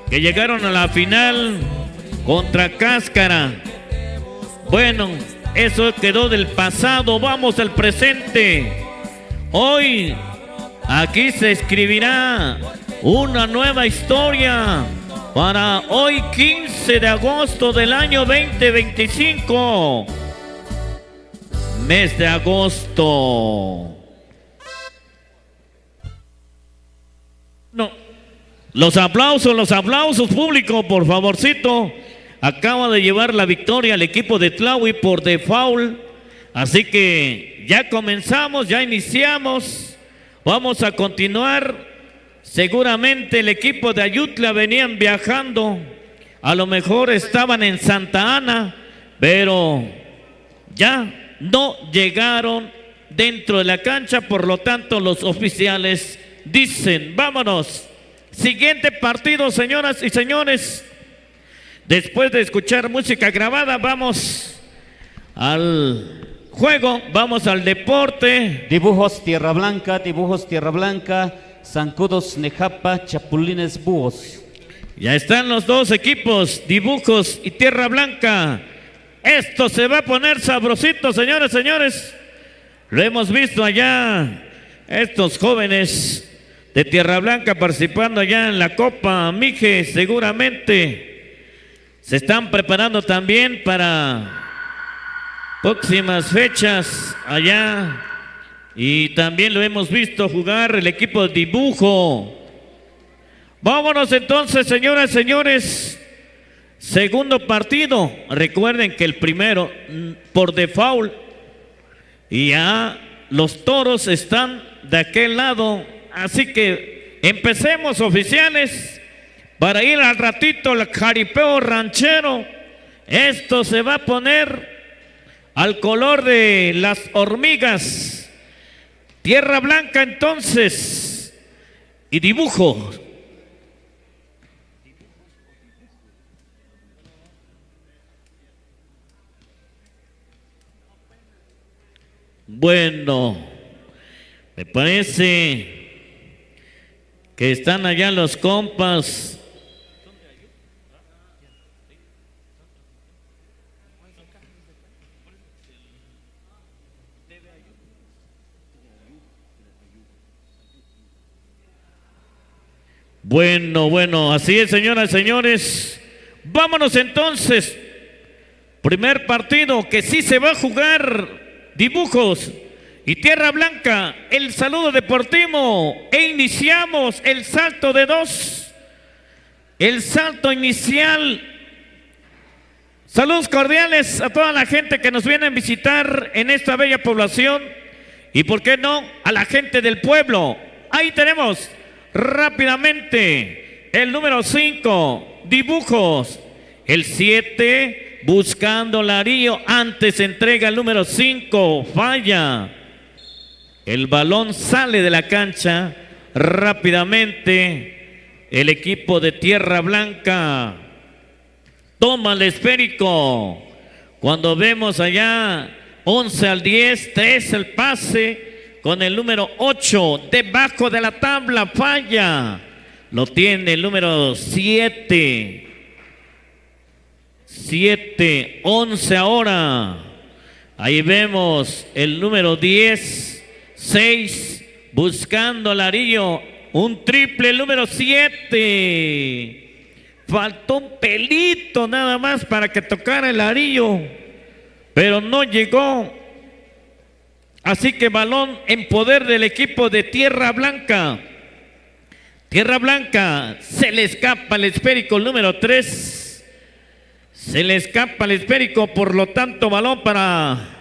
que llegaron a la final contra Cáscara. Bueno, eso quedó del pasado, vamos al presente. Hoy, aquí se escribirá una nueva historia para hoy 15 de agosto del año 2025. Mes de agosto. No. Los aplausos público, por favorcito. Acaba de llevar la victoria al equipo de Tlahui por default. Así que ya comenzamos, ya iniciamos. Vamos a continuar. Seguramente el equipo de Ayutla venían viajando. A lo mejor estaban en Santa Ana, pero ya no llegaron dentro de la cancha. Por lo tanto, los oficiales dicen, vámonos. Siguiente partido, señoras y señores. Después de escuchar música grabada, vamos al juego, vamos al deporte. Dibujos Tierra Blanca, Zancudos Nejapa, Chapulines Búhos. Ya están los dos equipos, Dibujos y Tierra Blanca. Esto se va a poner sabrosito, señores, señores. Lo hemos visto allá, estos jóvenes de Tierra Blanca participando allá en la Copa Mije. Seguramente se están preparando también para próximas fechas allá. Y también lo hemos visto jugar el equipo de Dibujo. Vámonos entonces, señoras y señores. Segundo partido. Recuerden que el primero por default. Y ya los toros están de aquel lado. Así que empecemos, oficiales, para ir al ratito al jaripeo ranchero. Esto se va a poner al color de las hormigas. Tierra Blanca entonces y Dibujo. Bueno, me parece que están allá los compas. Bueno, así es, señoras y señores. Vámonos entonces. Primer partido que sí se va a jugar. Dibujos y Tierra Blanca, el saludo deportivo. E iniciamos el salto de dos. El salto inicial. Saludos cordiales a toda la gente que nos viene a visitar en esta bella población. Y por qué no, a la gente del pueblo. Ahí tenemos rápidamente el número 5, Dibujos. El 7, buscando Larillo, antes entrega el número 5, falla. El balón sale de la cancha rápidamente. El equipo de Tierra Blanca toma el esférico. Cuando vemos allá 11 al 10, 3 el pase con el número 8 debajo de la tabla, falla. Lo tiene el número 7. 11 ahora. Ahí vemos el número 10, 6, buscando Larillo, un triple, el número 7. Faltó un pelito nada más para que tocara el Larillo, pero no llegó. Así que balón en poder del equipo de Tierra Blanca. Tierra Blanca, se le escapa el esférico, el número 3. Se le escapa el esférico, por lo tanto, balón para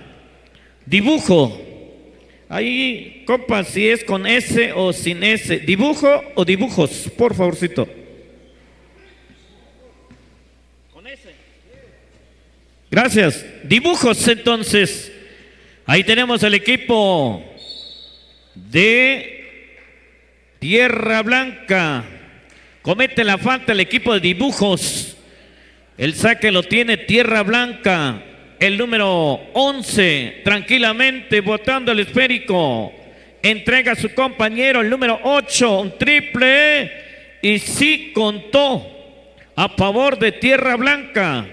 Dibujo. Ahí, compa, si es con S o sin S. ¿Dibujo o Dibujos? Por favorcito. Con S. Gracias. Dibujos, entonces. Ahí tenemos el equipo de Tierra Blanca. Comete la falta el equipo de Dibujos. El saque lo tiene Tierra Blanca, el número 11, tranquilamente botando el esférico. Entrega a su compañero, el número 8, un triple. Y sí contó a favor de Tierra Blanca.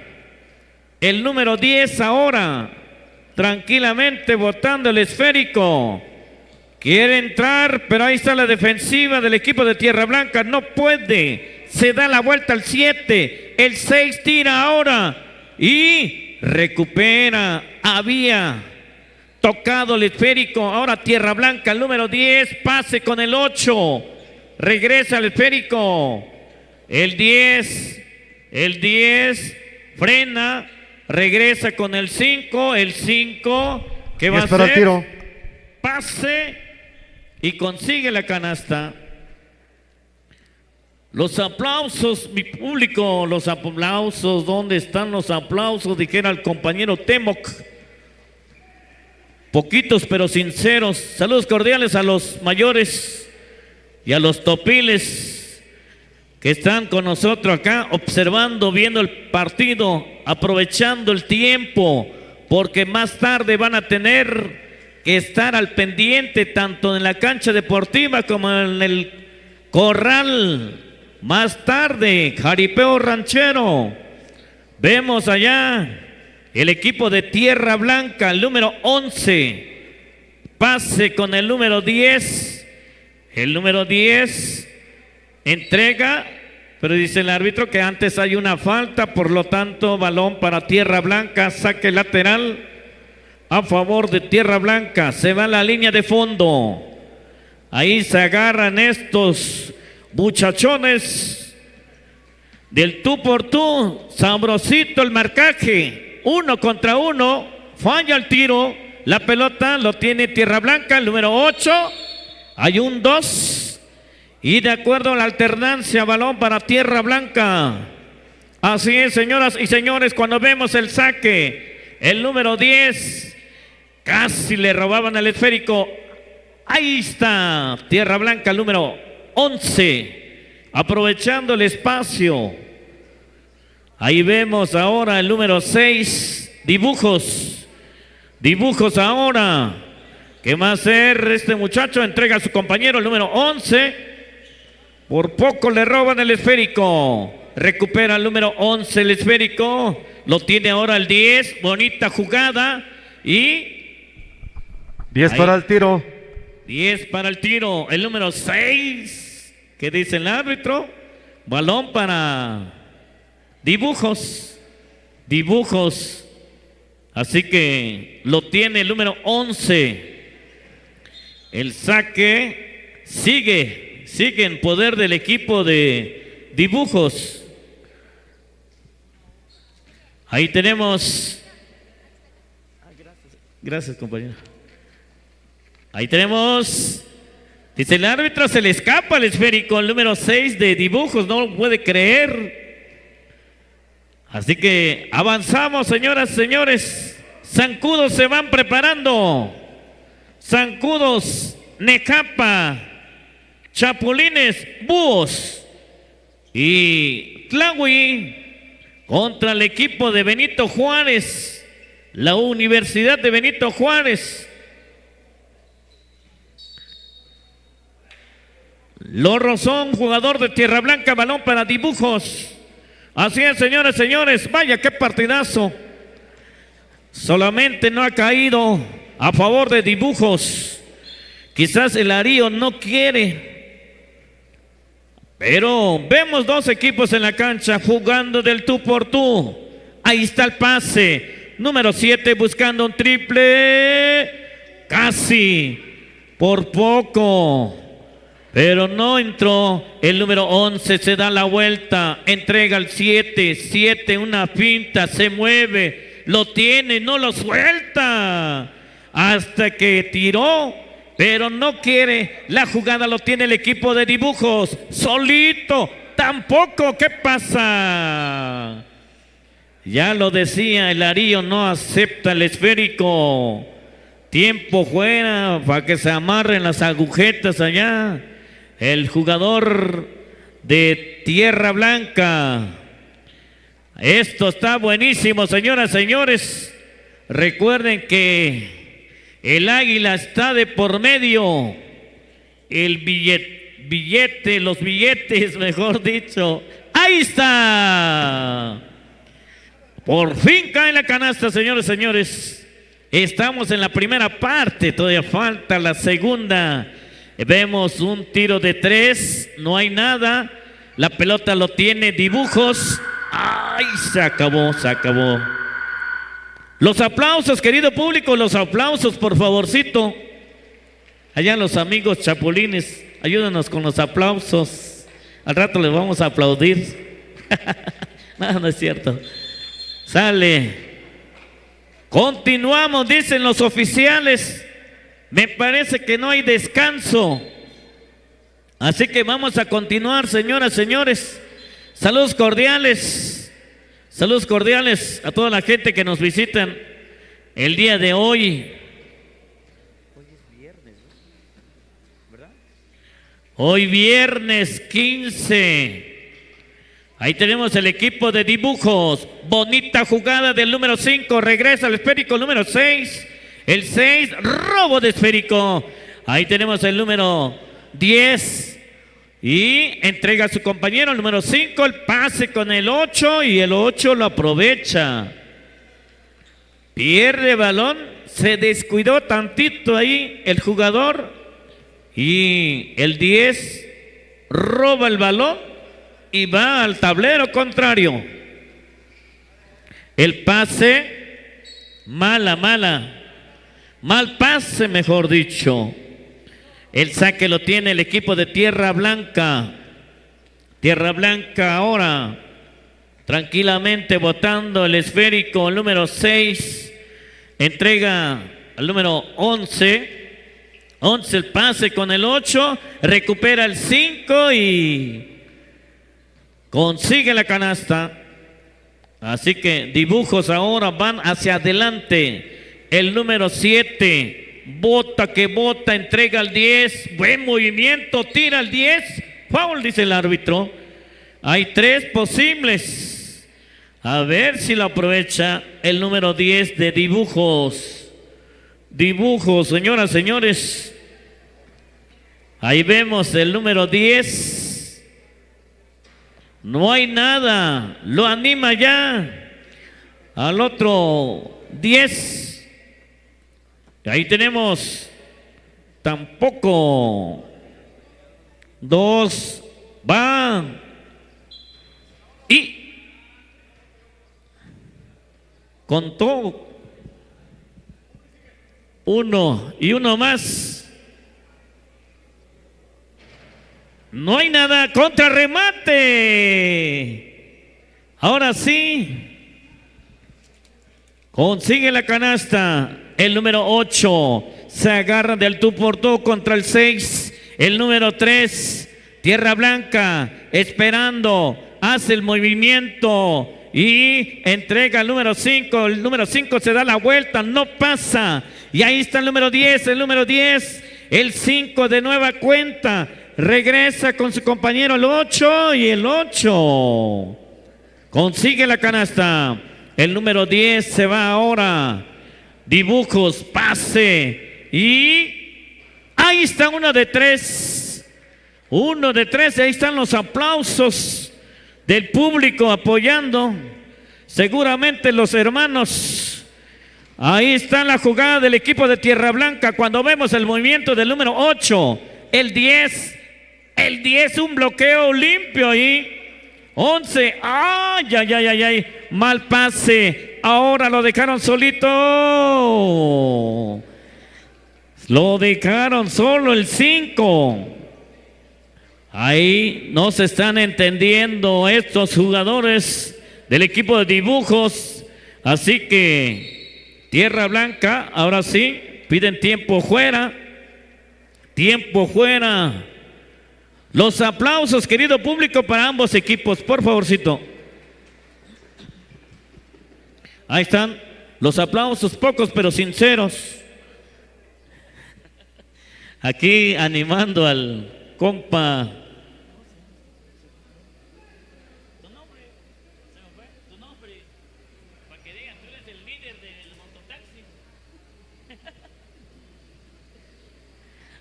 El número 10 ahora, tranquilamente botando el esférico. Quiere entrar, pero ahí está la defensiva del equipo de Tierra Blanca. No puede. Se da la vuelta al 7. El 6 tira ahora. Y recupera. Había tocado el esférico. Ahora Tierra Blanca, el número 10. Pase con el 8. Regresa al esférico. El 10. El 10. Frena. Regresa con el 5. El 5. ¿Qué va a hacer? El tiro. Pase. Y consigue la canasta. Los aplausos, mi público, los aplausos. ¿Dónde están los aplausos? Dijera el compañero Temoc. Poquitos pero sinceros. Saludos cordiales a los mayores y a los topiles que están con nosotros acá observando, viendo el partido, aprovechando el tiempo, porque más tarde van a tener que estar al pendiente tanto en la cancha deportiva como en el corral. Más tarde, jaripeo ranchero. Vemos allá el equipo de Tierra Blanca, el número 11. Pase con el número 10. El número 10 entrega, pero dice el árbitro que antes hay una falta, por lo tanto, balón para Tierra Blanca, saque lateral a favor de Tierra Blanca. Se va a la línea de fondo. Ahí se agarran estos muchachones del tú por tú. Sabrosito el marcaje. 1 contra 1. Falla el tiro. La pelota lo tiene Tierra Blanca, el número 8. Hay un 2. Y de acuerdo a la alternancia, balón para Tierra Blanca. Así es, señoras y señores, cuando vemos el saque, el número 10. Casi le robaban el esférico. Ahí está Tierra Blanca, el número 11. Aprovechando el espacio. Ahí vemos ahora el número 6. Dibujos. Dibujos ahora. ¿Qué va a hacer este muchacho? Entrega a su compañero, el número 11. Por poco le roban el esférico. Recupera el número 11 el esférico. Lo tiene ahora el 10. Bonita jugada. Y 10 ahí, para el tiro. 10 para el tiro. El número 6. ¿Qué dice el árbitro? Balón para Dibujos. Dibujos. Así que lo tiene el número 11. El saque sigue en poder del equipo de Dibujos. Ahí tenemos. Gracias, compañero. Ahí tenemos. Dice el árbitro, se le escapa el esférico, el número 6 de Dibujos, no lo puede creer. Así que avanzamos, señoras y señores. Zancudos se van preparando. Zancudos, Necapa, Chapulines, Búhos y Tlahui contra el equipo de Benito Juárez, la Universidad de Benito Juárez. Lorrozón, jugador de Tierra Blanca, balón para Dibujos. Así es, señores, señores, vaya qué partidazo. Solamente no ha caído a favor de Dibujos. Quizás el Arío no quiere. Pero vemos dos equipos en la cancha jugando del tú por tú. Ahí está el pase. Número 7 buscando un triple. Casi. Por poco. Pero no entró. El número 11 se da la vuelta. Entrega al 7. 7, una finta. Se mueve. Lo tiene. No lo suelta. Hasta que tiró. Pero no quiere. La jugada lo tiene el equipo de Dibujos. Solito. Tampoco. ¿Qué pasa? Ya lo decía, el Arío no acepta el esférico. Tiempo fuera para que se amarren las agujetas allá. El jugador de Tierra Blanca. Esto está buenísimo, señoras y señores. Recuerden que el águila está de por medio. El billete, los billetes, mejor dicho. Ahí está. Por fin cae la canasta, señores, señores. Estamos en la primera parte, todavía falta la segunda. Vemos un tiro de 3, no hay nada. La pelota lo tiene Dibujos. ¡Ay! Se acabó, se acabó. Los aplausos, querido público, los aplausos, por favorcito. Allá los amigos chapulines, ayúdanos con los aplausos. Al rato les vamos a aplaudir. No, no es cierto. Sale. Continuamos, dicen los oficiales. Me parece que no hay descanso. Así que vamos a continuar, señoras, señores. Saludos cordiales. Saludos cordiales a toda la gente que nos visitan el día de hoy. Hoy viernes 15. Ahí tenemos el equipo de Dibujos. Bonita jugada del número 5. Regresa al esférico número 6. El 6, robo de esférico. Ahí tenemos el número 10. Y entrega a su compañero, el número 5, el pase con el 8. Y el 8 lo aprovecha. Pierde balón. Se descuidó tantito ahí el jugador. Y el 10 roba el balón y va al tablero contrario. El pase, mal pase, mejor dicho. El saque lo tiene el equipo de Tierra Blanca. Tierra Blanca ahora tranquilamente botando el esférico número 6. Entrega al número 11. 11 el pase con el 8, recupera el 5 y consigue la canasta. Así que Dibujos ahora van hacia adelante. El número 7, bota que bota, entrega al 10, buen movimiento, tira al 10, foul dice el árbitro. Hay 3 posibles. A ver si lo aprovecha el número 10 de Dibujos. Dibujos, señoras, señores. Ahí vemos el número 10. No hay nada. Lo anima ya al otro 10. Ahí tenemos tampoco 2. Va. Y contó 1 y 1 más. No hay nada, contrarremate. Ahora sí. Consigue la canasta. El número 8 se agarra del tú por tú contra el 6. El número 3, Tierra Blanca, esperando, hace el movimiento y entrega al número 5. El número 5 se da la vuelta, no pasa. Y ahí está el número 10, el 5 de nueva cuenta. Regresa con su compañero el 8 y el 8 consigue la canasta. El número 10 se va ahora. Dibujos, pase y ahí está 1 de 3. 1 de 3, ahí están los aplausos del público apoyando. Seguramente los hermanos. Ahí está la jugada del equipo de Tierra Blanca. Cuando vemos el movimiento del número 8, el 10, un bloqueo limpio ahí. 11, ay, mal pase. Ahora lo dejaron solito. Lo dejaron solo el 5. Ahí no se están entendiendo estos jugadores del equipo de Dibujos. Así que Tierra Blanca, ahora sí, piden tiempo fuera. Tiempo fuera. Los aplausos, querido público, para ambos equipos, por favorcito. Ahí están los aplausos, pocos pero sinceros. Aquí animando al compa. ¿Tu nombre? ¿Se me fue? ¿Tu nombre? Para que digan, tú eres el líder del mototaxi.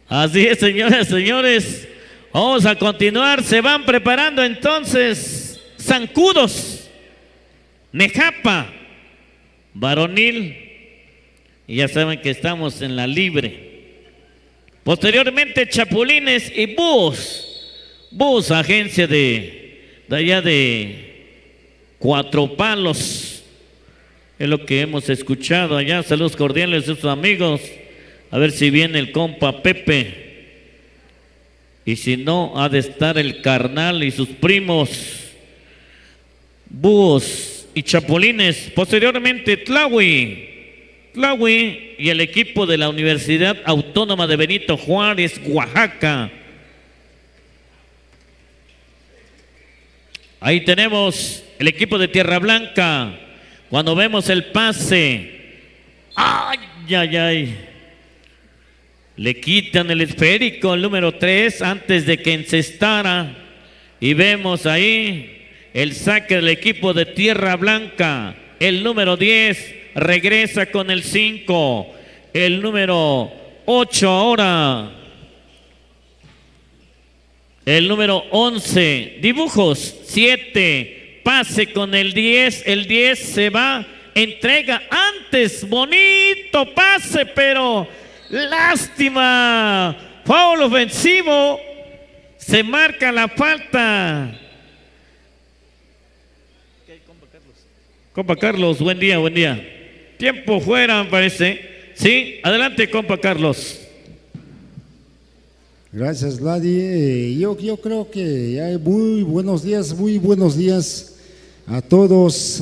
Así es, señoras, señores. Vamos a continuar. Se van preparando entonces. Zancudos, Nejapa, varonil. Y ya saben que estamos en la libre. Posteriormente, Chapulines y Búhos. Búhos, agencia de allá de Cuatro Palos. Es lo que hemos escuchado allá. Saludos cordiales a sus amigos. A ver si viene el compa Pepe. Y si no, ha de estar el carnal y sus primos. Búhos y Chapulines. Posteriormente, Tlahui y el equipo de la Universidad Autónoma de Benito Juárez, Oaxaca. Ahí tenemos el equipo de Tierra Blanca. Cuando vemos el pase, ¡ay, ay, ay! Le quitan el esférico, el número 3, antes de que encestara. Y vemos ahí el saque del equipo de Tierra Blanca. El número 10 regresa con el 5. El número 8 ahora. El número 11, Dibujos, 7. Pase con el 10, el 10 se va, entrega antes, bonito pase, pero lástima, foul ofensivo, se marca la falta. Compa Carlos, buen día, buen día. Tiempo fuera, me parece. Sí, adelante, compa Carlos. Gracias, Vladi. Yo creo que hay muy buenos días a todos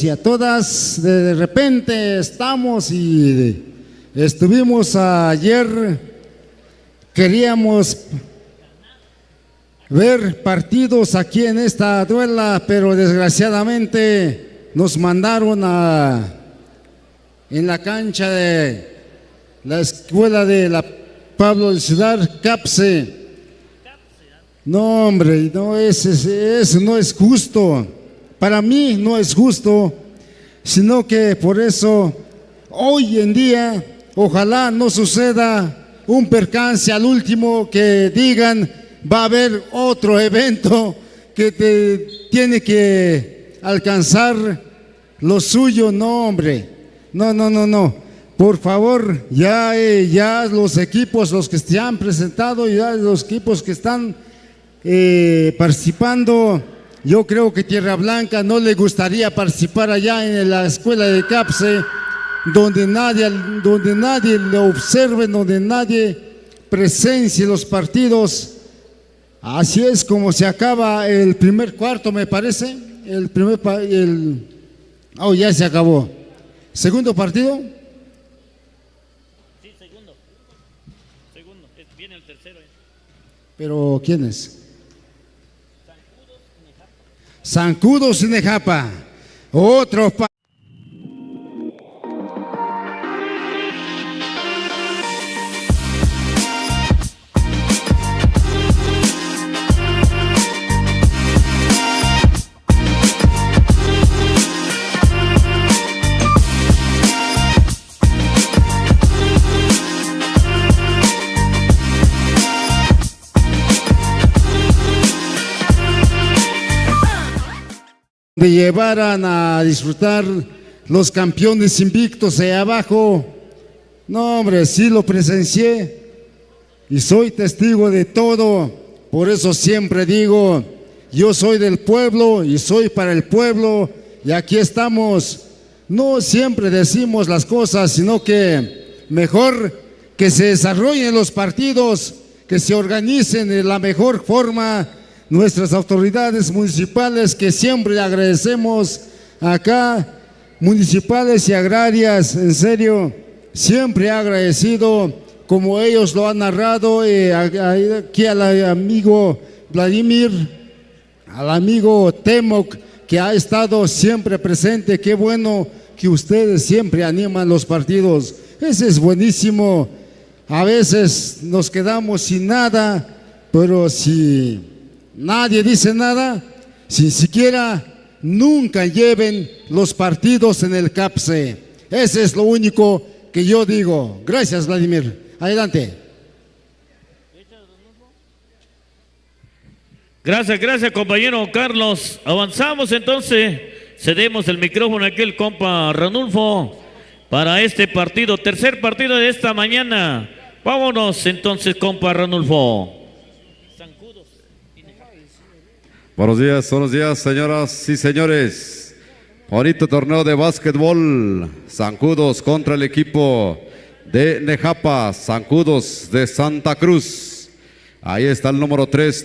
y a todas. De repente estamos y estuvimos ayer, queríamos ver partidos aquí en esta duela, pero desgraciadamente nos mandaron en la cancha de la escuela de la Pablo del Ciudad, CAPSE. No, hombre, no, eso no es justo. Para mí no es justo, sino que por eso hoy en día ojalá no suceda un percance al último que digan va a haber otro evento que te tiene que alcanzar lo suyo. No, hombre, no. Por favor, ya los equipos, los que se han presentado, ya los equipos que están participando, yo creo que Tierra Blanca no le gustaría participar allá en la escuela de CAPSE, donde nadie lo observe, donde nadie presencie los partidos. Así es como se acaba el primer cuarto, me parece. Ya se acabó. ¿Segundo partido? Viene el tercero. ¿Pero quién es? Zancudos y Nejapa. Otro de llevaran a disfrutar los campeones invictos de abajo. No, hombre, sí lo presencié y soy testigo de todo. Por eso siempre digo, yo soy del pueblo y soy para el pueblo, y aquí estamos. No siempre decimos las cosas, sino que mejor que se desarrollen los partidos, que se organicen de la mejor forma. Nuestras autoridades municipales, que siempre agradecemos acá, municipales y agrarias, en serio, siempre he agradecido, como ellos lo han narrado, aquí al amigo Vladimir, al amigo Temoc, que ha estado siempre presente. Qué bueno que ustedes siempre animan los partidos, ese es buenísimo. A veces nos quedamos sin nada, pero si nadie dice nada, si siquiera nunca lleven los partidos en el CAPSE. Ese es lo único que yo digo. Gracias, Vladimir. Adelante. Gracias, compañero Carlos. Avanzamos entonces. Cedemos el micrófono a aquel compa Ranulfo para este partido, tercer partido de esta mañana. Vámonos entonces, compa Ranulfo. Buenos días, señoras y señores. Bonito torneo de básquetbol. Zancudos contra el equipo de Nejapa. Zancudos de Santa Cruz. Ahí está el número 3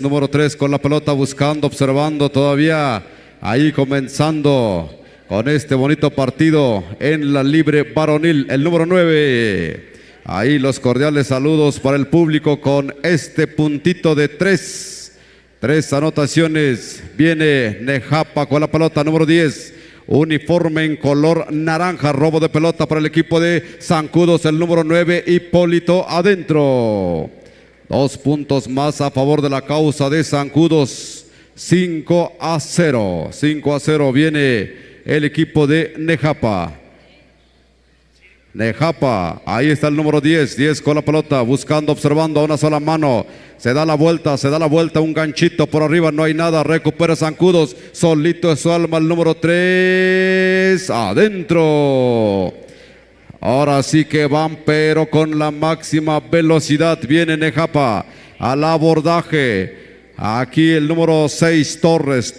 con la pelota buscando, observando todavía. Ahí comenzando con este bonito partido en la libre varonil. El número 9. Ahí los cordiales saludos para el público con este puntito de 3. 3 anotaciones. Viene Nejapa con la pelota, número 10. Uniforme en color naranja, robo de pelota para el equipo de Zancudos, el número 9, Hipólito adentro. 2 puntos más a favor de la causa de Zancudos. 5-0. 5-0 viene el equipo de Nejapa. Nejapa, ahí está el número 10 con la pelota, buscando, observando a una sola mano. Se da la vuelta, un ganchito por arriba, no hay nada, recupera Zancudos, solito es su alma, el número 3, adentro. Ahora sí que van, pero con la máxima velocidad, viene Nejapa al abordaje. Aquí el número 6, Torres,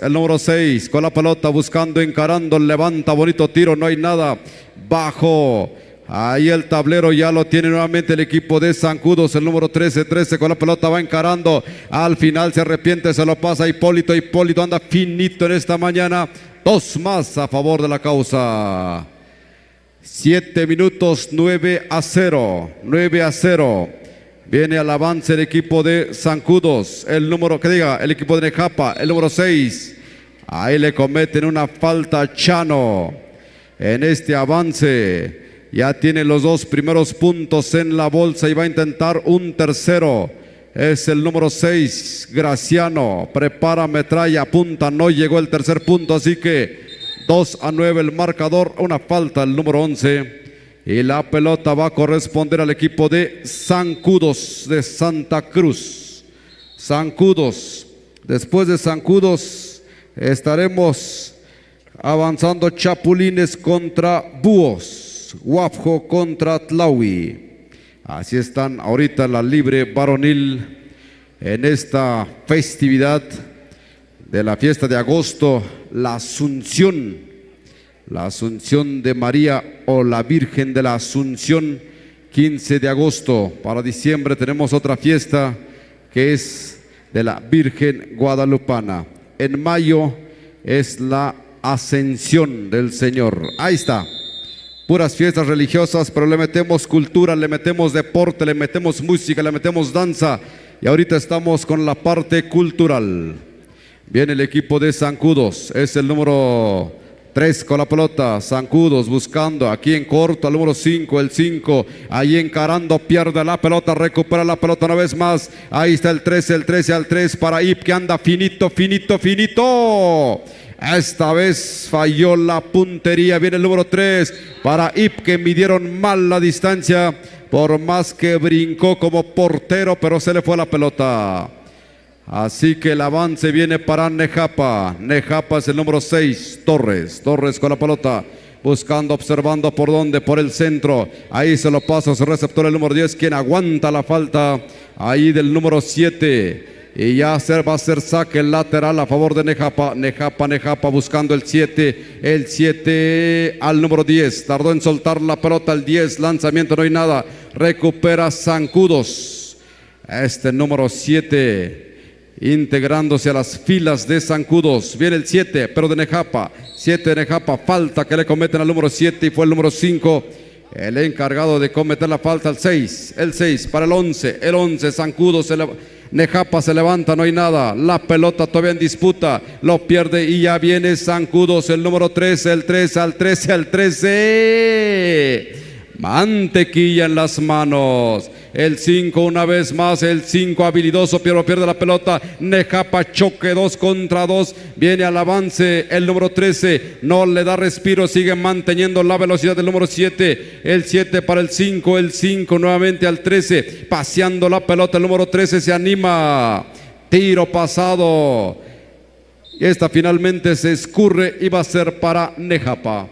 el número 6 con la pelota, buscando, encarando, levanta, bonito tiro, no hay nada. Bajo, ahí el tablero ya lo tiene nuevamente el equipo de Zancudos, el número 13 con la pelota, va encarando, al final se arrepiente, se lo pasa a Hipólito anda finito en esta mañana, 2 más a favor de la causa. 7 minutos, 9-0, viene al avance el equipo de Zancudos, el equipo de Nejapa, el número 6, ahí le cometen una falta Chano. En este avance ya tiene los 2 primeros puntos en la bolsa y va a intentar un tercero. Es el número 6, Graciano. Prepara, metralla, apunta. No llegó el tercer punto, así que 2-9 el marcador. Una falta el número 11. Y la pelota va a corresponder al equipo de Zancudos de Santa Cruz. Zancudos. Después de Zancudos estaremos avanzando Chapulines contra Búhos, Guapjo contra Tlaui. Así están ahorita la libre varonil en esta festividad de la fiesta de agosto, la Asunción de María o la Virgen de la Asunción, 15 de agosto. Para diciembre tenemos otra fiesta que es de la Virgen Guadalupana. En mayo es la Ascensión del Señor. Ahí está, puras fiestas religiosas, pero le metemos cultura, le metemos deporte, le metemos música, le metemos danza, y ahorita estamos con la parte cultural. Viene el equipo de Zancudos, es el número 3 con la pelota. Zancudos buscando aquí en corto al número 5, el 5 ahí encarando, pierde la pelota, recupera la pelota una vez más. Ahí está el 13 al 3 para Ip, que anda finito. Esta vez falló la puntería. Viene el número 3 para Ip, que midieron mal la distancia, por más que brincó como portero, pero se le fue la pelota. Así que el avance viene para Nejapa. Nejapa es el número 6, Torres con la pelota, buscando, observando por dónde, por el centro. Ahí se lo pasa su receptor, el número 10, quien aguanta la falta ahí del número 7. Y ya va a ser saque lateral a favor de Nejapa. Nejapa buscando el 7 al número 10. Tardó en soltar la pelota el 10. Lanzamiento, no hay nada. Recupera Zancudos. Este número 7 integrándose a las filas de Zancudos. Viene el 7, pero de Nejapa. 7 de Nejapa. Falta que le cometen al número 7 y fue el número 5. El encargado de cometer la falta, el 6 para el 11. El 11, Zancudos Nejapa se levanta, no hay nada. La pelota todavía en disputa, lo pierde y ya viene Zancudos, el número 13, el 13. Mantequilla en las manos. El 5 una vez más, el 5 habilidoso, pero pierde la pelota. Nejapa, choque 2 contra 2. Viene al avance el número 13. No le da respiro, sigue manteniendo la velocidad del número 7. El 7 para el 5, el 5 nuevamente al 13. Paseando la pelota, el número 13 se anima. Tiro pasado. Y esta finalmente se escurre y va a ser para Nejapa.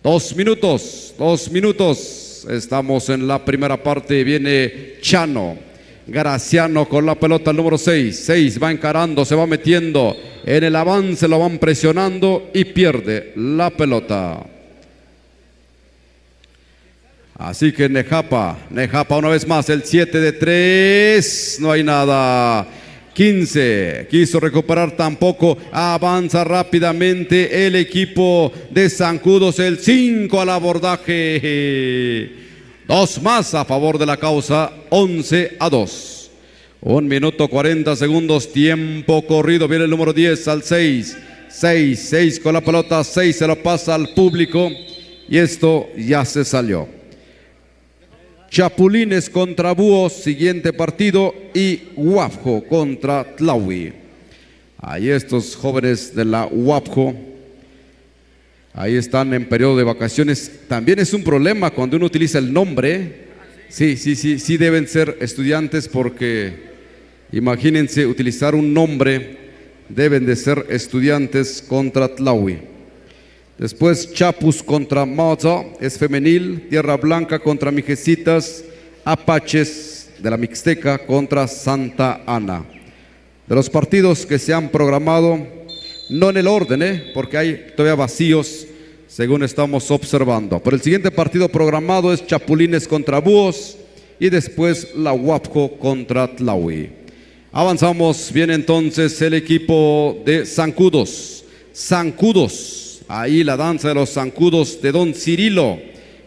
2 minutos, 2 minutos. Estamos en la primera parte. Viene Chano. Graciano con la pelota, el número 6. 6 va encarando, se va metiendo. En el avance lo van presionando y pierde la pelota. Así que Nejapa una vez más, el 7 de 3. No hay nada. 15, quiso recuperar tampoco, avanza rápidamente el equipo de Zancudos, el 5 al abordaje, 2 más a favor de la causa, 11-2, 1 minuto 40 segundos, tiempo corrido, viene el número 10 al 6, 6 con la pelota, 6 se lo pasa al público y esto ya se salió. Chapulines contra Búhos, siguiente partido, y Huapjo contra Tlahui. Ahí estos jóvenes de la Huapjo, ahí están en periodo de vacaciones. También es un problema cuando uno utiliza el nombre. Sí deben ser estudiantes porque imagínense utilizar un nombre, deben de ser estudiantes contra Tlahui. Después Chapus contra Maza, es femenil. Tierra Blanca contra Mijecitas. Apaches de la Mixteca contra Santa Ana. De los partidos que se han programado, no en el orden, porque hay todavía vacíos según estamos observando. Pero el siguiente partido programado es Chapulines contra Búhos y después la Huapjo contra Tlahui. Avanzamos, viene entonces el equipo de Zancudos. Ahí la danza de los zancudos de Don Cirilo.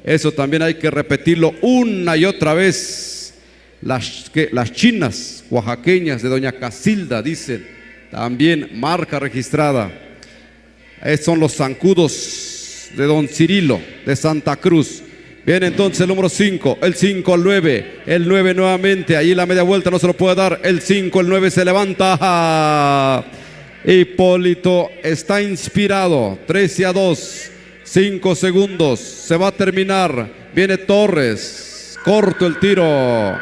Eso también hay que repetirlo una y otra vez. Las chinas oaxaqueñas de Doña Casilda, dicen. También marca registrada. Esos son los zancudos de Don Cirilo, de Santa Cruz. Viene entonces el número 5, el 5 al 9. El 9 nuevamente, ahí la media vuelta no se lo puede dar. El 5, el 9 se levanta. Hipólito está inspirado, 13-2, 5 segundos, se va a terminar, viene Torres, corto el tiro.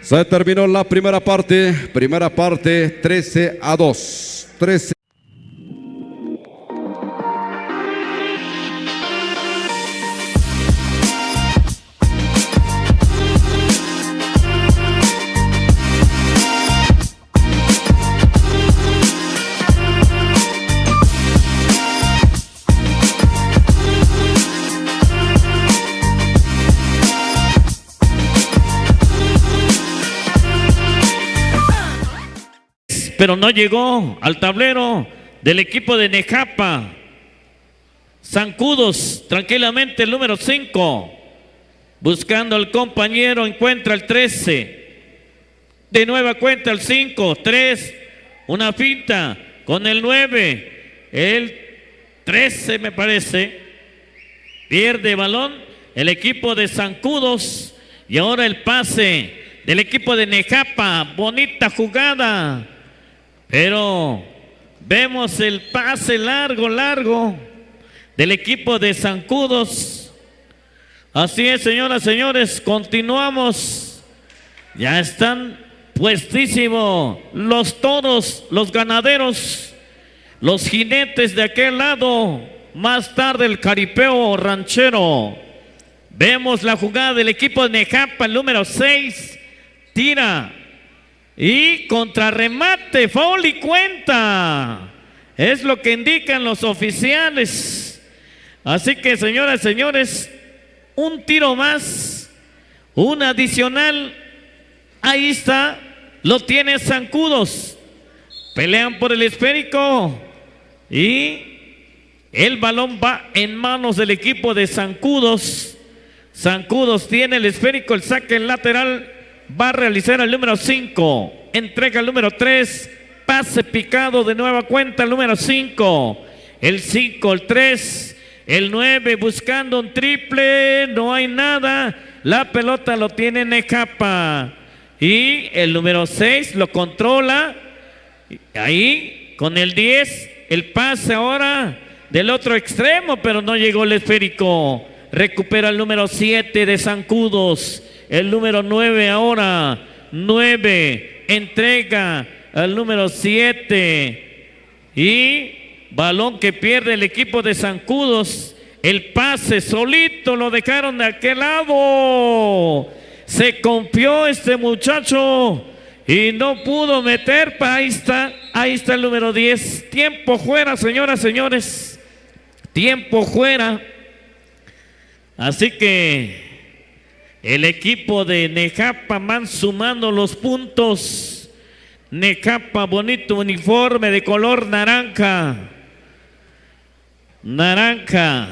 Se terminó la primera parte, 13-2, 13. Pero no llegó al tablero del equipo de Nejapa. Zancudos, tranquilamente el número 5. Buscando al compañero, encuentra el 13. De nueva cuenta el 5, 3. Una finta con el 9. El 13 me parece. Pierde balón el equipo de Zancudos. Y ahora el pase del equipo de Nejapa. Bonita jugada. Pero vemos el pase largo del equipo de Zancudos. Así es, señoras, señores, continuamos. Ya están puestísimos los toros, los ganaderos, los jinetes de aquel lado. Más tarde el caripeo ranchero. Vemos la jugada del equipo de Nejapa, el número 6. Tira. Y contrarremate, foul y cuenta. Es lo que indican los oficiales. Así que, señoras y señores, un tiro más, un adicional. Ahí está, lo tiene Zancudos. Pelean por el esférico y el balón va en manos del equipo de Zancudos. Zancudos tiene el esférico, el saque en lateral. Va a realizar el número 5. Entrega el número 3. Pase picado de nueva cuenta el número 5. El 5, el 3. El 9 buscando un triple. No hay nada. La pelota lo tiene Nejapa. Y el número 6 lo controla. Ahí con el 10. El pase ahora del otro extremo. Pero no llegó el esférico. recupera el número 7 de Zancudos, el número 9 ahora, 9, entrega al número 7 y balón que pierde el equipo de Zancudos, el pase solito lo dejaron de aquel lado, se confió este muchacho y no pudo meter, ahí está el número 10, tiempo fuera, señoras, señores, tiempo fuera. Así que el equipo de Nejapa van sumando los puntos. Nejapa, bonito uniforme de color naranja. Naranja.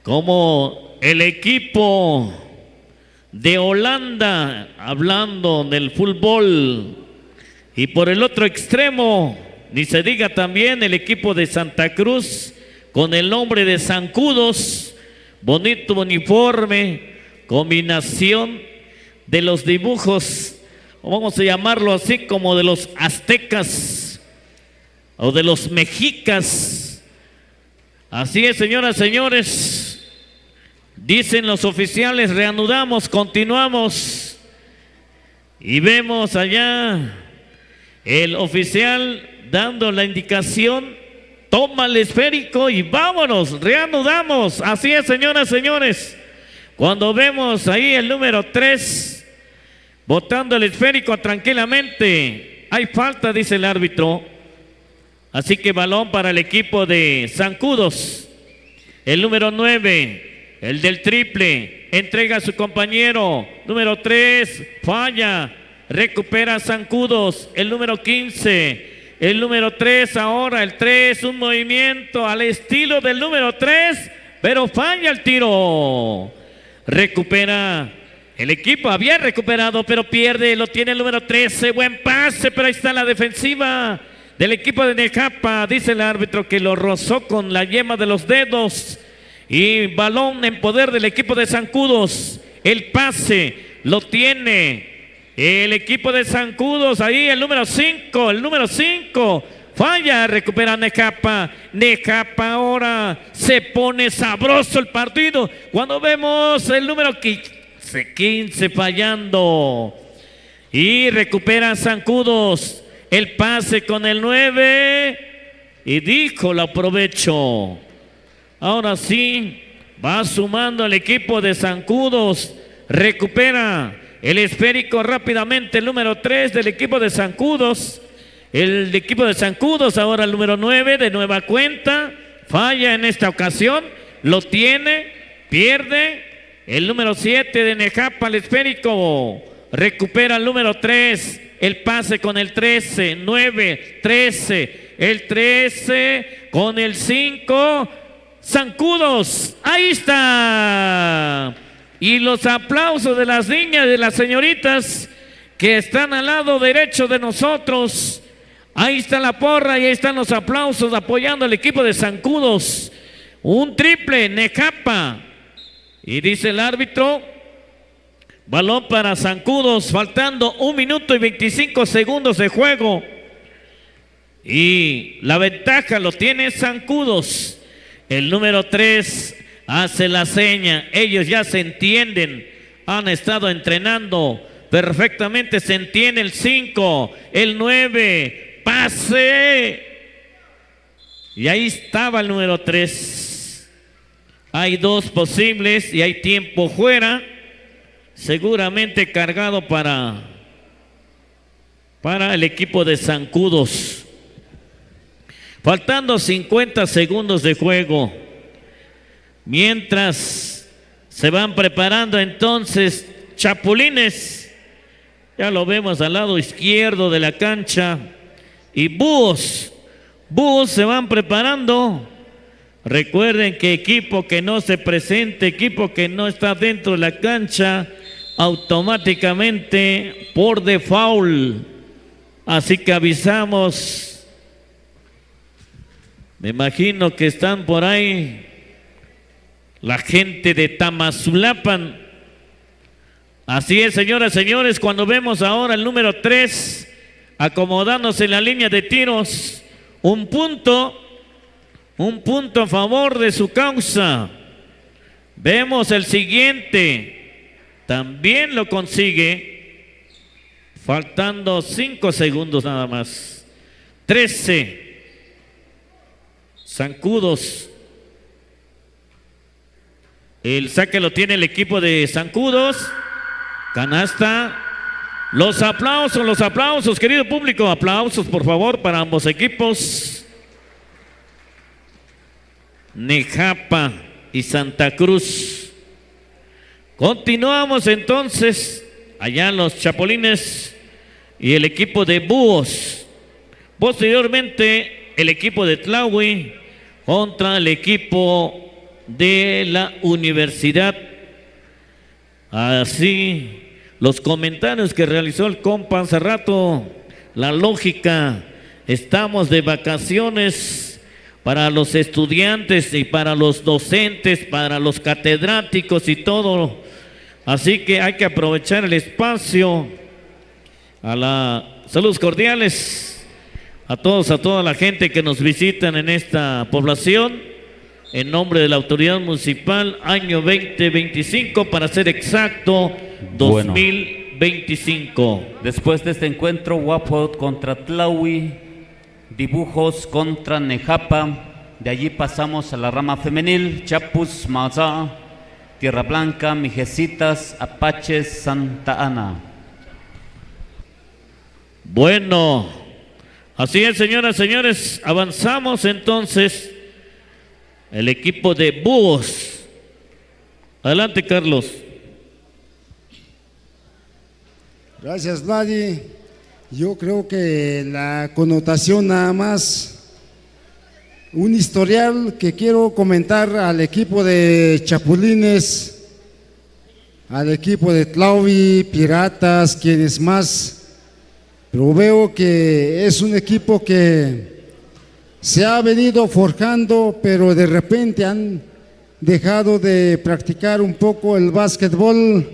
Como el equipo de Holanda, hablando del fútbol. Y por el otro extremo, ni se diga también el equipo de Santa Cruz, con el nombre de Zancudos. Bonito uniforme, combinación de los dibujos, vamos a llamarlo así, como de los aztecas o de los mexicas. Así es, señoras, señores, dicen los oficiales, reanudamos, continuamos, y vemos allá el oficial dando la indicación. Toma el esférico y vámonos, reanudamos. Así es, señoras, señores. Cuando vemos ahí el número 3 botando el esférico tranquilamente, hay falta, dice el árbitro. Así que balón para el equipo de Zancudos. El número 9, el del triple, entrega a su compañero. Número 3, falla, recupera Zancudos. El número 15. El número 3 ahora, el 3, un movimiento al estilo del número 3, pero falla el tiro. Recupera el equipo, había recuperado, pero pierde, lo tiene el número 13, buen pase, pero ahí está la defensiva del equipo de Nejapa. Dice el árbitro que lo rozó con la yema de los dedos. Y balón en poder del equipo de Zancudos. El pase lo tiene el equipo de Zancudos, ahí el número 5, falla, recupera Nejapa. Nejapa ahora se pone sabroso el partido cuando vemos el número 15 fallando. Y recupera Zancudos, el pase con el 9 y dijo, lo aprovecho. Ahora sí, va sumando el equipo de Zancudos, recupera el esférico rápidamente, el número 3 del equipo de Zancudos. El equipo de Zancudos, ahora el número 9 de nueva cuenta, falla en esta ocasión, lo tiene, pierde. El número 7 de Nejapa, el esférico, recupera el número 3, el pase con el 13, 9, 13, el 13 con el 5, Zancudos, ahí está. Y los aplausos de las niñas y de las señoritas que están al lado derecho de nosotros. Ahí está la porra y ahí están los aplausos apoyando al equipo de Zancudos. Un triple, Nejapa. Y dice el árbitro, balón para Zancudos, faltando 1 minuto y 25 segundos de juego. Y la ventaja lo tiene Zancudos. El número 3 hace la seña, ellos ya se entienden, han estado entrenando perfectamente, se entiende. El 5, el 9, pase, y ahí estaba el número 3. Hay 2 posibles y hay tiempo fuera, seguramente cargado para el equipo de Zancudos. Faltando 50 segundos de juego. Mientras se van preparando entonces Chapulines, ya lo vemos al lado izquierdo de la cancha, y Búhos se van preparando. Recuerden que equipo que no se presente, equipo que no está dentro de la cancha, automáticamente por default. Así que avisamos. Me imagino que están por ahí la gente de Tamazulapan. Así es, señoras, señores, cuando vemos ahora el número 3 acomodándose en la línea de tiros, un punto a favor de su causa. Vemos el siguiente. También lo consigue. Faltando 5 segundos nada más. 13. Zancudos. El saque lo tiene el equipo de Zancudos. Canasta. Los aplausos, querido público. Aplausos, por favor, para ambos equipos. Nejapa y Santa Cruz. Continuamos entonces. Allá los Chapulines y el equipo de Búhos. Posteriormente, el equipo de Tlahui contra el equipo de la Universidad. Así, los comentarios que realizó el compa hace rato, la lógica, estamos de vacaciones para los estudiantes y para los docentes, para los catedráticos y todo. Así que hay que aprovechar el espacio. Saludos cordiales a todos, a toda la gente que nos visitan en esta población. En nombre de la autoridad municipal, año 2025, para ser exacto, 2025. Después de este encuentro, Huapot contra Tlahui, Dibujos contra Nejapa. De allí pasamos a la rama femenil, Chapus, Mazá, Tierra Blanca, Mijecitas, Apaches, Santa Ana. Bueno, así es, señoras, señores, avanzamos entonces. El equipo de Búhos. Adelante, Carlos. Gracias, Vladi. Yo creo que la connotación nada más, un historial que quiero comentar al equipo de Chapulines, al equipo de Tlahui, Piratas, quienes más, pero veo que es un equipo que se ha venido forjando, pero de repente han dejado de practicar un poco el básquetbol,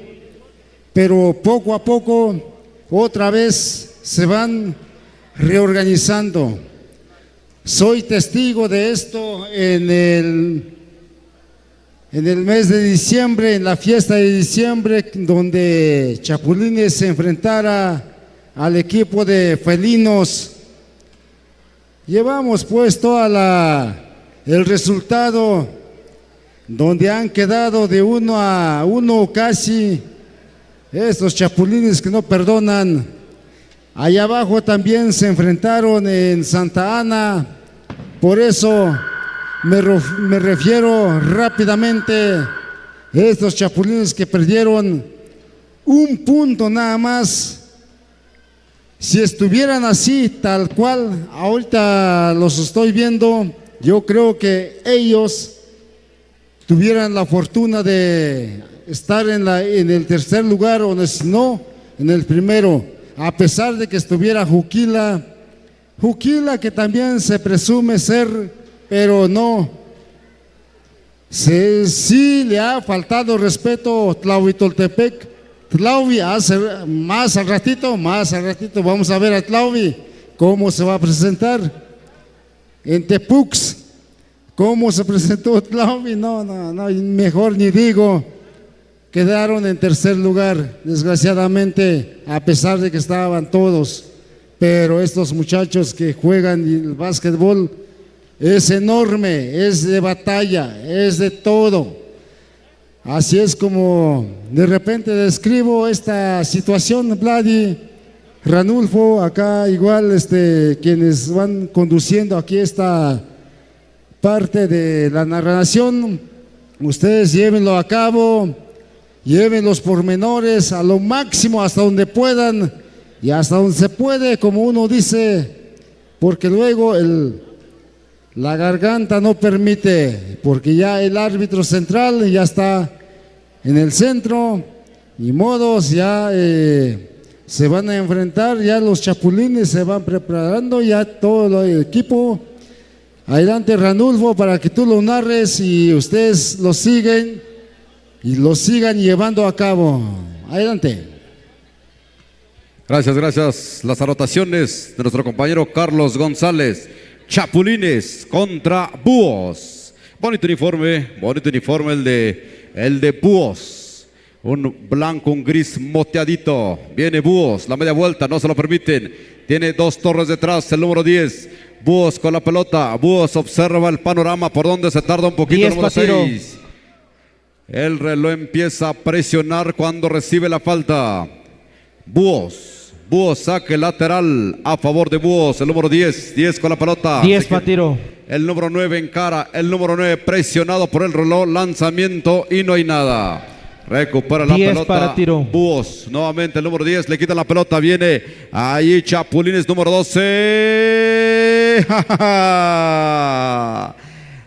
pero poco a poco otra vez se van reorganizando. Soy testigo de esto en el mes de diciembre, en la fiesta de diciembre, donde Chapulines se enfrentara al equipo de Felinos. Llevamos pues el resultado, donde han quedado de 1-1 casi estos Chapulines que no perdonan. Allá abajo también se enfrentaron en Santa Ana, por eso me refiero rápidamente a estos Chapulines que perdieron 1 punto nada más. Si estuvieran así, tal cual, ahorita los estoy viendo, yo creo que ellos tuvieran la fortuna de estar en el tercer lugar, o si no, en el primero, a pesar de que estuviera Juquila, que también se presume ser, pero no. Sí le ha faltado respeto a Tlahuitoltepec. Tlahui, más al ratito vamos a ver a Tlahui cómo se va a presentar. En Tepux, cómo se presentó Tlahui, no, mejor ni digo. Quedaron en tercer lugar, desgraciadamente, a pesar de que estaban todos. Pero estos muchachos que juegan el básquetbol es enorme, es de batalla, es de todo. Así es como de repente describo esta situación, Vladi, Ranulfo, acá igual quienes van conduciendo aquí esta parte de la narración, ustedes llévenlo a cabo, lleven los pormenores a lo máximo hasta donde puedan y hasta donde se puede, como uno dice, porque luego la garganta no permite, porque ya el árbitro central ya está en el centro, y modos ya se van a enfrentar, ya los Chapulines se van preparando, ya todo el equipo. Adelante, Ranulfo, para que tú lo narres y ustedes lo siguen y lo sigan llevando a cabo. Adelante. Gracias. Las anotaciones de nuestro compañero Carlos González. Chapulines contra Búhos. Bonito uniforme el de el de Búhos. Un blanco, un gris moteadito. Viene Búhos, la media vuelta, no se lo permiten. Tiene dos torres detrás, el número 10. Búhos con la pelota. Búhos observa el panorama por donde se tarda un poquito. 10 el número pa' tiro. 6. El reloj empieza a presionar cuando recibe la falta. Búhos saque lateral a favor de Búhos. El número 10. 10 con la pelota. 10 pa' tiro. El número 9 encara. El número 9 presionado por el reloj. Lanzamiento y no hay nada. Recupera la 10 pelota. para tiro. Búhos. Nuevamente el número 10. Le quita la pelota. Viene ahí Chapulines número 12.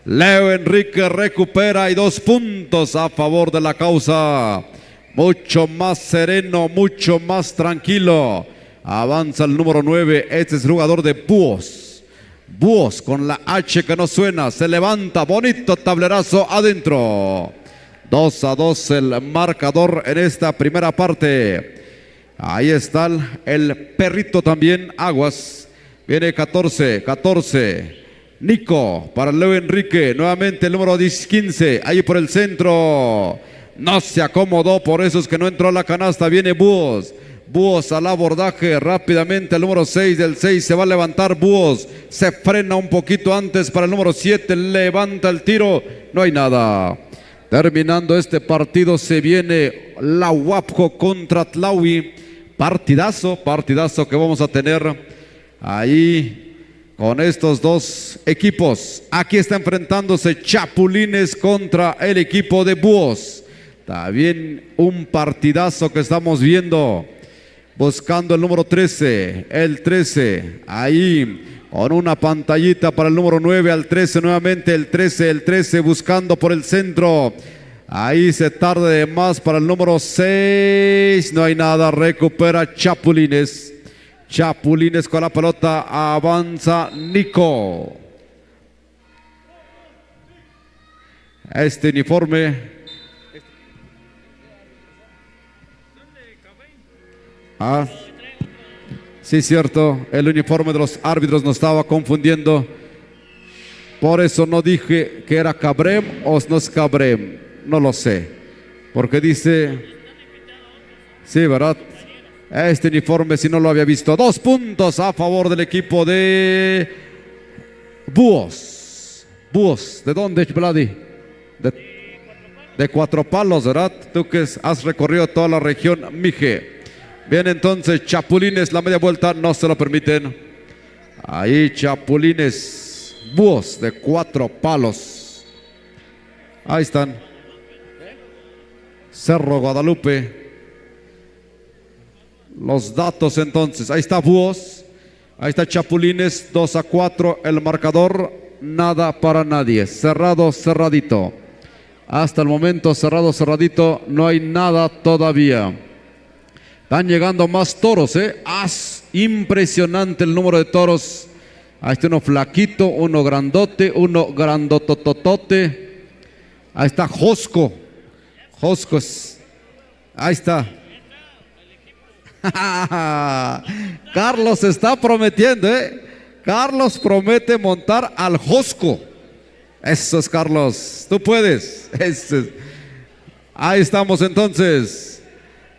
Leo Enrique recupera y 2 puntos a favor de la causa. Mucho más sereno, mucho más tranquilo. Avanza el número 9. Este es el jugador de Búhos. Búhos con la H que no suena. Se levanta. Bonito tablerazo adentro. 2-2 el marcador en esta primera parte. Ahí está el perrito también. Aguas. Viene 14. Nico para Leo Enrique. Nuevamente el número 15. Ahí por el centro. No se acomodó, por eso es que no entró a la canasta. Viene Búhos. Búhos al abordaje rápidamente. El número 6 del 6 se va a levantar. Búhos se frena un poquito antes para el número 7. Levanta el tiro. No hay nada. Terminando este partido se viene la Huapco contra Tlaui. Partidazo que vamos a tener ahí con estos dos equipos. Aquí está enfrentándose Chapulines contra el equipo de Búhos. También un partidazo que estamos viendo. Buscando el número 13. El 13. Ahí con una pantallita para el número 9 al 13. Nuevamente el 13 buscando por el centro. Ahí se tarda de más para el número 6. No hay nada. Recupera Chapulines. Chapulines con la pelota. Avanza Nico. Este uniforme. Sí, cierto. El uniforme de los árbitros nos estaba confundiendo. Por eso no dije que era Cabrem o no es Cabrem. No lo sé. Porque dice... Sí, ¿verdad? Este uniforme si no lo había visto. 2 puntos a favor del equipo de Búhos. Búhos. ¿De dónde, Vladi? De Cuatro Palos, ¿verdad? Tú que has recorrido toda la región Mije. Bien, entonces Chapulines, la media vuelta, no se lo permiten. Ahí Chapulines, Búhos de Cuatro Palos. Ahí están. Cerro Guadalupe. Los datos entonces. Ahí está Búhos. Ahí está Chapulines, 2-4 el marcador. Nada para nadie. Cerrado, cerradito. Hasta el momento cerrado, cerradito. No hay nada todavía. Están llegando más toros, impresionante el número de toros. Ahí está uno flaquito, uno grandote, uno grandotototote. Ahí está Josco. Ahí está. Carlos está prometiendo, Carlos promete montar al Josco. Eso es, Carlos. Tú puedes. Ahí estamos entonces.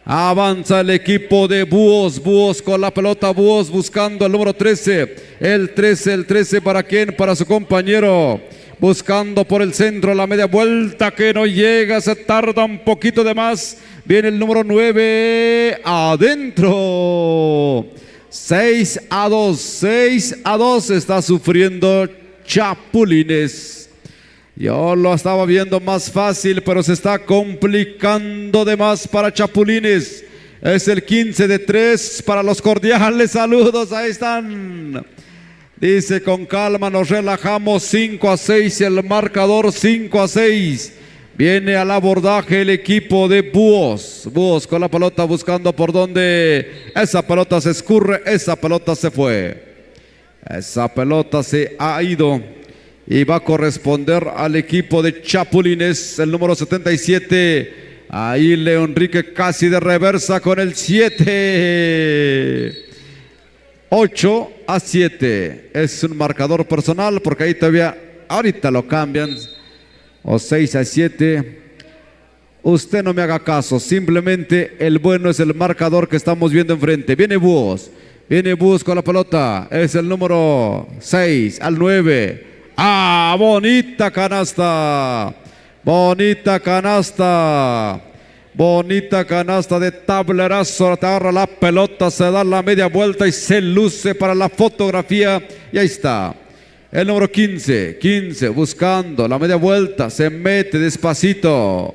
Avanza el equipo de Búhos. Búhos con la pelota. Búhos buscando el número 13. El 13 para quién? Para su compañero. Buscando por el centro la media vuelta que no llega. Se tarda un poquito de más. Viene el número 9. Adentro. 6-2. Está sufriendo Chapulines. Yo lo estaba viendo más fácil, pero se está complicando de más para Chapulines. Es el 15-3 para los cordiales saludos. Ahí están. Dice con calma, nos relajamos. 5-6 el marcador, 5-6. Viene al abordaje el equipo de Búhos. Búhos con la pelota buscando por donde esa pelota se escurre. Esa pelota se fue. Esa pelota se ha ido. Y va a corresponder al equipo de Chapulines, el número 77. Ahí Leo Enrique casi de reversa con el 7. 8-7. Es un marcador personal porque ahí todavía, ahorita lo cambian. O 6-7. Usted no me haga caso, simplemente el bueno es el marcador que estamos viendo enfrente. Viene Búhos con la pelota, es el número 6 al 9. ¡Ah, bonita canasta! Bonita canasta. Bonita canasta de tablerazo, te agarra la pelota, se da la media vuelta y se luce para la fotografía. Y ahí está. El número 15 buscando la media vuelta, se mete despacito.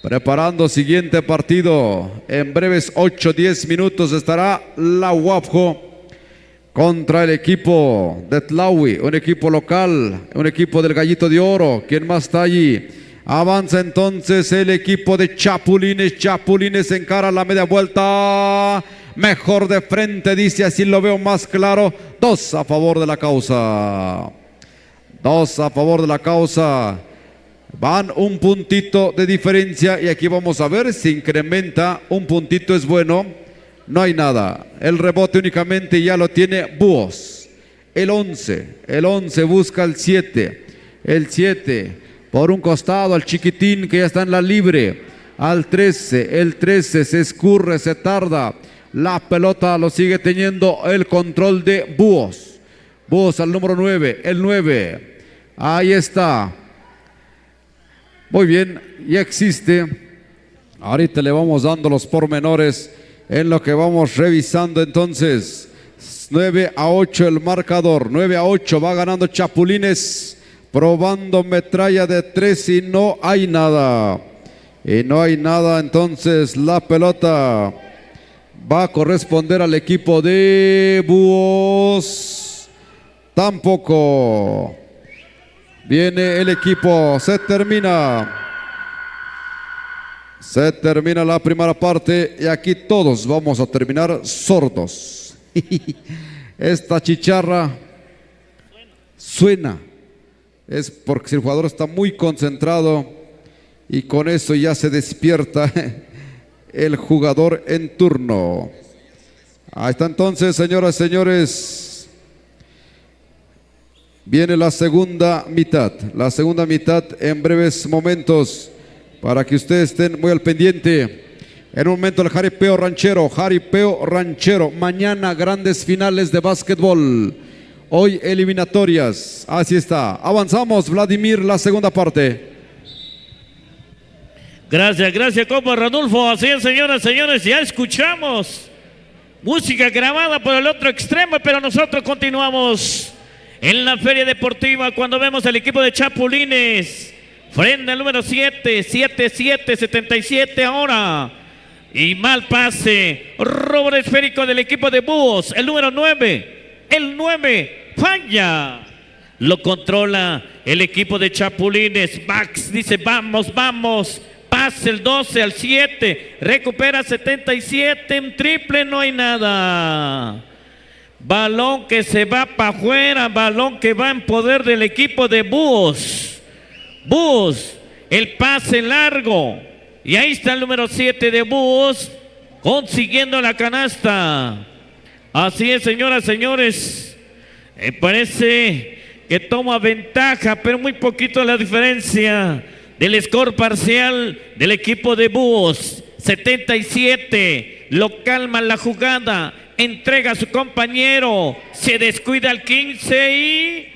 Preparando siguiente partido. En breves 8-10 minutos estará la UAPJO contra el equipo de Tlaui, un equipo local, un equipo del Gallito de Oro. ¿Quién más está allí? Avanza entonces el equipo de Chapulines. Chapulines encara la media vuelta. Mejor de frente, dice, así lo veo más claro. 2 a favor de la causa. 2 a favor de la causa. Van un puntito de diferencia y aquí vamos a ver si incrementa. Un puntito es bueno. No hay nada. El rebote únicamente ya lo tiene Búhos. El 11 busca el 7. El 7 por un costado al chiquitín que ya está en la libre. Al 13. El 13 se escurre, se tarda. La pelota lo sigue teniendo el control de Búhos. Búhos al número 9. El 9. Ahí está. Muy bien, ya existe. Ahorita le vamos dando los pormenores en lo que vamos revisando entonces. 9-8 el marcador. 9-8 va ganando Chapulines. Probando metralla de 3 y no hay nada. Y no hay nada, entonces la pelota va a corresponder al equipo de Búhos. Tampoco. Viene el equipo, se termina la primera parte y aquí todos vamos a terminar sordos. Esta chicharra suena, es porque el jugador está muy concentrado y con eso ya se despierta el jugador en turno. Ahí está entonces, señoras y señores. Viene la segunda mitad en breves momentos para que ustedes estén muy al pendiente. En un momento el jaripeo ranchero. Mañana grandes finales de básquetbol. Hoy eliminatorias. Así está. Avanzamos, Vladimir, la segunda parte. Gracias, compa Ranulfo. Así es, señoras y señores, ya escuchamos música grabada por el otro extremo, pero nosotros continuamos en la feria deportiva cuando vemos al equipo de Chapulines frente al número 7, 77 ahora. Y mal pase, robo esférico del equipo de Búhos, el número 9, falla. Lo controla el equipo de Chapulines. Max dice vamos. Pase el 12 al 7, recupera 77, en triple no hay nada. Balón que se va para afuera, balón que va en poder del equipo de Búhos. El pase largo. Y ahí está el número 7 de Búhos consiguiendo la canasta. Así es, señoras y señores. Me parece que toma ventaja, pero muy poquito la diferencia del score parcial del equipo de Búhos. 77, lo calma la jugada. Entrega a su compañero, se descuida al 15 y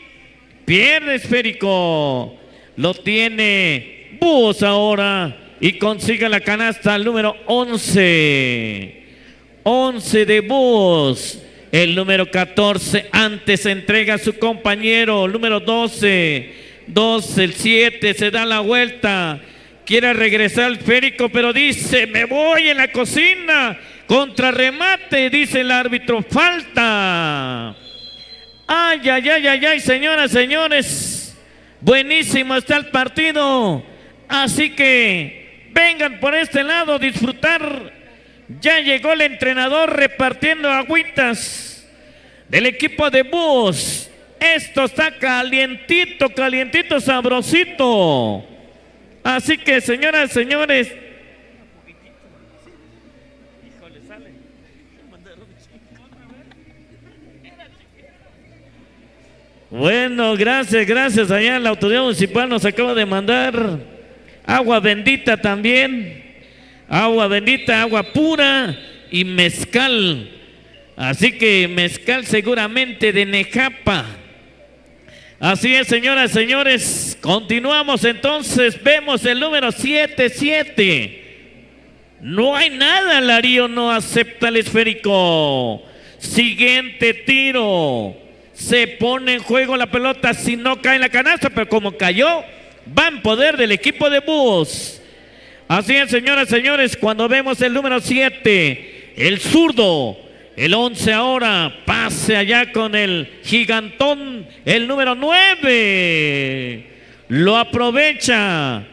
pierde esférico. Lo tiene Búhos ahora y consigue la canasta al número 11. 11 de Búhos. El número 14 antes entrega a su compañero, número 12, el 7 se da la vuelta. Quiere regresar al esférico, pero dice, me voy en la cocina. Contrarremate, dice el árbitro, falta. Ay, señoras, señores. Buenísimo está el partido. Así que vengan por este lado a disfrutar. Ya llegó el entrenador repartiendo agüitas del equipo de Búhos. Esto está calientito, sabrosito. Así que, señoras, señores, bueno, gracias. Allá la autoridad municipal nos acaba de mandar agua bendita también, agua bendita, agua pura y mezcal. Así que mezcal seguramente de Nejapa. Así es, señoras, señores. Continuamos entonces. Vemos el número 7-7. No hay nada, Larío no acepta el esférico. Siguiente tiro. Se pone en juego la pelota si no cae en la canasta, pero como cayó, va en poder del equipo de Búhos. Así es, señoras, señores, cuando vemos el número 7, el zurdo, el 11 ahora, pase allá con el gigantón, el número 9, lo aprovecha.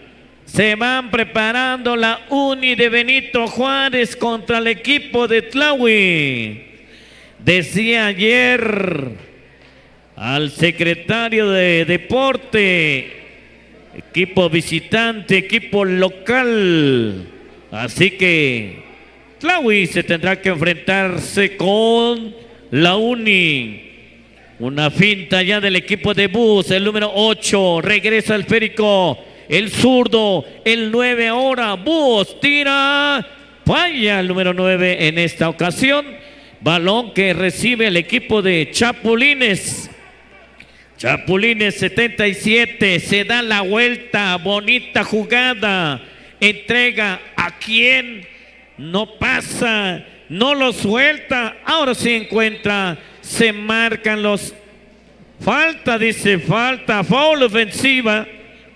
Se van preparando la Uni de Benito Juárez contra el equipo de Tlahui. Decía ayer al secretario de Deporte, equipo visitante, equipo local. Así que Tlahui se tendrá que enfrentarse con la Uni. Una finta ya del equipo de Bus, el número 8, regresa el esférico. El zurdo, el 9 ahora, Búhos tira, falla el número 9 en esta ocasión. Balón que recibe el equipo de Chapulines. Chapulines 77, se da la vuelta, bonita jugada. Entrega a quien no pasa, no lo suelta. Ahora sí encuentra, se marcan los... Falta, dice, falta, foul ofensiva.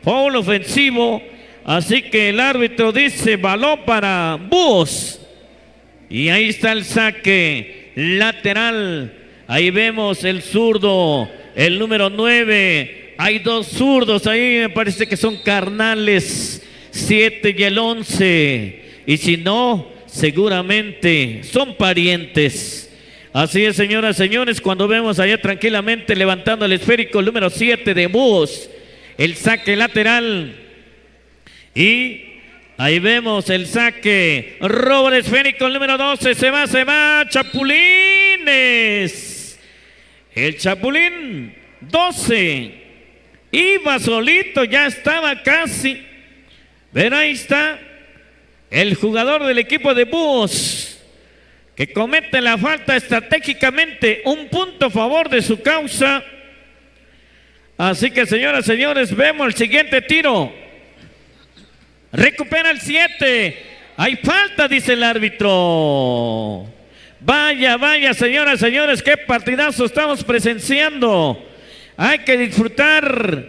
Foul ofensivo, así que el árbitro dice balón para Búhos. Y ahí está el saque lateral. Ahí vemos el zurdo, el número 9. Hay dos zurdos ahí, me parece que son carnales, 7 y el 11. Y si no, seguramente son parientes. Así es, señoras, señores, cuando vemos allá tranquilamente levantando el esférico, el número 7 de Búhos. El saque lateral. Y ahí vemos el saque. Robo el esférico, el número 12. Se va. Chapulines. El Chapulín 12. Iba solito, ya estaba casi. Pero ahí está el jugador del equipo de Búhos, que comete la falta estratégicamente. Un punto a favor de su causa. Así que, señoras, señores, vemos el siguiente tiro. Recupera el 7. Hay falta, dice el árbitro. Vaya, señoras, señores, qué partidazo estamos presenciando. Hay que disfrutar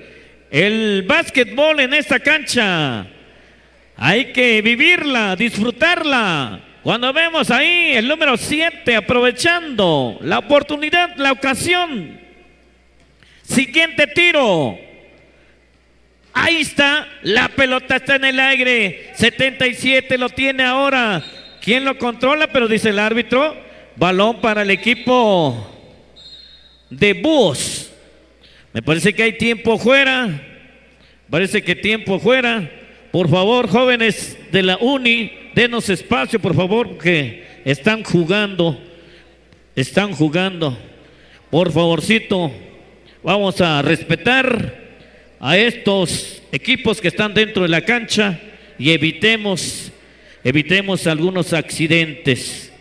el básquetbol en esta cancha. Hay que vivirla, disfrutarla. Cuando vemos ahí el número 7 aprovechando la oportunidad, la ocasión. Siguiente tiro. Ahí está, la pelota está en el aire. 77 lo tiene ahora. ¿Quién lo controla? Pero dice el árbitro, balón para el equipo de Búhos. Me parece que hay tiempo fuera. Parece que tiempo fuera. Por favor, jóvenes de la Uni, denos espacio, por favor, que están jugando. Están jugando. Por favorcito. Vamos a respetar a estos equipos que están dentro de la cancha y evitemos algunos accidentes.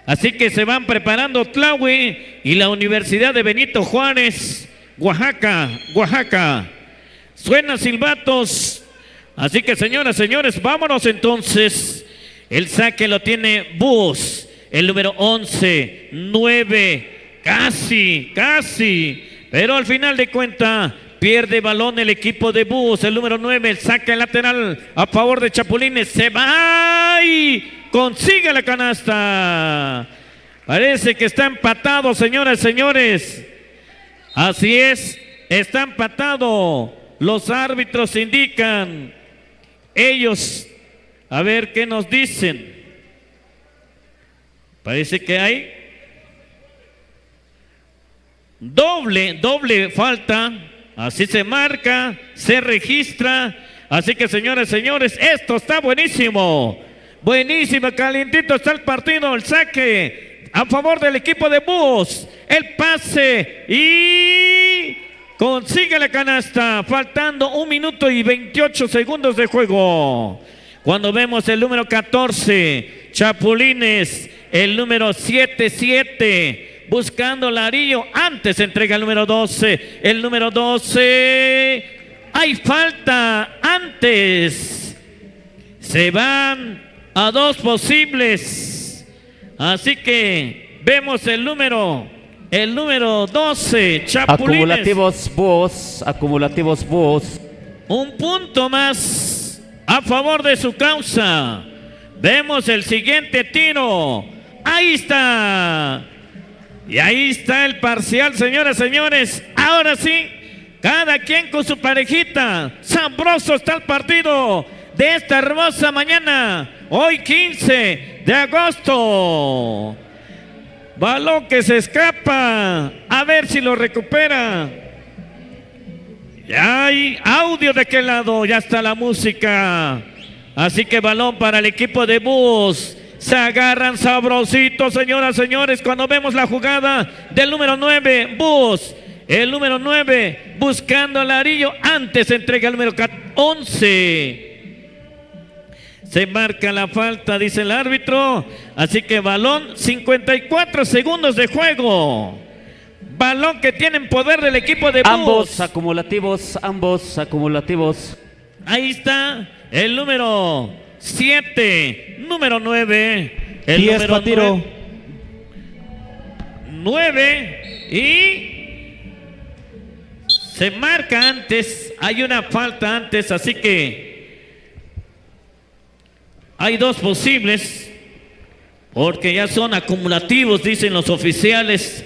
Así que se van preparando Tlahui y la Universidad de Benito Juárez, Oaxaca. Suenan silbatos. Así que, señoras, señores, vámonos entonces. El saque lo tiene Búhos, el número 11, 9, casi. Pero al final de cuentas, pierde balón el equipo de Búhos, el número 9, el saque lateral a favor de Chapulines. Se va y consigue la canasta. Parece que está empatado, señoras, señores. Así es, está empatado. Los árbitros indican. Ellos, a ver qué nos dicen. Parece que hay doble falta. Así se marca, se registra. Así que, señores, señores, esto está buenísimo. Buenísimo, calientito está el partido. El saque a favor del equipo de Búhos. El pase y consigue la canasta, faltando 1 minuto y 28 segundos de juego. Cuando vemos el número 14, Chapulines, el número 7, buscando Larillo, antes entrega el número 12, el número 12, hay falta antes, se van a 2 posibles, así que vemos el número 12, Chapulines. Acumulativos búhos. Un punto más a favor de su causa. Vemos el siguiente tiro. Ahí está. Y ahí está el parcial, señoras y señores. Ahora sí, cada quien con su parejita. Sabroso está el partido de esta hermosa mañana. Hoy 15 de agosto. Balón que se escapa. A ver si lo recupera. Ya hay audio de qué lado. Ya está la música. Así que balón para el equipo de Búhos. Se agarran sabrositos, señoras y señores, cuando vemos la jugada del número 9, Búhos. El número 9 buscando a Larillo. Antes entrega el número 11. Se marca la falta, dice el árbitro. Así que balón, 54 segundos de juego. Balón que tiene en poder del equipo de Búhos. Ambos acumulativos. Ahí está el número 7, número 9. El 10 número para tiro. 9 y se marca antes. Hay una falta antes, así que hay 2 posibles, porque ya son acumulativos, dicen los oficiales.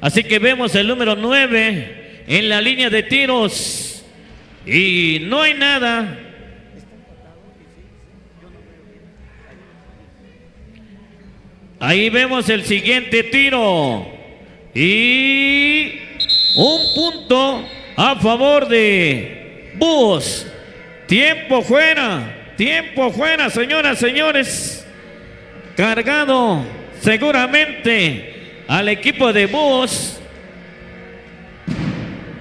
Así que vemos el número 9 en la línea de tiros y no hay nada. Ahí vemos el siguiente tiro y un punto a favor de Búhos. Tiempo fuera, señoras, señores. Cargado seguramente al equipo de Búhos.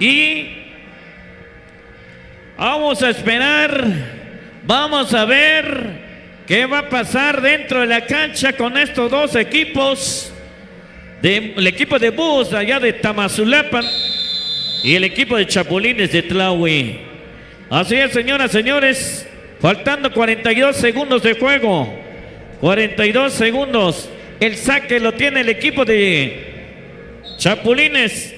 Y vamos a esperar, vamos a ver qué va a pasar dentro de la cancha con estos 2 equipos. El equipo de Búhos allá de Tamazulapan y el equipo de Chapulines de Tlahui. Así es, señoras, señores. Faltando 42 segundos de juego. 42 segundos. El saque lo tiene el equipo de Chapulines.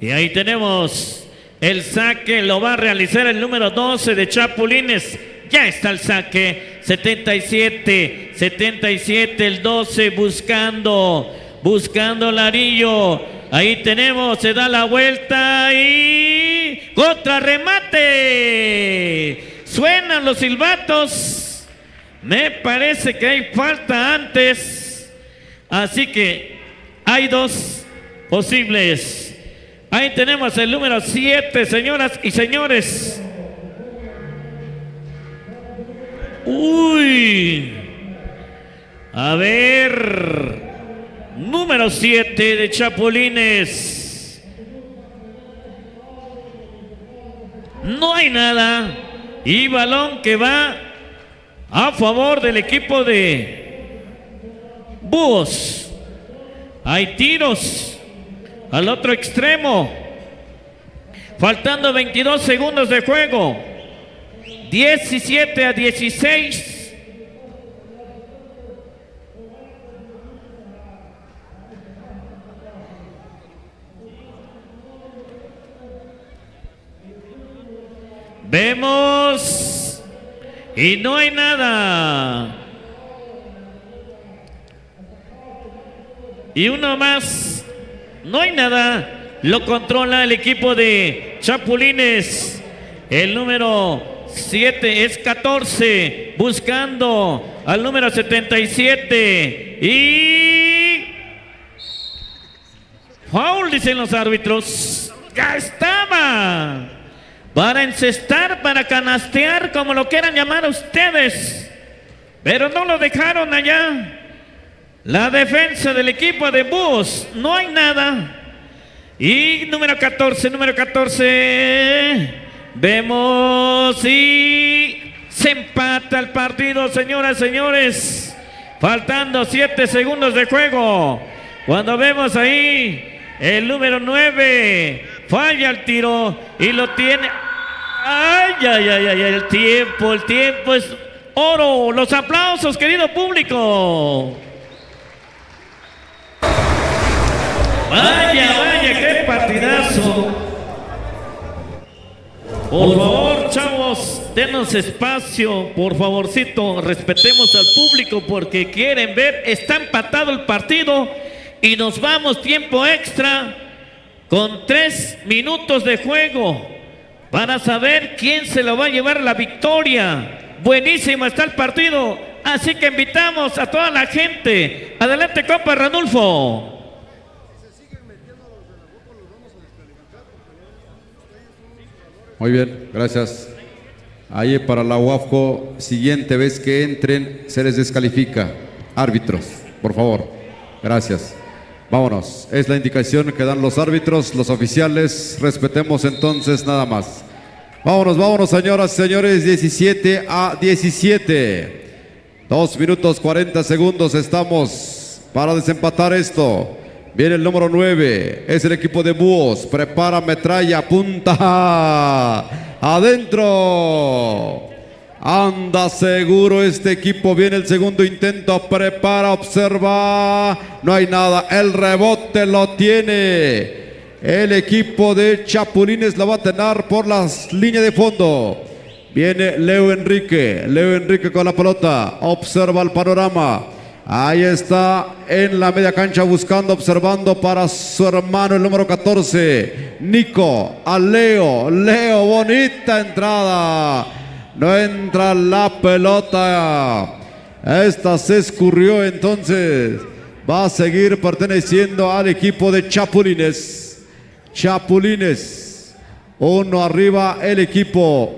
Y ahí tenemos el saque. Lo va a realizar el número 12 de Chapulines. Ya está el saque. 77 el 12 buscando Larillo. Ahí tenemos, se da la vuelta y contrarremate. Suenan los silbatos. Me parece que hay falta antes. Así que hay 2 posibles. Ahí tenemos el número 7, señoras y señores. Uy. A ver. Número 7 de Chapulines. No hay nada. Y balón que va a favor del equipo de Búhos. Hay tiros al otro extremo. Faltando 22 segundos de juego. 17-16. Vemos y no hay nada. Y uno más. No hay nada. Lo controla el equipo de Chapulines. El número 7 es 14. Buscando al número 77. Y foul, dicen los árbitros. Ya estaba. Para encestar, para canastear, como lo quieran llamar ustedes. Pero no lo dejaron allá. La defensa del equipo de Búhos. No hay nada. Y número 14. Vemos y se empata el partido, señoras, señores. Faltando 7 segundos de juego. Cuando vemos ahí el número 9 falla el tiro y lo tiene. Ay, el tiempo es oro. Los aplausos, querido público. Vaya, qué partidazo. Por favor, chavos, denos espacio, por favorcito, respetemos al público porque quieren ver, está empatado el partido y nos vamos tiempo extra con 3 minutos de juego para saber quién se lo va a llevar la victoria. Buenísimo está el partido, así que invitamos a toda la gente. Adelante, compa Ranulfo. Muy bien, gracias. Ahí para la UAFCO, siguiente vez que entren, se les descalifica. Árbitros, por favor. Gracias. Vámonos. Es la indicación que dan los árbitros, los oficiales. Respetemos entonces nada más. Vámonos, señoras y señores. 17-17. 2 minutos 40 segundos estamos para desempatar esto. Viene el número 9, es el equipo de Búhos, prepara metralla, apunta, adentro, anda seguro este equipo, viene el segundo intento, prepara, observa, no hay nada, el rebote lo tiene, el equipo de Chapulines lo va a tener por las líneas de fondo, viene Leo Enrique con la pelota, observa el panorama. Ahí está en la media cancha buscando, observando para su hermano el número 14, Nico, a Leo, bonita entrada, no entra la pelota, esta se escurrió, entonces va a seguir perteneciendo al equipo de Chapulines, uno arriba el equipo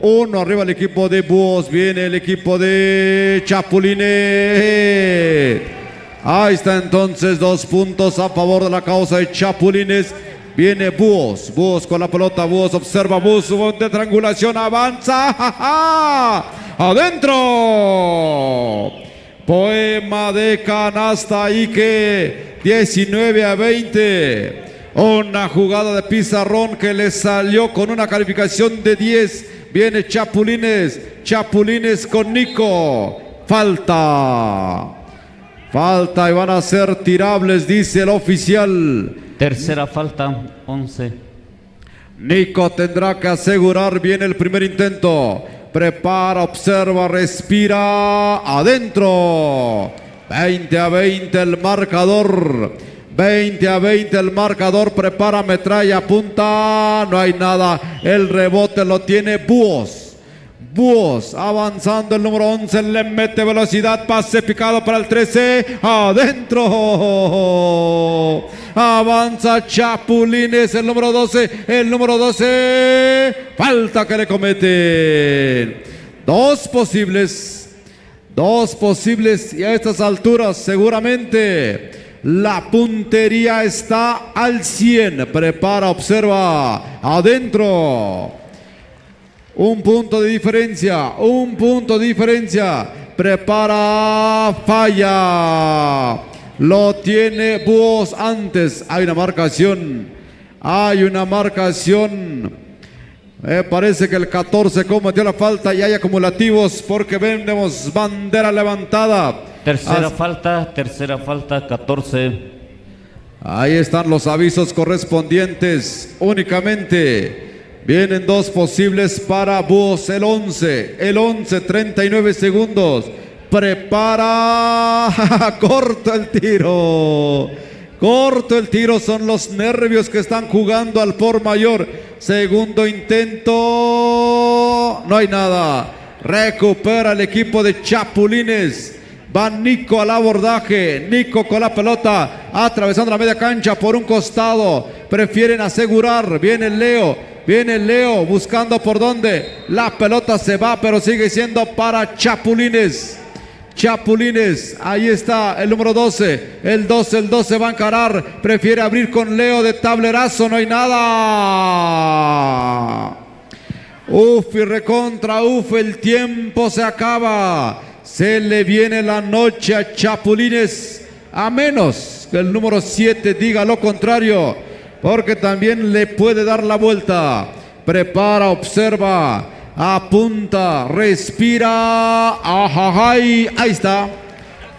de Búhos, viene el equipo de Chapulines. Ahí está entonces 2 puntos a favor de la causa de Chapulines. Viene Búhos con la pelota, Búhos observa, Búhos de triangulación, avanza, adentro. Poema de canasta y que 19-20. Una jugada de pizarrón que le salió con una calificación de 10. Viene Chapulines con Nico. Falta y van a ser tirables, dice el oficial. Tercera falta, 11. Nico tendrá que asegurar bien el primer intento. Prepara, observa, respira. Adentro. 20-20 el marcador. 20-20 el marcador, prepara metralla, apunta, no hay nada, el rebote lo tiene Búhos avanzando el número 11, le mete velocidad, pase picado para el 13, adentro, avanza Chapulines, el número 12, falta que le cometen, dos posibles y a estas alturas seguramente la puntería está al 100. Prepara, observa. Adentro. Un punto de diferencia. Prepara. Falla. Lo tiene Búhos antes. Hay una marcación. Parece que el 14 cometió la falta y hay acumulativos porque vemos bandera levantada. Tercera falta, 14. Ahí están los avisos correspondientes. Únicamente vienen 2 posibles para Búhos. El 11, 39 segundos. Prepara. Corto el tiro. Son los nervios que están jugando al por mayor. Segundo intento. No hay nada. Recupera el equipo de Chapulines. Va Nico al abordaje, Nico con la pelota, atravesando la media cancha por un costado, prefieren asegurar, viene Leo buscando por dónde, la pelota se va pero sigue siendo para Chapulines. Chapulines. Ahí está el número 12. El 12 va a encarar. Prefiere abrir con Leo de tablerazo. No hay nada. Uf y recontra uf. El tiempo se acaba. Se le viene la noche a Chapulines. A menos que el número 7 diga lo contrario. Porque también le puede dar la vuelta. Prepara, observa. Apunta, respira, ahí está,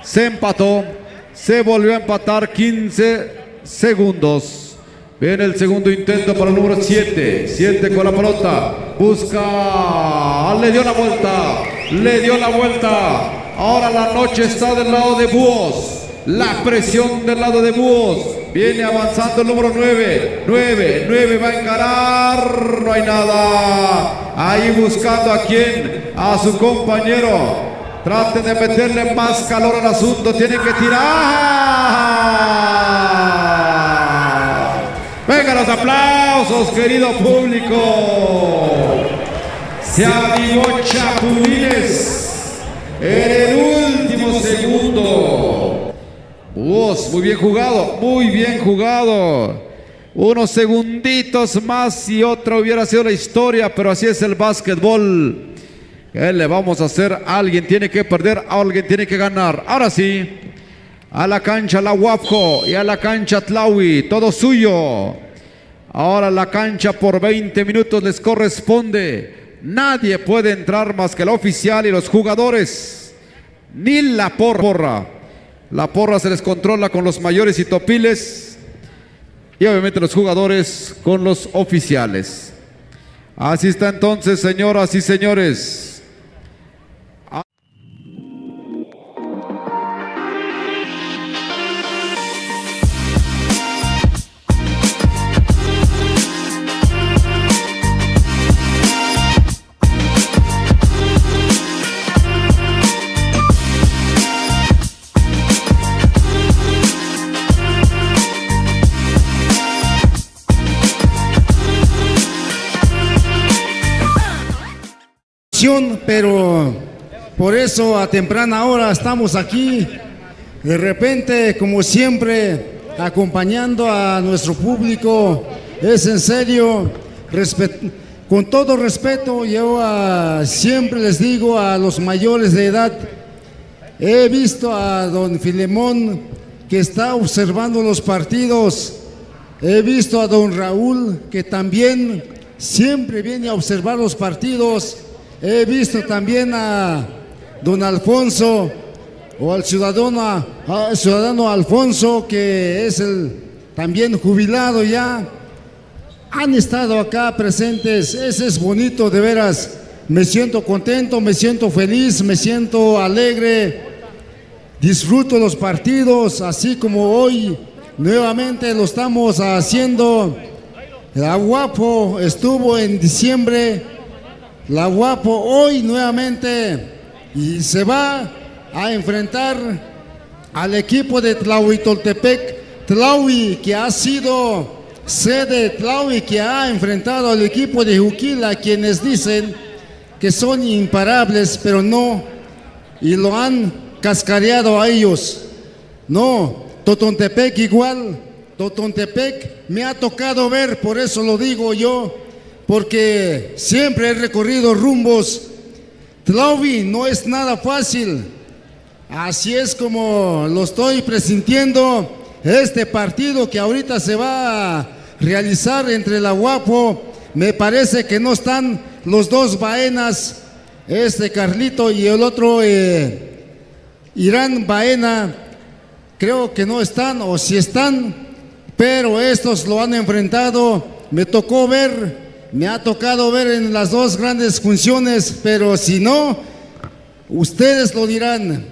se empató, se volvió a empatar 15 segundos. Viene el segundo intento para el número 7 con la pelota, busca, le dio la vuelta, ahora la noche está del lado de Búhos. La presión del lado de Búhos. Viene avanzando el número 9 va a encarar. No hay nada. Ahí buscando a quién. A su compañero. Traten de meterle más calor al asunto. Tienen que tirar. Venga los aplausos, querido público. Se avivó Chapulines en el último segundo. Muy bien jugado. Unos segunditos más y otra hubiera sido la historia, pero así es el básquetbol. ¿Qué le vamos a hacer? Alguien tiene que perder, alguien tiene que ganar. Ahora sí, a la cancha la Huapco y a la cancha Tlaui, todo suyo. Ahora la cancha por 20 minutos les corresponde. Nadie puede entrar más que el oficial y los jugadores, ni la porra. La porra se les controla con los mayores y topiles y obviamente los jugadores con los oficiales. Así está entonces, señoras y señores. Pero por eso a temprana hora estamos aquí, de repente, como siempre, acompañando a nuestro público. Es en serio, con todo respeto, yo siempre les digo a los mayores de edad, he visto a don Filemón que está observando los partidos, he visto a don Raúl que también siempre viene a observar los partidos. He visto también a don Alfonso o al ciudadano Alfonso, que es también jubilado ya. Han estado acá presentes. Ese es bonito, de veras. Me siento contento, me siento feliz, me siento alegre. Disfruto los partidos, así como hoy nuevamente lo estamos haciendo. La Huapco estuvo en diciembre. La Huapco hoy nuevamente y se va a enfrentar al equipo de Tlahuitoltepec. Tlahui, que ha sido sede, Tlahui, que ha enfrentado al equipo de Juquila, quienes dicen que son imparables, pero no, y lo han cascareado a ellos. No, Totontepec igual. Totontepec me ha tocado ver, por eso lo digo yo, porque siempre he recorrido rumbos. Tlahui no es nada fácil. Así es como lo estoy presintiendo este partido que ahorita se va a realizar entre la Huapco. Me parece que no están los dos Baenas, Carlito y el otro Irán Baena. Creo que no están, o si están, pero estos lo han enfrentado. Me ha tocado ver en las dos grandes funciones, pero si no, ustedes lo dirán.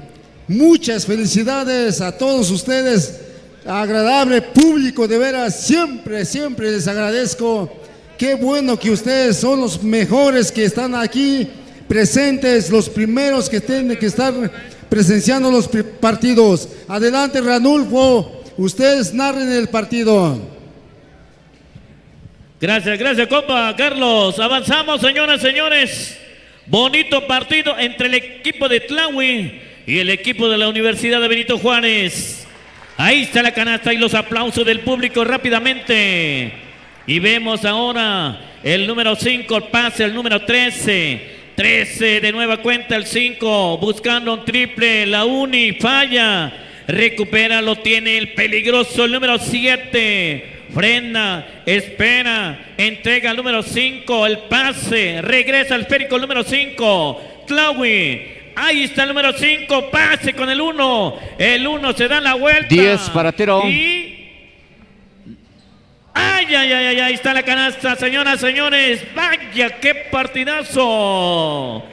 Muchas felicidades a todos ustedes, agradable público, de veras, siempre les agradezco. Qué bueno que ustedes son los mejores que están aquí presentes, los primeros que tienen que estar presenciando los partidos. Adelante, Ranulfo, ustedes narren el partido. Gracias, compa Carlos. Avanzamos, señoras y señores. Bonito partido entre el equipo de Tlahui y el equipo de la Universidad de Benito Juárez. Ahí está la canasta y los aplausos del público rápidamente. Y vemos ahora el número 5, el pase, el número 13. 13 de nueva cuenta, el 5, buscando un triple, la Uni, falla, recupera, lo tiene el peligroso, el número 7, frena, espera, entrega al número 5, el pase, regresa al esférico, el número 5, Tlaui, ahí está el número 5, pase con el 1 se da la vuelta. 10 para tiro. Y ahí está la canasta, señoras, señores. Vaya, qué partidazo.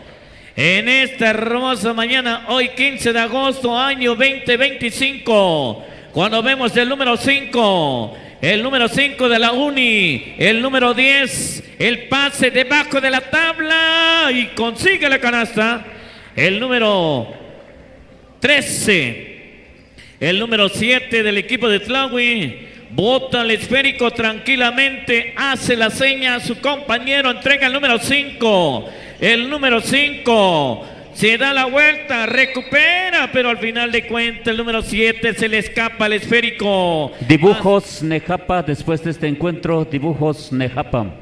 En esta hermosa mañana, hoy 15 de agosto, año 2025. Cuando vemos el número 5, el número 5 de la Uni, el número 10, el pase debajo de la tabla y consigue la canasta. El número 13, el número 7 del equipo de Tlaui. Bota el esférico tranquilamente, hace la seña a su compañero, entrega el número 5. El número 5 se da la vuelta, recupera, pero al final de cuentas el número 7 se le escapa al esférico. Dibujos Nejapa, después de este encuentro, Dibujos Nejapa.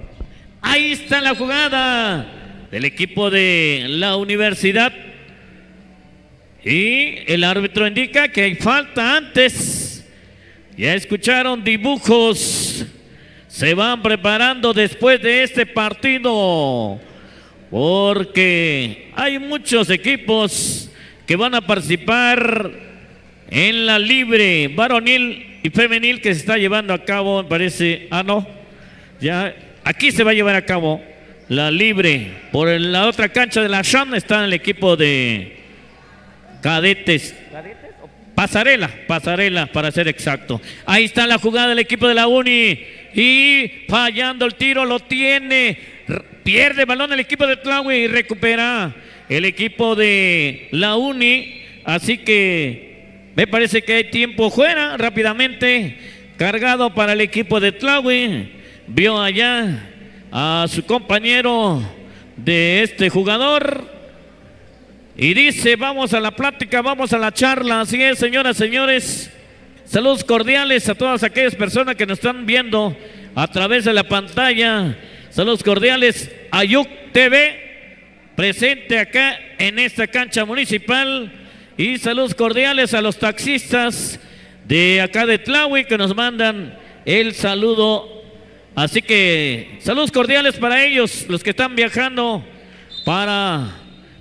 Ahí está la jugada del equipo de la Universidad. Y el árbitro indica que hay falta antes. Ya escucharon, Dibujos se van preparando después de este partido, porque hay muchos equipos que van a participar en la libre varonil y femenil que se está llevando a cabo, me parece, ya aquí se va a llevar a cabo la libre. Por la otra cancha de la Sham está el equipo de cadetes. Pasarela para ser exacto. Ahí está la jugada del equipo de la Uni y fallando el tiro, lo tiene, pierde balón el equipo de Tlaui y recupera el equipo de la Uni, así que me parece que hay tiempo fuera, rápidamente cargado para el equipo de Tlaui. Vio allá a su compañero de este jugador y dice: vamos a la plática, vamos a la charla. Así es, señoras, señores. Saludos cordiales a todas aquellas personas que nos están viendo a través de la pantalla. Saludos cordiales a Yuc TV, presente acá en esta cancha municipal. Y saludos cordiales a los taxistas de acá de Tlaui que nos mandan el saludo. Así que saludos cordiales para ellos, los que están viajando para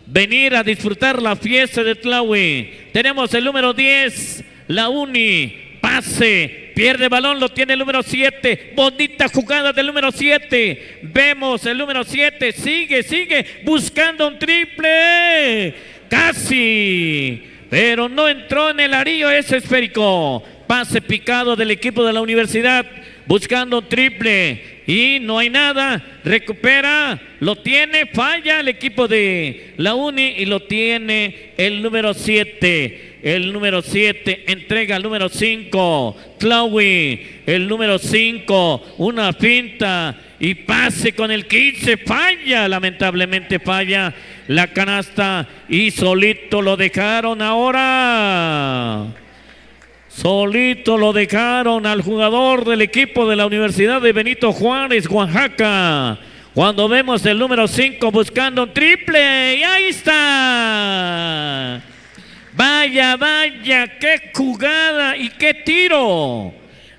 venir a disfrutar la fiesta de Tlaui. Tenemos el número 10, la Uni, pase, pierde balón, lo tiene el número 7, bonita jugada del número 7, vemos el número 7, sigue, buscando un triple, casi, pero no entró en el arillo ese esférico. Pase picado del equipo de la Universidad, buscando un triple y no hay nada, recupera, lo tiene, falla el equipo de la Uni y lo tiene el número 7. El número 7 entrega al número 5, Tlaui, el número 5, una finta y pase con el 15, falla, lamentablemente falla la canasta y solito lo dejaron ahora. Solito lo dejaron al jugador del equipo de la Universidad de Benito Juárez, Oaxaca. Cuando vemos el número 5 buscando un triple y ahí está. Vaya, qué jugada y qué tiro.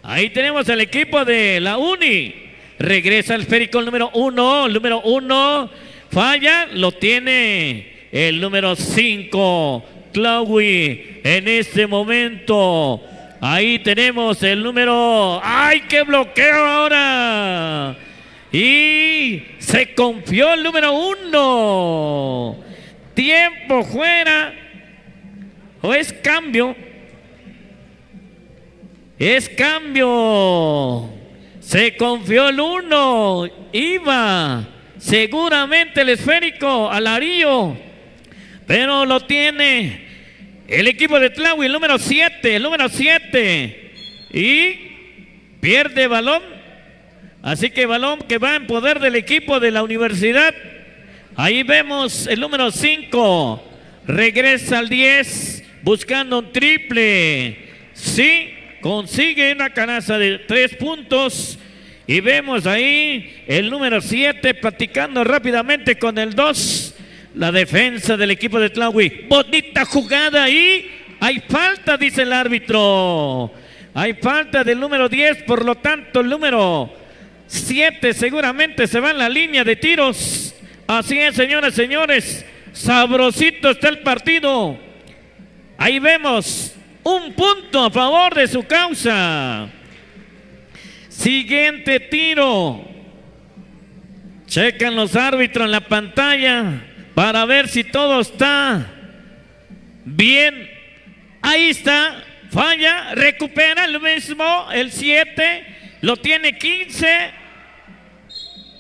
Ahí tenemos al equipo de la Uni. Regresa el esférico el número 1, falla, lo tiene el número 5. Tlaui en este momento. Ahí tenemos el número. ¡Ay, qué bloqueo ahora! Y se confió el número 1. Tiempo fuera. ¿O es cambio? Es cambio. Se confió el 1. Iba seguramente el esférico al arillo, pero lo tiene el equipo de Tlaui, el número 7, y pierde balón, así que balón que va en poder del equipo de la Universidad. Ahí vemos el número 5, regresa al 10, buscando un triple. Sí, consigue una canasta de 3 puntos. Y vemos ahí el número 7 platicando rápidamente con el 2. La defensa del equipo de Tlahui. Bonita jugada ahí. Hay falta, dice el árbitro. Hay falta del número 10, por lo tanto el número 7 seguramente se va en la línea de tiros. Así es, señoras y señores. Sabrosito está el partido. Ahí vemos un punto a favor de su causa. Siguiente tiro. Checan los árbitros en la pantalla para ver si todo está bien. Ahí está. Falla, recupera el mismo, el 7, lo tiene 15.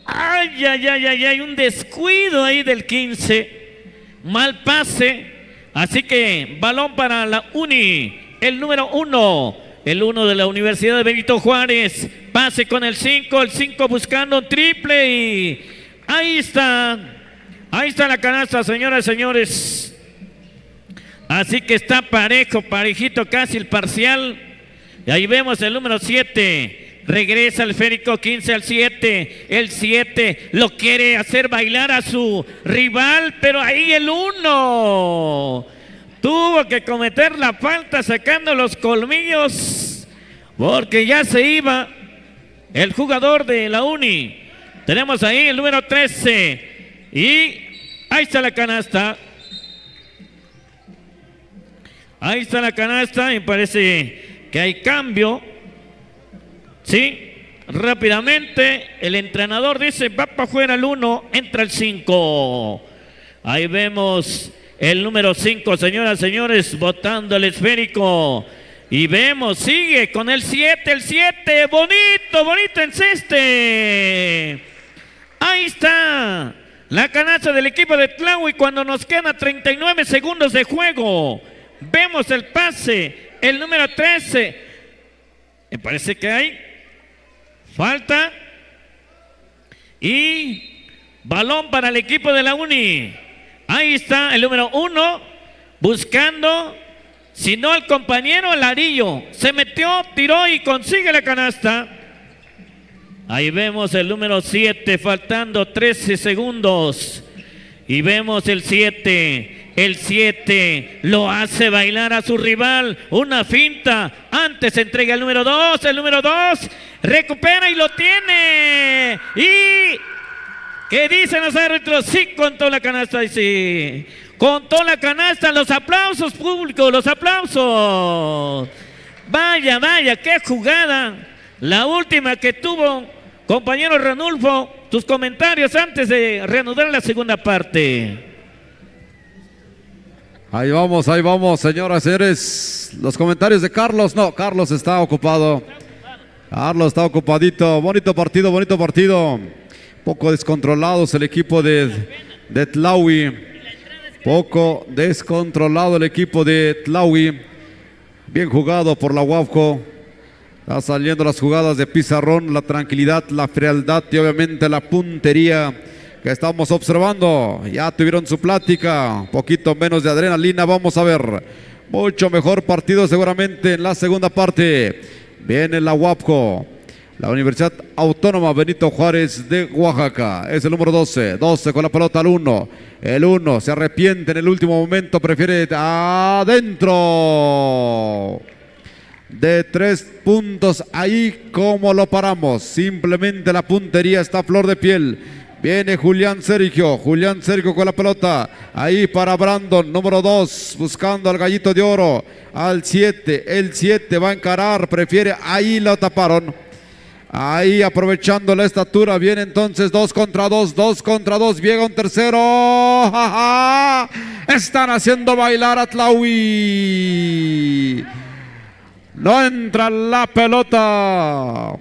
Ay, ay, ay, ay, hay un descuido ahí del 15. Mal pase. Así que balón para la Uni, el número 1. El 1 de la Universidad de Benito Juárez. Pase con el 5 buscando un triple y ahí está. Ahí está la canasta, señoras y señores. Así que está parejo, parejito casi el parcial. Y ahí vemos el número 7. Regresa el esférico 15 al 7. El 7 lo quiere hacer bailar a su rival, pero ahí el 1 tuvo que cometer la falta sacando los colmillos porque ya se iba el jugador de la Uni. Tenemos ahí el número 13 y ahí está la canasta. Ahí está la canasta, me parece que hay cambio. Sí, rápidamente el entrenador dice, va para afuera el 1, entra el 5. Ahí vemos el número 5, señoras y señores, botando el esférico. Y vemos, sigue con el 7, bonito, bonito enceste. Ahí está la canasta del equipo de Tlahui cuando nos quedan 39 segundos de juego. Vemos el pase, el número 13. Me parece que hay falta. Y balón para el equipo de la Uni. Ahí está el número 1 buscando, si no al compañero, el Arillo. Se metió, tiró y consigue la canasta. Ahí vemos el número 7 faltando 13 segundos. Y vemos el 7. El 7 lo hace bailar a su rival. Una finta. Antes entrega el número 2. El número 2 recupera y lo tiene. ¿Y qué dicen los árbitros? Sí, contó la canasta. Y sí, contó la canasta. Los aplausos públicos, los aplausos. Vaya, vaya, qué jugada. La última que tuvo compañero Ranulfo. Tus comentarios antes de reanudar la segunda parte. Ahí vamos, señoras y señores. Los comentarios de Carlos. No, Carlos está ocupado. Carlos está ocupadito. Bonito partido. Poco descontrolados el equipo de Tlahui. Poco descontrolado el equipo de Tlahui. Bien jugado por la UABJO. Está saliendo las jugadas de pizarrón, la tranquilidad, la frialdad y obviamente la puntería que estamos observando. Ya tuvieron su plática, un poquito menos de adrenalina. Vamos a ver, mucho mejor partido seguramente en la segunda parte. Viene la UABJO, la Universidad Autónoma Benito Juárez de Oaxaca. Es el número 12 con la pelota al 1. El 1 se arrepiente en el último momento, prefiere adentro. De 3 puntos, ahí como lo paramos. Simplemente la puntería está a flor de piel. Viene Julián Sergio con la pelota. Ahí para Brandon, número 2, buscando al Gallito de Oro. Al 7, el 7 va a encarar, prefiere, ahí lo taparon. Ahí aprovechando la estatura, viene entonces 2 contra 2, llega un tercero. ¡Ja, ja! Están haciendo bailar a Tlahui. No entra la pelota.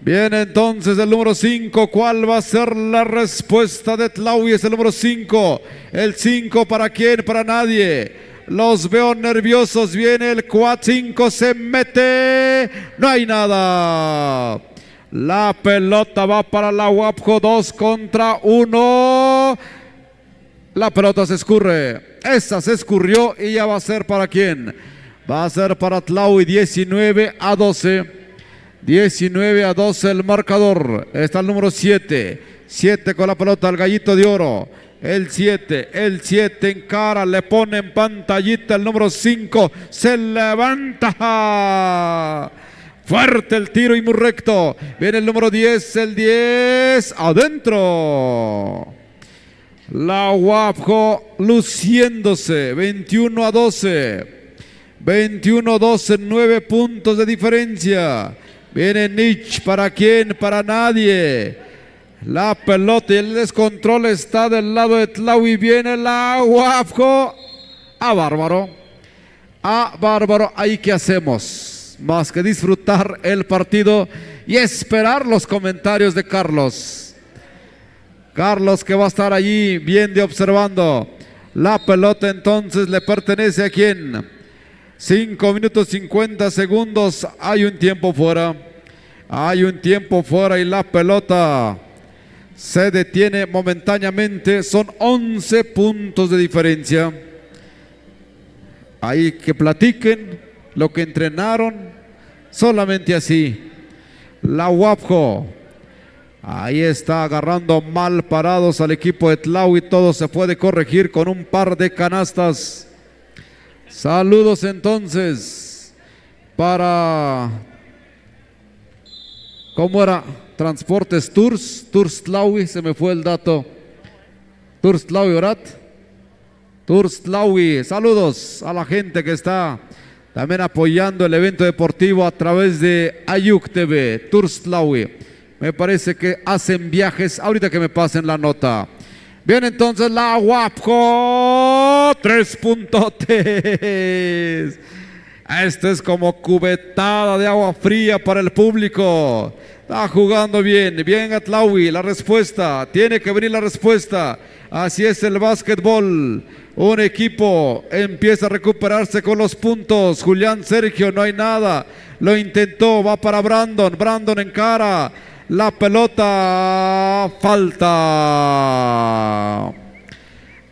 Viene entonces el número 5. ¿Cuál va a ser la respuesta de Tlahui? Es el número 5. El 5 ¿para quién? Para nadie. Los veo nerviosos. Viene el 4-5. Se mete. No hay nada. La pelota va para la UABJO. 2 contra 1. La pelota se escurre. Esa se escurrió y ya va a ser para quién. Va a ser para Tlaui. 19-12. 19-12 el marcador. Está el número 7. 7 con la pelota, el Gallito de Oro. El 7 encara, le pone en pantallita el número 5. Se levanta. Fuerte el tiro y muy recto. Viene el número 10. El 10 adentro. La UAPJO luciéndose. 21-12. 21-12, 9 puntos de diferencia. Viene Nich. ¿Para quién? Para nadie. La pelota y el descontrol está del lado de Tlaui. Viene la UAPJO. A bárbaro. A bárbaro. ¿Ahí qué hacemos? Más que disfrutar el partido y esperar los comentarios de Carlos. Carlos, que va a estar allí bien de observando. La pelota entonces le pertenece a quién. 5 minutos 50 segundos. Hay un tiempo fuera. Hay un tiempo fuera y la pelota se detiene momentáneamente. Son 11 puntos de diferencia. Ahí que platiquen lo que entrenaron. Solamente así. La UAPJO. Ahí está agarrando mal parados al equipo de Tlaui. Todo se puede corregir con un par de canastas. Saludos entonces para... ¿Cómo era? Transportes Tours. Tours Tlaui, se me fue el dato. Tours Tlaui, ¿verdad? Tours Tlaui. Saludos a la gente que está también apoyando el evento deportivo a través de Ayuk TV. Tours Tlaui. Me parece que hacen viajes. Ahorita que me pasen la nota. Bien, entonces la UAPJO. 3 puntotes. Esto es como cubetada de agua fría para el público. Está jugando bien. Bien a Tlaui. La respuesta. Tiene que venir la respuesta. Así es el básquetbol. Un equipo empieza a recuperarse con los puntos. Julián Sergio, no hay nada. Lo intentó. Va para Brandon. Brandon encara. La pelota, falta.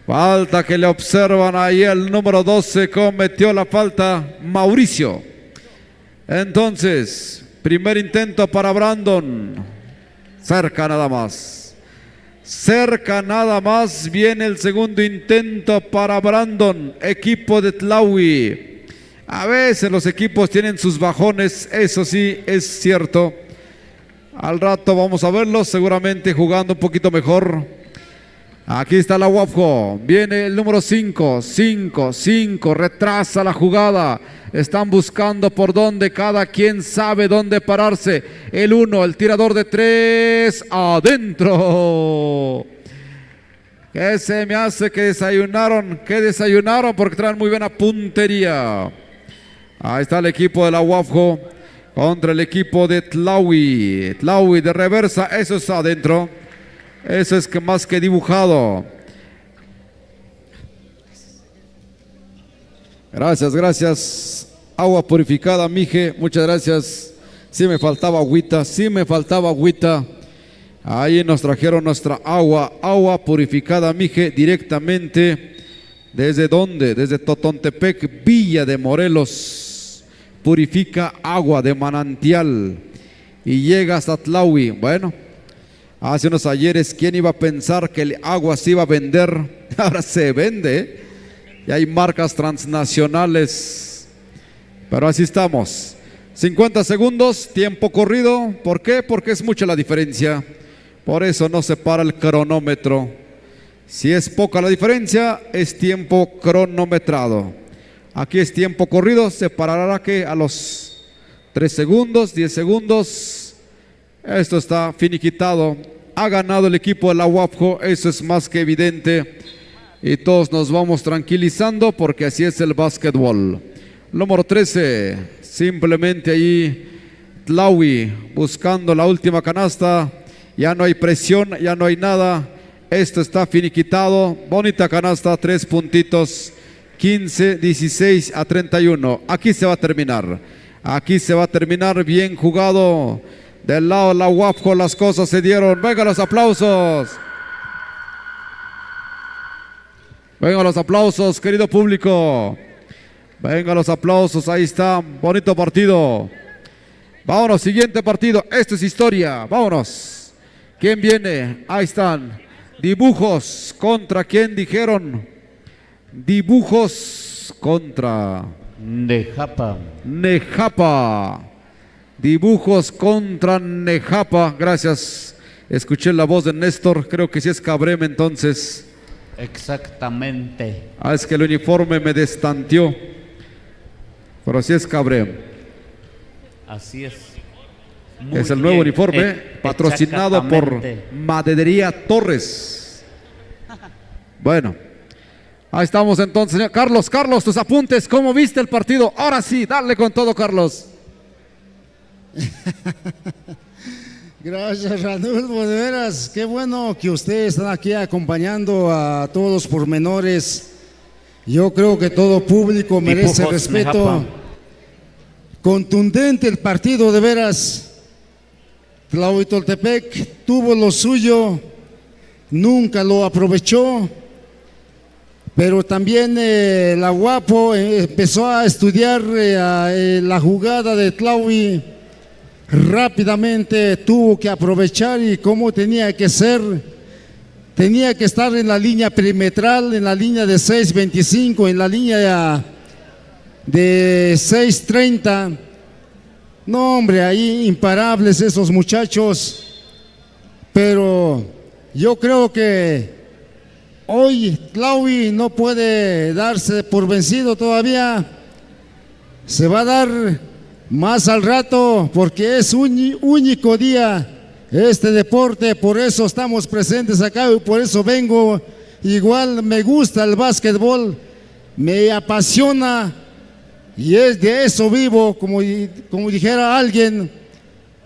Falta que le observan ahí el número 12, cometió la falta Mauricio. Entonces, primer intento para Brandon. Cerca nada más. Cerca nada más. Viene el segundo intento para Brandon, equipo de Tlaui. A veces los equipos tienen sus bajones, eso sí es cierto. Al rato vamos a verlos, seguramente jugando un poquito mejor. Aquí está la UAPJO. Viene el número 5. 5. Retrasa la jugada. Están buscando por dónde. Cada quien sabe dónde pararse. El 1, el tirador de 3. Adentro. ¿Qué se me hace que desayunaron? ¿Qué desayunaron? Porque traen muy buena puntería. Ahí está el equipo de la UAPJO contra el equipo de Tlaui. Tlaui de reversa, eso está adentro. Eso es que más que dibujado. Gracias. Agua purificada, mije, muchas gracias. Sí me faltaba agüita. Ahí nos trajeron nuestra agua purificada, mije, directamente. ¿Desde dónde? Desde Totontepec, Villa de Morelos. Purifica agua de manantial y llega hasta Tlaui. Bueno, hace unos ayeres, ¿quién iba a pensar que el agua se iba a vender? Ahora se vende, y hay marcas transnacionales. Pero así estamos. 50 segundos, tiempo corrido. ¿Por qué? Porque es mucha la diferencia. Por eso no se para el cronómetro. Si es poca la diferencia, es tiempo cronometrado. Aquí es tiempo corrido, se parará que a los 3 segundos, 10 segundos. Esto está finiquitado. Ha ganado el equipo de la UAPJO, eso es más que evidente. Y todos nos vamos tranquilizando porque así es el básquetbol. Número 13, simplemente ahí Tlaui buscando la última canasta. Ya no hay presión, ya no hay nada. Esto está finiquitado. Bonita canasta, 3 puntitos. 15, 16 a 31. Aquí se va a terminar. Aquí se va a terminar. Bien jugado. Del lado de la UAPJO las cosas se dieron. Venga los aplausos. Vengan los aplausos, querido público. Vengan los aplausos, ahí está, bonito partido. Vámonos, siguiente partido, esto es historia, vámonos. ¿Quién viene? Ahí están. Dibujos, ¿contra quién dijeron? Dibujos contra Nejapa. Nejapa. Dibujos contra Nejapa, gracias. Escuché la voz de Néstor, creo que sí es Cabrem entonces. Exactamente. Ah, es que el uniforme me destanteó. Pero sí es Cabrem. Así es. Es el nuevo uniforme, patrocinado por exactamente. Maderería Torres. Bueno, ahí estamos entonces, señor Carlos. Carlos, tus apuntes, ¿cómo viste el partido? Ahora sí, dale con todo, Carlos. Gracias, Ranulfo, de veras, qué bueno que ustedes están aquí acompañando a todos los pormenores. Yo creo que todo público merece Dibujos, respeto. Nejapa. Contundente el partido, de veras. Tlahuitoltepec tuvo lo suyo, nunca lo aprovechó, pero también la Guapo empezó a estudiar la jugada de Tlahui. Rápidamente tuvo que aprovechar y cómo tenía que ser. Tenía que estar en la línea perimetral, en la línea de 6.25, en la línea de 6.30. No, hombre, ahí imparables esos muchachos. Pero yo creo que hoy Tlahui no puede darse por vencido todavía. Se va a dar más al rato porque es un único día este deporte, por eso estamos presentes acá y por eso vengo. Igual me gusta el básquetbol, me apasiona y es de eso vivo, como dijera alguien,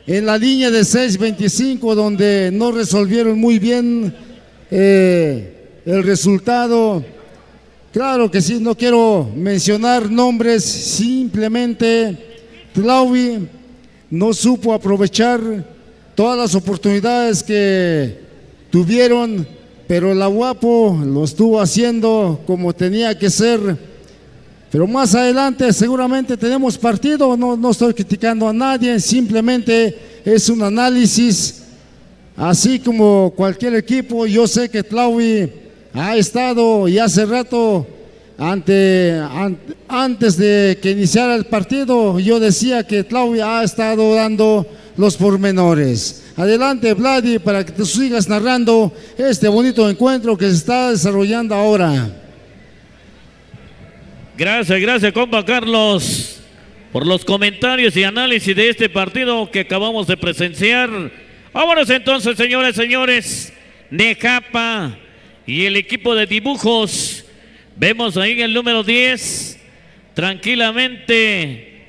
en la línea de 6.25 donde no resolvieron muy bien el resultado. Claro que sí, no quiero mencionar nombres, simplemente Tlahui no supo aprovechar todas las oportunidades que tuvieron, pero la Guapo lo estuvo haciendo como tenía que ser. Pero más adelante seguramente tenemos partido, no estoy criticando a nadie, simplemente es un análisis, así como cualquier equipo. Yo sé que Tlahui ha estado y hace rato, antes de que iniciara el partido, yo decía que Tlahui ha estado dando los pormenores. Adelante, Vladi, para que te sigas narrando este bonito encuentro que se está desarrollando ahora. Gracias, compa Carlos, por los comentarios y análisis de este partido que acabamos de presenciar. Vámonos entonces, señores, Nejapa y el equipo de dibujos. Vemos ahí el número 10, tranquilamente,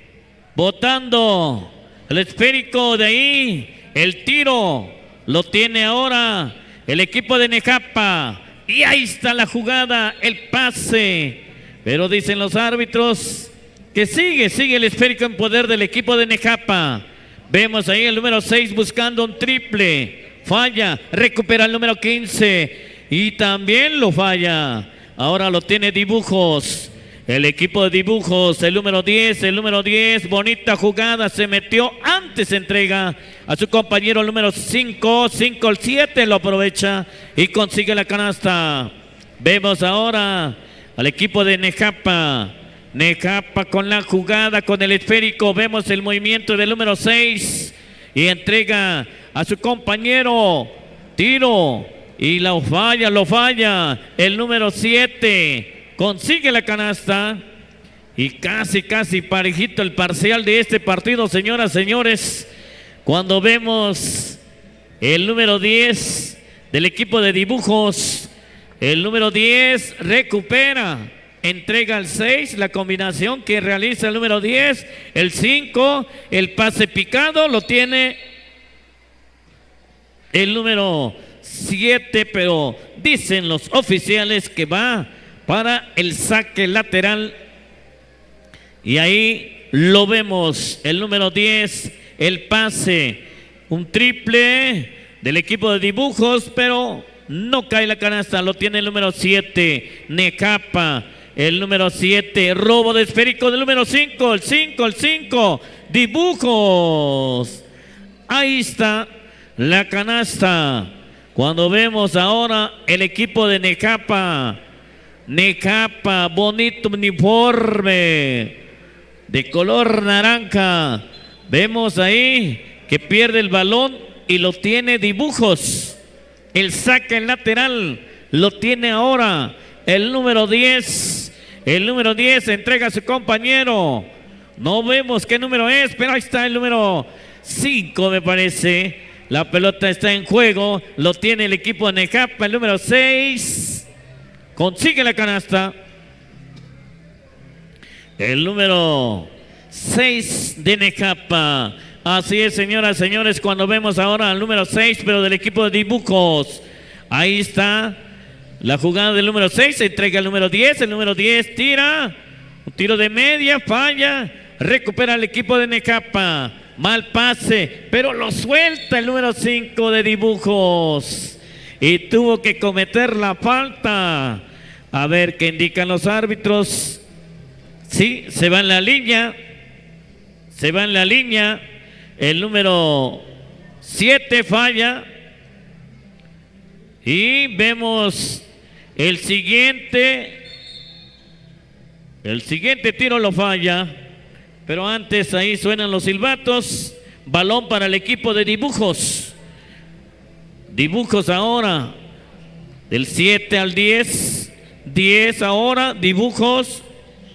botando el esférico de ahí. El tiro lo tiene ahora el equipo de Nejapa. Y ahí está la jugada, el pase. Pero dicen los árbitros que sigue el esférico en poder del equipo de Nejapa. Vemos ahí el número 6 buscando un triple. Falla, recupera el número 15 y también lo falla. Ahora lo tiene dibujos. El equipo de dibujos, el número 10, bonita jugada, se metió antes, entrega a su compañero el número 5, el 7 lo aprovecha y consigue la canasta. Vemos ahora al equipo de Nejapa. Nejapa con la jugada, con el esférico. Vemos el movimiento del número 6 y entrega a su compañero. Tiro y lo falla. El número 7 consigue la canasta y casi parejito el parcial de este partido, señoras, señores. Cuando vemos el número 10 del equipo de dibujos. El número 10 recupera, entrega al 6, la combinación que realiza el número 10, el 5, el pase picado, lo tiene el número 7, pero dicen los oficiales que va para el saque lateral. Y ahí lo vemos, el número 10, el pase, un triple del equipo de dibujos, pero No cae la canasta, lo tiene el número 7, Necapa. El número 7, robo de esférico del número 5, el 5, Dibujos. Ahí está la canasta. Cuando vemos ahora el equipo de Necapa. Necapa, bonito uniforme de color naranja. Vemos ahí que pierde el balón y lo tiene Dibujos. El saque en lateral lo tiene ahora el número 10. El número 10 entrega a su compañero. No vemos qué número es, pero ahí está el número 5, me parece. La pelota está en juego. Lo tiene el equipo de Necapa. El número 6 consigue la canasta. El número 6 de Necapa. Así es, señoras y señores, cuando vemos ahora al número 6, pero del equipo de Dibujos. Ahí está la jugada del número 6, se entrega al número 10, el número 10 tira, un tiro de media, falla, recupera el equipo de Necapa, mal pase, pero lo suelta el número 5 de Dibujos y tuvo que cometer la falta. A ver qué indican los árbitros. Sí, se va en la línea, el número 7 falla y vemos el siguiente tiro lo falla, pero antes ahí suenan los silbatos. Balón para el equipo de Dibujos. Dibujos ahora del 7 al 10. 10 ahora, Dibujos.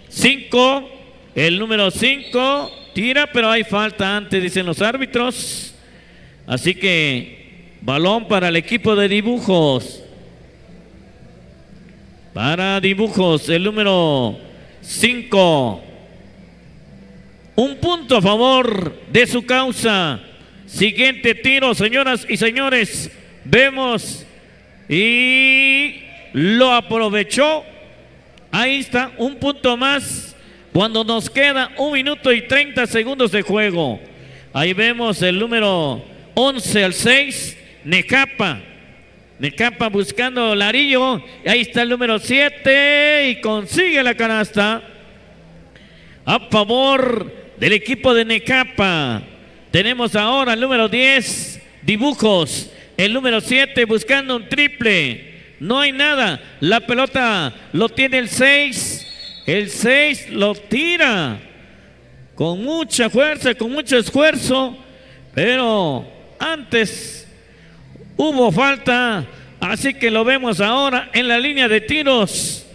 5, el número 5 tira, pero hay falta antes, dicen los árbitros. Así que balón para el equipo de Dibujos. Para Dibujos, el número 5. Un punto a favor de su causa. Siguiente tiro, señoras y señores. Vemos y lo aprovechó. Ahí está, un punto más cuando nos queda 1 minuto y 30 segundos de juego. Ahí vemos el número 11 al 6, Necapa. Necapa buscando Larillo. Ahí está el número 7 y consigue la canasta a favor del equipo de Necapa. Tenemos ahora el número 10, Dibujos. El número 7 buscando un triple. No hay nada. La pelota lo tiene el 6. El 6 lo tira con mucha fuerza, con mucho esfuerzo. Pero antes hubo falta. Así que lo vemos ahora en la línea de tiros.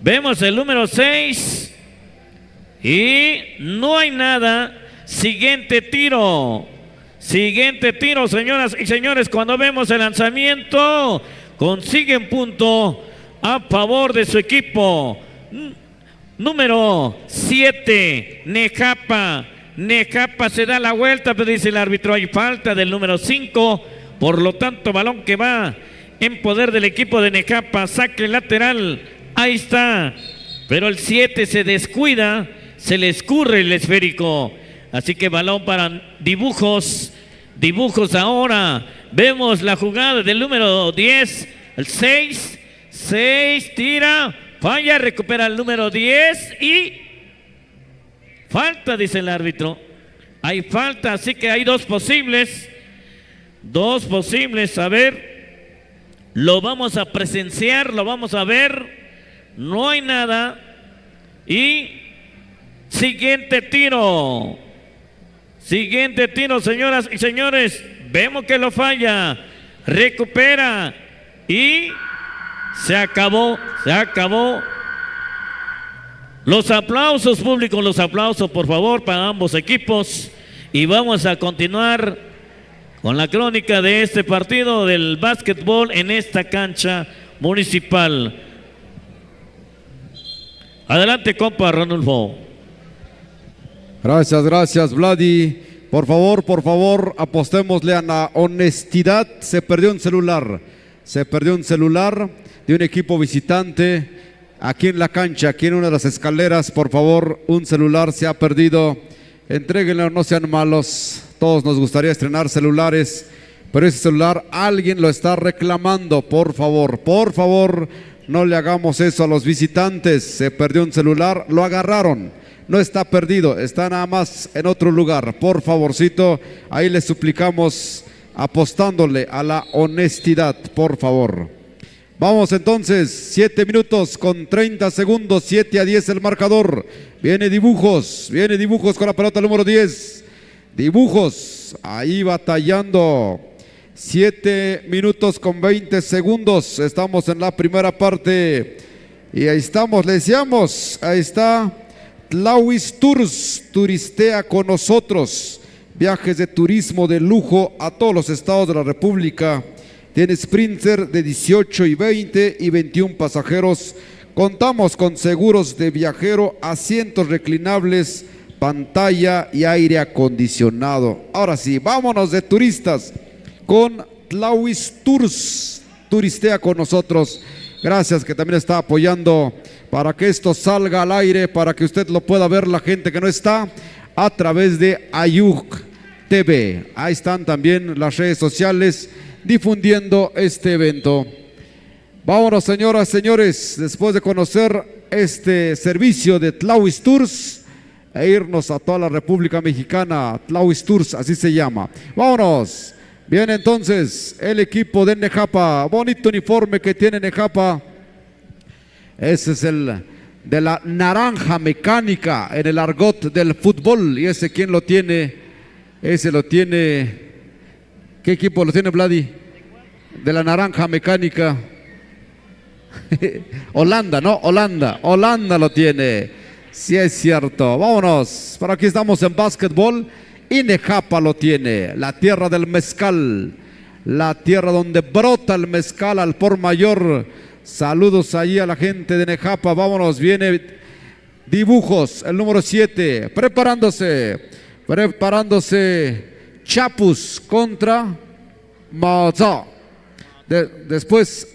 Vemos el número 6. Y no hay nada. Siguiente tiro, señoras y señores. Cuando vemos el lanzamiento, consiguen punto a favor de su equipo. Número 7, Necapa. Necapa se da la vuelta, pero dice el árbitro, hay falta del número 5. Por lo tanto, balón que va en poder del equipo de Necapa. Saque lateral, ahí está. Pero el 7 se descuida, se le escurre el esférico. Así que balón para Dibujos. Dibujos ahora. Vemos la jugada del número 10. El 6. 6 tira. Falla. Recupera el número 10. Y falta, dice el árbitro. Hay falta. Así que hay dos posibles. A ver. Lo vamos a presenciar. Lo vamos a ver. No hay nada. Y siguiente tiro, señoras y señores. Vemos que lo falla. Recupera. Y se acabó. Los aplausos públicos, los aplausos por favor para ambos equipos. Y vamos a continuar con la crónica de este partido del básquetbol en esta cancha municipal. Adelante, compa Ranulfo. Gracias, Vladi. Por favor, apostémosle a la honestidad. Se perdió un celular de un equipo visitante aquí en la cancha, aquí en una de las escaleras. Por favor, un celular se ha perdido. Entréguenlo, no sean malos. Todos nos gustaría estrenar celulares, pero ese celular alguien lo está reclamando. Por favor, no le hagamos eso a los visitantes. Se perdió un celular, lo agarraron. No está perdido, está nada más en otro lugar. Por favorcito, ahí le suplicamos, apostándole a la honestidad, por favor. Vamos entonces, 7 minutos con 30 segundos, 7-10 el marcador. Viene Dibujos con la pelota número 10. Dibujos, ahí batallando. 7 minutos con 20 segundos. Estamos en la primera parte. Y ahí estamos, le decíamos, ahí está Tlauis Tours, turistea con nosotros. Viajes de turismo de lujo a todos los estados de la República. Tiene Sprinter de 18 y 20 y 21 pasajeros. Contamos con seguros de viajero, asientos reclinables, pantalla y aire acondicionado. Ahora sí, vámonos de turistas con Tlauis Tours. Turistea con nosotros. Gracias, que también está apoyando para que esto salga al aire, para que usted lo pueda ver, la gente que no está, a través de Ayuk TV. Ahí están también las redes sociales difundiendo este evento. Vámonos, señoras, señores, después de conocer este servicio de Tlauis Tours e irnos a toda la República Mexicana. Tlauis Tours, así se llama. Vámonos. Viene entonces el equipo de Nejapa. Bonito uniforme que tiene Nejapa. Ese es el de la naranja mecánica en el argot del fútbol. ¿Y ese quién lo tiene? Ese lo tiene. ¿Qué equipo lo tiene, Vladi? De la naranja mecánica. Holanda, ¿no? Holanda lo tiene. Sí, es cierto. Vámonos. Por aquí estamos en básquetbol. Y Nejapa lo tiene. La tierra del mezcal. La tierra donde brota el mezcal al por mayor. Saludos ahí a la gente de Nejapa. Vámonos, viene Dibujos, el número 7. Preparándose. Chapus contra Maza. Después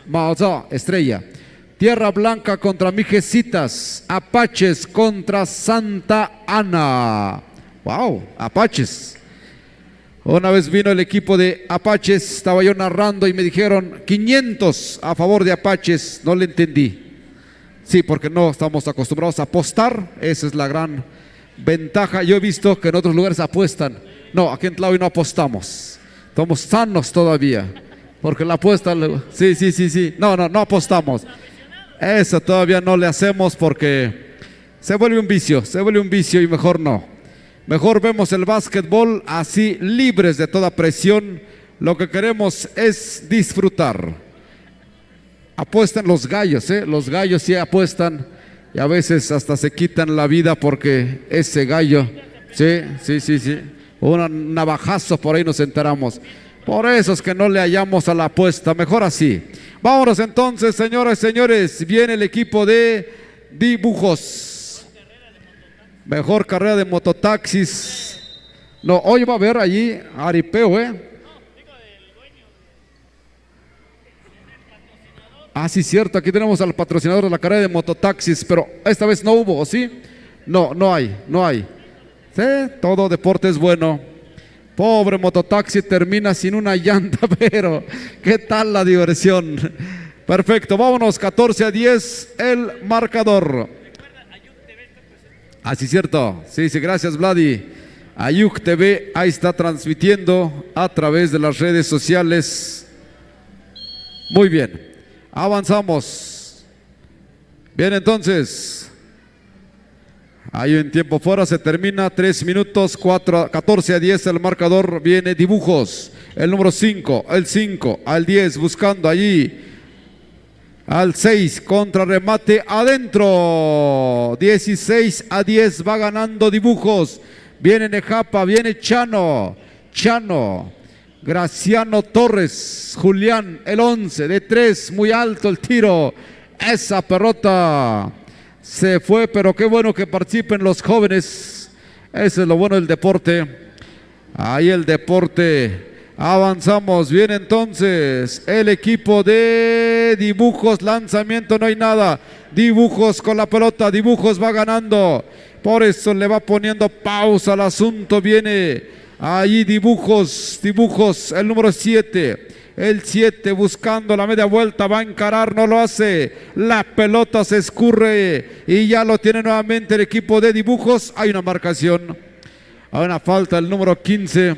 Maza, Estrella. Tierra Blanca contra Mijecitas. Apaches contra Santa Ana. Wow, Apaches. Una vez vino el equipo de Apaches, estaba yo narrando y me dijeron 500 a favor de Apaches. No le entendí. Sí, porque no estamos acostumbrados a apostar. Esa es la gran ventaja. Yo he visto que en otros lugares apuestan. No, aquí en Tlaui no apostamos. Estamos sanos todavía. Porque la apuesta, sí. No apostamos. Eso todavía no le hacemos porque se vuelve un vicio y mejor no. Mejor vemos el básquetbol así, libres de toda presión. Lo que queremos es disfrutar. Apuestan los gallos, los gallos sí apuestan y a veces hasta se quitan la vida porque ese gallo, sí. Un navajazo por ahí nos enteramos. Por eso es que no le hallamos a la apuesta, mejor así. Vámonos entonces, señoras y señores. Viene el equipo de Dibujos. Mejor carrera de mototaxis. No, hoy va a haber allí aripeo, Ah, sí, cierto. Aquí tenemos al patrocinador de la carrera de mototaxis, pero esta vez no hubo, ¿o sí? No hay. Sí, todo deporte es bueno. Pobre mototaxi, termina sin una llanta, pero ¿qué tal la diversión? Perfecto, vámonos, 14-10 el marcador. Así cierto, sí, gracias, Vladi. Ayuk TV, ahí está transmitiendo a través de las redes sociales. Muy bien, avanzamos. Bien, entonces, hay un tiempo fuera, se termina, 3 minutos, 14-10 el marcador. Viene Dibujos, el número 5, el 5, al 10, buscando allí. Al 6, contra remate adentro. 16-10 va ganando Dibujos. Viene Nejapa, viene Chano. Graciano Torres. Julián, el 11, de 3, muy alto el tiro. Esa pelota se fue, pero qué bueno que participen los jóvenes. Eso es lo bueno del deporte. Ahí el deporte. Avanzamos, bien entonces el equipo de Dibujos, lanzamiento, no hay nada. Dibujos con la pelota, Dibujos va ganando. Por eso le va poniendo pausa al asunto. Viene Ahí dibujos, el número 7. El 7 buscando la media vuelta, va a encarar, no lo hace. La pelota se escurre y ya lo tiene nuevamente el equipo de dibujos. Hay una marcación, hay una falta, el número 15.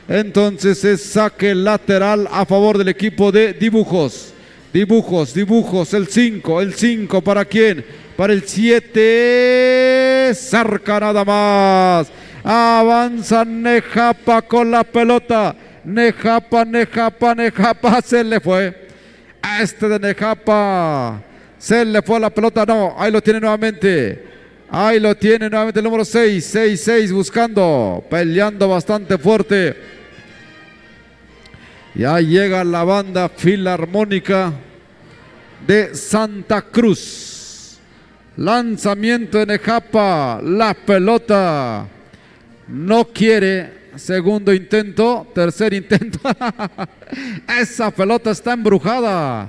Entonces es saque lateral a favor del equipo de dibujos. Dibujos, el 5, ¿para quién? Para el 7, cerca nada más. Avanza Nejapa con la pelota. Nejapa, se le fue. A este de Nejapa. Se le fue la pelota, no, ahí lo tiene nuevamente. Ahí lo tiene nuevamente el número 6 buscando, peleando bastante fuerte. Ya llega la banda filarmónica de Santa Cruz. Lanzamiento de Nejapa, la pelota no quiere. Segundo intento, tercer intento. Esa pelota está embrujada.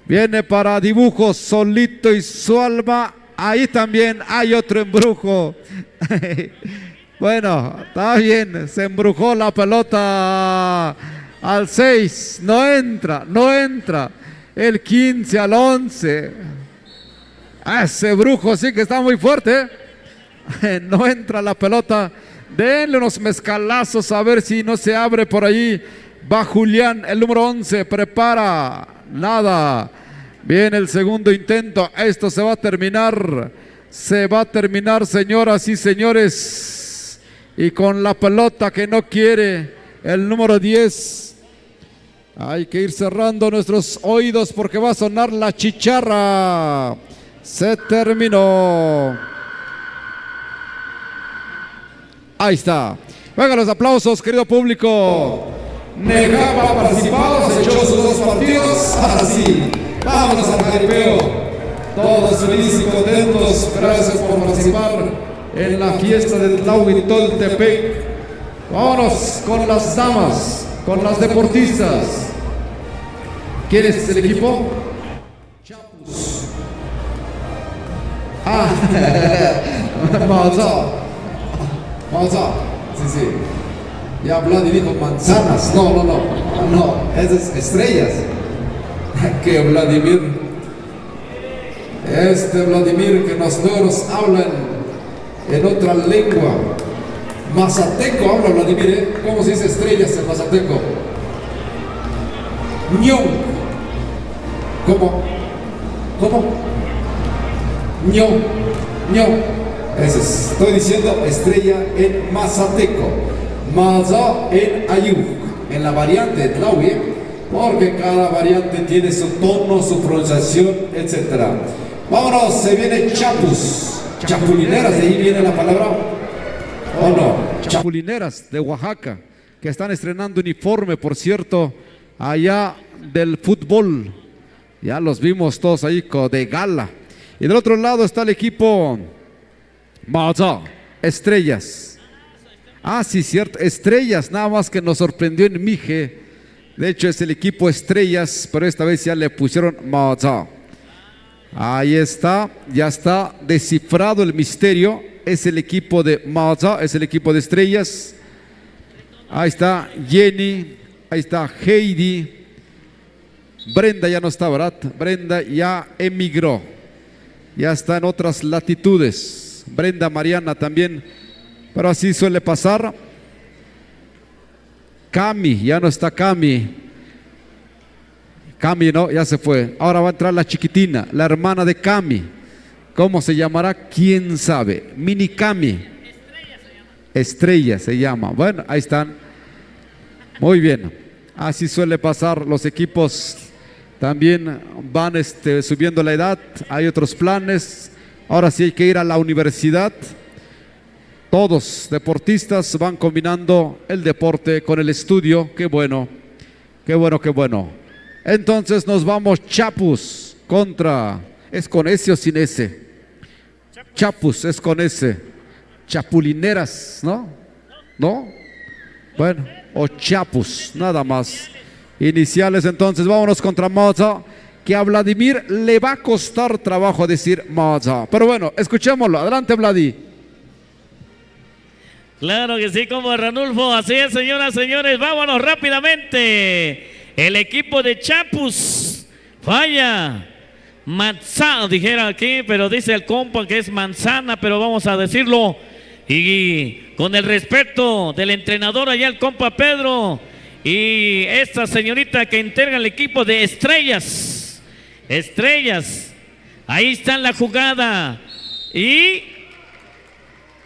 Viene para dibujos, solito y su alma. Ahí también hay otro embrujo. Bueno, está bien, se embrujó la pelota al 6. No entra. El 15 al 11. Ese brujo sí que está muy fuerte. No entra la pelota. Denle unos mezcalazos a ver si no se abre por ahí. Va Julián, el número 11, prepara. Nada. Viene el segundo intento. Esto se va a terminar. Señoras y señores. Y con la pelota que no quiere el número 10. Hay que ir cerrando nuestros oídos porque va a sonar la chicharra. Se terminó. Ahí está. Vengan los aplausos, querido público. Nejapa ha participado, se echó sus 2 partidos. Ahora sí, vámonos al jaripeo. Todos felices y contentos. Gracias por participar en la fiesta del Tlahuitoltepec. Vámonos con las damas, con las deportistas. ¿Quién es el equipo? Chapus. Manzana, sí. Ya Vladi dijo manzanas. No, esas es estrellas. Que Vladimir, Vladimir que nos hablan en otra lengua. Mazateco habla Vladimir, ¿eh? ¿Cómo se dice estrellas en mazateco? Ñong. ¿Cómo? Ñong. Estoy diciendo estrella en mazateco. Maza en Ayuk, en la variante de Tlahui, porque cada variante tiene su tono, su pronunciación, etc. Vámonos, se viene Chapus. Chapulineras, de ahí viene la palabra. ¿O no? Chapulineras de Oaxaca, que están estrenando uniforme, por cierto, allá del fútbol. Ya los vimos todos ahí de gala. Y del otro lado está el equipo Maza, Estrellas. Sí, cierto, Estrellas, nada más que nos sorprendió en Mije. De hecho es el equipo Estrellas, pero esta vez ya le pusieron Maza. Ahí está, ya está descifrado el misterio. Es el equipo de Maza, es el equipo de Estrellas. Ahí está Jenny, ahí está Heidi. Brenda ya no está, ¿verdad? Brenda ya emigró, ya está en otras latitudes. Brenda Mariana también, pero así suele pasar. Cami, ya no está Cami. Cami no, ya se fue. Ahora va a entrar la chiquitina, la hermana de Cami. ¿Cómo se llamará? ¿Quién sabe? Mini Cami. Estrella se llama. Bueno, ahí están. Muy bien. Así suele pasar. Los equipos también van subiendo la edad. Hay otros planes. Ahora sí hay que ir a la universidad. Todos deportistas van combinando el deporte con el estudio. Qué bueno. Qué bueno, qué bueno. Entonces nos vamos. Chapus contra... ¿Es con S o sin S? Chapus es con S. Chapulineras, ¿no? ¿No? Bueno, o Chapus, nada más. Iniciales, entonces vámonos contra Maza, que a Vladimir le va a costar trabajo decir Maza. Pero bueno, escuchémoslo. Adelante, Vladi. Claro que sí, como Ranulfo. Así es, señoras, señores. Vámonos rápidamente. El equipo de Chapus falla. Manzana, dijera aquí, pero dice el compa que es manzana, pero vamos a decirlo. Y con el respeto del entrenador allá, el compa Pedro. Y esta señorita que integra el equipo de Estrellas. Estrellas. Ahí está la jugada. Y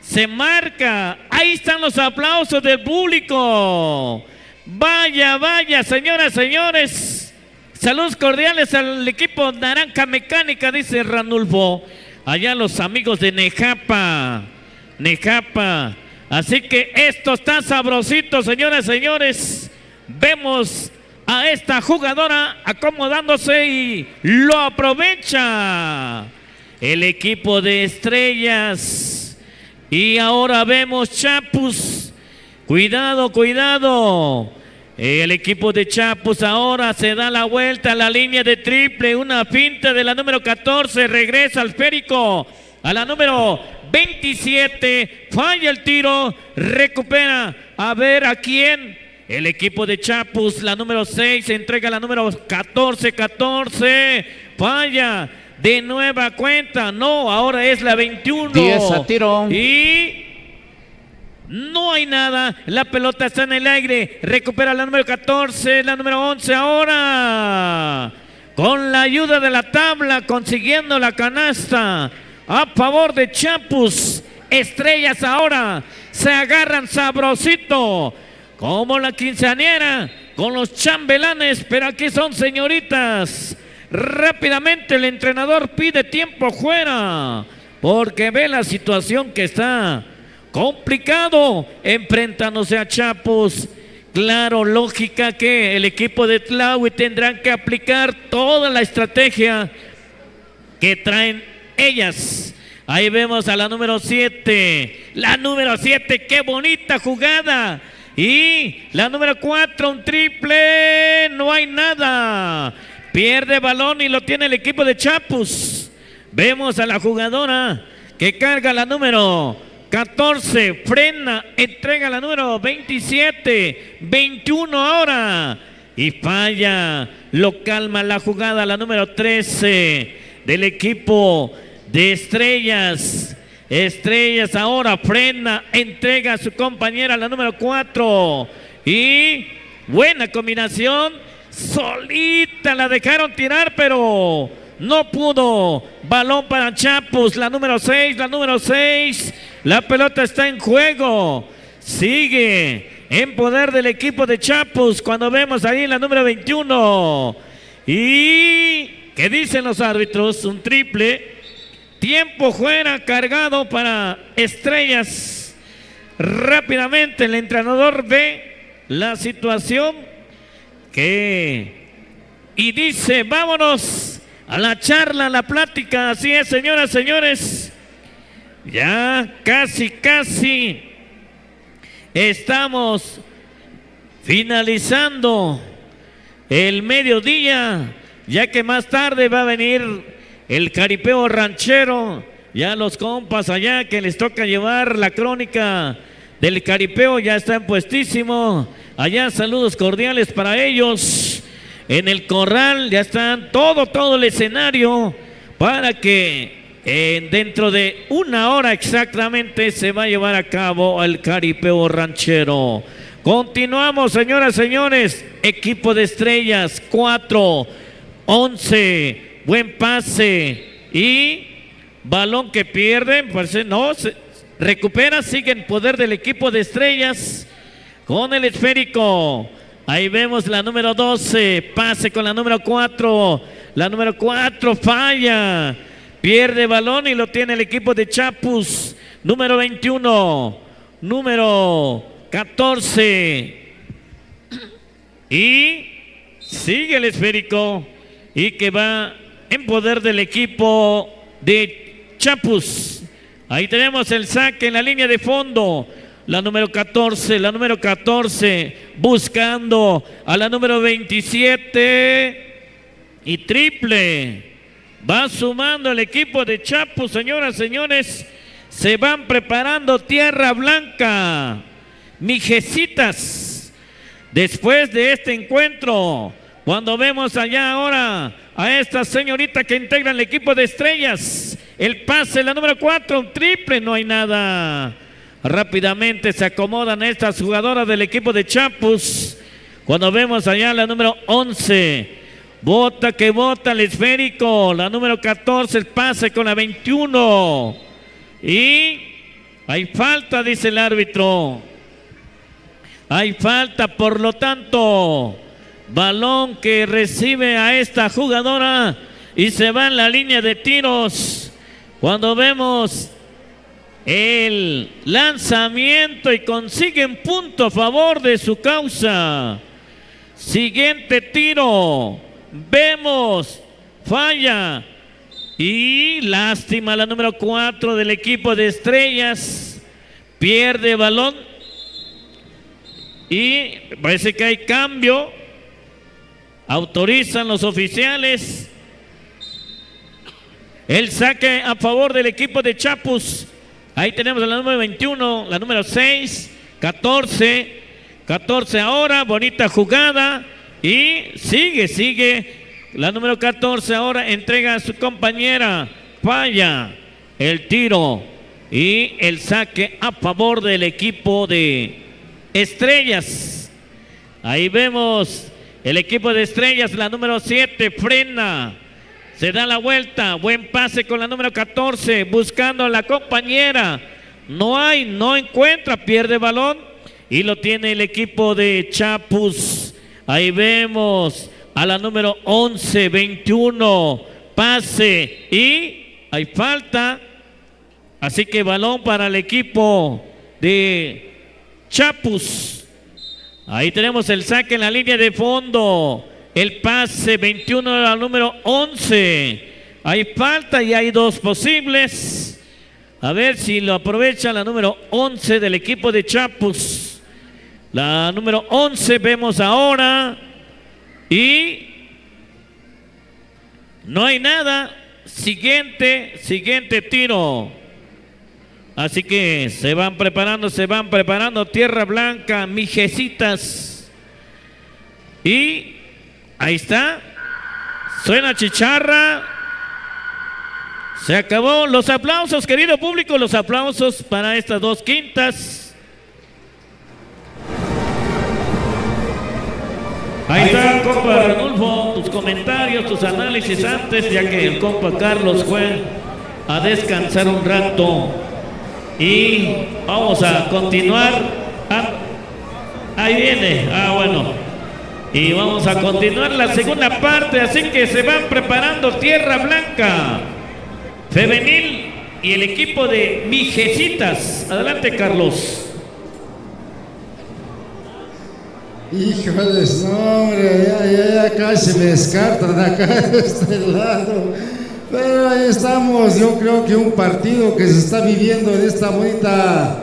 se marca. Ahí están los aplausos del público. Vaya, vaya, señoras, señores. Saludos cordiales al equipo Naranja Mecánica, dice Ranulfo. Allá los amigos de Nejapa. Nejapa. Así que esto está sabrosito, señoras, señores. Vemos a esta jugadora acomodándose y lo aprovecha el equipo de Estrellas. Y ahora vemos Chapus. Cuidado, cuidado. El equipo de Chapus ahora se da la vuelta a la línea de triple. Una finta de la número 14. Regresa al esférico. A la número 27. Falla el tiro. Recupera. A ver a quién. El equipo de Chapus. La número 6. Entrega a la número 14. 14. Falla. De nueva cuenta. No, ahora es la 21. 10 a tiro. Y no hay nada. La pelota está en el aire. Recupera la número 14. La número 11 ahora. Con la ayuda de la tabla. Consiguiendo la canasta. A favor de Chapus. Estrellas ahora. Se agarran sabrosito. Como la quinceañera. Con los chambelanes. Pero aquí son señoritas. Rápidamente el entrenador pide tiempo fuera. Porque ve la situación que está complicado enfrentándose a Chapus. Claro, lógica que el equipo de Tlahui tendrán que aplicar toda la estrategia que traen ellas. Ahí vemos a la número 7. La número 7, qué bonita jugada. Y la número 4, un triple. No hay nada. Pierde balón y lo tiene el equipo de Chapus. Vemos a la jugadora que carga la número 14, frena, entrega la número 27, 21 ahora. Y falla, lo calma la jugada, la número 13 del equipo de Estrellas. Estrellas ahora frena, entrega a su compañera, la número 4. Y buena combinación. Solita la dejaron tirar, pero no pudo. Balón para Chapus, la número 6, la número 6. La pelota está en juego. Sigue en poder del equipo de Chapus cuando vemos ahí la número 21. ¿Y qué dicen los árbitros? Un triple. Tiempo fuera cargado para Estrellas. Rápidamente el entrenador ve la situación y dice, vámonos a la charla, a la plática. Así es, señoras, señores. Ya casi estamos finalizando el mediodía, ya que más tarde va a venir el caripeo ranchero. Ya los compas allá que les toca llevar la crónica del caripeo ya están puestísimo. Allá saludos cordiales para ellos. En el corral ya están todo el escenario para que dentro de una hora exactamente se va a llevar a cabo el caripeo ranchero. Continuamos, señoras, señores. Equipo de Estrellas, 4, 11. Buen pase. Y balón que pierden. Parece, no, se recupera, sigue en poder del equipo de Estrellas. Con el esférico. Ahí vemos la número 12. Pase con la número 4. La número 4 falla. Pierde balón y lo tiene el equipo de Chapus. Número 21. Número 14. Y sigue el esférico. Y que va en poder del equipo de Chapus. Ahí tenemos el saque en la línea de fondo. La número 14, la número 14, buscando a la número 27 y triple. Va sumando el equipo de Chapus, señoras, señores. Se van preparando Tierra Blanca, Mijecitas. Después de este encuentro, cuando vemos allá ahora a esta señorita que integra el equipo de Estrellas, el pase, la número 4, un triple, no hay nada. Rápidamente se acomodan estas jugadoras del equipo de Chapus. Cuando vemos allá la número 11, bota que bota el esférico, la número 14, el pase con la 21. Y hay falta, dice el árbitro. Hay falta, por lo tanto, balón que recibe a esta jugadora y se va en la línea de tiros. Cuando vemos el lanzamiento y consiguen punto a favor de su causa. Siguiente tiro. Vemos, falla. Y lástima la número 4 del equipo de Estrellas. Pierde balón. Y parece que hay cambio. Autorizan los oficiales el saque a favor del equipo de Chapus. Ahí tenemos la número 21, la número 6, 14 ahora, bonita jugada. Y sigue la número 14 ahora, entrega a su compañera, falla el tiro y el saque a favor del equipo de Estrellas. Ahí vemos el equipo de Estrellas, la número 7, frena, se da la vuelta, buen pase con la número 14, buscando a la compañera, no encuentra, pierde balón y lo tiene el equipo de Chapus. Ahí vemos a la número 11, 21, pase y hay falta, así que balón para el equipo de Chapus. Ahí tenemos el saque en la línea de fondo. El pase 21 a la número 11. Hay falta y hay dos posibles. A ver si lo aprovecha la número 11 del equipo de Chapus. La número 11 vemos ahora. Y no hay nada. Siguiente tiro. Así que se van preparando Tierra Blanca, Mijecitas. Y ahí está, suena chicharra. Se acabó. Los aplausos, querido público, los aplausos para estas dos quintas. Ahí está, compa Ranulfo, tus comentarios, tus análisis antes, ya que el compa Carlos fue a descansar un rato. Y vamos a continuar. Ahí viene. Bueno. Y vamos a continuar la segunda parte. Así que se van preparando Tierra Blanca femenil y el equipo de Mijecitas. Adelante, Carlos. Híjoles, no, hombre, ya casi me descartan acá de este lado. Pero ahí estamos, yo creo que un partido que se está viviendo en esta bonita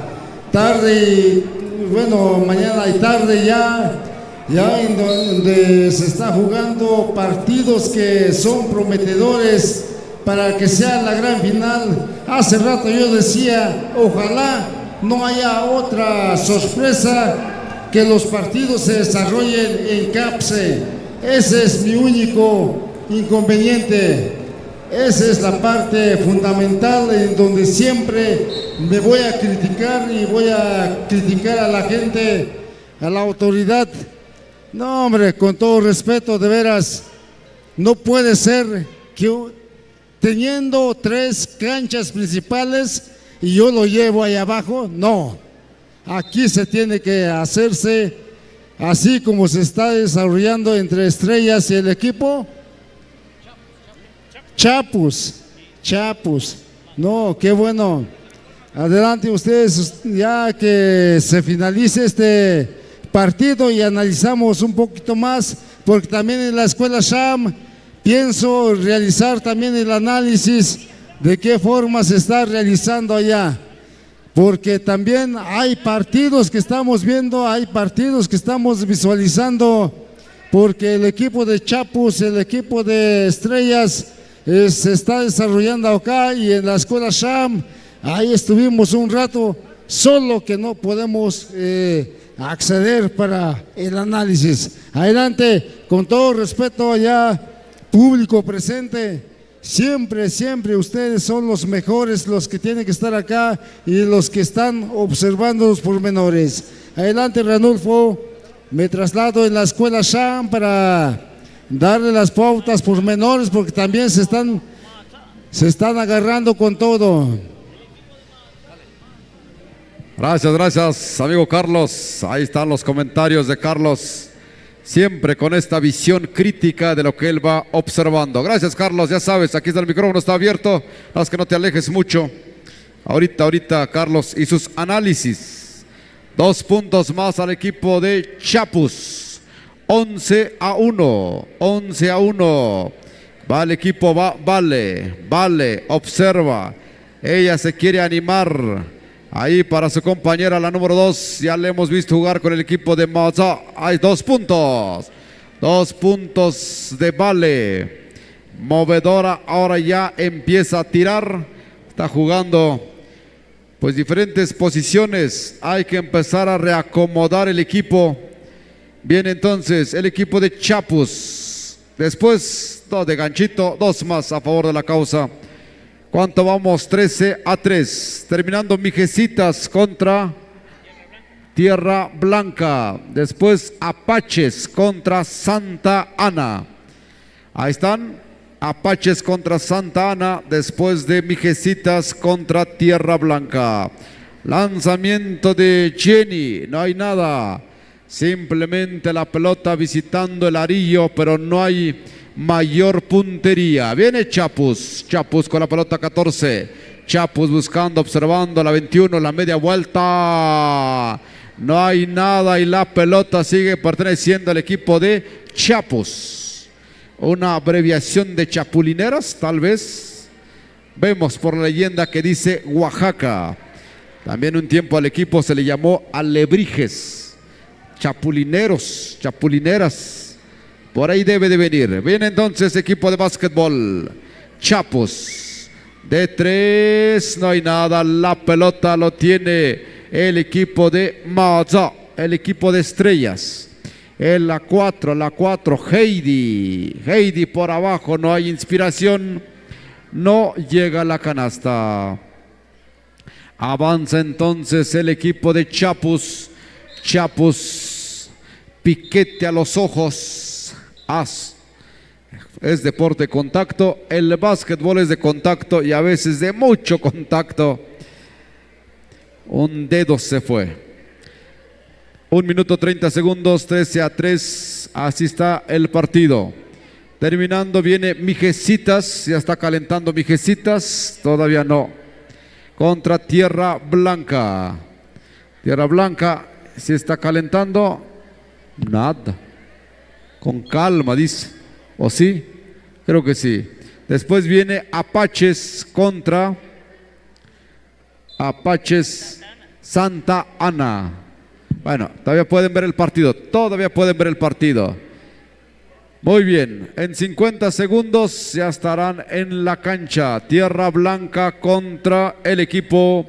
tarde, y bueno, mañana y tarde ya en donde se está jugando partidos que son prometedores para que sea la gran final. Hace rato yo decía, ojalá no haya otra sorpresa, que los partidos se desarrollen en CAPSE. Ese es mi único inconveniente. Esa es la parte fundamental en donde siempre me voy a criticar y voy a criticar a la gente, a la autoridad. No, hombre, con todo respeto, de veras, no puede ser que teniendo 3 canchas principales y yo lo llevo ahí abajo. No, aquí se tiene que hacerse así como se está desarrollando entre Estrellas y el equipo Chapus. No, qué bueno. Adelante ustedes, ya que se finalice este partido y analizamos un poquito más, porque también en la escuela Sham pienso realizar también el análisis de qué forma se está realizando allá, porque también hay partidos que estamos viendo, hay partidos que estamos visualizando, porque el equipo de Chapus, el equipo de Estrellas se está desarrollando acá, y en la escuela Sham Ahí estuvimos un rato, solo que no podemos acceder para el análisis. Adelante, con todo respeto allá, público presente, siempre, siempre ustedes son los mejores, los que tienen que estar acá y los que están observando los pormenores. Adelante, Ranulfo, me traslado en la escuela Sham para darle las pautas pormenores porque también se están agarrando con todo. Gracias, amigo Carlos. Ahí están los comentarios de Carlos, siempre con esta visión crítica de lo que él va observando. Gracias, Carlos, ya sabes, aquí está el micrófono, está abierto, nada más que no te alejes mucho. Ahorita, Carlos y sus análisis. 2 puntos más al equipo de Chapus. 11-1, 11-1. Va el equipo, vale, observa. Ella se quiere animar. Ahí para su compañera, la número 2, ya le hemos visto jugar con el equipo de Maza. Hay 2 puntos. 2 puntos de Vale. Movedora ahora ya empieza a tirar. Está jugando pues diferentes posiciones. Hay que empezar a reacomodar el equipo. Bien, entonces el equipo de Chapus. Después 2 de ganchito, 2 más a favor de la causa. ¿Cuánto vamos? 13-3. Terminando Mijecitas contra Tierra Blanca. Después Apaches contra Santa Ana. Ahí están. Apaches contra Santa Ana. Después de Mijecitas contra Tierra Blanca. Lanzamiento de Jenny. No hay nada. Simplemente la pelota visitando el arillo, pero no hay mayor puntería. Viene Chapus con la pelota 14. Chapus buscando, observando la 21, la media vuelta. No hay nada y la pelota sigue perteneciendo al equipo de Chapus. Una abreviación de chapulineras, tal vez. Vemos por la leyenda que dice Oaxaca. También un tiempo al equipo se le llamó alebrijes. Chapulineros, chapulineras. Por ahí debe de venir. Viene entonces equipo de básquetbol. Chapus. De 3. No hay nada. La pelota lo tiene el equipo de Maza. El equipo de Estrellas. En la 4. Heidi. Heidi por abajo. No hay inspiración. No llega a la canasta. Avanza entonces el equipo de Chapus. Chapus. Piquete a los ojos. Es deporte contacto, el básquetbol es de contacto y a veces de mucho contacto. Un dedo se fue. 1 minuto 30 segundos, 13-3, así está el partido. Terminando viene Mijecitas, ya está calentando Mijecitas, todavía no. Contra Tierra Blanca. Tierra Blanca se está calentando, nada. Con calma, dice. ¿O sí? Creo que sí. Después viene Apaches contra Apaches Santa Ana. Bueno, todavía pueden ver el partido. Todavía pueden ver el partido. Muy bien. En 50 segundos ya estarán en la cancha. Tierra Blanca contra el equipo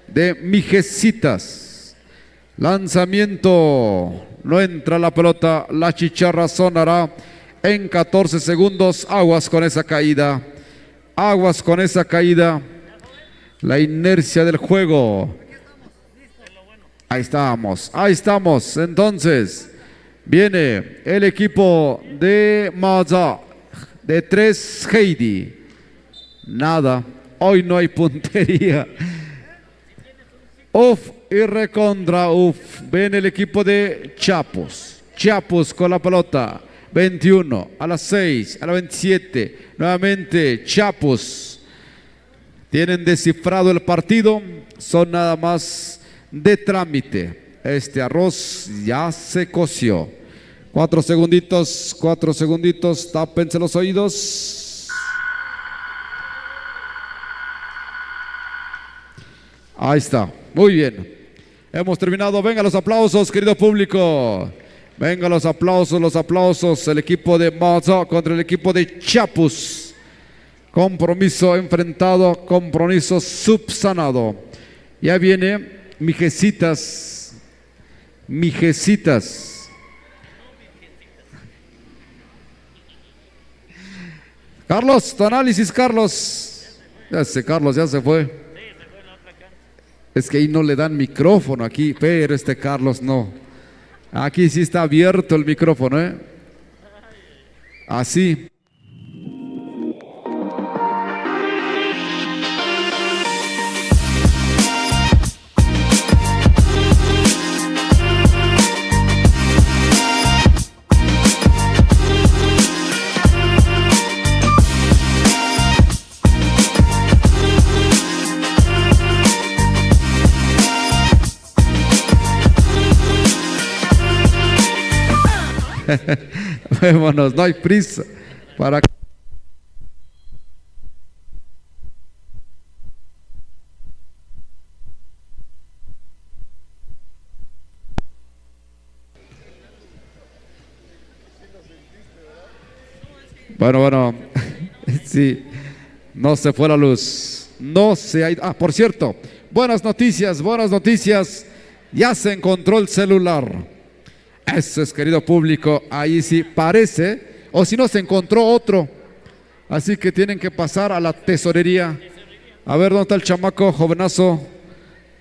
de Mijecitas. Lanzamiento. No entra la pelota, la chicharra sonará en 14 segundos. Aguas con esa caída. Aguas con esa caída. La inercia del juego. Ahí estamos. Entonces, viene el equipo de Maza. De 3, Heidi. Nada. Hoy no hay puntería. Y recontra, ven el equipo de Chapus. Chapus con la pelota. 21, a las 6, a la 27. Nuevamente Chapus. Tienen descifrado el partido. Son nada más de trámite. Este arroz ya se coció. 4 segunditos, tápense los oídos. Ahí está, muy bien. Hemos terminado, venga los aplausos, querido público. Venga los aplausos. El equipo de Maza contra el equipo de Chapus. Compromiso enfrentado, compromiso subsanado. Ya viene Mijecitas. Mijecitas. Carlos, tu análisis, Carlos. Carlos ya se fue. Es que ahí no le dan micrófono aquí, pero Carlos no. Aquí sí está abierto el micrófono, ¿eh? Así. Vámonos, no hay prisa para. Bueno, sí, no se fue la luz, no se ha ido. Ah, por cierto, buenas noticias, ya se encontró el celular. Eso es, querido público, ahí sí parece, o si no se encontró otro, así que tienen que pasar a la tesorería. A ver, ¿dónde está el chamaco jovenazo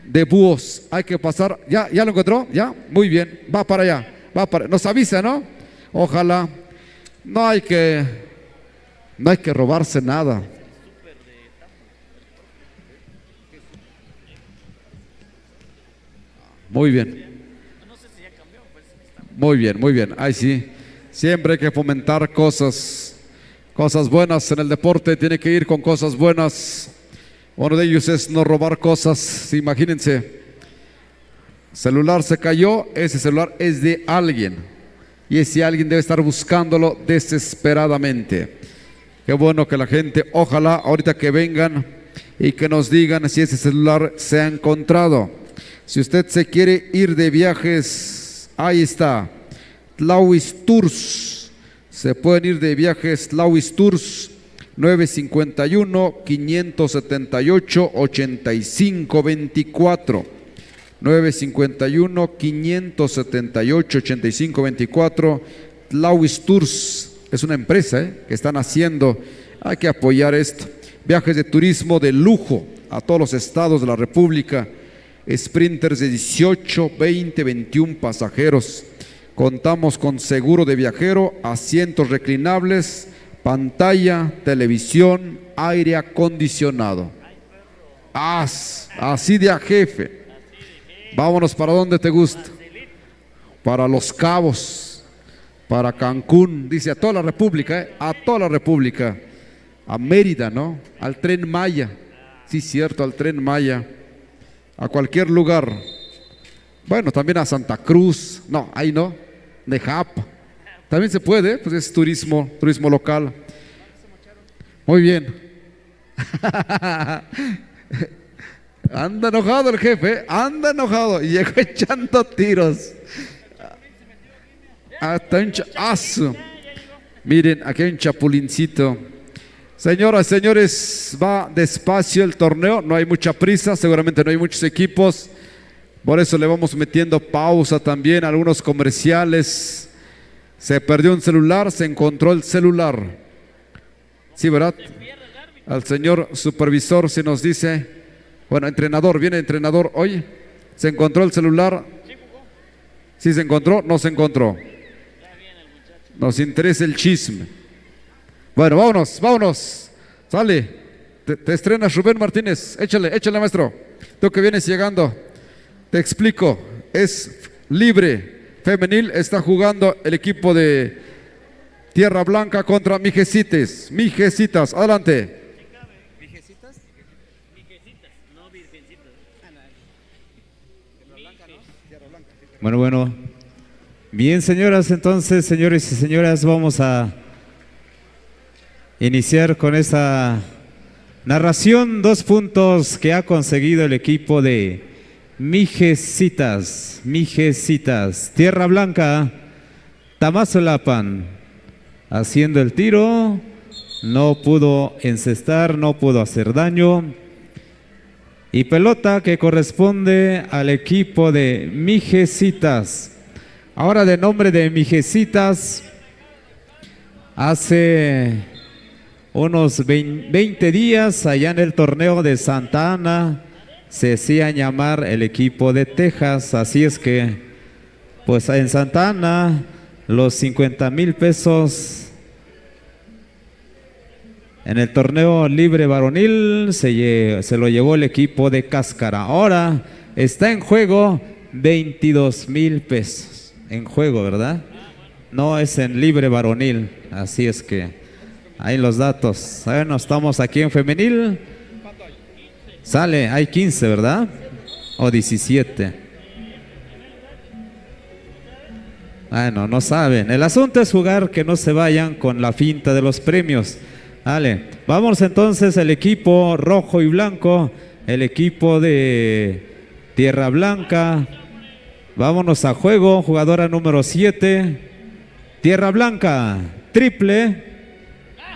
de búhos? Hay que pasar, ¿ya lo encontró? ¿Ya? Muy bien, va para allá, nos avisa, ¿no? Ojalá, no hay que robarse nada. Muy bien. Muy bien, ahí sí. Siempre hay que fomentar cosas buenas en el deporte, tiene que ir con cosas buenas. Uno de ellos es no robar cosas, imagínense. Celular se cayó, ese celular es de alguien. Y ese alguien debe estar buscándolo desesperadamente. Qué bueno que la gente, ojalá ahorita que vengan y que nos digan si ese celular se ha encontrado. Si usted se quiere ir de viajes, ahí está, Tlauis Tours. Se pueden ir de viajes Tlauis Tours, 951-578-8524. 951-578-8524. Tlauis Tours es una empresa que están haciendo. Hay que apoyar esto. Viajes de turismo de lujo a todos los estados de la República. Sprinters de 18, 20, 21 pasajeros. Contamos con seguro de viajero, asientos reclinables, pantalla, televisión, aire acondicionado. Así de a jefe. Vámonos para donde te gusta. Para Los Cabos, para Cancún, dice a toda la República, a toda la República. A Mérida, ¿no? Al Tren Maya. Sí, cierto, al Tren Maya. A cualquier lugar. Bueno, también a Santa Cruz. No, ahí no. Nejapa. También se puede, pues es turismo local. Muy bien. Anda enojado el jefe, anda enojado. Y llegó echando tiros. Miren, aquí hay un chapulincito. Señoras, señores, va despacio el torneo, no hay mucha prisa, seguramente no hay muchos equipos, por eso le vamos metiendo pausa también a algunos comerciales. Se perdió un celular, se encontró el celular. Sí, ¿verdad? Al señor supervisor se nos dice, bueno, entrenador, viene entrenador, oye, ¿se encontró el celular? ¿Sí se encontró? No se encontró. Nos interesa el chisme. Bueno, vámonos. Sale. Te estrenas, Rubén Martínez. Échale, maestro. Tú que vienes llegando. Te explico. Es libre. Femenil está jugando el equipo de Tierra Blanca contra Mijecitas. Mijecitas, adelante. ¿Mijecitas? Mijecitas, no virgencitas. Tierra Blanca, ¿no? Bueno. Bien, señoras, entonces, señores y señoras, vamos a iniciar con esta narración. 2 puntos que ha conseguido el equipo de Mijecitas. Tierra Blanca, Tamazulapan, haciendo el tiro. no pudo encestar, no pudo hacer daño. Y pelota que corresponde al equipo de Mijecitas. Ahora, de nombre de Mijecitas, hace unos 20 días allá en el torneo de Santa Ana se hacía llamar el equipo de Texas. Así es que pues en Santa Ana los 50,000 pesos en el torneo libre varonil se lo llevó el equipo de Cáscara. Ahora está en juego 22,000 pesos. En juego, ¿verdad? No es en libre varonil. Así es que ahí los datos. Bueno, estamos aquí en femenil. Sale, hay 15, ¿verdad? O 17. Bueno, no saben. El asunto es jugar, que no se vayan con la finta de los premios. Vale, vamos entonces el equipo rojo y blanco, el equipo de Tierra Blanca. Vámonos a juego, jugadora número 7, Tierra Blanca, triple,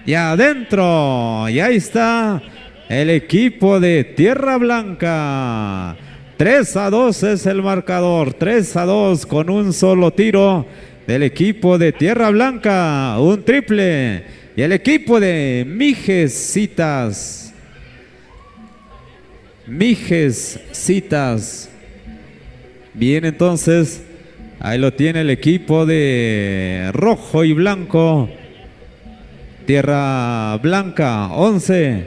y adentro, y ahí está el equipo de Tierra Blanca. 3-2 es el marcador, 3-2 con un solo tiro del equipo de Tierra Blanca, un triple. Y el equipo de Mijecitas. Bien, entonces, ahí lo tiene el equipo de rojo y blanco. Tierra Blanca, 11.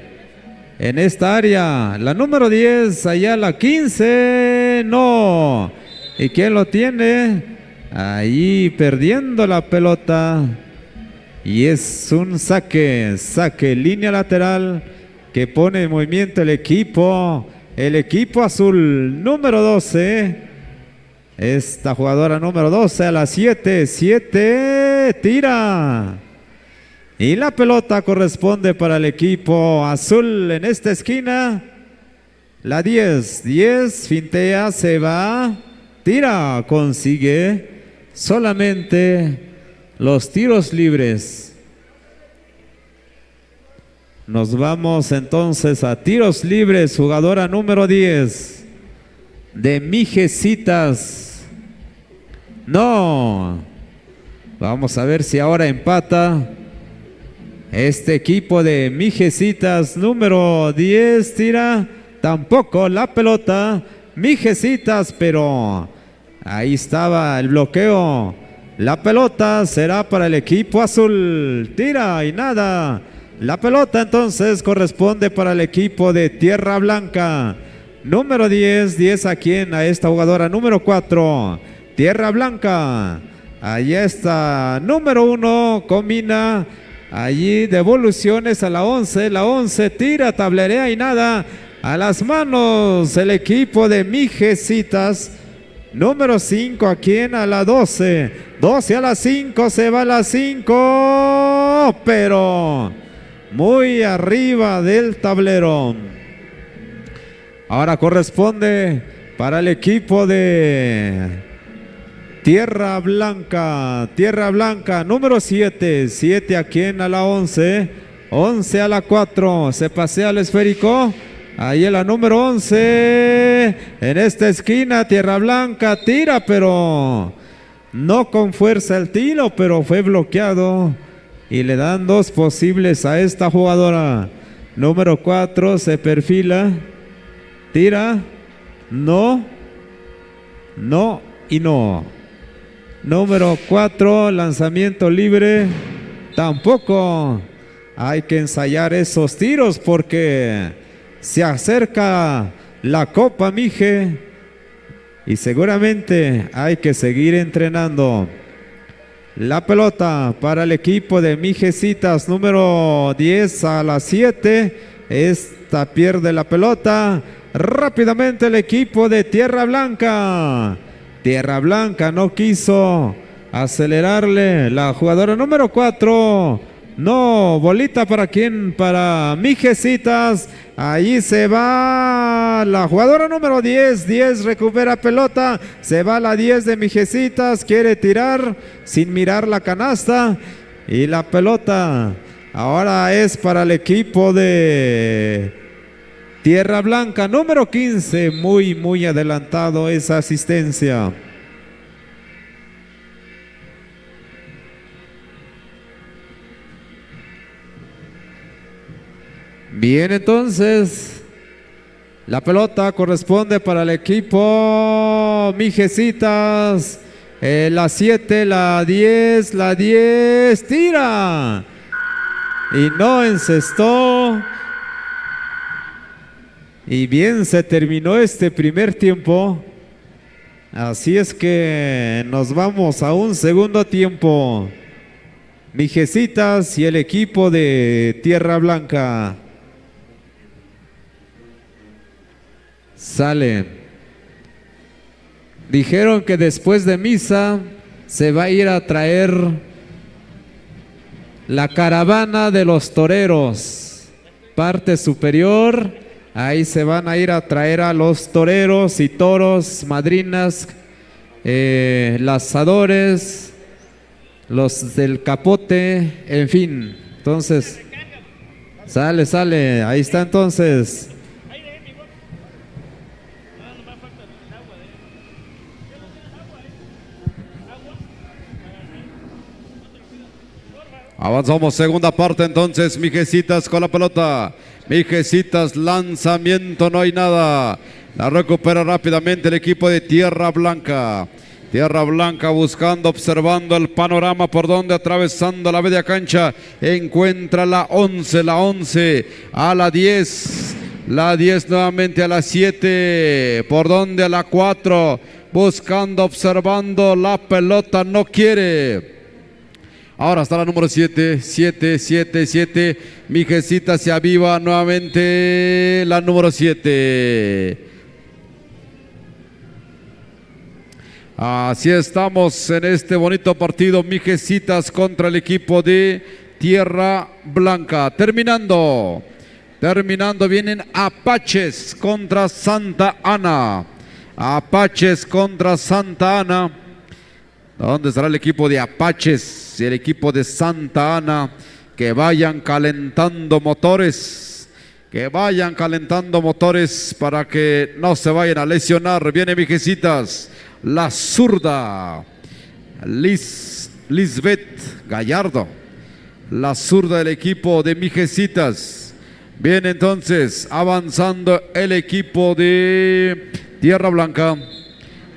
En esta área, la número 10, allá la 15. No. ¿Y quién lo tiene? Ahí perdiendo la pelota. Y es un saque, línea lateral que pone en movimiento el equipo azul, número 12. Esta jugadora número 12 a la 7, tira. Y la pelota corresponde para el equipo azul en esta esquina. La 10, fintea, se va, tira, consigue solamente los tiros libres. Nos vamos entonces a tiros libres. Jugadora número 10 de Mijecitas. No. Vamos a ver si ahora empata este equipo de Mijecitas. Número 10 tira. Tampoco la pelota. Mijecitas, pero ahí estaba el bloqueo. La pelota será para el equipo azul. Tira y nada. La pelota entonces corresponde para el equipo de Tierra Blanca. Número 10 a quién, a esta jugadora número 4. Tierra Blanca. Allí está. Número 1 combina. Allí devoluciones a la 11. La 11 tira, tablerea y nada. A las manos el equipo de Mijecitas. Número 5, ¿a quién? A la 12. 12 a la 5, se va a la 5, pero muy arriba del tablero. Ahora corresponde para el equipo de Tierra Blanca. Tierra Blanca, número 7. 7 ¿a quién? A la 11. 11 a la 4. Se pasea el esférico. Ahí en la número 11, en esta esquina, Tierra Blanca tira, pero no con fuerza el tiro, pero fue bloqueado. Y le dan 2 posibles a esta jugadora. Número 4 se perfila, tira, no y no. Número 4, lanzamiento libre, tampoco. Hay que ensayar esos tiros porque se acerca la Copa Mije y seguramente hay que seguir entrenando. La pelota para el equipo de Mijecitas, número 10 a la 7. Esta pierde la pelota. Rápidamente el equipo de Tierra Blanca. Tierra Blanca no quiso acelerarle. La jugadora número 4. No, bolita para quién, para Mijecitas. Ahí se va la jugadora número 10. 10 recupera pelota. Se va la 10 de Mijecitas. Quiere tirar sin mirar la canasta. Y la pelota Ahora es para el equipo de Tierra Blanca, número 15, muy adelantado esa asistencia. Bien, entonces, la pelota corresponde para el equipo Mijecitas. La 7, la 10, tira. Y no encestó. Y bien se terminó este primer tiempo. Así es que nos vamos a un segundo tiempo. Mijecitas y el equipo de Tierra Blanca. Sale. Dijeron que después de misa se va a ir a traer la caravana de los toreros. Parte superior, ahí se van a ir a traer a los toreros y toros, madrinas, lazadores, los del capote, en fin. Entonces, sale, ahí está entonces. Avanzamos, segunda parte entonces, Mijecitas con la pelota. Mijecitas, lanzamiento, no hay nada. La recupera rápidamente el equipo de Tierra Blanca. Tierra Blanca buscando, observando el panorama por donde atravesando la media cancha. Encuentra la 11 a la 10. La 10 nuevamente a la 7. Por donde a la 4. Buscando, observando la pelota, no quiere. Ahora está la número 7, 7. Mijecita se aviva nuevamente la número 7. Así estamos en este bonito partido, Mijecitas contra el equipo de Tierra Blanca. Terminando vienen Apaches contra Santa Ana. Apaches contra Santa Ana. ¿Dónde estará el equipo de Apaches y el equipo de Santa Ana? Que vayan calentando motores. Que vayan calentando motores para que no se vayan a lesionar. Viene Mijecitas. La zurda. Lisbeth Gallardo. La zurda del equipo de Mijecitas. Viene entonces avanzando el equipo de Tierra Blanca.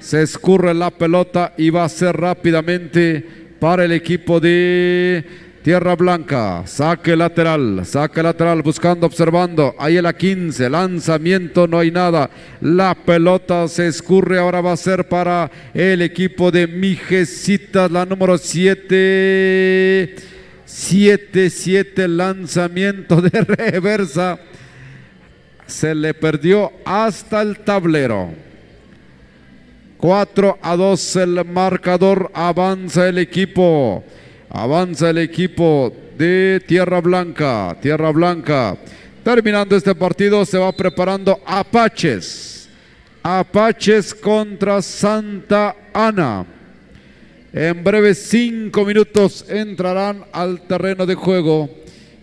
Se escurre la pelota y va a ser rápidamente para el equipo de Tierra Blanca. Saque lateral, buscando, observando. Ahí en la 15, lanzamiento, no hay nada. La pelota se escurre, ahora va a ser para el equipo de Mijecitas, la número 7. 7, lanzamiento de reversa. Se le perdió hasta el tablero. 4-2 el marcador, avanza el equipo de Tierra Blanca. Terminando este partido se va preparando Apaches contra Santa Ana. En breve 5 minutos entrarán al terreno de juego.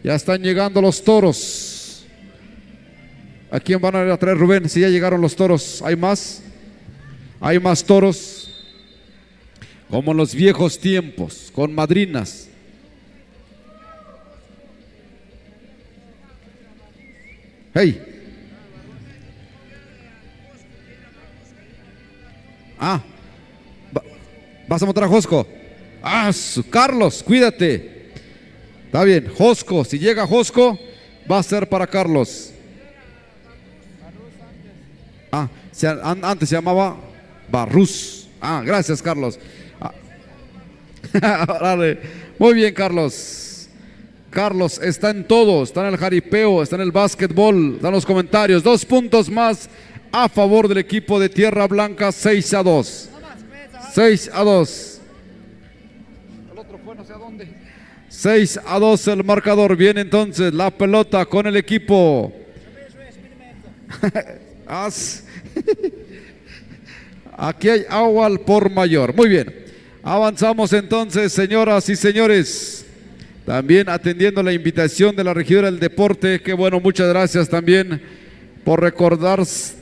Ya están llegando los toros. ¿A quién van a traer, Rubén? Si ya llegaron los toros, ¿hay más? Hay más toros, como en los viejos tiempos, con madrinas. Hey. ¿Vas a montar a Josco? Carlos, cuídate. Está bien, Josco, si llega Josco, va a ser para Carlos. Antes se llamaba Barrús. Gracias, Carlos. Muy bien, Carlos. Carlos está en todo, está en el jaripeo, está en el básquetbol, está en los comentarios. 2 puntos más a favor del equipo de Tierra Blanca, 6-2. 6-2. El otro fue no sé a dónde. 6-2 el marcador. Viene entonces la pelota con el equipo. Aquí hay agua al por mayor. Muy bien. Avanzamos entonces, señoras y señores. También atendiendo la invitación de la regidora del deporte. Qué bueno, muchas gracias también por recordarnos.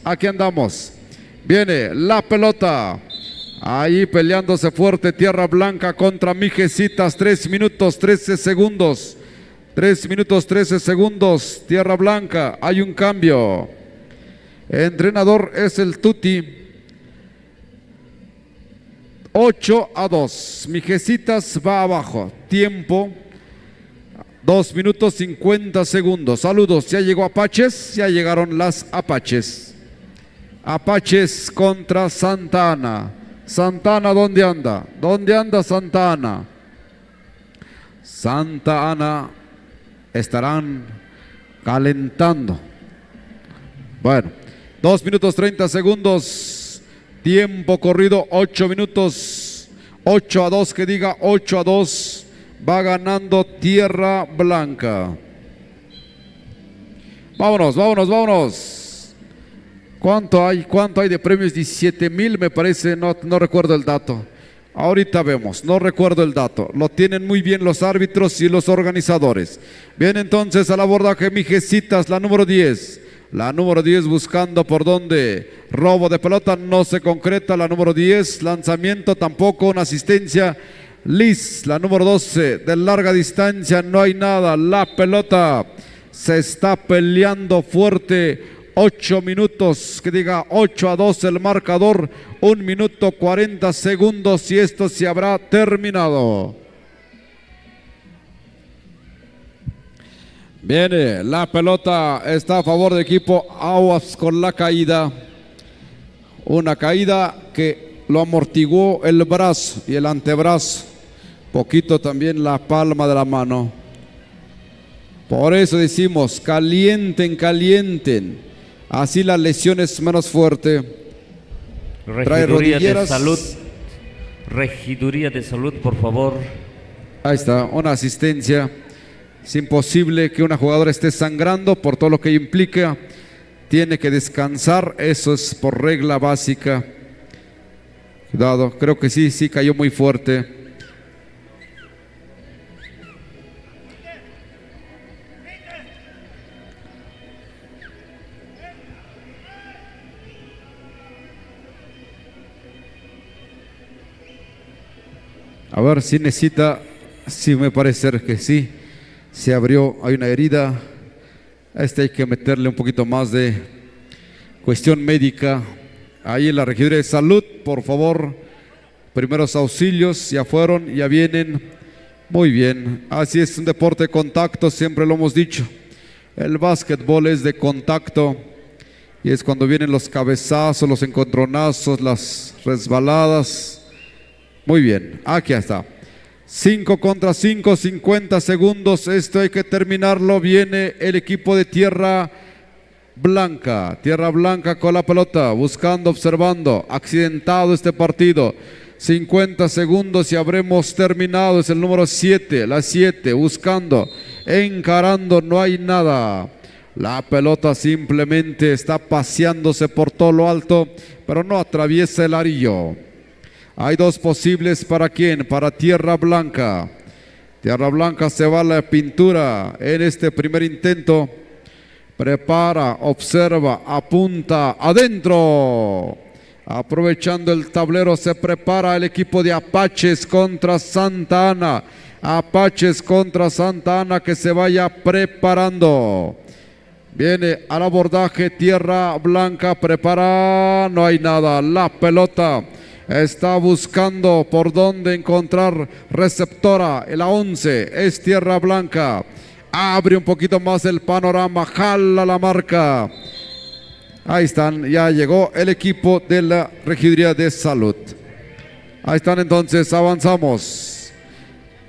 Aquí andamos. Viene la pelota. Ahí peleándose fuerte Tierra Blanca contra Mijecitas. 3 minutos 13 segundos. 3 minutos 13 segundos. Tierra Blanca. Hay un cambio. Entrenador es el Tuti. 8-2. Mijecitas va abajo. Tiempo. 2 minutos 50 segundos. Saludos. Ya llegó Apaches. Ya llegaron las Apaches. Apaches contra Santa Ana. Santa Ana, ¿dónde anda? ¿Dónde anda Santa Ana? Santa Ana estarán calentando. Bueno, 2 minutos 30 segundos. Tiempo corrido, 8 minutos. 8-2, que diga 8-2. Va ganando Tierra Blanca. Vámonos, vámonos, vámonos. ¿Cuánto hay de premios? 17,000 me parece, no recuerdo el dato. Ahorita vemos, no recuerdo el dato. Lo tienen muy bien los árbitros y los organizadores. Bien, entonces al abordaje Mijecitas, la número 10. La número 10 buscando por dónde. Robo de pelota, no se concreta. La número 10, lanzamiento tampoco, una asistencia. Liz, la número 12, de larga distancia, no hay nada. La pelota se está peleando fuerte. 8 minutos, que diga 8-2 el marcador. 1 minuto 40 segundos y esto se habrá terminado. Viene, la pelota está a favor del equipo Aguas con la caída. Una caída que lo amortiguó el brazo y el antebrazo. Poquito también la palma de la mano. Por eso decimos, calienten, calienten. Así la lesión es menos fuerte. Trae Regiduría de rodilleras. Salud. Regiduría de Salud, por favor. Ahí está, una asistencia. Es imposible que una jugadora esté sangrando por todo lo que implica. Tiene que descansar, eso es por regla básica. Cuidado, creo que sí cayó muy fuerte. A ver si necesita, sí me parece que sí. Se abrió, hay una herida. A este hay que meterle un poquito más de cuestión médica. Ahí en la regiduría de salud, por favor. Primeros auxilios, ya fueron, ya vienen. Muy bien, así es un deporte de contacto, siempre lo hemos dicho. El básquetbol es de contacto. Y es cuando vienen los cabezazos, los encontronazos, las resbaladas. Muy bien, aquí está. 5 contra 5, 50 segundos. Esto hay que terminarlo. Viene el equipo de Tierra Blanca. Tierra Blanca con la pelota, buscando, observando. Accidentado este partido. 50 segundos y habremos terminado. Es el número 7, la 7, buscando, encarando, no hay nada. La pelota simplemente está paseándose por todo lo alto, pero no atraviesa el arillo. Hay dos posibles, ¿para quién? Para Tierra Blanca. Tierra Blanca se va a la pintura en este primer intento. Prepara, observa, apunta, adentro. Aprovechando el tablero se prepara el equipo de Apaches contra Santa Ana. Apaches contra Santa Ana, que se vaya preparando. Viene al abordaje Tierra Blanca, prepara, no hay nada. La pelota está buscando por dónde encontrar receptora. La 11 es Tierra Blanca. Abre un poquito más el panorama, jala la marca. Ahí están, ya llegó el equipo de la Regiduría de Salud. Ahí están entonces, avanzamos.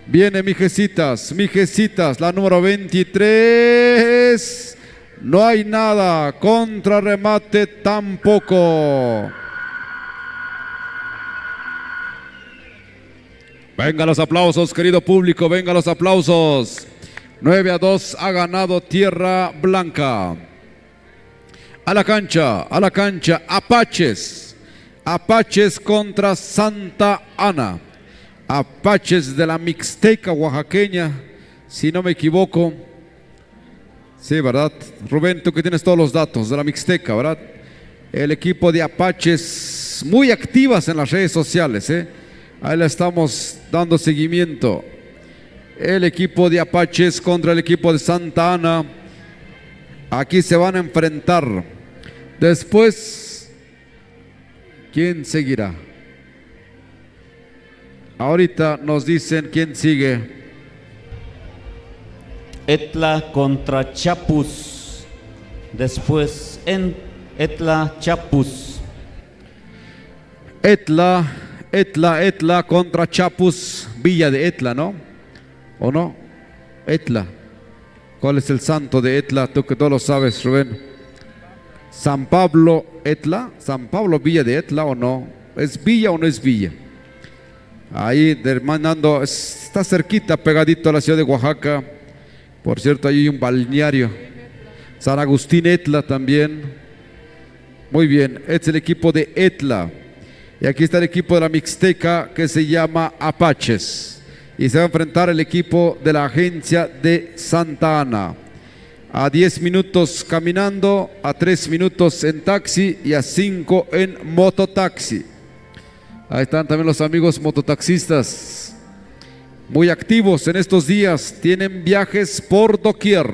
Viene Mijecitas, la número 23. No hay nada, contrarremate tampoco. Venga los aplausos, querido público, venga los aplausos. 9-2 ha ganado Tierra Blanca. A la cancha, Apaches. Apaches contra Santa Ana. Apaches de la Mixteca oaxaqueña, si no me equivoco. Sí, ¿verdad? Rubén, tú que tienes todos los datos de la Mixteca, ¿verdad? El equipo de Apaches muy activas en las redes sociales, ¿eh? Ahí le estamos dando seguimiento. El equipo de Apaches contra el equipo de Santa Ana. Aquí se van a enfrentar. Después, ¿quién seguirá? Ahorita nos dicen quién sigue. Etla contra Chapus. Después en Etla Chapus. Etla contra Chapus, Villa de Etla, ¿no? ¿O no? Etla. ¿Cuál es el santo de Etla? Tú que todo lo sabes, Rubén. San Pablo, Etla. San Pablo, Villa de Etla, ¿o no? ¿Es Villa o no es Villa? Ahí, hermanando, está cerquita, pegadito a la ciudad de Oaxaca. Por cierto, ahí hay un balneario. San Agustín Etla también. Muy bien, este es el equipo de Etla. Y aquí está el equipo de la Mixteca que se llama Apaches. Y se va a enfrentar el equipo de la agencia de Santa Ana. A 10 minutos caminando, a 3 minutos en taxi y a 5 en mototaxi. Ahí están también los amigos mototaxistas. Muy activos en estos días, tienen viajes por doquier.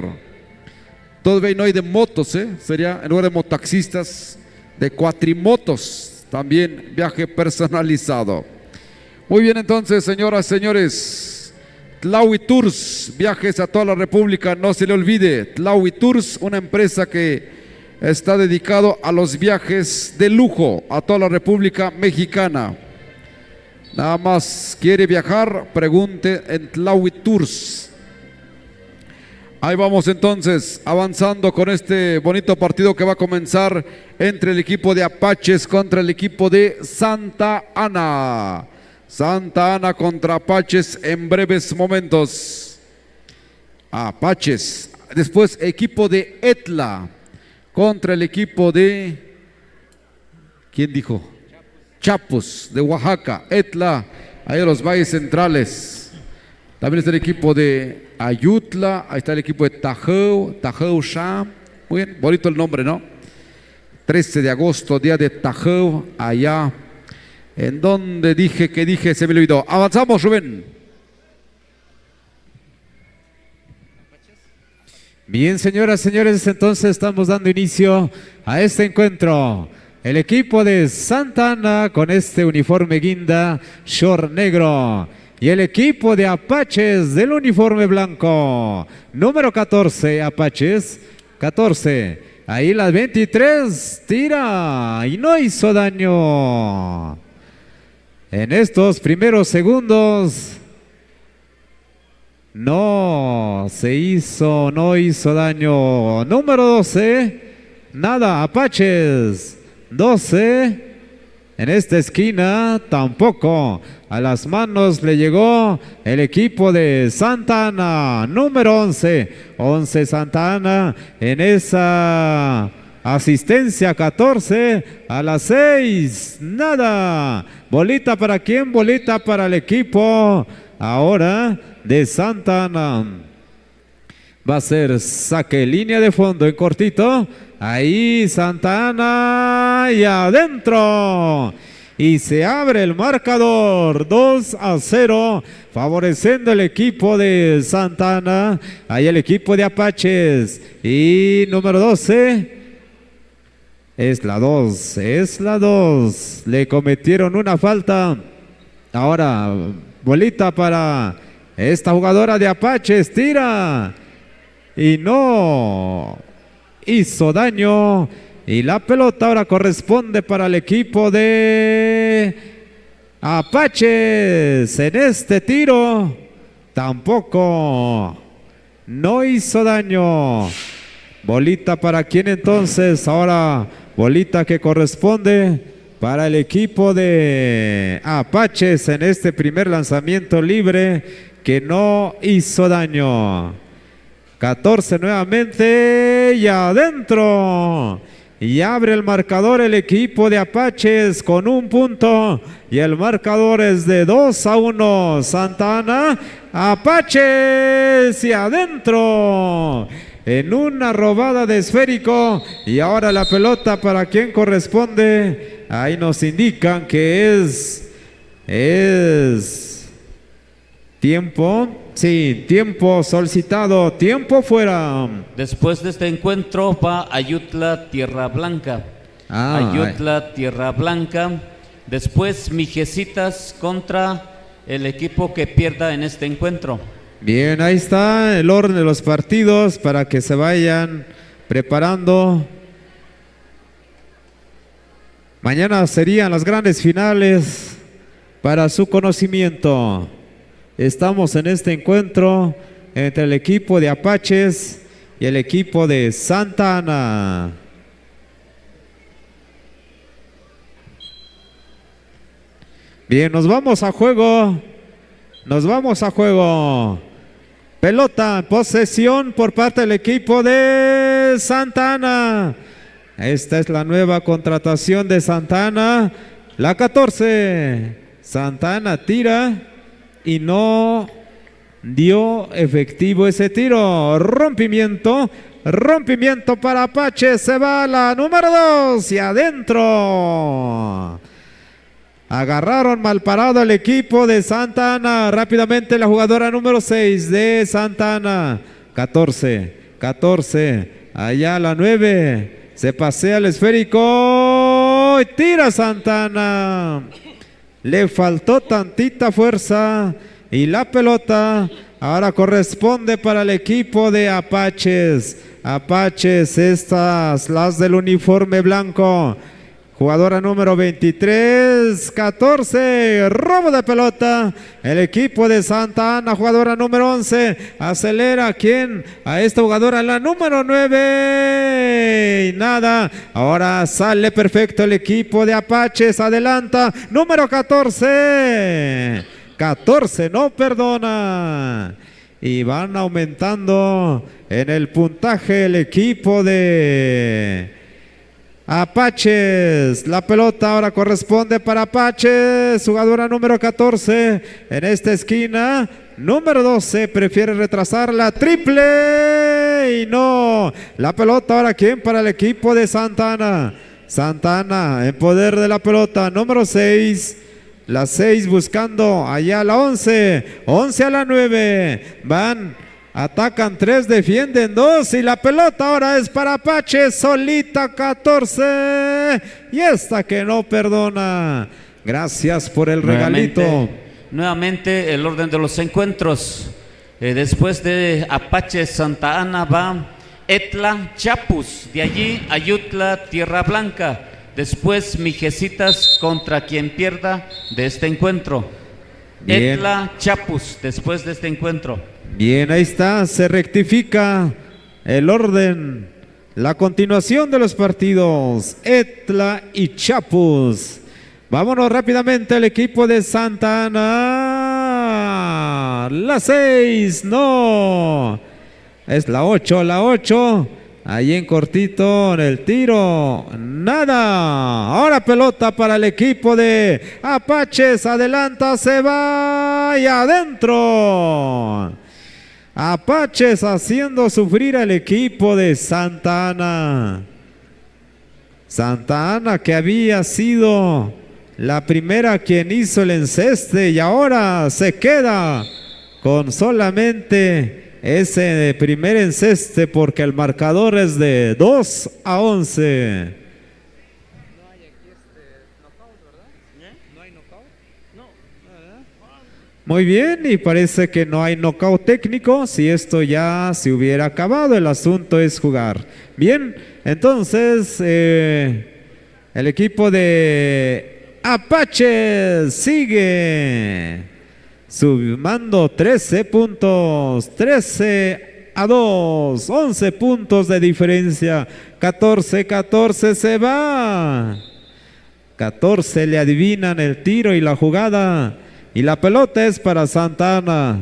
Todavía no hay de motos, sería en lugar de mototaxistas, de cuatrimotos, también viaje personalizado. Muy bien, entonces, señoras, señores, Tlaui Tours, viajes a toda la República, no se le olvide. Tlaui Tours, una empresa que está dedicado a los viajes de lujo a toda la República Mexicana. Nada más quiere viajar, pregunte en Tlaui Tours. Ahí vamos entonces, avanzando con este bonito partido que va a comenzar entre el equipo de Apaches contra el equipo de Santa Ana. Santa Ana contra Apaches en breves momentos. Apaches. Después equipo de Etla contra el equipo de... ¿Quién dijo? Chapus de Oaxaca, Etla, ahí en los valles centrales. También está el equipo de Ayutla, ahí está el equipo de Tajeu Sham. Muy bien, bonito el nombre, ¿no? 13 de agosto, día de Tajeu, allá. ¿En donde dije? Se me olvidó. Avanzamos, Rubén. Bien, señoras, señores, entonces estamos dando inicio a este encuentro. El equipo de Santa Ana con este uniforme guinda, short negro. Y el equipo de Apaches del uniforme blanco. Número 14, Apaches. 14. Ahí las 23. Tira. Y no hizo daño. En estos primeros segundos. No hizo daño. Número 12. Nada, Apaches. 12, en esta esquina tampoco, a las manos le llegó el equipo de Santa Ana, número 11 Santa Ana, en esa asistencia 14, a las 6, nada, bolita para quién, bolita para el equipo ahora de Santa Ana. Va a ser saque, línea de fondo en cortito. Ahí Santa Ana y adentro. Y se abre el marcador 2-0, favoreciendo el equipo de Santa Ana. Ahí el equipo de Apaches. Y número 12. Es la 2. Le cometieron una falta. Ahora, bolita para esta jugadora de Apaches. Tira. Y no hizo daño. Y la pelota ahora corresponde para el equipo de Apaches. En este tiro tampoco no hizo daño. Bolita para quién entonces. Ahora bolita que corresponde para el equipo de Apaches en este primer lanzamiento libre que no hizo daño. 14 nuevamente y adentro. y abre el marcador el equipo de Apaches con 1 punto y el marcador es de 2-1. Santa Ana, Apaches y adentro en una robada de esférico y ahora la pelota para quien corresponde. Ahí nos indican que es tiempo, sí, tiempo solicitado, tiempo fuera. Después de este encuentro va Ayutla Tierra Blanca. Ayutla Tierra Blanca. Después Mijecitas contra el equipo que pierda en este encuentro. Bien, ahí está el orden de los partidos para que se vayan preparando. Mañana serían las grandes finales para su conocimiento. Estamos en este encuentro entre el equipo de Apaches y el equipo de Santa Ana. Bien, nos vamos a juego. Nos vamos a juego. Pelota, posesión por parte del equipo de Santa Ana. Esta es la nueva contratación de Santa Ana. La 14. Santa Ana tira y no dio efectivo ese tiro. Rompimiento para Apache. Se va la número 2 y adentro. Agarraron mal parado el equipo de Santa Ana. Rápidamente la jugadora número 6 de Santa Ana. 14. Allá la 9. Se pasea el esférico. Y tira Santa Ana. Le faltó tantita fuerza. Y la pelota ahora corresponde para el equipo de Apaches. Apaches, estas, las del uniforme blanco. Jugadora número 23, 14, robo de pelota. El equipo de Santa Ana, jugadora número 11, acelera. ¿Quién? A esta jugadora, la número 9. Y nada, ahora sale perfecto el equipo de Apaches, adelanta. Número 14. 14, no perdona. Y van aumentando en el puntaje el equipo de Apaches. La pelota ahora corresponde para Apaches. Jugadora número 14 en esta esquina. Número 12 prefiere retrasar la triple. Y no. La pelota ahora ¿quién? Para el equipo de Santa Ana. Santa Ana en poder de la pelota. Número 6. La 6 buscando allá la 11. 11 a la 9. Van. Atacan 3, defienden 2 y la pelota ahora es para Apache, solita 14 y esta que no perdona. Gracias por el regalito. Nuevamente el orden de los encuentros. Después de Apache Santa Ana va Etla Chapus, de allí Ayutla Tierra Blanca. Después Mijecitas contra quien pierda de este encuentro. Bien. Etla Chapus después de este encuentro. Bien, ahí está, se rectifica el orden, la continuación de los partidos, Etla y Chapus. Vámonos rápidamente al equipo de Santa Ana. La 6, no, es la 8, ahí en cortito en el tiro, nada. Ahora pelota para el equipo de Apaches, adelanta, se va y adentro. Apaches haciendo sufrir al equipo de Santa Ana. Santa Ana que había sido la primera quien hizo el enceste y ahora se queda con solamente ese primer enceste porque el marcador es de 2-11. Muy bien, y parece que no hay knockout técnico. Si esto ya se hubiera acabado, el asunto es jugar. Bien, entonces el equipo de Apache sigue sumando 13 puntos, 13-2, 11 puntos de diferencia, 14-14 se va. 14 le adivinan el tiro y la jugada. Y la pelota es para Santa Ana.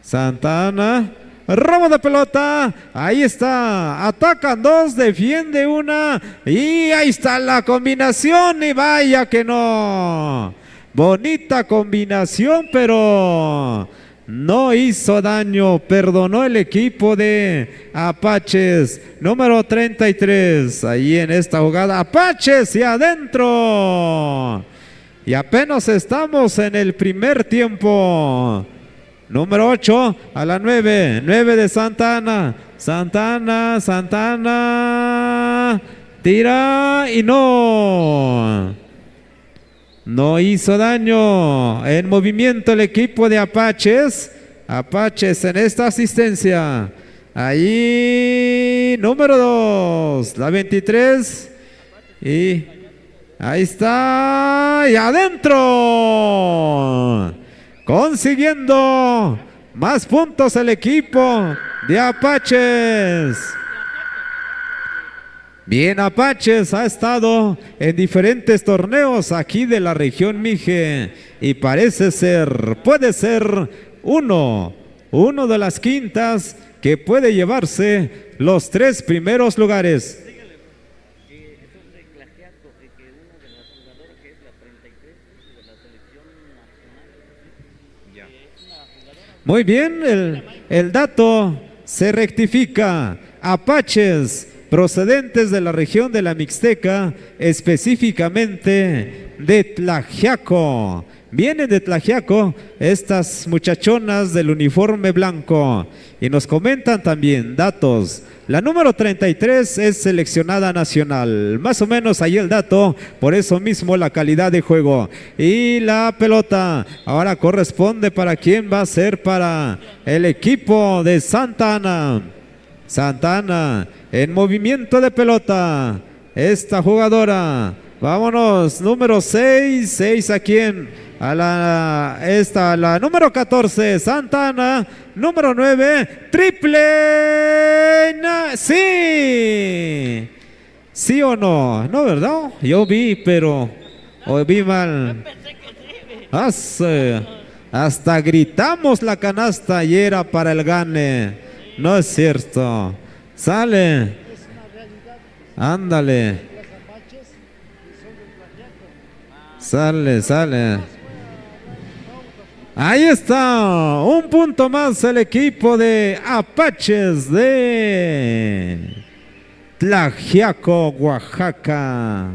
Santa Ana robo de pelota, ahí está, atacan dos, defiende una, y ahí está la combinación, y vaya que no, bonita combinación, pero no hizo daño, perdonó el equipo de Apaches, número 33, ahí en esta jugada, Apaches y adentro, y apenas estamos en el primer tiempo. Número 8 a la 9, 9 de Santa Ana, tira y no hizo daño, en movimiento el equipo de Apaches en esta asistencia, ahí número 2, la 23 y ahí está y adentro. Consiguiendo más puntos el equipo de Apaches. Bien, Apaches ha estado en diferentes torneos aquí de la región Mije y parece ser, puede ser uno de las quintas que puede llevarse los 3 primeros lugares. Muy bien, el dato se rectifica. Apaches procedentes de la región de la Mixteca, específicamente de Tlaxiaco. Vienen de Tlaxiaco estas muchachonas del uniforme blanco y nos comentan también datos. La número 33 es seleccionada nacional, más o menos ahí el dato, por eso mismo la calidad de juego. Y la pelota ahora corresponde para quién va a ser, para el equipo de Santa Ana. Santa Ana en movimiento de pelota, esta jugadora, vámonos, número 6 a quién. A la número 14, Santa Ana, número 9, triple, sí, sí o no, no, ¿verdad? Yo vi, pero vi mal. Hasta gritamos la canasta y era para el gane, no es cierto, sale, ándale, sale. Ahí está, un punto más el equipo de Apaches de Tlaxiaco, Oaxaca.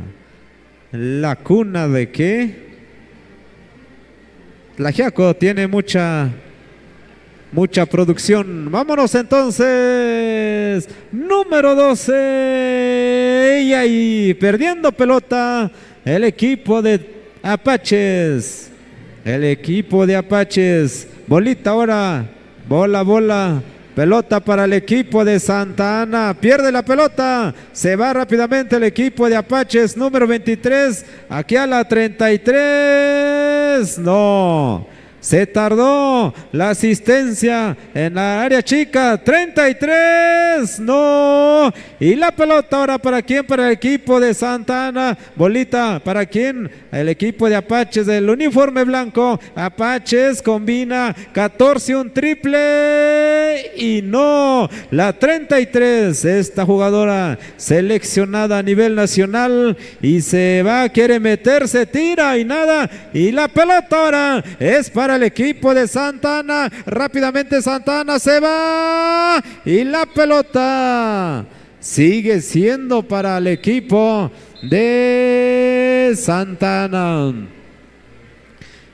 ¿La cuna de qué? Tlaxiaco tiene mucha producción. Vámonos entonces, número 12. Y ahí, perdiendo pelota, el equipo de Apaches. El equipo de Apaches, bolita ahora, bola, pelota para el equipo de Santa Ana, pierde la pelota, se va rápidamente el equipo de Apaches, número 23, aquí a la 33, no, se tardó la asistencia en la área chica, 33, no, y la pelota ahora para quién, para el equipo de Santa Ana, bolita para quién, el equipo de Apaches del uniforme blanco, Apaches combina 14, un triple y no, la 33, esta jugadora seleccionada a nivel nacional y se va, quiere meterse, tira y nada, y la pelota ahora es para el equipo de Santa Ana, rápidamente Santa Ana se va y la pelota sigue siendo para el equipo de Santa Ana.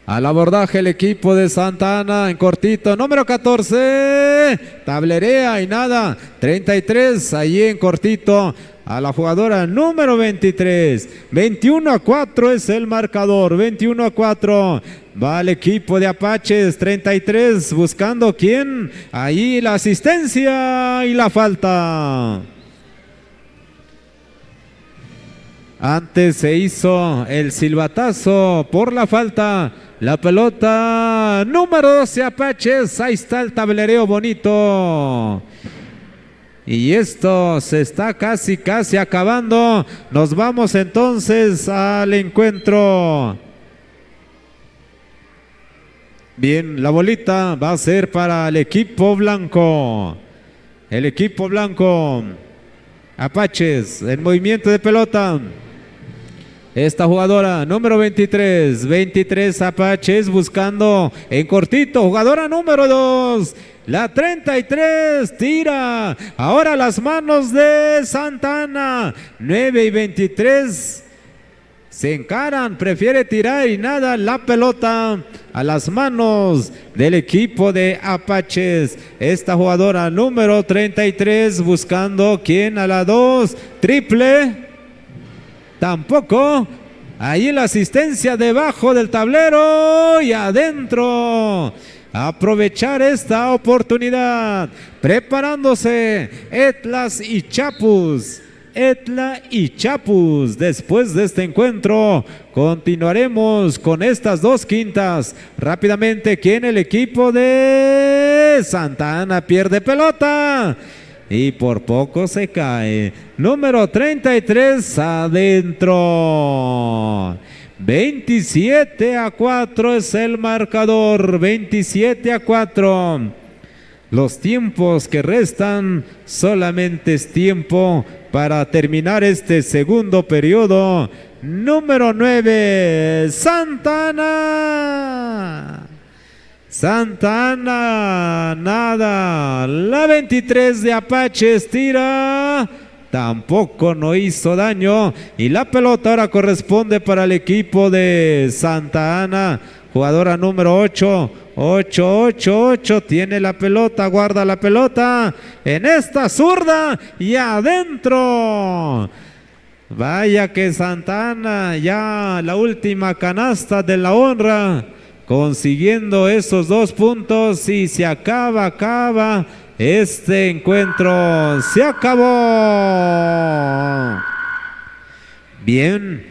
Al abordaje el equipo de Santa Ana en cortito, número 14, tablerea y nada, 33, ahí en cortito. A la jugadora número 23, 21-4 es el marcador, 21-4, va el equipo de Apaches, 33, buscando quién, ahí la asistencia y la falta. Antes se hizo el silbatazo por la falta, la pelota número 12 Apaches, ahí está el tablereo bonito. Y esto se está casi acabando. Nos vamos entonces al encuentro. Bien, la bolita va a ser para el equipo blanco. El equipo blanco. Apaches en movimiento de pelota. Esta jugadora número 23, 23 Apaches buscando en cortito, jugadora número 2, la 33 tira, ahora las manos de Santa Ana, 9 y 23 se encaran, prefiere tirar y nada la pelota a las manos del equipo de Apaches. Esta jugadora número 33 buscando quien a la 2, triple. Tampoco. Ahí la asistencia debajo del tablero y adentro. Aprovechar esta oportunidad. Preparándose Etlas y Chapus. Etla y Chapus. Después de este encuentro continuaremos con estas dos quintas. Rápidamente, ¿quién? El equipo de Santa Ana pierde pelota. Y por poco se cae. Número 33 adentro. 27-4 es el marcador. 27-4. Los tiempos que restan solamente es tiempo para terminar este segundo periodo. Número 9, Santa Ana. Santa Ana, nada. La 23 de Apaches tira. Tampoco no hizo daño. Y la pelota ahora corresponde para el equipo de Santa Ana. Jugadora número 8. 8 tiene la pelota, guarda la pelota en esta zurda y adentro. Vaya que Santa Ana ya la última canasta de la honra, consiguiendo esos 2 puntos y se acaba este encuentro. Se acabó. Bien,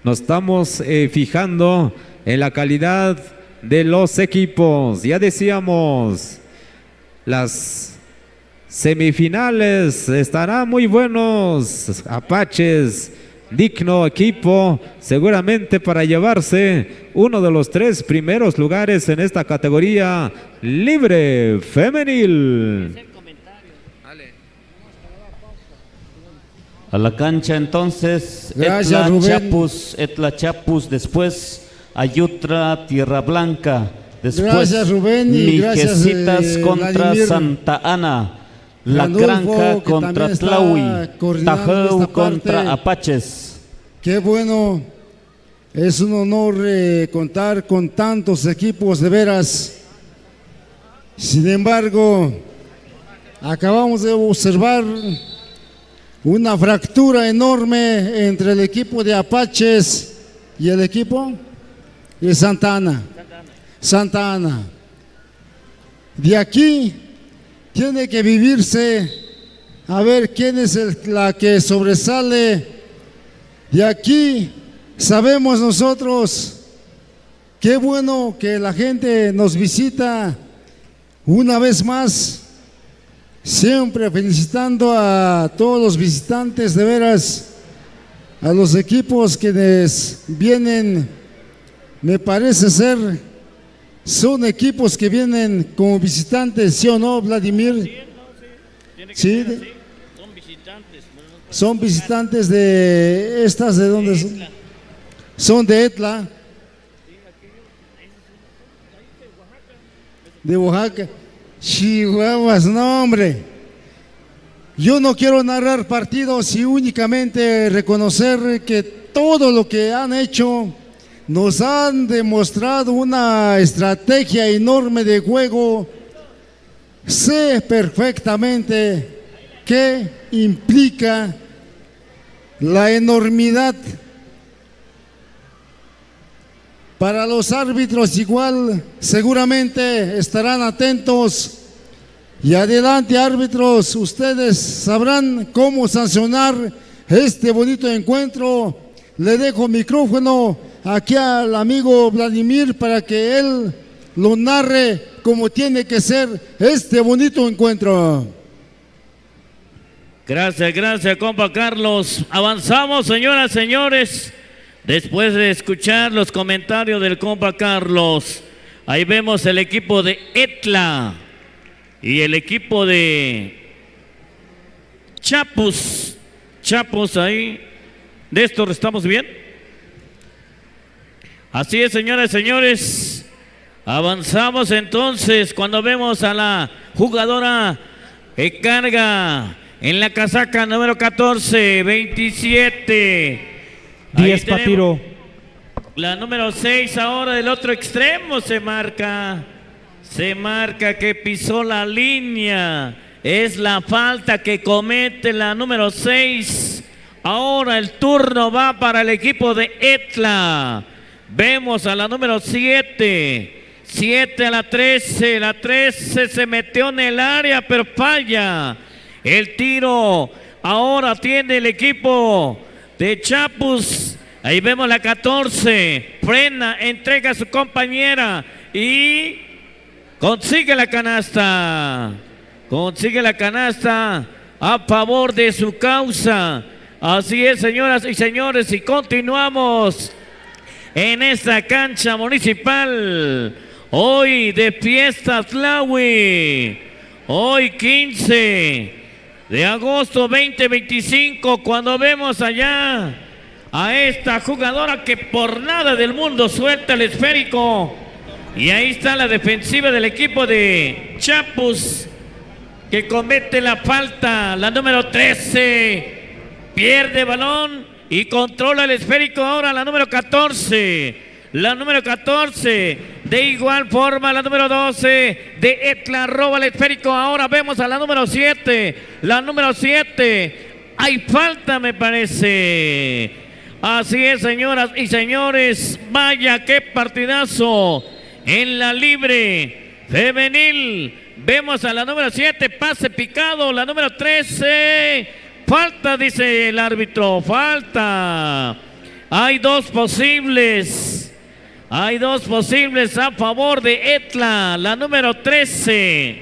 nos estamos fijando en la calidad de los equipos. Ya decíamos, las semifinales estarán muy buenos. Apaches, digno equipo, seguramente para llevarse uno de los 3 primeros lugares en esta categoría libre femenil. A la cancha entonces, Gracias, Rubén. Etla Chapus, después Ayutra Tierra Blanca, después Gracias, Rubén, y gracias, Mijecitas contra Vladimir. Santa Ana, La Ranulfo, Granja que contra también está Tlaui, coordinando Tajeu esta contra parte. Apaches. Qué bueno, es un honor contar con tantos equipos de veras. Sin embargo, acabamos de observar una fractura enorme entre el equipo de Apaches y el equipo de Santa Ana. Santa Ana. De aquí tiene que vivirse a ver quién es la que sobresale. De aquí sabemos nosotros, qué bueno que la gente nos visita una vez más, siempre felicitando a todos los visitantes, de veras, a los equipos que vienen, me parece ser, son equipos que vienen como visitantes, ¿sí o no, Vladimir? Sí, son visitantes de estas, ¿de dónde son? Son de Etla, de Oaxaca. Chihuahuas, no, hombre. Yo no quiero narrar partidos y únicamente reconocer que todo lo que han hecho nos han demostrado una estrategia enorme de juego. Sé perfectamente qué implica la enormidad. Para los árbitros igual, seguramente estarán atentos. Y adelante, árbitros, ustedes sabrán cómo sancionar este bonito encuentro. Le dejo micrófono aquí al amigo Vladimir para que él lo narre como tiene que ser este bonito encuentro. Gracias, compa Carlos. Avanzamos, señoras, señores. Después de escuchar los comentarios del compa Carlos, Ahí vemos el equipo de Etla y el equipo de Chapus. Chapus ahí. ¿De esto estamos bien? Así es, señoras y señores. Avanzamos entonces cuando vemos a la jugadora que carga en la casaca número 14, 27. 10 para tiro. La número 6 ahora del otro extremo se marca que pisó la línea. Es la falta que comete la número 6. Ahora el turno va para el equipo de Etla. Vemos a la número 7. 7 a la 13. La 13 se metió en el área, pero falla. El tiro ahora tiene el equipo de Chapus. Ahí vemos la 14. Frena, entrega a su compañera y consigue la canasta. Consigue la canasta a favor de su causa. Así es, señoras y señores, y continuamos en esta cancha municipal. Hoy de fiesta Tlahui. Hoy 15 de agosto 2025, cuando vemos allá a esta jugadora que por nada del mundo suelta el esférico. Y ahí está la defensiva del equipo de Chapus, que comete la falta. La número 13 pierde balón y controla el esférico ahora la número 14. La número 14, de igual forma la número 12 de Etla roba el esférico. Ahora vemos a la número 7. La número 7, hay falta me parece. Así es, señoras y señores, vaya qué partidazo en la libre femenil. Vemos a la número 7, pase picado. La número 13, falta, dice el árbitro, falta. Hay dos posibles. Hay dos posibles a favor de Etla. La número 13.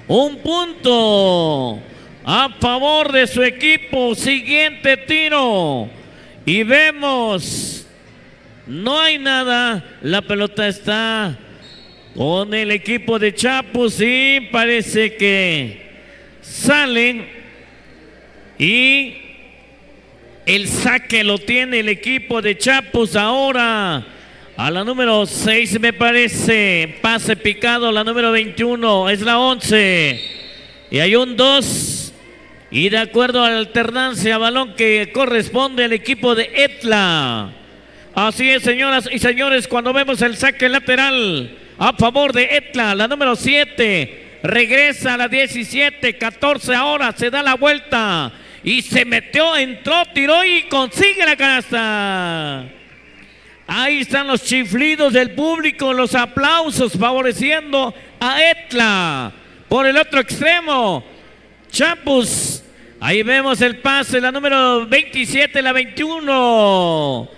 Un punto a favor de su equipo. Siguiente tiro. Y vemos, no hay nada. La pelota está con el equipo de Chapus y parece que salen. Y el saque lo tiene el equipo de Chapus ahora. A la número 6 me parece. Pase picado, la número 21. Es la 11. Y hay un 2. Y de acuerdo a la alternancia, balón que corresponde al equipo de Etla. Así es, señoras y señores, cuando vemos el saque lateral a favor de Etla. La número 7 regresa a la 17. 14 ahora. Se da la vuelta. Y se metió, entró, tiró y consigue la canasta. Ahí están los chiflidos del público, los aplausos favoreciendo a Etla. Por el otro extremo, Chapus. Ahí vemos el pase, la número 27, la 21.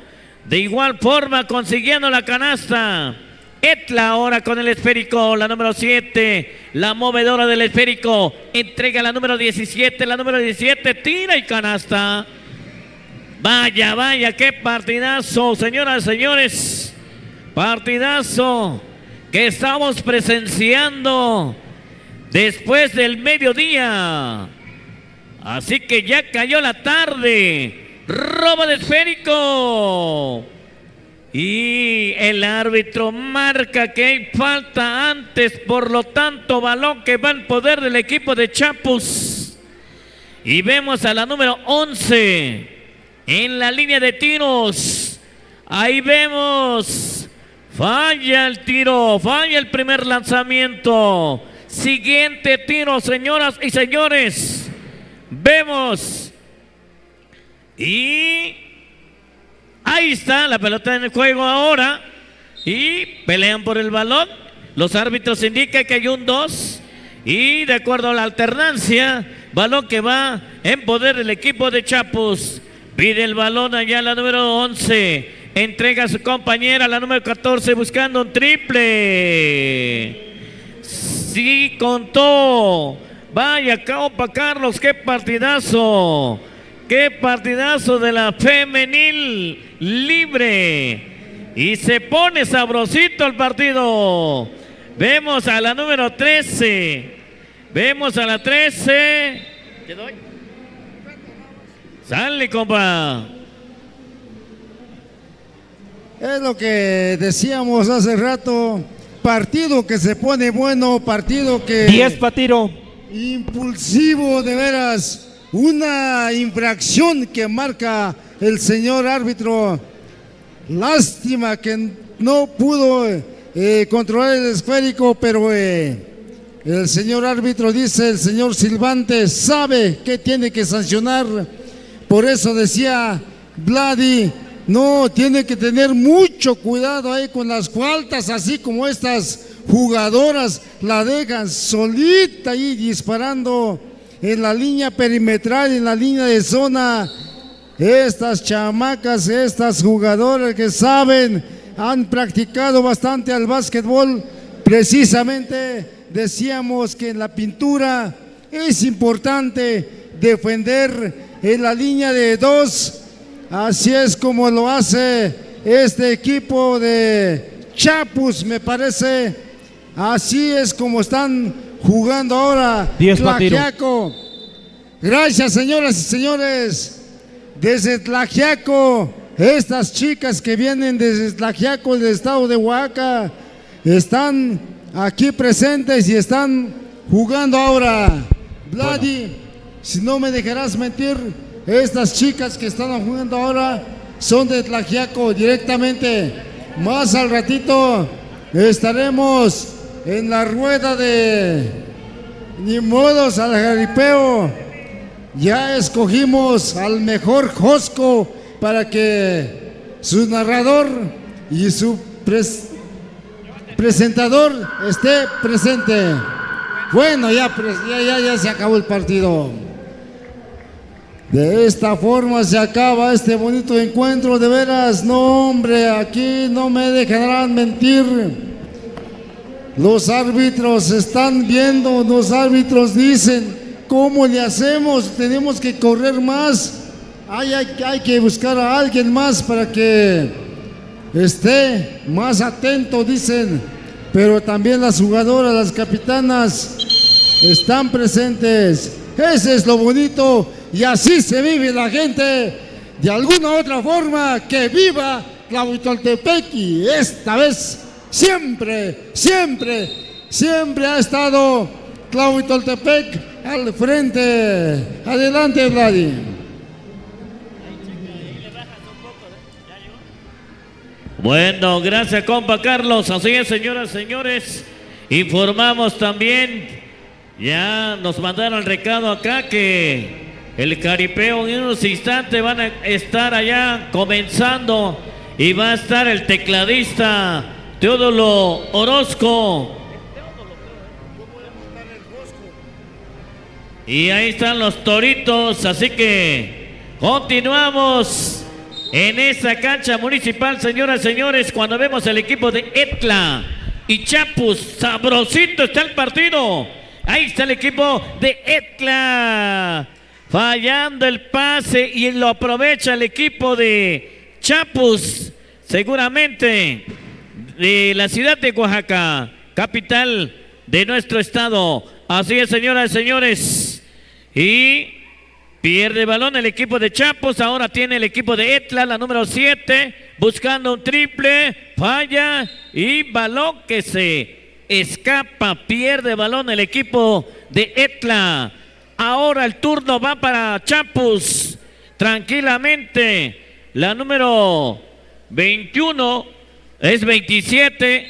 De igual forma consiguiendo la canasta. Etla ahora con el esférico, la número 7, la movedora del esférico, entrega la número 17, la número 17, tira y canasta. Vaya, vaya, qué partidazo, señoras y señores. Partidazo que estamos presenciando después del mediodía. Así que ya cayó la tarde. Roba de esférico. Y el árbitro marca que hay falta antes, por lo tanto, balón que va en poder del equipo de Chapus. Y vemos a la número 11 en la línea de tiros. Ahí vemos, falla el tiro, falla el primer lanzamiento. Siguiente tiro, señoras y señores. Vemos y ahí está la pelota en el juego ahora. Y pelean por el balón. Los árbitros indican que hay un 2. Y de acuerdo a la alternancia, balón que va en poder del equipo de Chapus. Pide el balón allá la número 11. Entrega a su compañera, la número 14, buscando un triple. Sí, contó. Vaya, Caupa Carlos, qué partidazo. Qué partidazo de la femenil libre. Y se pone sabrosito el partido. Vemos a la número 13. Vemos a la 13. ¿Te doy? Sale, compa. Es lo que decíamos hace rato. Partido que se pone bueno, partido que... 10 para tiro. Impulsivo, de veras. Una infracción que marca el señor árbitro. Lástima que no pudo controlar el esférico, pero el señor árbitro dice, el señor Silvante sabe que tiene que sancionar. Por eso decía Vladi, no, tiene que tener mucho cuidado ahí con las faltas, así como estas jugadoras la dejan solita ahí disparando en la línea perimetral, en la línea de zona. Estas chamacas, estas jugadoras que saben, han practicado bastante al básquetbol. Precisamente decíamos que en la pintura es importante defender en la línea de 2. Así es como lo hace este equipo de Chapus, me parece. Así es como están jugando ahora 10 para tiro. Tlaxiaco. Gracias, señoras y señores. Desde Tlaxiaco, estas chicas que vienen desde Tlaxiaco, del estado de Oaxaca, están aquí presentes y están jugando ahora. Vladi, si no me dejarás mentir, estas chicas que están jugando ahora son de Tlaxiaco directamente. Más al ratito estaremos en la rueda de Ni Modos al Jaripeo. Ya escogimos al mejor Josco para que su narrador y su presentador esté presente. Bueno, ya se acabó el partido. De esta forma se acaba este bonito encuentro, de veras. No, hombre, aquí no me dejarán mentir. Los árbitros están viendo, los árbitros dicen, ¿cómo le hacemos? Tenemos que correr más. Hay que buscar a alguien más para que esté más atento, dicen. Pero también las jugadoras, las capitanas están presentes. Ese es lo bonito y así se vive la gente. De alguna u otra forma, que viva Tlahuitoltepec. Y esta vez siempre ha estado Tlahuitoltepec al frente. Adelante, Vladi. Bueno, gracias, compa Carlos. Así es, señoras, señores. Informamos también, ya nos mandaron el recado acá que el caripeo en unos instantes van a estar allá comenzando y va a estar el tecladista Teodoro Orozco. Y ahí están los toritos, así que continuamos en esa cancha municipal, señoras y señores, cuando vemos el equipo de Etla y Chapus. Sabrosito está el partido. Ahí está el equipo de Etla, fallando el pase y lo aprovecha el equipo de Chapus, seguramente de la ciudad de Oaxaca, capital de nuestro estado. Así es, señoras y señores. Y pierde balón el equipo de Chapus. Ahora tiene el equipo de Etla, la número 7, buscando un triple, falla y balón que se escapa. Pierde balón el equipo de Etla. Ahora el turno va para Chapus. Tranquilamente, la número 21 es 27.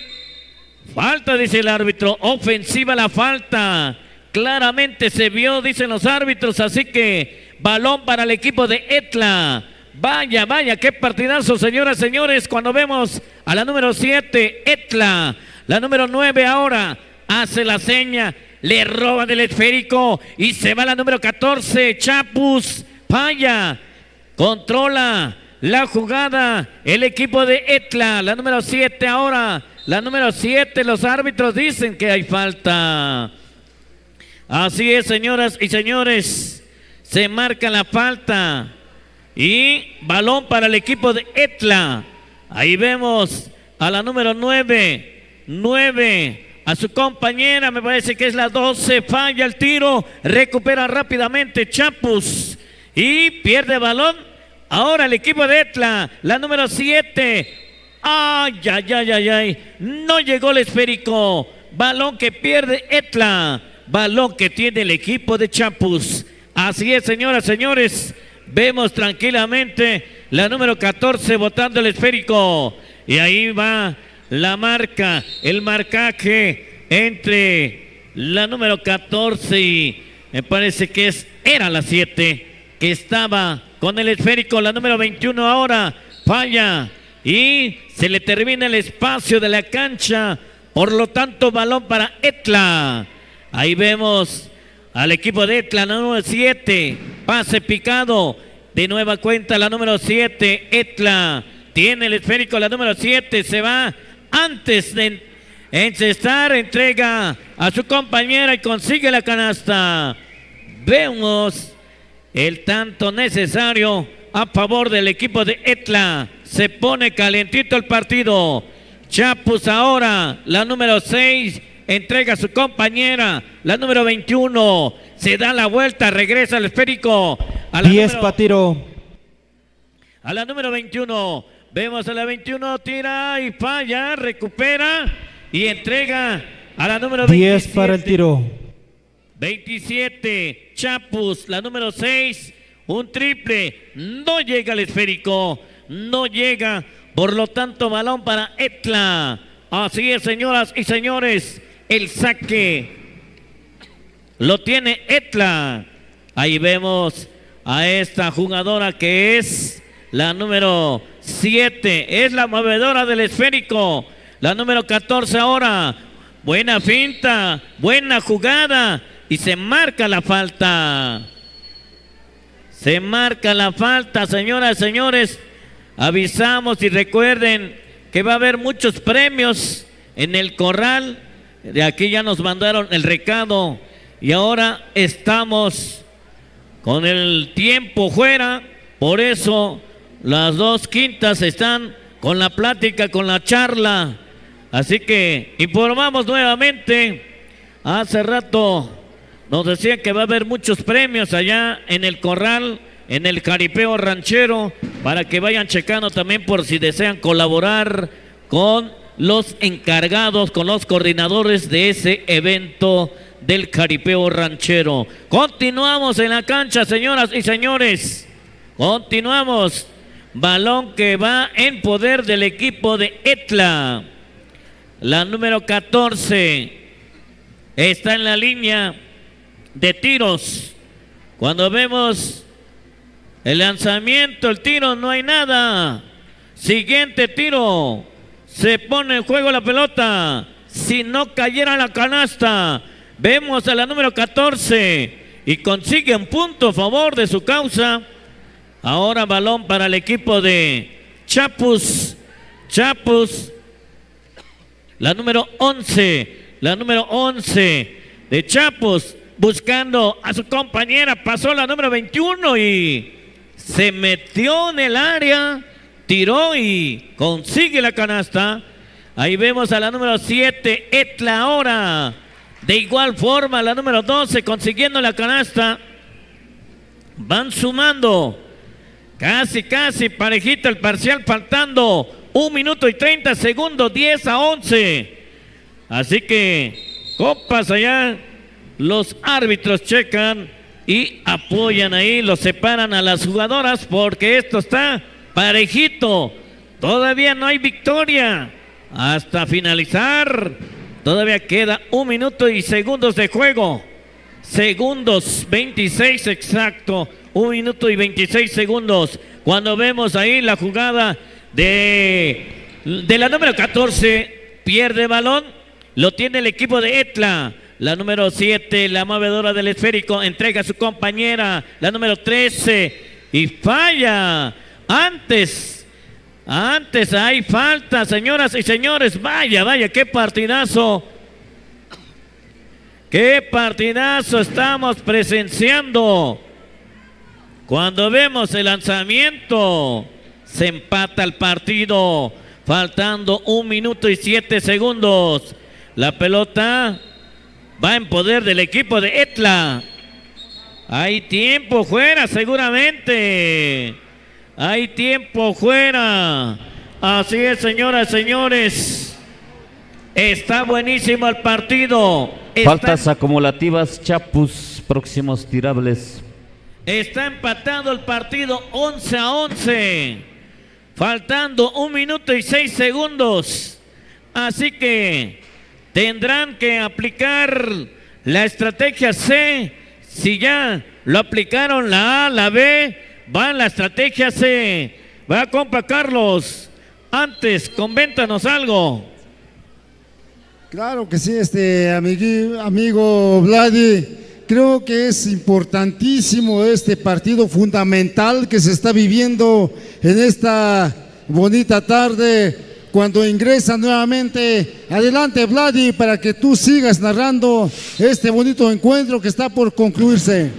Falta, dice el árbitro. Ofensiva la falta. Claramente se vio, dicen los árbitros. Así que balón para el equipo de Etla. Vaya, vaya, qué partidazo, señoras y señores. Cuando vemos a la número 7, Etla. La número 9 ahora hace la seña. Le roban el esférico y se va la número 14, Chapus. Falla. Controla la jugada el equipo de Etla. La número 7 ahora. La número 7, los árbitros dicen que hay falta. Así es, señoras y señores. Se marca la falta. Y balón para el equipo de Etla. Ahí vemos a la número 9, a su compañera, me parece que es la 12, falla el tiro, recupera rápidamente Chapus y pierde balón. Ahora el equipo de Etla, la número 7, ay, no llegó el esférico, balón que pierde Etla, balón que tiene el equipo de Chapus. Así es, señoras, señores, vemos tranquilamente la número 14 botando el esférico y ahí va la marca, el marcaje entre la número 14 y me parece que era la 7 que estaba con el esférico. La número 21 ahora falla y se le termina el espacio de la cancha, por lo tanto balón para Etla. Ahí vemos al equipo de Etla, la número 7, pase picado, de nueva cuenta la número 7, Etla, tiene el esférico, la número 7 se va antes de encestar, entrega a su compañera y consigue la canasta. Vemos el tanto necesario a favor del equipo de Etla, se pone calientito el partido. Chapus ahora, la número 6, entrega a su compañera, la número 21, se da la vuelta, regresa al esférico. A la 10 para tiro. A la número 21, vemos a la 21, tira y falla, recupera y entrega a la número 27. 10 para el tiro. 27, Chapus, la número 6, un triple, no llega al esférico, no llega, por lo tanto balón para Etla. Así es, señoras y señores, el saque lo tiene Etla. Ahí vemos a esta jugadora que es la número 7, es la movedora del esférico. La número 14 ahora, buena finta, buena jugada y se marca la falta. Se marca la falta, señoras y señores. Avisamos y recuerden que va a haber muchos premios en el corral. De aquí ya nos mandaron el recado y ahora estamos con el tiempo fuera, por eso las 2/5 están con la plática, con la charla. Así que informamos nuevamente, hace rato nos decían que va a haber muchos premios allá en el corral, en el Jaripeo Ranchero, para que vayan checando también por si desean colaborar con los encargados, con los coordinadores de ese evento del Jaripeo Ranchero. Continuamos en la cancha, señoras y señores. Continuamos. Balón que va en poder del equipo de Etla. La número 14 está en la línea de tiros. Cuando vemos el lanzamiento, el tiro, no hay nada. Siguiente tiro. Se pone en juego la pelota. Si no cayera la canasta, vemos a la número 14 y consigue un punto a favor de su causa. Ahora balón para el equipo de Chapus. Chapus, la número 11. La número 11 de Chapus, buscando a su compañera. Pasó la número 21 y se metió en el área. Tiró y consigue la canasta. Ahí vemos a la número 7, Etla ahora. De igual forma, la número 12 consiguiendo la canasta. Van sumando. Casi parejito el parcial, faltando 1 minuto y 30 segundos, 10-11. Así que, copas allá, los árbitros checan y apoyan ahí, los separan a las jugadoras porque esto está parejito. Todavía no hay victoria hasta finalizar. Todavía queda 1 minuto y segundos de juego. Segundos, 26 exacto. 1 minuto y 26 segundos. Cuando vemos ahí la jugada de la número 14, pierde balón. Lo tiene el equipo de Etla. La número 7, la movedora del esférico, entrega a su compañera. La número 13 y falla. Antes hay falta, señoras y señores. Vaya, qué partidazo. Qué partidazo estamos presenciando. Cuando vemos el lanzamiento, se empata el partido. faltando 1 minuto y 7 segundos. La pelota va en poder del equipo de Etla. Hay tiempo fuera seguramente. Hay tiempo fuera. Así es, señoras y señores. Está buenísimo el partido. Faltas acumulativas, Chapus, próximos tirables. Está empatado el partido 11-11. Faltando 1 minuto y 6 segundos. Así que tendrán que aplicar la estrategia C. Si ya lo aplicaron la A, la B, va en la estrategia C. Va, compa Carlos. Antes, coméntanos algo. Claro que sí, amigo Vladi. Creo que es importantísimo este partido fundamental que se está viviendo en esta bonita tarde. Cuando ingresa nuevamente, adelante Vladi, para que tú sigas narrando este bonito encuentro que está por concluirse.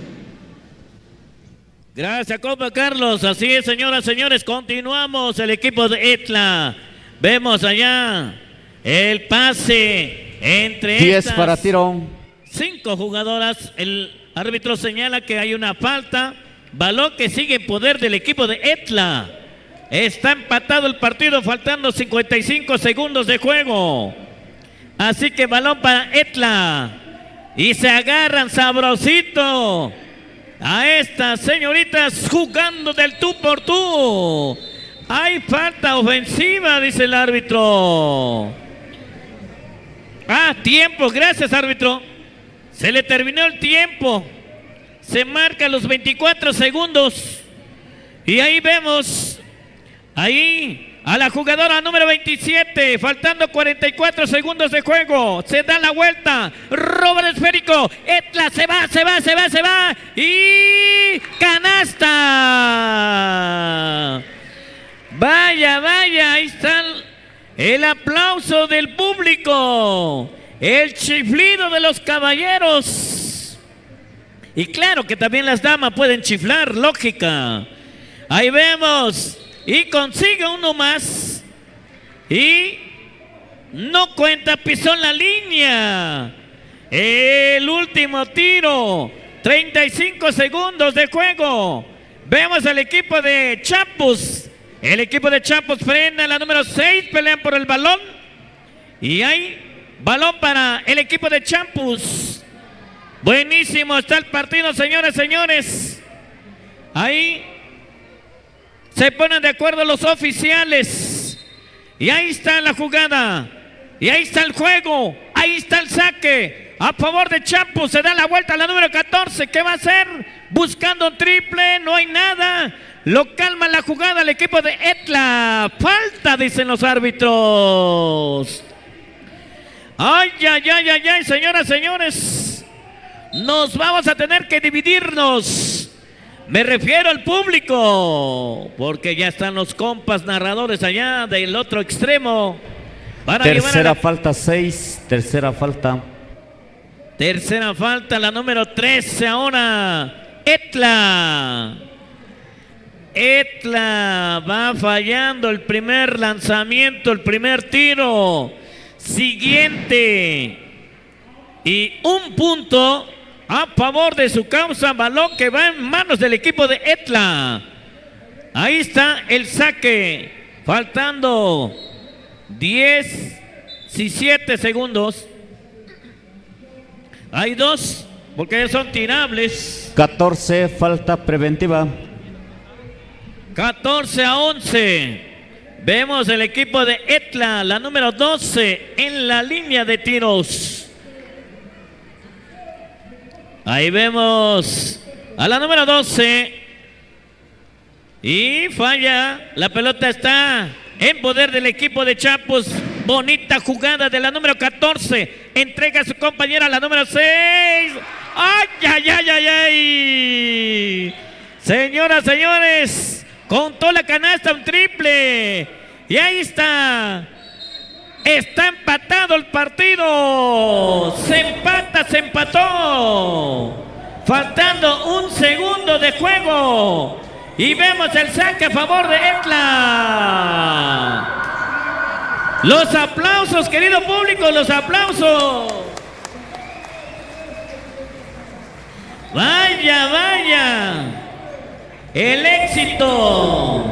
Gracias, compa Carlos. Así es, señoras y señores, continuamos el equipo de Etla. Vemos allá el pase entre 10 estas para tiro. 5 jugadoras. El árbitro señala que hay una falta. Balón que sigue en poder del equipo de Etla. Está empatado el partido, faltando 55 segundos de juego. Así que balón para Etla. Y se agarran sabrosito a estas señoritas jugando del tú por tú. Hay falta ofensiva, dice el árbitro. Tiempo, gracias árbitro. Se le terminó el tiempo. Se marca los 24 segundos. Y ahí vemos ahí a la jugadora número 27, faltando 44 segundos de juego. Se da la vuelta, roba el esférico. Etla se va. Y canasta. Vaya, ahí está el aplauso del público. El chiflido de los caballeros. Y claro que también las damas pueden chiflar, lógica. Ahí vemos. Y consigue uno más. Y no cuenta, pisó en la línea. El último tiro. 35 segundos de juego. Vemos al equipo de Chapus. El equipo de Chapus frena la número 6. Pelean por el balón. Y hay balón para el equipo de Chapus. Buenísimo está el partido, señores, señores. Ahí se ponen de acuerdo los oficiales. Y ahí está la jugada. Y ahí está el juego. Ahí está el saque. A favor de Chapus. Se da la vuelta a la número 14. ¿Qué va a hacer? Buscando un triple. No hay nada. Lo calma la jugada el equipo de Etla. Falta, dicen los árbitros. Ay, señoras, señores. Nos vamos a tener que dividirnos. Me refiero al público, porque ya están los compas narradores allá del otro extremo. Tercera falta 6, tercera falta. Tercera falta, la número 13 ahora. Etla va fallando el primer lanzamiento, el primer tiro. Siguiente. Y un punto a favor de su causa, balón que va en manos del equipo de Etla. Ahí está el saque, faltando 17 segundos. Hay 2, porque son tirables. 14, falta preventiva. 14-11. Vemos el equipo de Etla, la número 12, en la línea de tiros. Ahí vemos a la número 12. Y falla. La pelota está en poder del equipo de Chapus. Bonita jugada de la número 14. Entrega a su compañera la número 6. ¡Ay! Señoras, señores, contó la canasta, un triple. Y ahí está. Está empatado el partido. Se empató. Faltando 1 segundo de juego. Y vemos el saque a favor de Etla. Los aplausos, querido público, los aplausos. Vaya, vaya. El éxito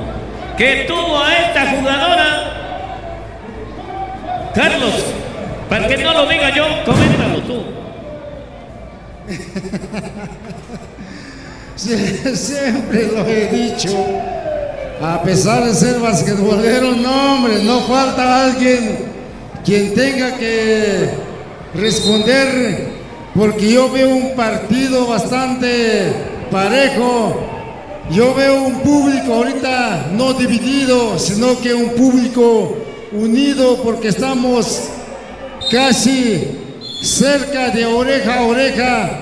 que tuvo a esta jugadora. Carlos, para que no lo diga yo, coméntalo tú. Siempre lo he dicho. A pesar de ser basquetbolero, no, hombre, no falta alguien quien tenga que responder, porque yo veo un partido bastante parejo. Yo veo un público ahorita no dividido, sino que un público unido, porque estamos casi cerca de oreja a oreja.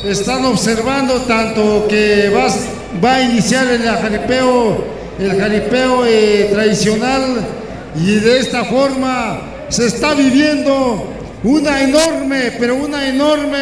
Están observando tanto que va a iniciar el jaripeo tradicional, y de esta forma se está viviendo una enorme, pero una enorme,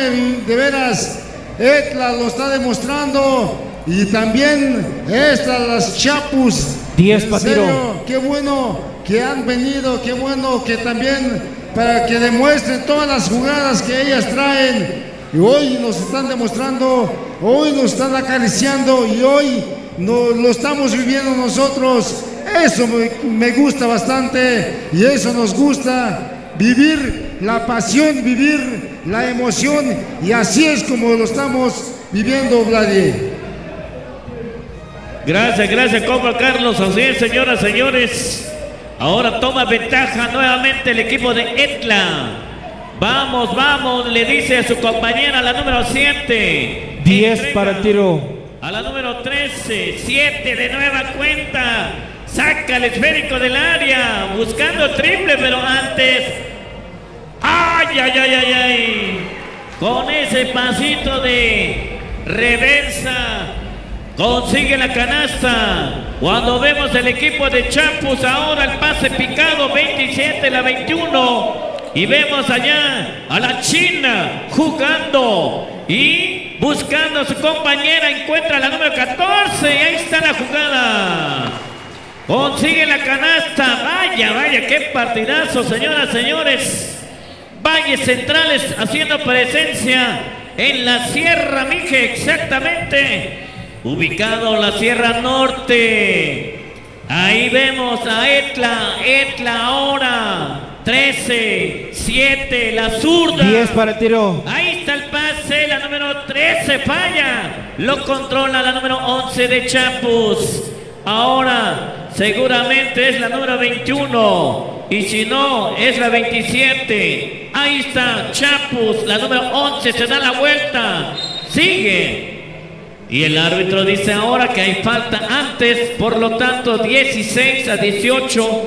de veras, Etla lo está demostrando, y también las Chapus. 10 en pa' tiro. serio, qué bueno que han venido, qué bueno que también para que demuestren todas las jugadas que ellas traen. Y hoy nos están demostrando, hoy nos están acariciando, y hoy lo estamos viviendo nosotros. Eso me gusta bastante, y eso nos gusta, vivir la pasión, vivir la emoción, y así es como lo estamos viviendo, Vladi. Gracias, compa Carlos. Así es, señoras, señores. Ahora toma ventaja nuevamente el equipo de Etla. Vamos, vamos, le dice a su compañera, la número 7. 10 para el tiro. A la número 13, 7 de nueva cuenta. Saca el esférico del área, buscando triple, pero antes. ¡Ay, ay, ay, ay, ay! Con ese pasito de reversa, consigue la canasta. Cuando vemos el equipo de Chapus, ahora el pase picado, 27, la 21. Y vemos allá a la China jugando y buscando a su compañera. Encuentra la número 14 y ahí está la jugada. Consigue la canasta. Vaya, vaya, qué partidazo, señoras, señores. Valles Centrales haciendo presencia en la Sierra Mije, exactamente. Ubicado la Sierra Norte. Ahí vemos a Etla ahora. 13, 7, la zurda. 10 para el tiro. Ahí está el pase, la número 13 falla. Lo controla la número 11 de Chapus. Ahora seguramente es la número 21. Y si no, es la 27. Ahí está Chapus, la número 11, se da la vuelta. Sigue. Y el árbitro dice ahora que hay falta antes, por lo tanto 16 a 18.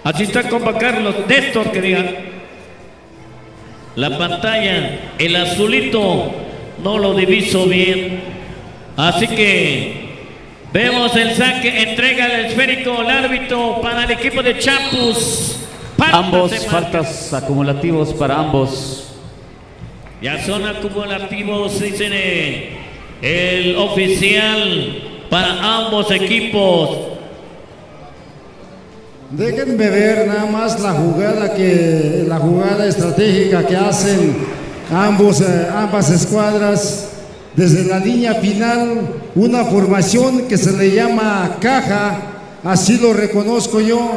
Así está, compa Carlos. Néstor, que diga. La pantalla, el azulito, no lo diviso bien. Así que vemos el saque, entrega el esférico el árbitro para el equipo de Chapus. Ambos faltas acumulativos para ambos. Ya son acumulativos, dicen el oficial para ambos equipos. Déjenme ver nada más la jugada estratégica que hacen ambas escuadras. Desde la línea final, una formación que se le llama caja, así lo reconozco yo,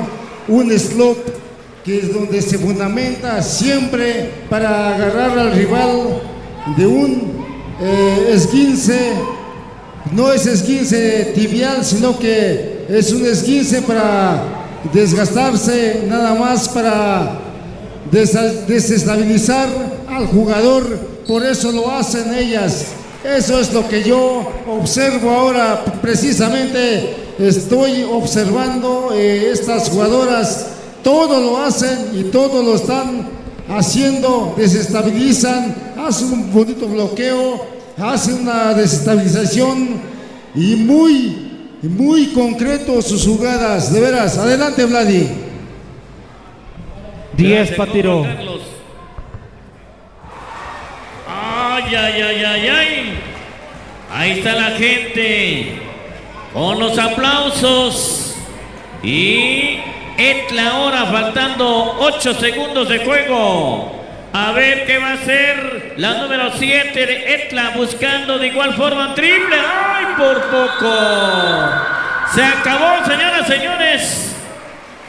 un slot que es donde se fundamenta siempre para agarrar al rival de un esguince. No es esguince tibial, sino que es un esguince para desgastarse, nada más para desestabilizar al jugador. Por eso lo hacen ellas. Eso es lo que yo observo ahora. Precisamente estoy observando estas jugadoras. Todo lo hacen y todo lo están haciendo. Desestabilizan, hacen un bonito bloqueo, hacen una desestabilización y muy concreto sus jugadas. De veras, adelante, Vladi. 10 para tiro. Ay, ay, ay, ay, ay. Ahí está la gente con los aplausos y Etla ahora faltando 8 segundos de juego. A ver qué va a hacer la número 7 de Etla, buscando de igual forma triple. ¡Ay, por poco! Se acabó, señoras y señores.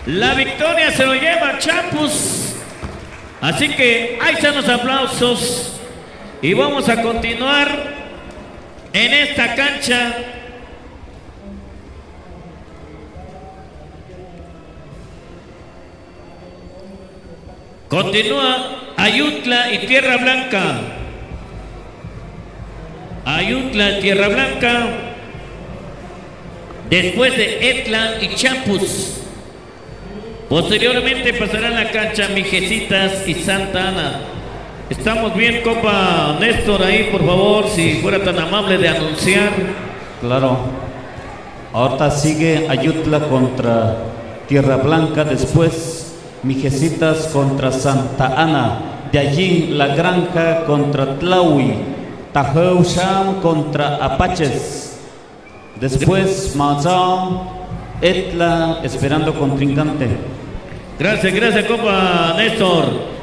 La victoria se lo lleva Chapus. Así que ahí están los aplausos. Y vamos a continuar en esta cancha. Continúa Ayutla y Tierra Blanca. Ayutla y Tierra Blanca. Después de Etla y Chapus. Posteriormente pasarán la cancha Mijecitas y Santa Ana. Estamos bien, compa Néstor, ahí por favor, si fuera tan amable de anunciar. Claro. Ahorita sigue Ayutla contra Tierra Blanca, después Mijecitas contra Santa Ana. De allí La Granja contra Tlaui. Tajeu Sham contra Apaches. Después Mazao, Etla esperando contrincante. Gracias, compa Néstor.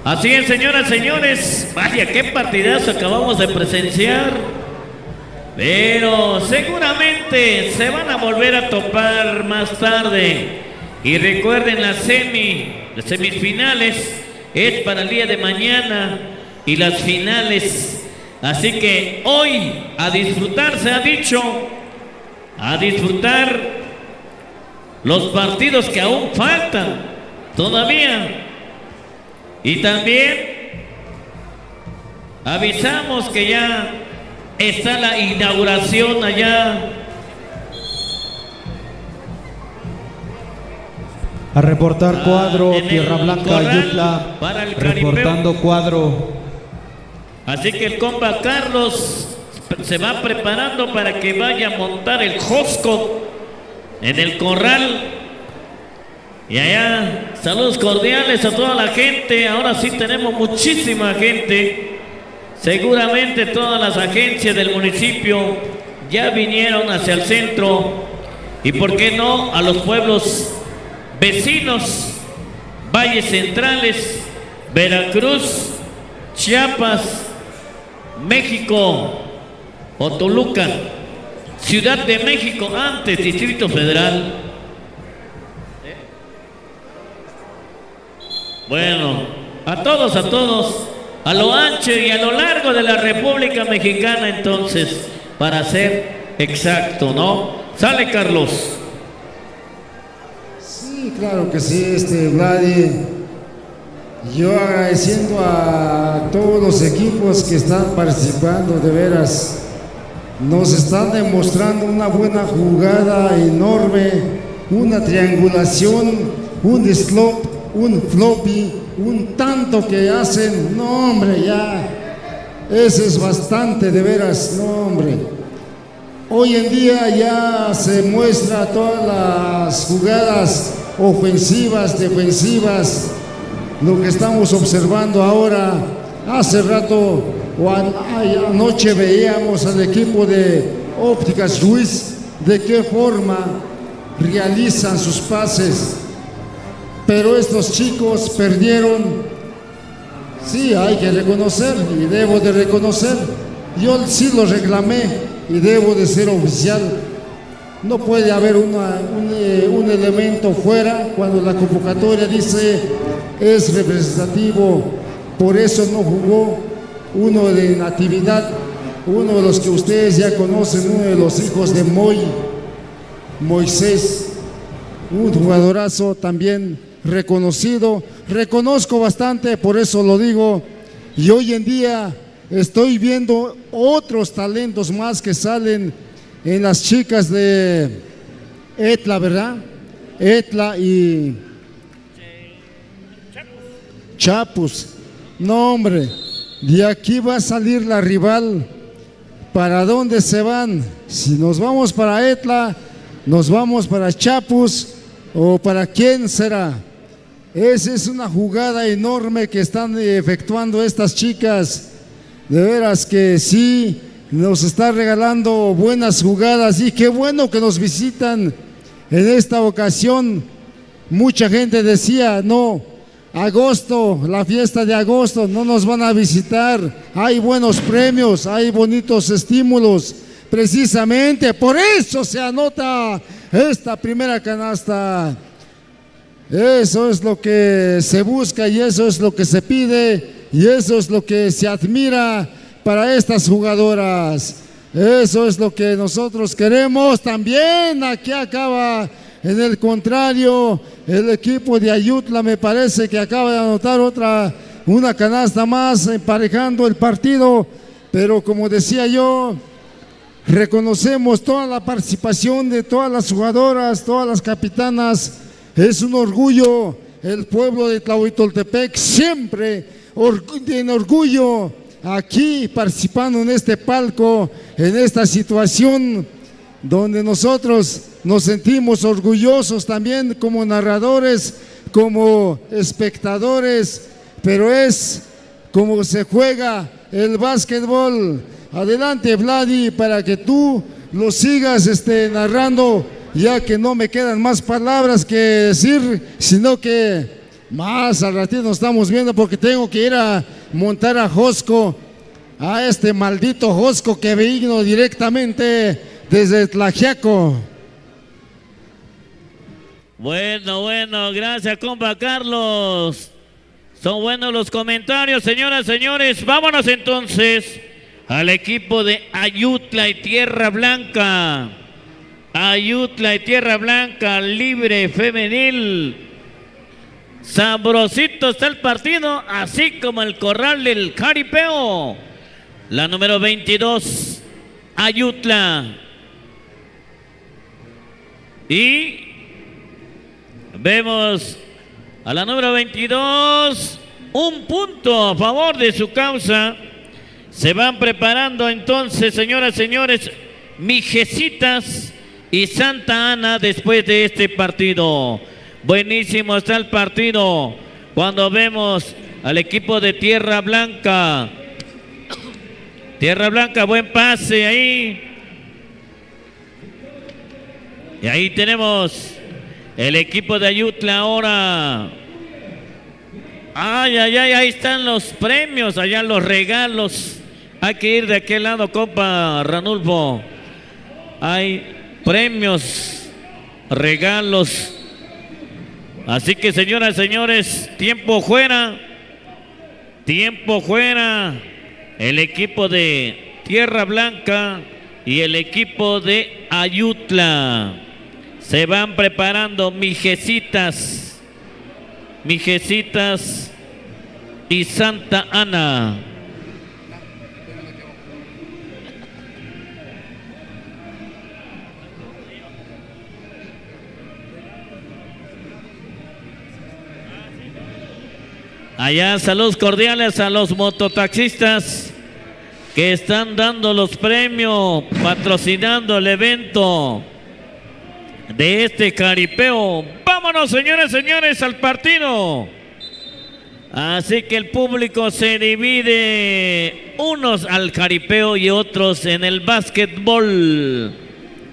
Así es, señoras, señores. Vaya, qué partidazo acabamos de presenciar. Pero seguramente se van a volver a topar más tarde. Y recuerden, las semifinales es para el día de mañana y las finales. Así que hoy a disfrutar, se ha dicho, a disfrutar los partidos que aún faltan todavía. Y también avisamos que ya está la inauguración allá. A reportar cuadro, en el Tierra Blanca, corral Ayutla. para el Caripeo. Reportando cuadro. Así que el compa Carlos se va preparando para que vaya a montar el Josco en el corral. Y allá, saludos cordiales a toda la gente. Ahora sí tenemos muchísima gente. Seguramente todas las agencias del municipio ya vinieron hacia el centro. Y por qué no a los pueblos vecinos, valles centrales, Veracruz, Chiapas, México o Toluca, Ciudad de México, antes Distrito Federal. Bueno, a todos, a lo ancho y a lo largo de la República Mexicana, entonces, para ser exacto, ¿no? Sale, Carlos. Sí, claro que sí, Vladi. Yo agradeciendo a todos los equipos que están participando, de veras, nos están demostrando una buena jugada enorme, una triangulación, un slope, un floppy, un tanto que hacen, no hombre, ya, ese es bastante, de veras, no hombre. Hoy en día ya se muestra todas las jugadas ofensivas, defensivas, lo que estamos observando ahora. Hace rato o anoche veíamos al equipo de Ópticas Ruiz de qué forma realizan sus pases, pero estos chicos perdieron. Sí, hay que reconocer y debo de reconocer, yo sí lo reclamé y debo de ser oficial. No puede haber un elemento fuera cuando la convocatoria dice es representativo. Por eso no jugó uno de Natividad, uno de los que ustedes ya conocen, uno de los hijos de Moisés, un jugadorazo también reconocido. Reconozco bastante, por eso lo digo. Y hoy en día estoy viendo otros talentos más que salen en las chicas de Etla, ¿verdad? Etla y Chapus. No, hombre, de aquí va a salir la rival. ¿Para dónde se van? Si nos vamos para Etla, nos vamos para Chapus, o para quién será. Esa es una jugada enorme que están efectuando estas chicas. De veras que sí, nos está regalando buenas jugadas, y qué bueno que nos visitan en esta ocasión. mucha gente decía, no, agosto, la fiesta de agosto, no nos van a visitar, hay buenos premios, hay bonitos estímulos, precisamente por eso se anota esta primera canasta. Eso es lo que se busca y eso es lo que se pide y eso es lo que se admira para estas jugadoras. Eso es lo que nosotros queremos. También aquí acaba, en el contrario, el equipo de Ayutla me parece que acaba de anotar una canasta más, emparejando el partido. Pero como decía yo, reconocemos toda la participación de todas las jugadoras, todas las capitanas. Es un orgullo el pueblo de Tlahuitoltepec, siempre en orgullo aquí participando en este palco, en esta situación donde nosotros nos sentimos orgullosos también como narradores, como espectadores, pero es como se juega el básquetbol. Adelante, Vladi, para que tú lo sigas narrando, ya que no me quedan más palabras que decir, sino que más al ratito nos estamos viendo porque tengo que ir a montar a Josco, a este maldito Josco que vino directamente desde Tlaxiaco. Bueno, gracias, compa Carlos. Son buenos los comentarios, señoras, señores. Vámonos entonces al equipo de Ayutla y Tierra Blanca. Ayutla y Tierra Blanca, libre femenil. Sabrosito está el partido, así como el corral del jaripeo. La número 22, Ayutla. Y vemos a la número 22, un punto a favor de su causa. Se van preparando entonces, señoras, señores, Mijecitas y Santa Ana después de este partido. Buenísimo está el partido cuando vemos al equipo de Tierra Blanca. Tierra Blanca, buen pase ahí. Y ahí tenemos el equipo de Ayutla ahora. Ay, ahí están los premios, allá los regalos. Hay que ir de aquel lado, compa Ranulfo. Hay premios, regalos. Así que, señoras, señores, tiempo fuera. Tiempo fuera. El equipo de Tierra Blanca y el equipo de Ayutla. Se van preparando Mijecitas y Santa Ana. Allá saludos cordiales a los mototaxistas que están dando los premios, patrocinando el evento de este jaripeo. Vámonos, señores, señores, al partido. Así que el público se divide, unos al jaripeo y otros en el básquetbol.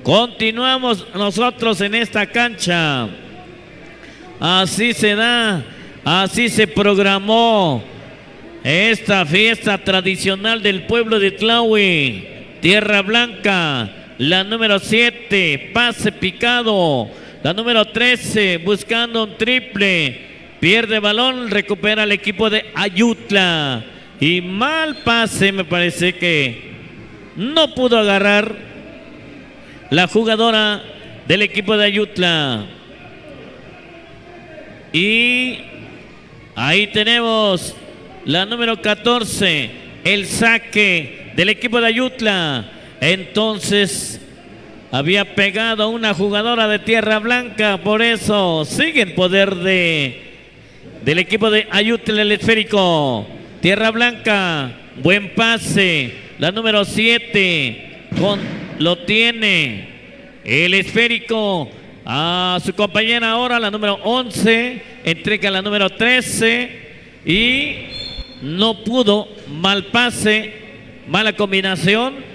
Continuamos nosotros en esta cancha. Así se da, así se programó esta fiesta tradicional del pueblo de Tlahui. Tierra Blanca, la número 7, pase picado. La número 13, buscando un triple. Pierde balón, recupera el equipo de Ayutla. Y mal pase, me parece que no pudo agarrar la jugadora del equipo de Ayutla. Y ahí tenemos la número 14, el saque del equipo de Ayutla. Entonces había pegado una jugadora de Tierra Blanca, por eso sigue en poder del equipo de Ayutla el esférico. Tierra Blanca, buen pase, la número 7 lo tiene el esférico a su compañera ahora, la número 11, entrega la número 13 y no pudo, mal pase, mala combinación.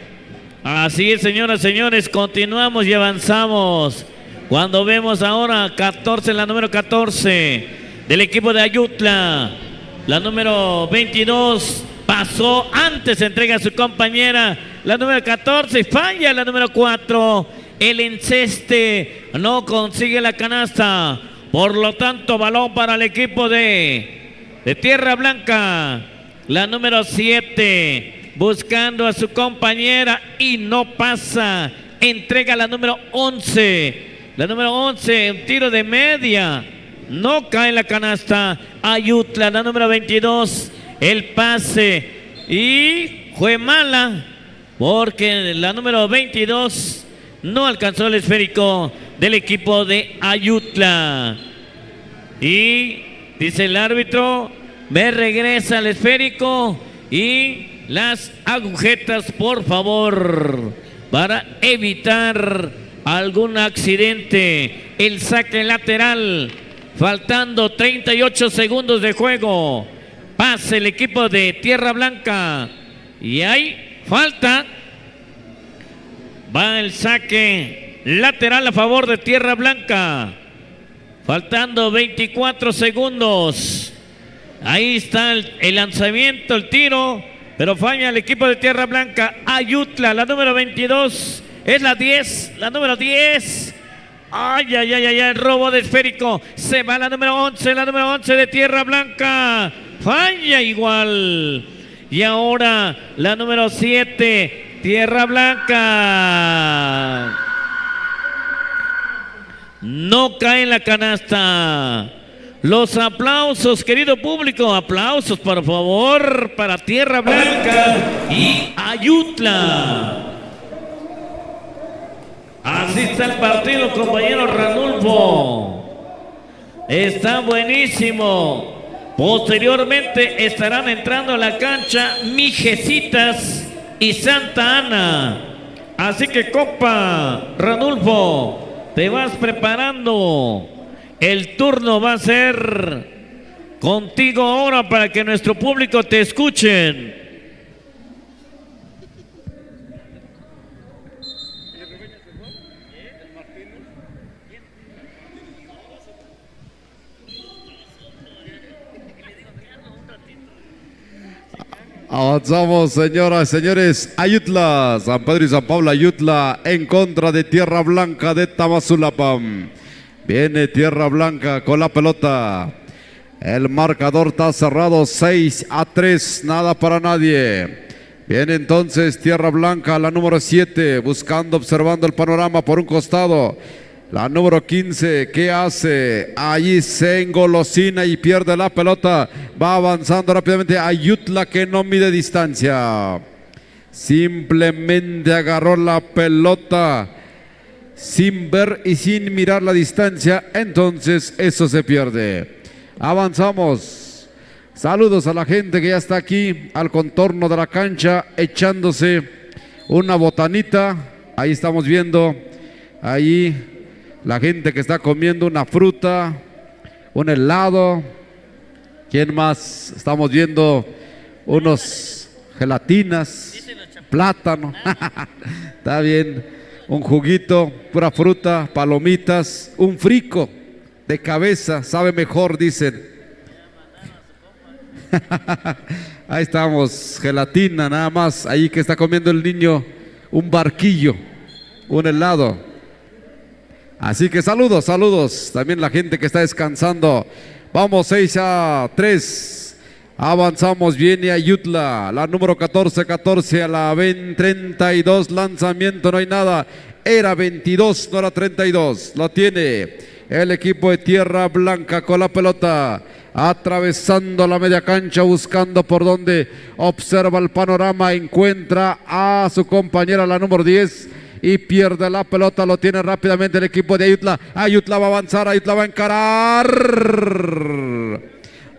Así es, señoras, señores, continuamos y avanzamos Cuando vemos ahora 14, la número 14 del equipo de Ayutla, la número 22 pasó antes, entrega a su compañera, la número 14, falla la número 4, el enceste no consigue la canasta, por lo tanto balón para el equipo de Tierra Blanca, la número 7 buscando a su compañera y no pasa, entrega la número 11. La número 11, un tiro de media. No cae en la canasta. Ayutla, la número 22. El pase. Y fue mala. Porque la número 22 no alcanzó el esférico del equipo de Ayutla. Y dice el árbitro, me regresa el esférico y las agujetas, por favor, para evitar algún accidente. El saque lateral, faltando 38 segundos de juego. Pase el equipo de Tierra Blanca y hay falta. Va el saque lateral a favor de Tierra Blanca, faltando 24 segundos. Ahí está el lanzamiento, el tiro, pero falla el equipo de Tierra Blanca. Ayutla, la número 22. Es la 10, la número 10. Ay, ay, ay, ay, el robo de esférico. Se va la número 11 de Tierra Blanca. Falla igual. Y ahora la número 7, Tierra Blanca. No cae en la canasta. Los aplausos, querido público. Aplausos, por favor, para Tierra Blanca y Ayutla. Así está el partido, compañero Ranulfo. Está buenísimo. Posteriormente estarán entrando a la cancha Mijecitas y Santa Ana. Así que, compa Ranulfo, te vas preparando. El turno va a ser contigo ahora para que nuestro público te escuchen. Avanzamos, señoras y señores. Ayutla, San Pedro y San Pablo Ayutla en contra de Tierra Blanca de Tamazulapam. Viene Tierra Blanca con la pelota. El marcador está cerrado 6-3, nada para nadie. Viene entonces Tierra Blanca, la número 7, buscando, observando el panorama por un costado. La número 15, ¿qué hace? Allí se engolosina y pierde la pelota. Va avanzando rápidamente Ayutla, que no mide distancia. Simplemente agarró la pelota sin ver y sin mirar la distancia. Entonces eso se pierde. Avanzamos. Saludos a la gente que ya está aquí al contorno de la cancha echándose una botanita. Ahí estamos viendo. Ahí la gente que está comiendo una fruta, un helado. ¿Quién más? Estamos viendo unos gelatinas, plátano. Está bien. Un juguito, pura fruta, palomitas, un frico de cabeza, sabe mejor, dicen. Ahí estamos, gelatina nada más. Ahí que está comiendo el niño, un barquillo, un helado. Así que saludos, saludos. También la gente que está descansando. Vamos 6-3. Avanzamos, viene Ayutla. La número 14 a la 32. Lanzamiento, no hay nada. Era 22, no era 32. Lo tiene el equipo de Tierra Blanca con la pelota. Atravesando la media cancha, buscando por donde observa el panorama. Encuentra a su compañera, la número 10. Y pierde la pelota, lo tiene rápidamente el equipo de Ayutla. Ayutla va a avanzar, Ayutla va a encarar.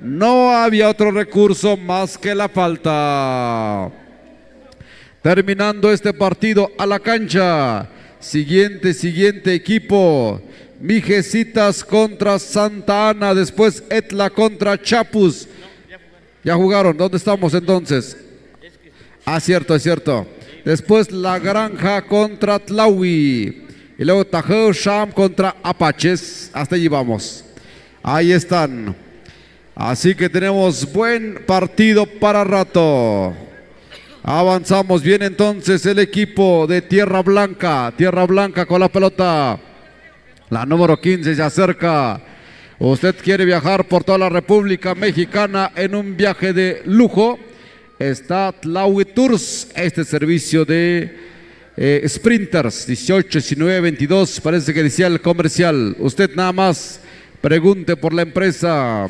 No había otro recurso más que la falta. Terminando este partido a la cancha. Siguiente equipo. Mijecitas contra Santa Ana. Después Etla contra Chapus. Ya jugaron, ¿dónde estamos entonces? Ah, cierto, es cierto. Después La Granja contra Tlaui. Y luego Tahoe Sham contra Apaches. Hasta allí vamos. Ahí están. Así que tenemos buen partido para rato. Avanzamos bien entonces el equipo de Tierra Blanca. Tierra Blanca con la pelota. La número 15 se acerca. Usted quiere viajar por toda la República Mexicana en un viaje de lujo. Está Tlaui Tours, este servicio de sprinters, 18, 19, 22, parece que decía el comercial. Usted nada más pregunte por la empresa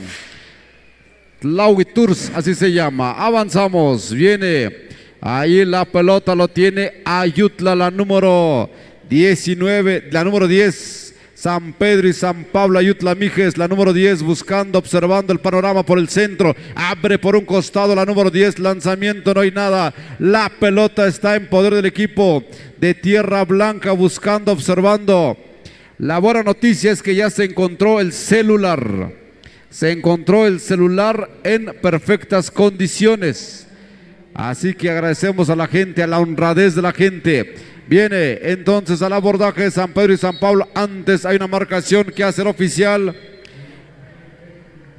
Tlaui Tours, así se llama. Avanzamos, viene ahí la pelota, lo tiene Ayutla, la número 19, la número 10. San Pedro y San Pablo, Ayutla Mijes, la número 10, buscando, observando el panorama por el centro, abre por un costado la número 10, lanzamiento, no hay nada, la pelota está en poder del equipo de Tierra Blanca, buscando, observando. La buena noticia es que ya se encontró el celular en perfectas condiciones, así que agradecemos a la gente, a la honradez de la gente. Viene entonces al abordaje de San Pedro y San Pablo. Antes hay una marcación que hace el oficial.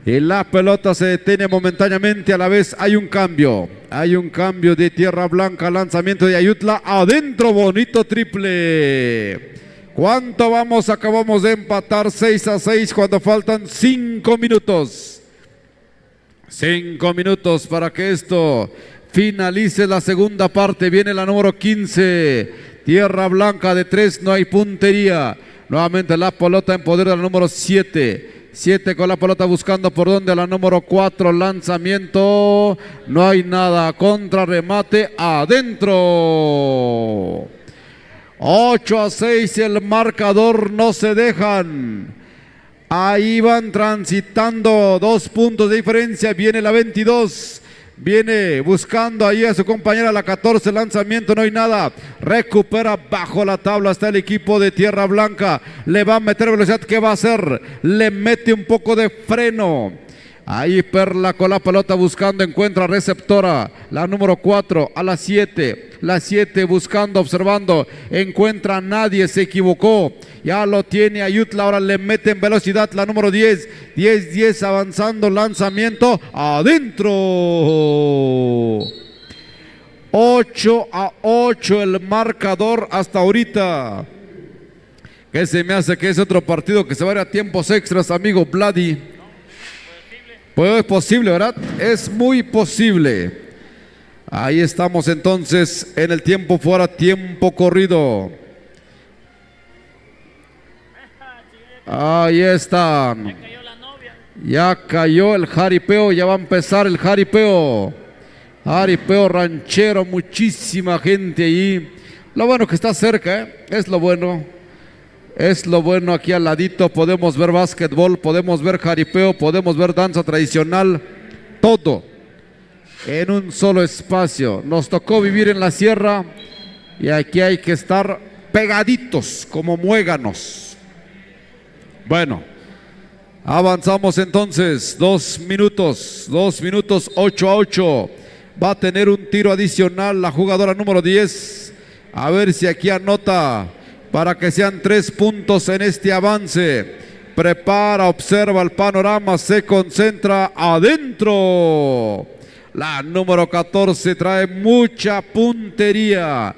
Y la pelota se detiene momentáneamente. A la vez hay un cambio. Hay un cambio de Tierra Blanca. Lanzamiento de Ayutla. Adentro, bonito triple. ¿Cuánto vamos? Acabamos de empatar 6-6 cuando faltan 5 minutos. 5 minutos para que esto finalice la segunda parte. Viene la número 15. Tierra Blanca de 3, no hay puntería. Nuevamente la pelota en poder de la número 7. 7 con la pelota buscando por donde la número 4. Lanzamiento. No hay nada. Contrarremate adentro. 8-6 el marcador. No se dejan. Ahí van transitando 2 puntos de diferencia. Viene la 22. Viene buscando ahí a su compañera la 14, lanzamiento, no hay nada. Recupera bajo la tabla, está el equipo de Tierra Blanca. Le va a meter velocidad, ¿qué va a hacer? Le mete un poco de freno. Ahí Perla con la pelota buscando, encuentra receptora. La número 4 a la 7. La 7 buscando, observando. Encuentra a nadie, se equivocó. Ya lo tiene Ayutla, ahora le mete en velocidad la número 10. 10 avanzando, lanzamiento adentro. 8-8 el marcador hasta ahorita. Que se me hace que es otro partido que se va a ir a tiempos extras, amigo Vladi. Pues es posible, ¿verdad? Es muy posible. Ahí estamos entonces en el tiempo fuera, tiempo corrido. Ahí están. Ya cayó el jaripeo, ya va a empezar el jaripeo. Jaripeo ranchero, muchísima gente ahí. Lo bueno que está cerca, es lo bueno. Es lo bueno, aquí al ladito podemos ver básquetbol, podemos ver jaripeo, podemos ver danza tradicional, todo en un solo espacio. Nos tocó vivir en la sierra y aquí hay que estar pegaditos como muéganos. Bueno, avanzamos entonces, 2 minutos, 8-8. Va a tener un tiro adicional la jugadora número 10. A ver si aquí anota para que sean 3 puntos en este avance. Prepara, observa el panorama, se concentra adentro. La número 14 trae mucha puntería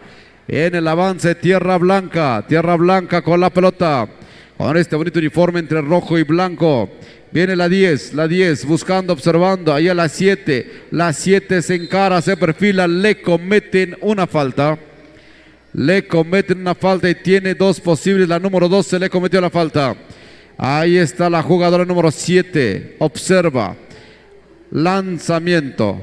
en el avance. Tierra Blanca con la pelota, con este bonito uniforme entre rojo y blanco. Viene la 10 buscando, observando, ahí a la 7. La 7 se encara, se perfila, le cometen una falta. Y tiene 2 posibles. La número 12 le cometió la falta. Ahí está la jugadora número 7. Observa. Lanzamiento.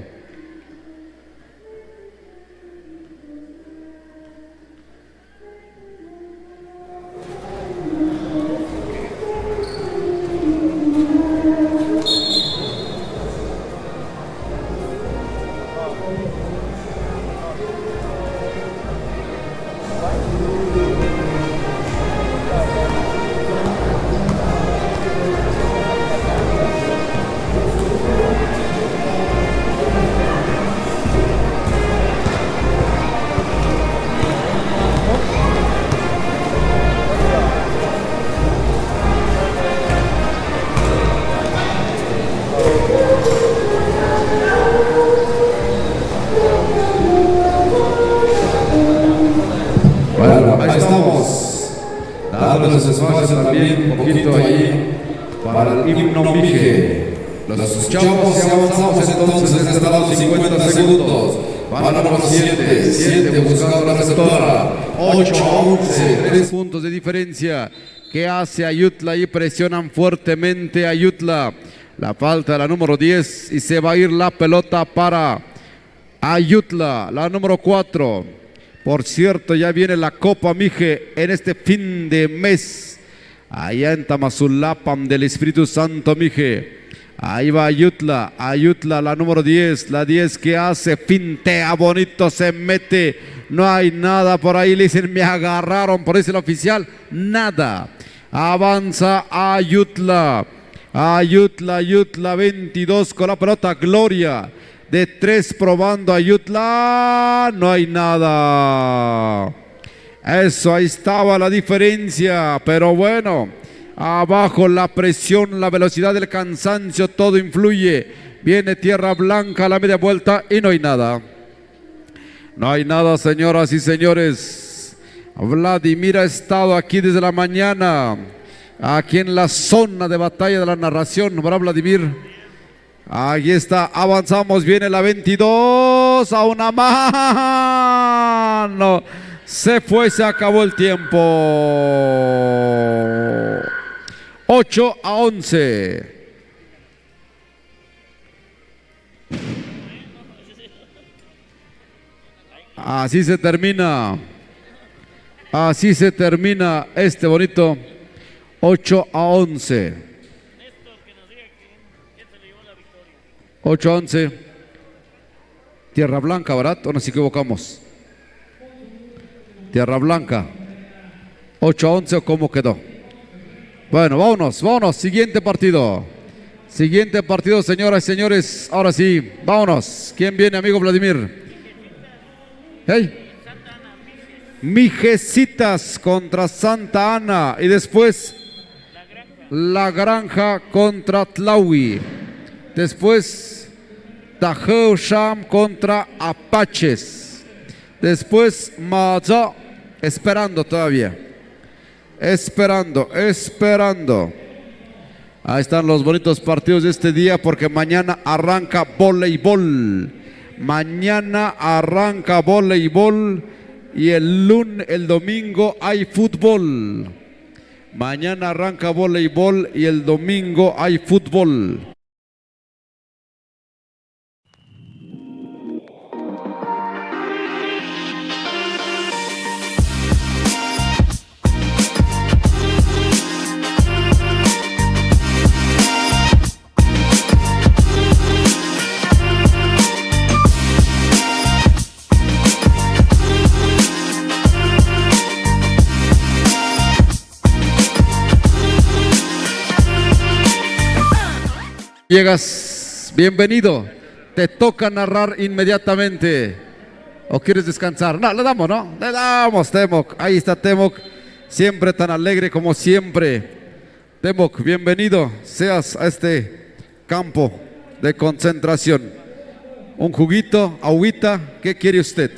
los espacios también, un poquito ahí para el himno Mije. Los escuchamos y avanzamos entonces en este lado 50 segundos. Van a número 7 buscando la receptora. 8-11, 3 puntos de diferencia. ¿Qué hace Ayutla? Y presionan fuertemente a Ayutla. La falta de la número 10 y se va a ir la pelota para Ayutla, la número 4. Por cierto, ya viene la Copa Mije en este fin de mes. Allá en Tamazulapam del Espíritu Santo Mije. Ahí va Ayutla, la número 10, la 10 que hace, fintea bonito, se mete, no hay nada por ahí, le dicen, me agarraron, por ahí dice el oficial, nada. Avanza Ayutla, 22 con la pelota, Gloria, de 3 probando Ayutla, no hay nada. Eso, ahí estaba la diferencia, pero bueno. Abajo la presión, la velocidad del cansancio, todo influye. Viene Tierra Blanca a la media vuelta y no hay nada. No hay nada, señoras y señores. Vladimir ha estado aquí desde la mañana, aquí en la zona de batalla de la narración. ¿Verdad, Vladimir? Ahí está, avanzamos, viene la 22, a una mano. Se fue, se acabó el tiempo. 8-11. Así se termina. Así se termina este bonito 8-11. 8-11. Tierra Blanca, ¿verdad? ¿O nos equivocamos? Tierra Blanca. 8-11, ¿o cómo quedó? Bueno, vámonos, siguiente partido, señoras y señores, ahora sí, vámonos. ¿Quién viene, amigo Vladimir? Hey. Mijecitas contra Santa Ana y después La Granja contra Tlaui, después Tajeu Sham contra Apaches, después Maza, esperando todavía. Esperando. Ahí están los bonitos partidos de este día porque mañana arranca voleibol. Y el domingo hay fútbol. Mañana arranca voleibol y el domingo hay fútbol. Llegas, bienvenido. Te toca narrar inmediatamente. ¿O quieres descansar? No, le damos, ¿no? Le damos, Temoc. Ahí está Temoc, siempre tan alegre como siempre. Temoc, bienvenido seas a este campo de concentración. Un juguito, agüita, ¿qué quiere usted?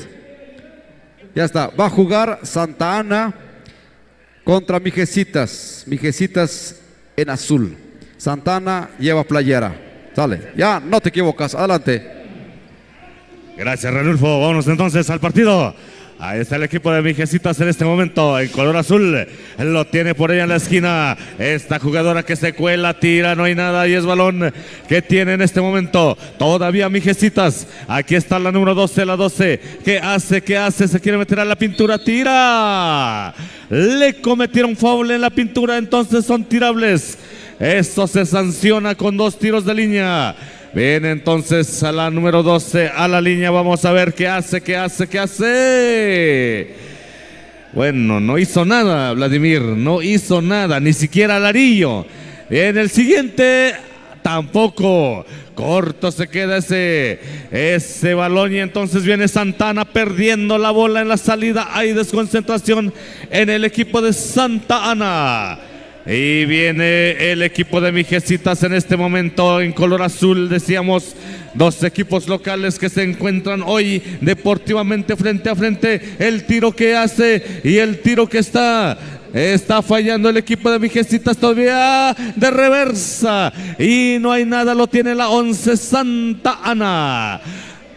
Ya está, va a jugar Santa Ana contra Mijecitas. Mijecitas en azul. Santa Ana lleva playera. Sale, ya no te equivocas, adelante. Gracias, Ranulfo. Vámonos entonces al partido. Ahí está el equipo de Mijecitas en este momento, en color azul. Lo tiene por ella en la esquina. Esta jugadora que se cuela, tira, no hay nada y es balón que tiene en este momento. Todavía Mijecitas. Aquí está la número 12, la 12. ¿Qué hace? ¿Qué hace? Se quiere meter a la pintura, tira. Le cometieron foul en la pintura, entonces son tirables. Esto se sanciona con 2 tiros de línea. Viene entonces a la número 12 a la línea. Vamos a ver qué hace. Bueno, no hizo nada Vladimir, no hizo nada, ni siquiera Larillo. En el siguiente tampoco. Corto se queda ese balón y entonces viene Santa Ana perdiendo la bola en la salida. Hay desconcentración en el equipo de Santa Ana. Y viene el equipo de Mijecitas en este momento en color azul. Decíamos, 2 equipos locales que se encuentran hoy deportivamente frente a frente. El tiro que hace y el tiro que está Está fallando el equipo de Mijecitas todavía de reversa. Y no hay nada, lo tiene la 11 Santa Ana.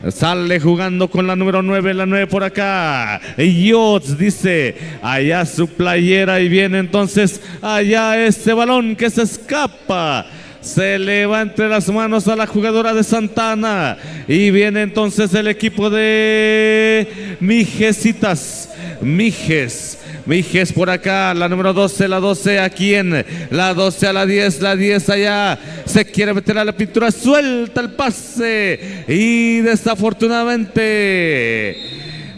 Sale jugando con la número 9, la 9 por acá. Yots dice, allá su playera y viene entonces allá ese balón que se escapa. Se le va entre las manos a la jugadora de Santa Ana. Y viene entonces el equipo de Mijecitas. Mijes por acá, la número 12, la 12 aquí en la 12 a la 10 allá, se quiere meter a la pintura, suelta el pase y desafortunadamente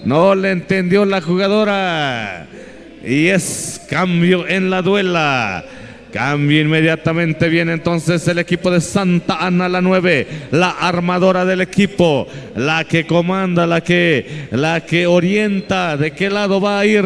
no le entendió la jugadora y es cambio en la duela. Cambio inmediatamente, viene entonces el equipo de Santa Ana, la 9, la armadora del equipo, la que comanda, la que orienta de qué lado va a ir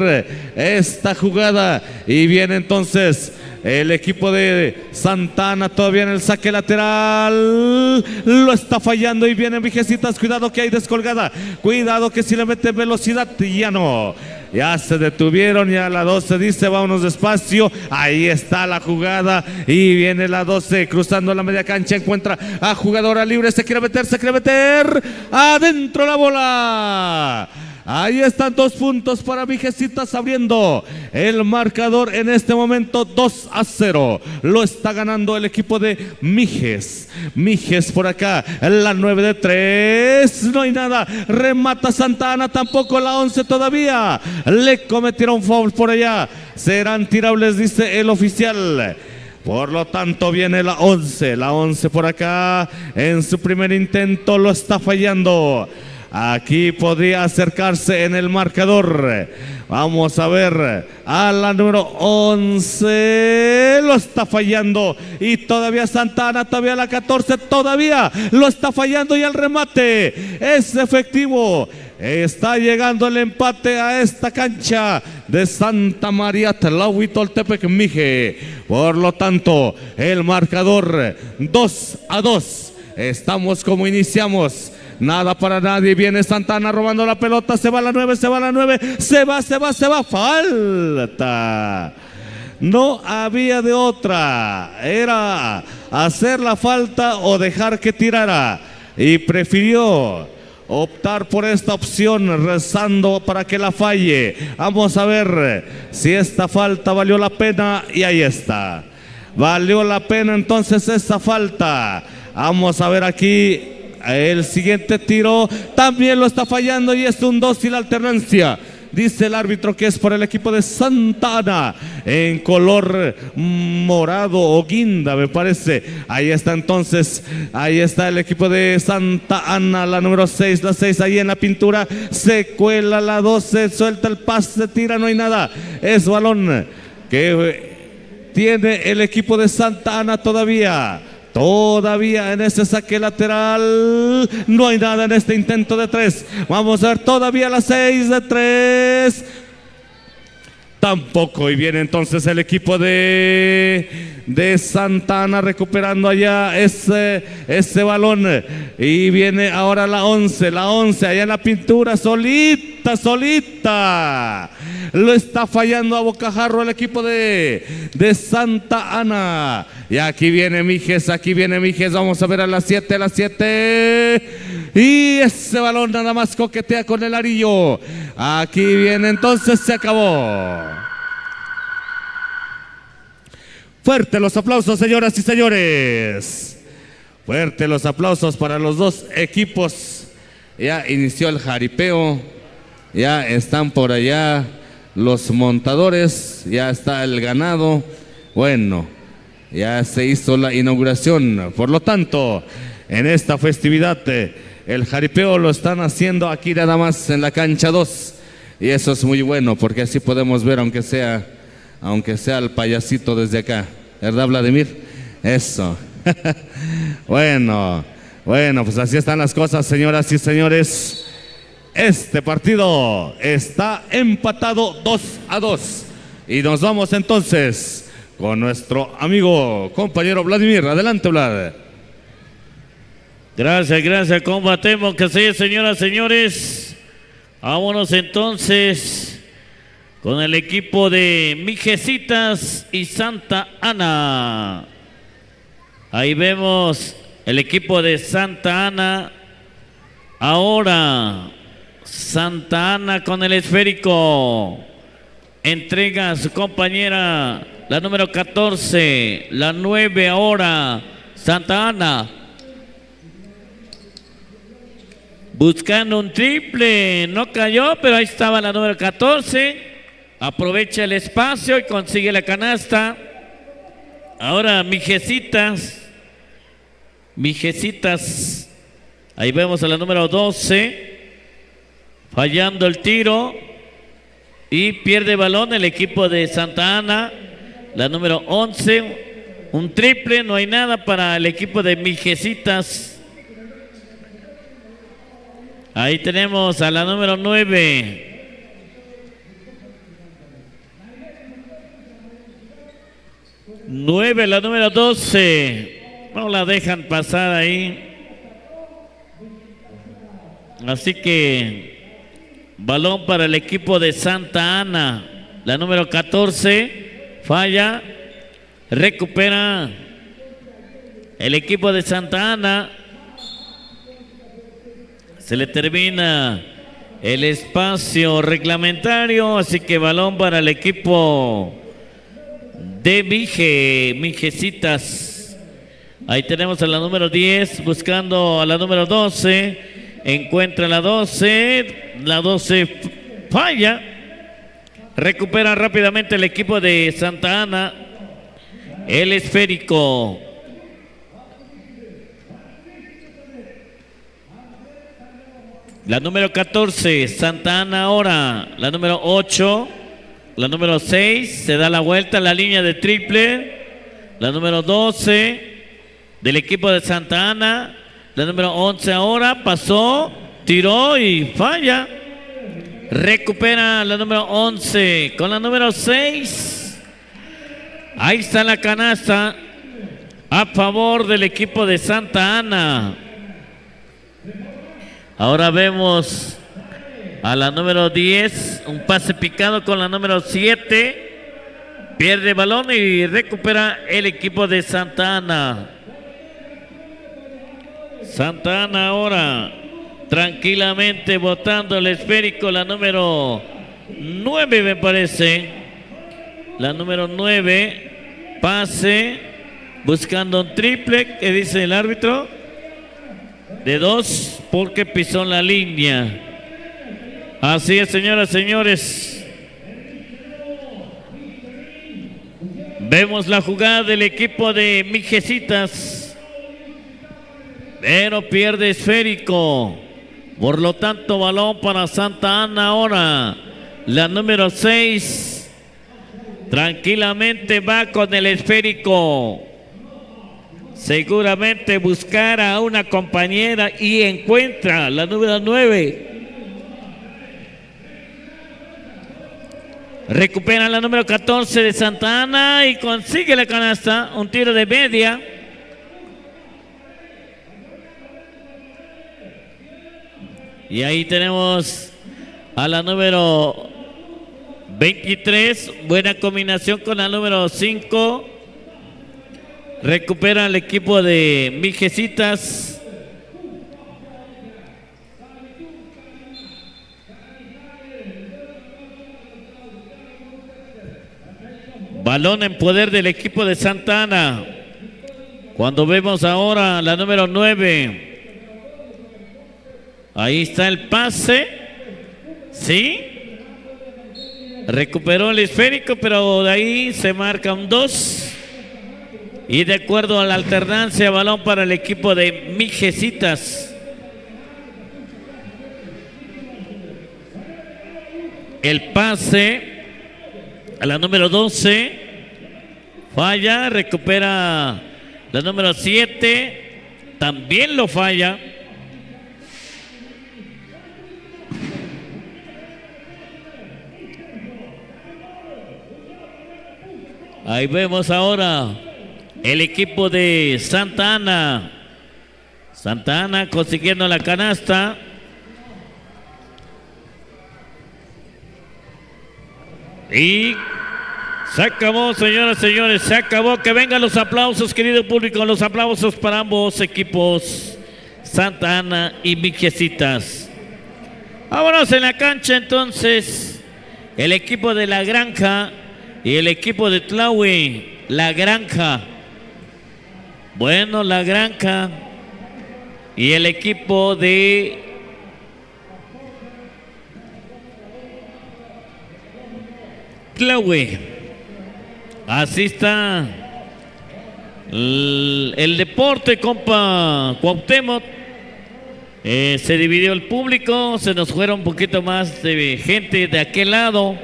esta jugada. Y viene entonces el equipo de Santa Ana todavía en el saque lateral, lo está fallando y viene Mijecitas, cuidado que hay descolgada, cuidado que si le mete velocidad ya no. Ya se detuvieron, ya la 12 dice, vámonos despacio. Ahí está la jugada y viene la 12 cruzando la media cancha, encuentra a jugadora libre, se quiere meter, adentro la bola. Ahí están 2 puntos para Mijecitas, abriendo el marcador en este momento 2-0. Lo está ganando el equipo de Mijes. Mijes por acá, la 9 de 3, no hay nada. Remata Santa Ana, tampoco la 11 todavía. Le cometieron foul por allá. Serán tirables, dice el oficial. Por lo tanto viene la 11 por acá. En su primer intento lo está fallando. Aquí podría acercarse en el marcador. Vamos a ver a la número 11. Lo está fallando. Y todavía Santa Ana, todavía la 14. Todavía lo está fallando. Y el remate es efectivo. Está llegando el empate a esta cancha de Santa María Tlahuitoltepec Mije. Por lo tanto, el marcador 2-2. Estamos como iniciamos. Nada para nadie, viene Santa Ana robando la pelota, se va la 9, se va, falta. No había de otra, era hacer la falta o dejar que tirara y prefirió optar por esta opción rezando para que la falle. Vamos a ver si esta falta valió la pena y ahí está. Valió la pena entonces esta falta. Vamos a ver aquí. El siguiente tiro también lo está fallando y es un 2 y la alternancia. Dice el árbitro que es por el equipo de Santa Ana en color morado o guinda, me parece. Ahí está entonces, ahí está el equipo de Santa Ana, la número 6, la 6 ahí en la pintura. Se cuela la 12, suelta el pase, tira, no hay nada. Es balón que tiene el equipo de Santa Ana todavía en ese saque lateral. No hay nada en este intento de 3. Vamos a ver todavía la 6 de 3. Tampoco. Y viene entonces el equipo de Santa Ana recuperando allá ese balón. Y viene ahora la 11 allá en la pintura, solita. Lo está fallando a bocajarro el equipo de Santa Ana. Y aquí viene Mijes. Vamos a ver a las 7. Y ese balón nada más coquetea con el arillo. Aquí viene, entonces se acabó. Fuerte los aplausos, señoras y señores. Fuerte los aplausos para los 2 equipos. Ya inició el jaripeo. Ya están por allá los montadores. Ya está el ganado. Bueno, ya se hizo la inauguración. Por lo tanto, en esta festividad el jaripeo lo están haciendo aquí nada más en la cancha 2. Y eso es muy bueno porque así podemos ver aunque sea el payasito desde acá. ¿Verdad, Vladimir? Eso. Bueno, pues así están las cosas, señoras y señores. Este partido está empatado 2-2. Y nos vamos entonces con nuestro amigo, compañero Vladimir. Adelante, Vlad. Gracias, combatemos que sí, señoras y señores. Vámonos entonces con el equipo de Mijecitas y Santa Ana. Ahí vemos el equipo de Santa Ana. Ahora Santa Ana con el esférico. Entrega a su compañera la número 14, la 9 ahora Santa Ana. Buscando un triple, no cayó, pero ahí estaba la número 14. Aprovecha el espacio y consigue la canasta. Ahora Mijecitas. Ahí vemos a la número 12. Fallando el tiro. Y pierde balón el equipo de Santa Ana. La número 11. Un triple, no hay nada para el equipo de Mijecitas. Ahí tenemos a la número 9. La número 12. No la dejan pasar ahí. Así que balón para el equipo de Santa Ana. La número 14 falla. Recupera el equipo de Santa Ana. Se le termina el espacio reglamentario, así que balón para el equipo de Mijecitas. Ahí tenemos a la número 10 buscando a la número 12. Encuentra la 12. La 12 falla. Recupera rápidamente el equipo de Santa Ana. El esférico. La número 14, Santa Ana ahora. La número 8, la número 6, se da la vuelta a la línea de triple. La número 12 del equipo de Santa Ana. La número 11 ahora, pasó, tiró y falla. Recupera la número 11 con la número 6. Ahí está la canasta a favor del equipo de Santa Ana. Ahora vemos a la número 10, un pase picado con la número 7. Pierde balón y recupera el equipo de Santa Ana. Santa Ana ahora tranquilamente botando el esférico, la número 9 me parece. La número 9, pase, buscando un triple, ¿qué dice el árbitro? De 2 porque pisó la línea. Así es, señoras y señores. Vemos la jugada del equipo de Mijecitas, pero pierde esférico. Por lo tanto, balón para Santa Ana ahora. La número 6 tranquilamente va con el esférico. Seguramente buscará a una compañera y encuentra la número 9. Recupera la número 14 de Santa Ana y consigue la canasta. Un tiro de media. Y ahí tenemos a la número 23. Buena combinación con la número 5. Recupera el equipo de Mijecitas. Balón en poder del equipo de Santa Ana. Cuando vemos ahora la número 9. Ahí está el pase. ¿Sí? Recuperó el esférico, pero de ahí se marca un 2. Y de acuerdo a la alternancia, balón para el equipo de Mijecitas. El pase a la número 12. Falla, recupera la número 7. También lo falla. Ahí vemos ahora el equipo de Santa Ana. Santa Ana consiguiendo la canasta. Y se acabó, señoras y señores, se acabó. Que vengan los aplausos, querido público, los aplausos para ambos equipos, Santa Ana y Mijecitas. Vámonos en la cancha entonces, el equipo de La Granja y el equipo de Tlahui. La Granja. Bueno, La Granja y el equipo de Tlahui. Así está el deporte, compa Cuauhtémoc. Se dividió el público, se nos fueron un poquito más de gente de aquel lado.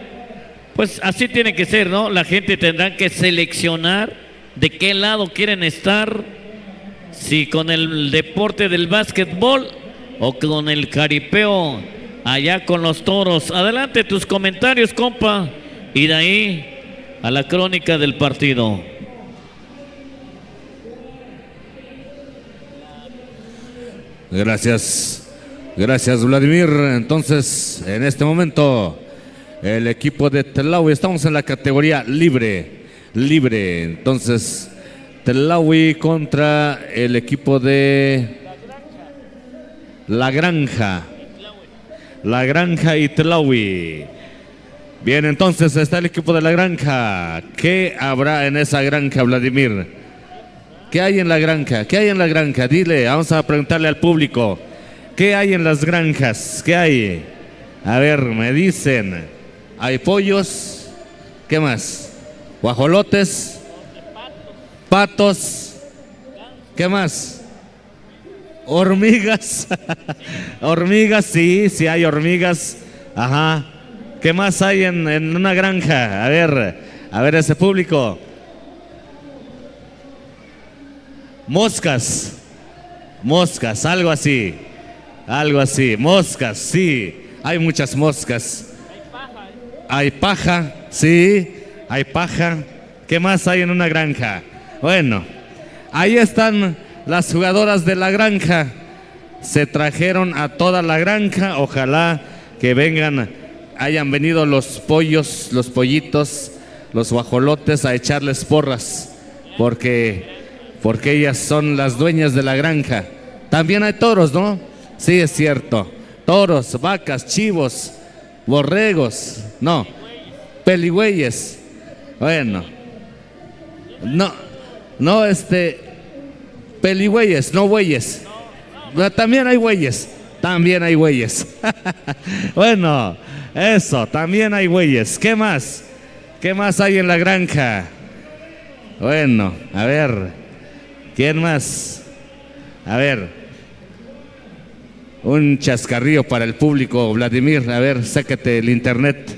Pues así tiene que ser, ¿no? La gente tendrá que seleccionar de qué lado quieren estar, si con el deporte del básquetbol o con el caripeo allá con los toros. Adelante tus comentarios, compa, y de ahí a la crónica del partido. Gracias, gracias Vladimir. Entonces, en este momento, el equipo de Tlahui, estamos en la categoría libre. Entonces, Tlahui contra el equipo de La Granja. La Granja y Tlahui. Bien, entonces está el equipo de La Granja. ¿Qué habrá en esa granja, Vladimir? ¿Qué hay en la granja? ¿Qué hay en la granja? Dile, vamos a preguntarle al público. ¿Qué hay en las granjas? ¿Qué hay? A ver, me dicen. Hay pollos. ¿Qué más? Guajolotes. Patos. ¿Qué más? Hormigas. Hormigas, sí hay hormigas. Ajá. ¿Qué más hay en una granja? A ver ese público. Moscas, algo así, moscas, sí, hay muchas moscas. Hay paja, sí, hay paja. ¿Qué más hay en una granja? Bueno, ahí están las jugadoras de La Granja. Se trajeron a toda la granja, ojalá que vengan, hayan venido los pollos, los pollitos, los guajolotes a echarles porras, porque ellas son las dueñas de la granja. También hay toros, ¿no? Sí, es cierto. Toros, vacas, chivos, borregos, no, peligüeyes. Bueno, no, peligüeyes, no bueyes. También hay bueyes. Bueno, eso, también hay bueyes. ¿Qué más? ¿Qué más hay en la granja? Bueno, a ver. ¿Quién más? A ver, un chascarrillo para el público, Vladimir. A ver, sácate el internet.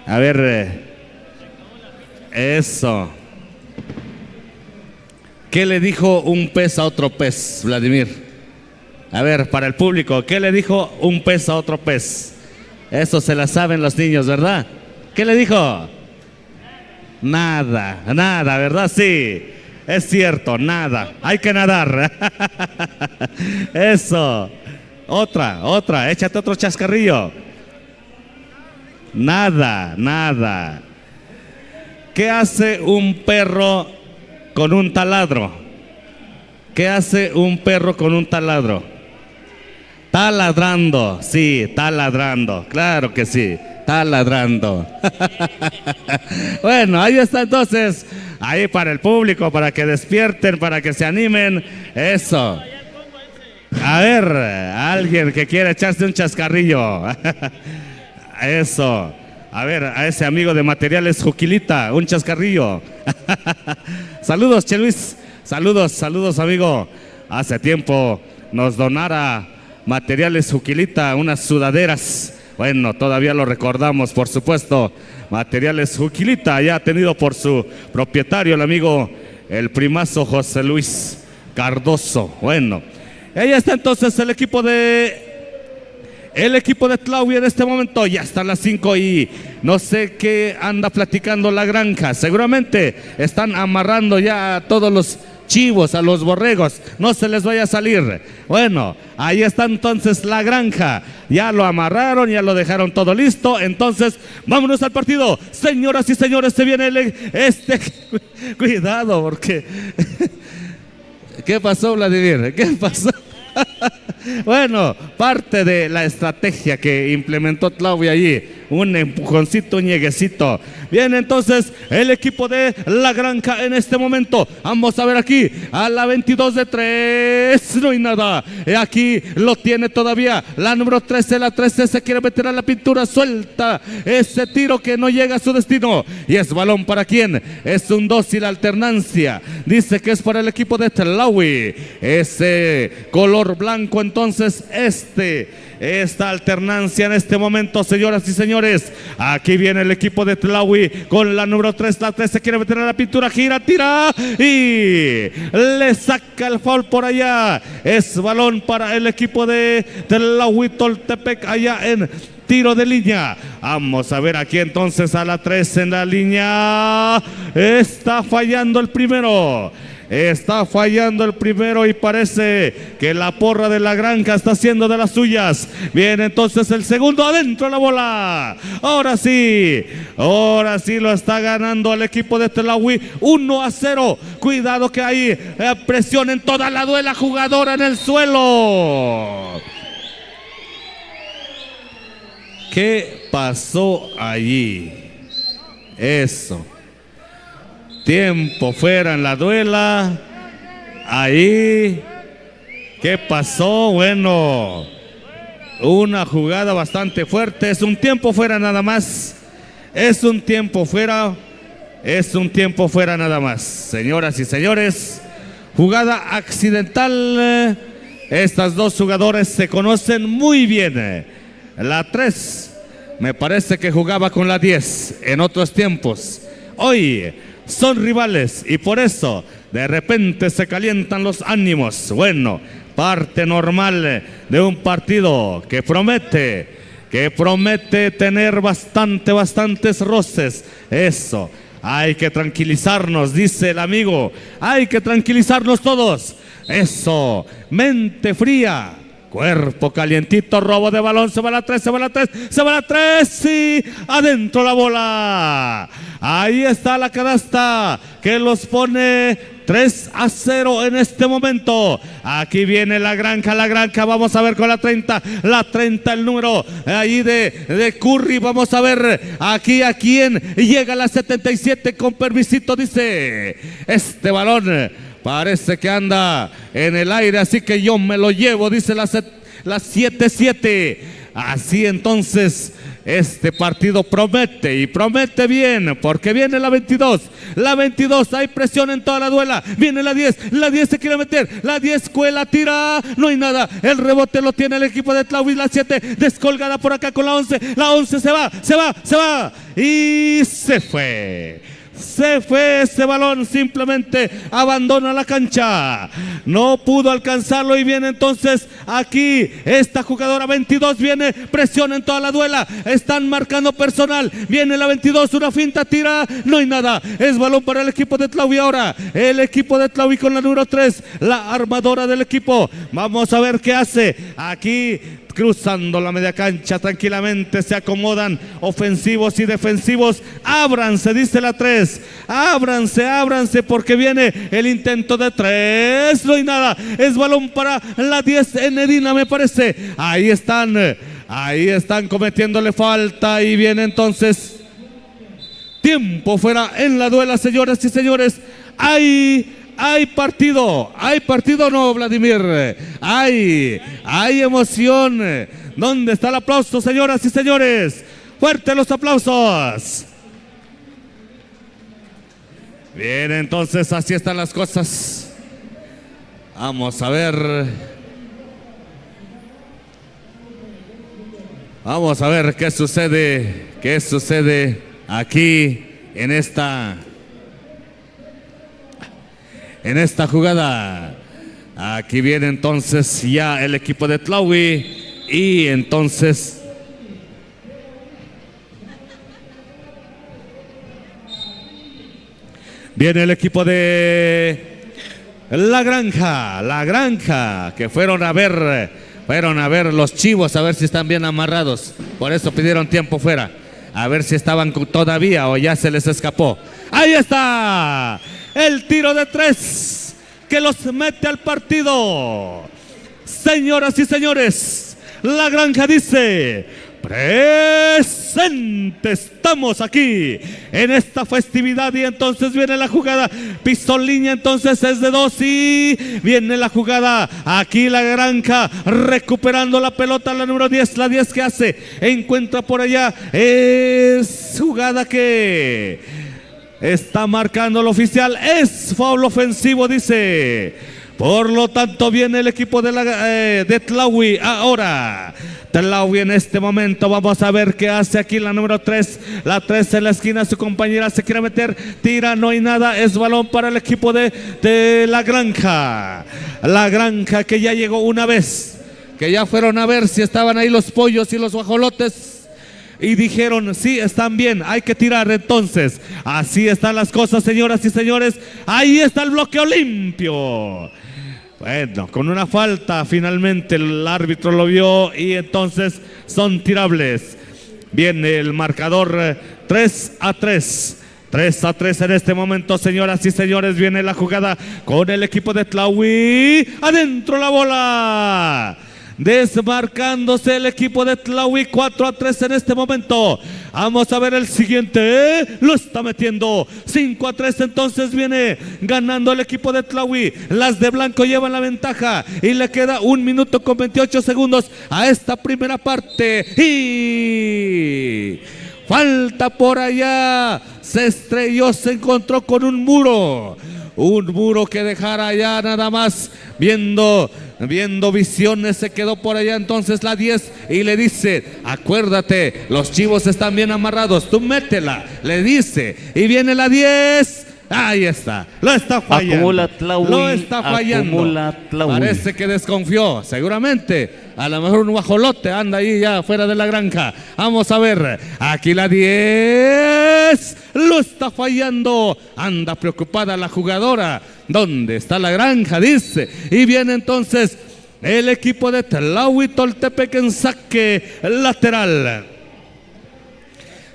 A ver, eso. ¿Qué le dijo un pez a otro pez, Vladimir? A ver, para el público, ¿qué le dijo un pez a otro pez? Eso se la saben los niños, ¿verdad? ¿Qué le dijo? Nada, ¿verdad? Sí. Es cierto, nada. Hay que nadar. Eso. Otra. Échate otro chascarrillo. Nada. ¿Qué hace un perro con un taladro? ¿Qué hace un perro con un taladro? Está ladrando. Sí, está ladrando. Claro que sí. Está ladrando. Bueno, ahí está entonces. Ahí para el público, para que despierten, para que se animen. Eso. A ver, alguien que quiera echarse un chascarrillo. Eso. A ver, a ese amigo de Materiales Juquilita, un chascarrillo. Saludos, Che Luis. Saludos, amigo. Hace tiempo nos donara Materiales Juquilita unas sudaderas. Bueno, todavía lo recordamos, por supuesto. Materiales Juquilita, ya tenido por su propietario, el amigo, el primazo José Luis Cardoso. Bueno, ahí está entonces el equipo de Tlahui en este momento. Ya están las 5 y no sé qué anda platicando La Granja. Seguramente están amarrando ya todos los chivos, a los borregos, no se les vaya a salir. Bueno, ahí está entonces la granja, ya lo amarraron, ya lo dejaron todo listo, entonces vámonos al partido. Señoras y señores, se viene cuidado porque ¿qué pasó, Vladimir? ¿Qué pasó? Bueno, parte de la estrategia que implementó Tlaui allí, un empujoncito, un lleguecito. Viene entonces el equipo de la granja en este momento. Vamos a ver aquí a la 22 de 3. No hay nada. Aquí lo tiene todavía la número 13. La 13 se quiere meter a la pintura. Suelta ese tiro que no llega a su destino. Y es balón para quién. Es un dócil alternancia. Dice que es para el equipo de Tlaui. Ese color blanco entonces esta alternancia en este momento, señoras y señores. Aquí viene el equipo de Tlaui con la número 3. La 3 se quiere meter a la pintura, gira, tira y le saca el foul por allá. Es balón para el equipo de Tlaui Toltepec allá en tiro de línea. Vamos a ver aquí entonces a la 3 en la línea. Está fallando el primero. Está fallando el primero y parece que la porra de la granja está haciendo de las suyas. Viene entonces el segundo, adentro la bola. Ahora sí lo está ganando el equipo de Tlaui 1-0. Cuidado que hay presión en toda la duela, jugadora en el suelo. ¿Qué pasó allí? Eso. Tiempo fuera en la duela. Ahí. ¿Qué pasó? Bueno, una jugada bastante fuerte. Es un tiempo fuera nada más. Es un tiempo fuera nada más. Señoras y señores, jugada accidental. Estas dos jugadores se conocen muy bien. La 3 me parece que jugaba con la 10 en otros tiempos. Hoy son rivales y por eso de repente se calientan los ánimos. Bueno, parte normal de un partido que promete tener bastantes roces. Eso, hay que tranquilizarnos, dice el amigo. Hay que tranquilizarnos todos. Eso, mente fría. Cuerpo calientito, robo de balón, se va la 3, y adentro la bola. Ahí está la canasta que los pone 3-0 en este momento. Aquí viene la granja, vamos a ver con la 30, el número ahí de Curry. Vamos a ver aquí a quién llega la 77 con permisito, dice este balón. Parece que anda en el aire, así que yo me lo llevo, dice la 7-7. Así entonces, este partido promete y promete bien, porque viene la 22. La 22, hay presión en toda la duela. Viene la 10 se quiere meter. La 10 cuela, tira, no hay nada. El rebote lo tiene el equipo de Tlaui. La 7 descolgada por acá con la 11. La 11 se va y se fue. Se fue ese balón, simplemente abandona la cancha. No pudo alcanzarlo y viene entonces aquí esta jugadora 22. Viene presión en toda la duela. Están marcando personal. Viene la 22, una finta, tira. No hay nada. Es balón para el equipo de Tlaui ahora. El equipo de Tlaui con la número 3, la armadora del equipo. Vamos a ver qué hace. Aquí cruzando la media cancha tranquilamente se acomodan ofensivos y defensivos. Ábranse, dice la 3. Ábranse porque viene el intento de 3. No hay nada. Es balón para la 10 en Edina, me parece. Ahí están cometiéndole falta y viene entonces tiempo fuera en la duela, señoras y señores. Hay partido, no, Vladimir. Hay emoción. ¿Dónde está el aplauso, señoras y señores? Fuerte los aplausos. Bien, entonces así están las cosas. Vamos a ver qué sucede aquí en esta jugada. Aquí viene entonces ya el equipo de Tlaui y entonces viene el equipo de La granja, que fueron a ver los chivos, a ver si están bien amarrados. Por eso pidieron tiempo fuera, a ver si estaban todavía o ya se les escapó. Ahí está, el tiro de 3 que los mete al partido. Señoras y señores, la granja dice: presente, estamos aquí en esta festividad. Y entonces viene la jugada, pisó línea, entonces es de 2 y viene la jugada, aquí la granja recuperando la pelota, la número 10, la 10 que hace, encuentra por allá, es jugada que está marcando el oficial, es foul ofensivo, dice. Por lo tanto viene el equipo de Tlahui ahora. Tlahui en este momento, vamos a ver qué hace aquí la número 3. La 3 en la esquina, su compañera se quiere meter, tira, no hay nada, es balón para el equipo de la granja. La granja que ya llegó una vez, que ya fueron a ver si estaban ahí los pollos y los guajolotes. Y dijeron, sí, están bien, hay que tirar. Entonces, así están las cosas, señoras y señores. Ahí está el bloqueo limpio. Bueno, con una falta, finalmente el árbitro lo vio y entonces son tirables. Viene el marcador 3-3. 3-3 en este momento, señoras y señores. Viene la jugada con el equipo de Tlahui. Adentro la bola. Desmarcándose el equipo de Tlahui, 4-3 en este momento. Vamos a ver el siguiente, lo está metiendo, 5-3, entonces viene ganando el equipo de Tlahui. Las de blanco llevan la ventaja y le queda 1 minuto con 28 segundos a esta primera parte. Y falta por allá, se estrelló, se encontró con un muro que dejara allá nada más viendo visiones, se quedó por allá entonces la 10 y le dice, acuérdate, los chivos están bien amarrados, tú métela, le dice, y viene la 10, ahí está, lo está fallando, acumula Tlahui, lo está fallando, parece que desconfió, seguramente, a lo mejor un guajolote anda ahí ya fuera de la granja. Vamos a ver, aquí la 10, lo está fallando, anda preocupada la jugadora, ¿dónde está la granja? Dice, y viene entonces el equipo de Tlahui Toltepec en saque lateral.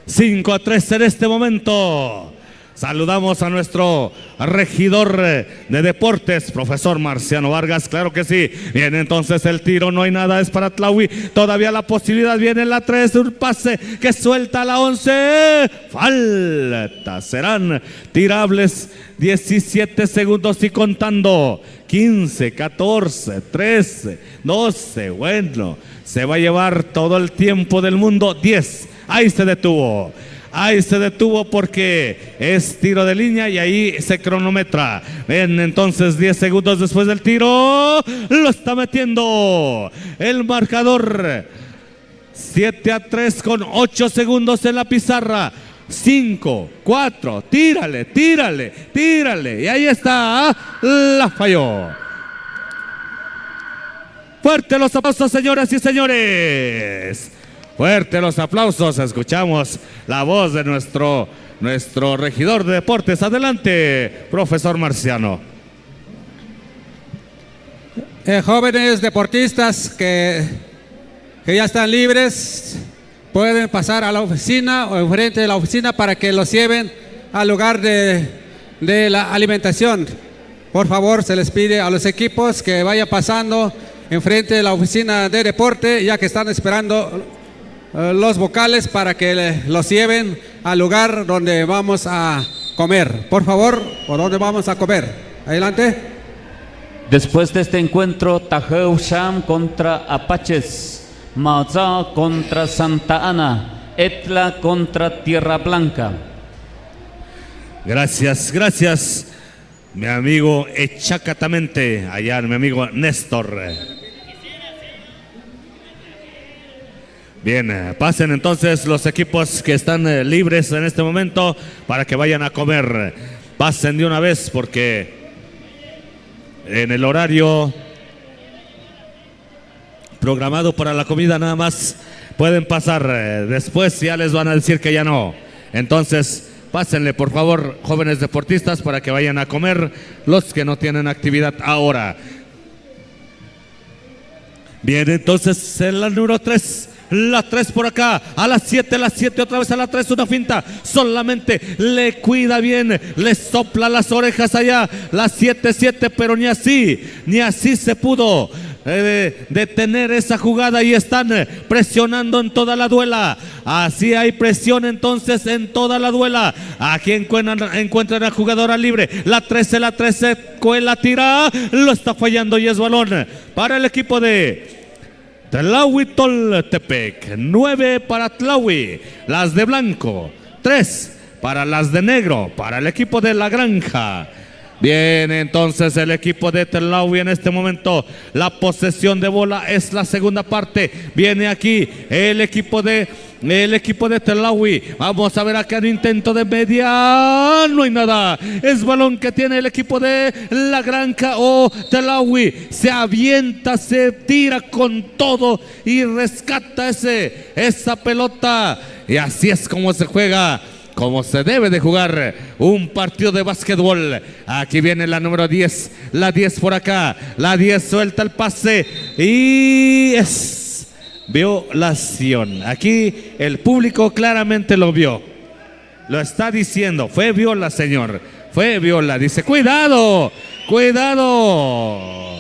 5-3 en este momento. Saludamos a nuestro regidor de deportes, profesor Marciano Vargas, claro que sí. Viene entonces el tiro, no hay nada, es para Tlahui. Todavía la posibilidad, viene la 3, un pase que suelta la 11. Falta, serán tirables 17 segundos y contando. 15, 14, 13, 12, bueno, se va a llevar todo el tiempo del mundo. 10, ahí se detuvo. Ahí se detuvo porque es tiro de línea y ahí se cronometra. Ven entonces 10 segundos después del tiro. Lo está metiendo el marcador. 7-3 con 8 segundos en la pizarra. 5, 4, tírale. Y ahí está. La falló. Fuerte los aplausos, señoras y señores. Fuerte los aplausos, escuchamos la voz de nuestro regidor de deportes. Adelante, profesor Marciano. Jóvenes deportistas que ya están libres, pueden pasar a la oficina o enfrente de la oficina para que los lleven al lugar de la alimentación. Por favor, se les pide a los equipos que vayan pasando enfrente de la oficina de deporte, ya que están esperando los vocales para que los lleven al lugar donde vamos a comer. Por favor, ¿por dónde vamos a comer? Adelante. Después de este encuentro, Tajeu Sham contra Apaches, Maza contra Santa Ana, Etla contra Tierra Blanca. Gracias, mi amigo Echacatamente, allá mi amigo Néstor. Bien, pasen entonces los equipos que están libres en este momento para que vayan a comer. Pasen de una vez porque en el horario programado para la comida nada más pueden pasar. Después ya les van a decir que ya no. Entonces Pásenle, por favor, jóvenes deportistas, para que vayan a comer los que no tienen actividad ahora. Bien, entonces en la número 3. La 3 por acá, a las 7 otra vez a la 3, una finta, solamente le cuida bien, le sopla las orejas allá, la 7, pero ni así se pudo detener esa jugada y están presionando en toda la duela. Así hay presión entonces en toda la duela. Aquí encuentran a jugadora libre, la 13, Cuela tira, lo está fallando y es balón para el equipo de Tlahui Toltepec. 9 para Tlahui, las de blanco. 3 para las de negro, para el equipo de La Granja. Bien, entonces el equipo de Tlahui en este momento, la posesión de bola es la segunda parte. Viene aquí el equipo de Tlahui. Vamos a ver acá un intento de media. No hay nada. Es balón que tiene el equipo de La Granja o Tlahui. Se avienta, se tira con todo y rescata esa pelota. Y así es como se juega, como se debe de jugar un partido de básquetbol. Aquí viene la número 10, la 10 por acá, la 10 suelta el pase y es violación. Aquí el público claramente lo vio, lo está diciendo, fue viola, señor, fue viola. Dice, cuidado, cuidado.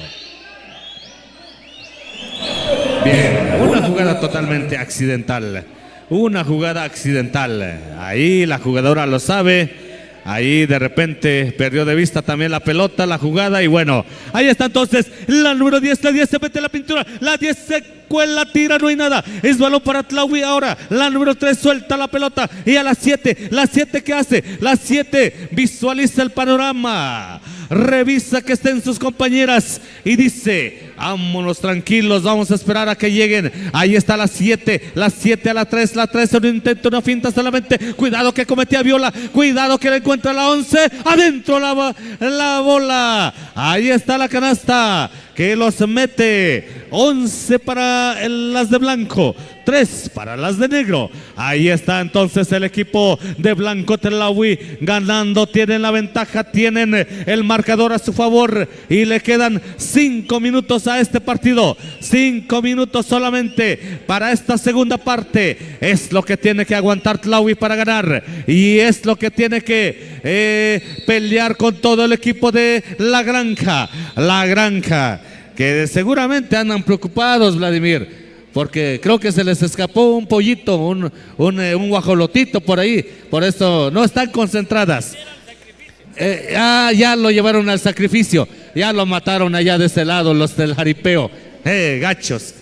Bien, una jugada totalmente accidental. Una jugada accidental. Ahí la jugadora lo sabe. Ahí de repente perdió de vista también la pelota, la jugada. Y bueno, ahí está entonces la número 10. La 10 se mete en la pintura. La 10 se cuela, tira, no hay nada. Es balón para Tlahui ahora. La número 3 suelta la pelota. Y a la 7. ¿La 7 qué hace? La 7 visualiza el panorama. Revisa que estén sus compañeras y dice, vámonos tranquilos, vamos a esperar a que lleguen. Ahí está la 7 a la 3, la 3 un intento, una finta solamente. Cuidado que cometía viola, cuidado que le encuentra la 11, adentro la bola. Ahí está la canasta que los mete. 11 para las de blanco, 3 para las de negro. Ahí está entonces el equipo de blanco Tlahui ganando, tienen la ventaja, tienen el marcador a su favor y le quedan 5 minutos a este partido. 5 minutos solamente para esta segunda parte. Es lo que tiene que aguantar Tlahui para ganar y es lo que tiene que pelear con todo el equipo de La Granja. La Granja, que seguramente andan preocupados, Vladimir, porque creo que se les escapó un pollito, un guajolotito por ahí, por eso no están concentradas. Ya lo llevaron al sacrificio, ya lo mataron allá de ese lado los del jaripeo. Gachos.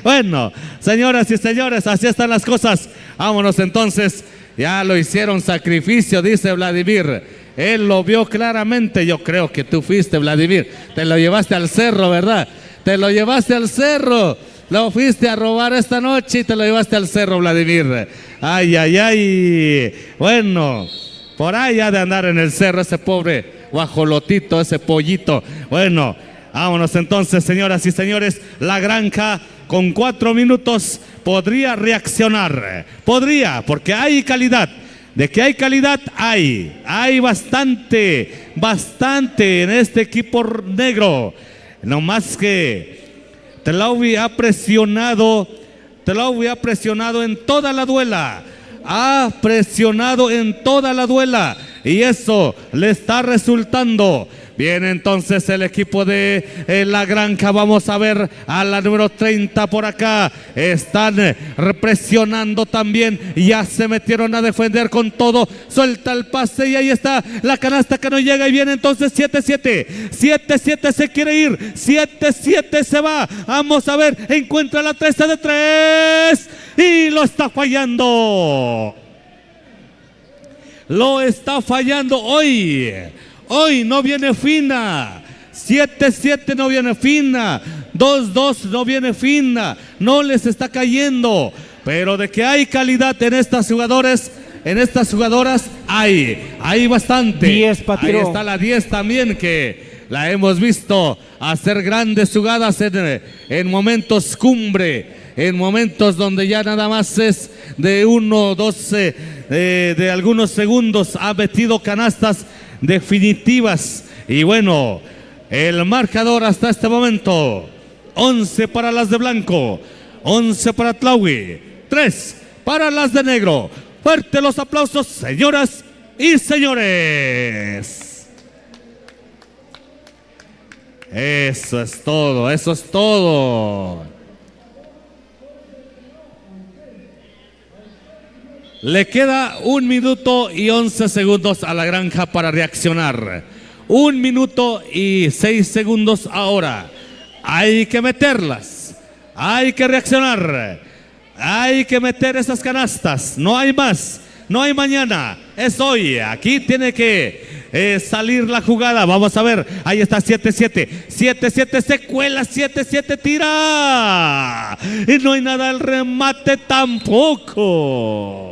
Bueno, señoras y señores, así están las cosas. Vámonos entonces, ya lo hicieron sacrificio, dice Vladimir. Él lo vio claramente. Yo creo que tú fuiste, Vladimir. Te lo llevaste al cerro, ¿verdad? Te lo llevaste al cerro. Lo fuiste a robar esta noche y te lo llevaste al cerro, Vladimir. Ay, ay, ay. Bueno, por ahí ha de andar en el cerro ese pobre guajolotito, ese pollito. Bueno, vámonos entonces, señoras y señores. La Granja con 4 minutos podría reaccionar. Podría, porque hay calidad. De que hay calidad, hay bastante en este equipo negro. No más que Tlahui ha presionado en toda la duela. Ha presionado en toda la duela y eso le está resultando. Viene entonces el equipo de La Granja. Vamos a ver a la número 30 por acá. Están presionando también. Ya se metieron a defender con todo. Suelta el pase y ahí está la canasta que no llega. Y viene entonces 7-7. 7-7 se quiere ir. 7-7 se va. Vamos a ver. Encuentra la 13 de 3. Y lo está fallando. Lo está fallando hoy. Hoy no viene fina. 7-7 no viene fina. 2-2 no viene fina. No les está cayendo. Pero de que hay calidad en estas jugadoras, hay bastante. 10 para Ahí tiro. está la 10 también, que la hemos visto hacer grandes jugadas en momentos cumbre. en momentos donde ya nada más es de 1, 12, de algunos segundos, ha metido canastas definitivas. Y bueno, el marcador hasta este momento: 11 para las de blanco, 11 para Tlaui, 3 para las de negro. Fuerte los aplausos, señoras y señores. Eso es todo, eso es todo. Le queda 1 minuto y 11 segundos a la granja para reaccionar. 1 minuto y 6 segundos ahora. Hay que meterlas, hay que reaccionar, hay que meter esas canastas. No hay más, no hay mañana, es hoy. Aquí tiene que salir la jugada. Vamos a ver, ahí está 7-7, 7-7 se cuela, 7-7 tira. Y no hay nada, el remate tampoco.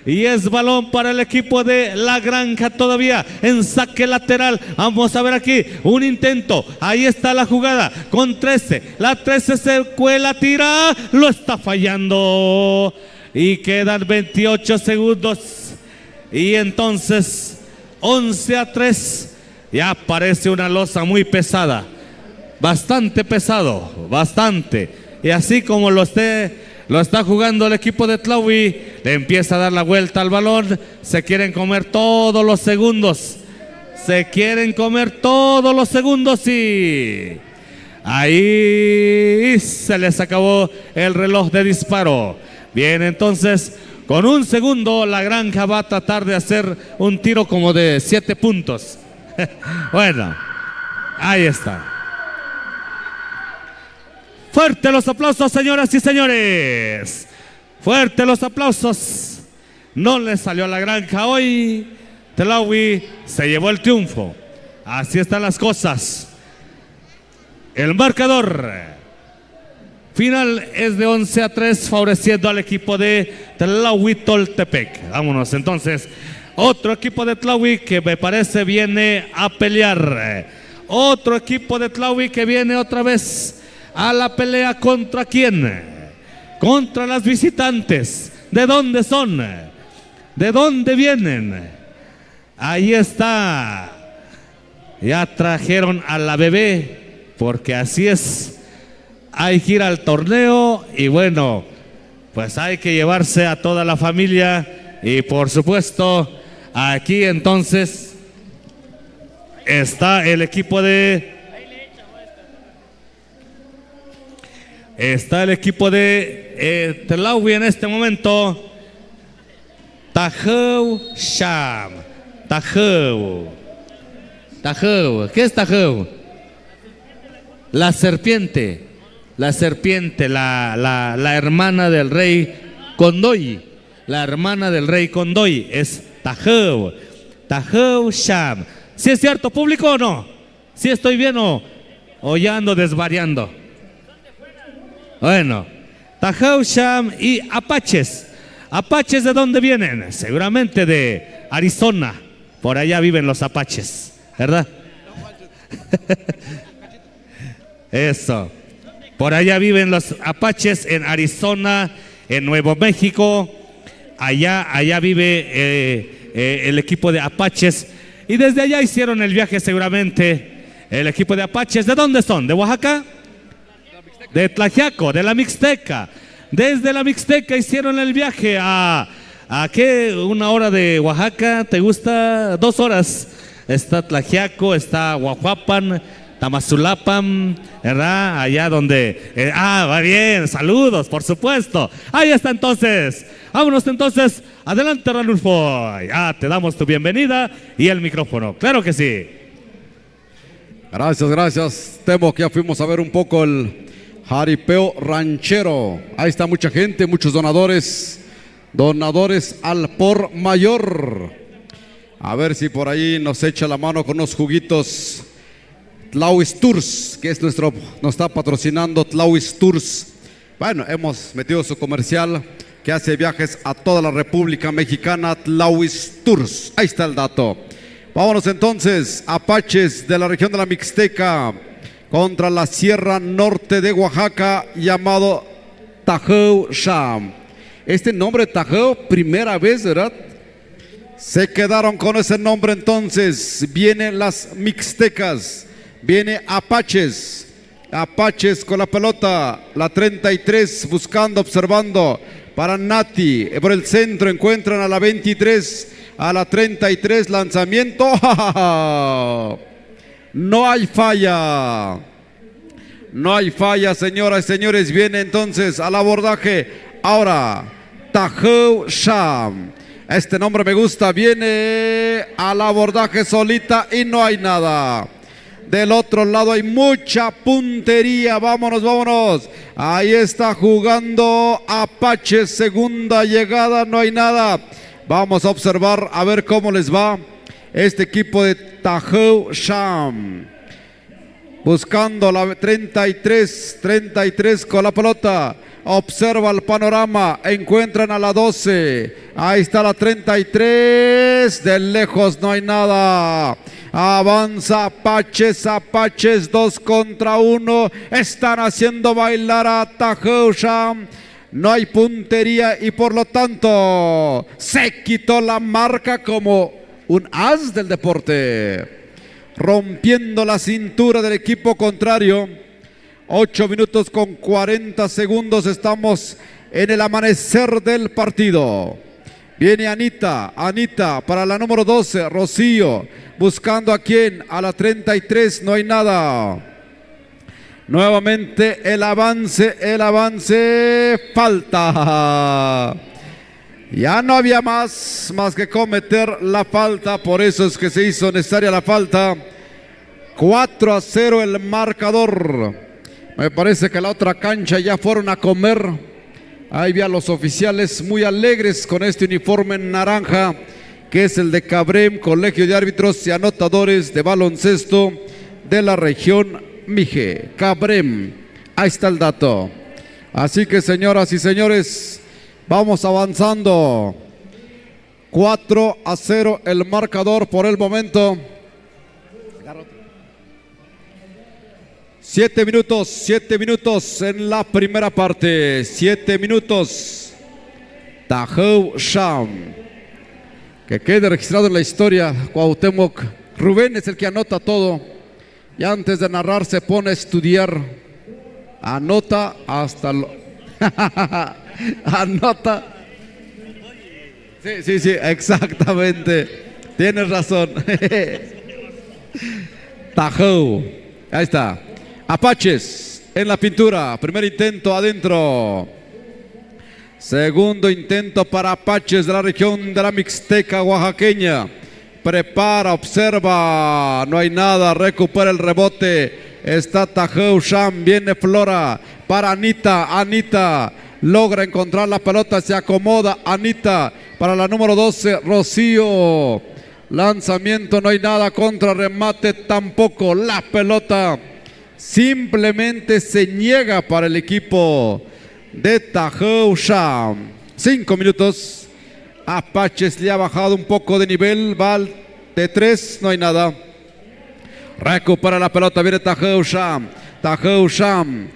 Y es balón para el equipo de la granja todavía en saque lateral. Vamos a ver aquí un intento. Ahí está la jugada con 13. La 13 se cuela, tira. Lo está fallando. Y quedan 28 segundos. Y entonces 11-3. Ya parece una losa muy pesada. Bastante pesado. Bastante. Y así como lo está jugando el equipo de Tlaui, le empieza a dar la vuelta al balón. Se quieren comer todos los segundos. Se quieren comer todos los segundos y ahí se les acabó el reloj de disparo. Bien, entonces con 1 segundo la granja va a tratar de hacer un tiro como de 7 puntos. Bueno, ahí está. Fuerte los aplausos, señoras y señores. Fuerte los aplausos. No le salió a la granja hoy. Tlaui se llevó el triunfo. Así están las cosas. El marcador final es de 11-3, favoreciendo al equipo de Tlaui Toltepec. Vámonos entonces. Otro equipo de Tlaui que me parece viene a pelear. Otro equipo de Tlaui que viene otra vez a la pelea. ¿Contra quién? Contra las visitantes. ¿De dónde son? ¿De dónde vienen? Ahí está. Ya trajeron a la bebé, porque así es. Hay que ir al torneo y bueno, pues hay que llevarse a toda la familia. Y por supuesto, aquí entonces está el equipo de... Está el equipo de Tlaui en este momento. Tajeu Sham. Tajeu. Tajeu. ¿Qué es Tajeu? La serpiente. La serpiente, la hermana del rey Condoy. La hermana del rey Condoy es Tajeu. Tajeu Sham. ¿Sí es cierto, público, o no? ¿Sí estoy bien o ya ando desvariando? Bueno, Tajeu Sham y Apaches. ¿Apaches de dónde vienen? Seguramente de Arizona. Por allá viven los Apaches, ¿verdad? Eso. Por allá viven los Apaches en Arizona, en Nuevo México. Allá vive el equipo de Apaches. Y desde allá hicieron el viaje seguramente el equipo de Apaches. ¿De dónde son? ¿De Oaxaca? De Tlaxiaco, de la Mixteca. Desde la Mixteca hicieron el viaje a ¿qué? 1 hora de Oaxaca. ¿Te gusta? 2 horas. Está Tlaxiaco, está Huajuapan, Tamazulapan, ¿verdad? Allá donde... va bien, saludos, por supuesto. Ahí está entonces. Vámonos entonces. Adelante, Ranulfo. Ya te damos tu bienvenida y el micrófono. Claro que sí. Gracias, gracias. Temo que ya fuimos a ver un poco el jaripeo ranchero. Ahí está mucha gente, muchos donadores. Donadores al por mayor. A ver si por ahí nos echa la mano con unos juguitos. Tlauis Tours, que es nos está patrocinando Tlauis Tours. Bueno, hemos metido su comercial que hace viajes a toda la República Mexicana, Tlauis Tours. Ahí está el dato. Vámonos entonces, Apaches de la región de la Mixteca contra la Sierra Norte de Oaxaca, llamado Tajeu Sham. Este nombre Tajeu, primera vez, ¿verdad? Se quedaron con ese nombre entonces. Vienen las Mixtecas, viene Apaches. Apaches con la pelota, la 33 buscando, observando para Nati. Por el centro encuentran a la 23, a la 33, lanzamiento. No hay falla. No hay falla, señoras y señores. Viene entonces al abordaje. Ahora, Tajeu Sham. Este nombre me gusta. Viene al abordaje solita y no hay nada. Del otro lado hay mucha puntería. Vámonos, vámonos. Ahí está jugando Apache. Segunda llegada. No hay nada. Vamos a observar a ver cómo les va este equipo de Tajeu Sham. Buscando la 33 con la pelota. Observa el panorama. Encuentran a la 12. Ahí está la 33. De lejos no hay nada. Avanza Apaches 2 contra 1. Están haciendo bailar a Tajeu Sham. No hay puntería y por lo tanto se quitó la marca como un as del deporte. Rompiendo la cintura del equipo contrario. 8 minutos con 40 segundos. Estamos en el amanecer del partido. Viene Anita para la número 12, Rocío. Buscando a quién, a la 33, no hay nada. Nuevamente el avance, falta. Ya no había más que cometer la falta, por eso es que se hizo necesaria la falta. 4-0 el marcador. Me parece que la otra cancha ya fueron a comer. Ahí vi a los oficiales muy alegres con este uniforme naranja, que es el de Cabrem, Colegio de Árbitros y Anotadores de Baloncesto de la región Mije. Cabrem, ahí está el dato. Así que, señoras y señores, vamos avanzando. 4-0 el marcador por el momento. 7 minutos en la primera parte. 7 minutos. Tajeu Sham. Que quede registrado en la historia. Cuauhtémoc Rubén es el que anota todo. Y antes de narrar se pone a estudiar. Anota hasta lo... Anota. Sí, exactamente. Tienes razón. Tajeu. Ahí está. Apaches en la pintura. Primer intento adentro. Segundo intento para Apaches de la región de la Mixteca oaxaqueña. Prepara, observa. No hay nada. Recupera el rebote. Está Tajeu Sham. Viene Flora para Anita. Logra encontrar la pelota. Se acomoda Anita para la número 12. Rocío. Lanzamiento. No hay nada. Contra remate tampoco. La pelota simplemente se niega para el equipo de Tajeu Sham. 5 minutos. Apaches le ha bajado un poco de nivel. Va de 3. No hay nada. Recupera la pelota. Viene Tajeu Sham. Tajeu Sham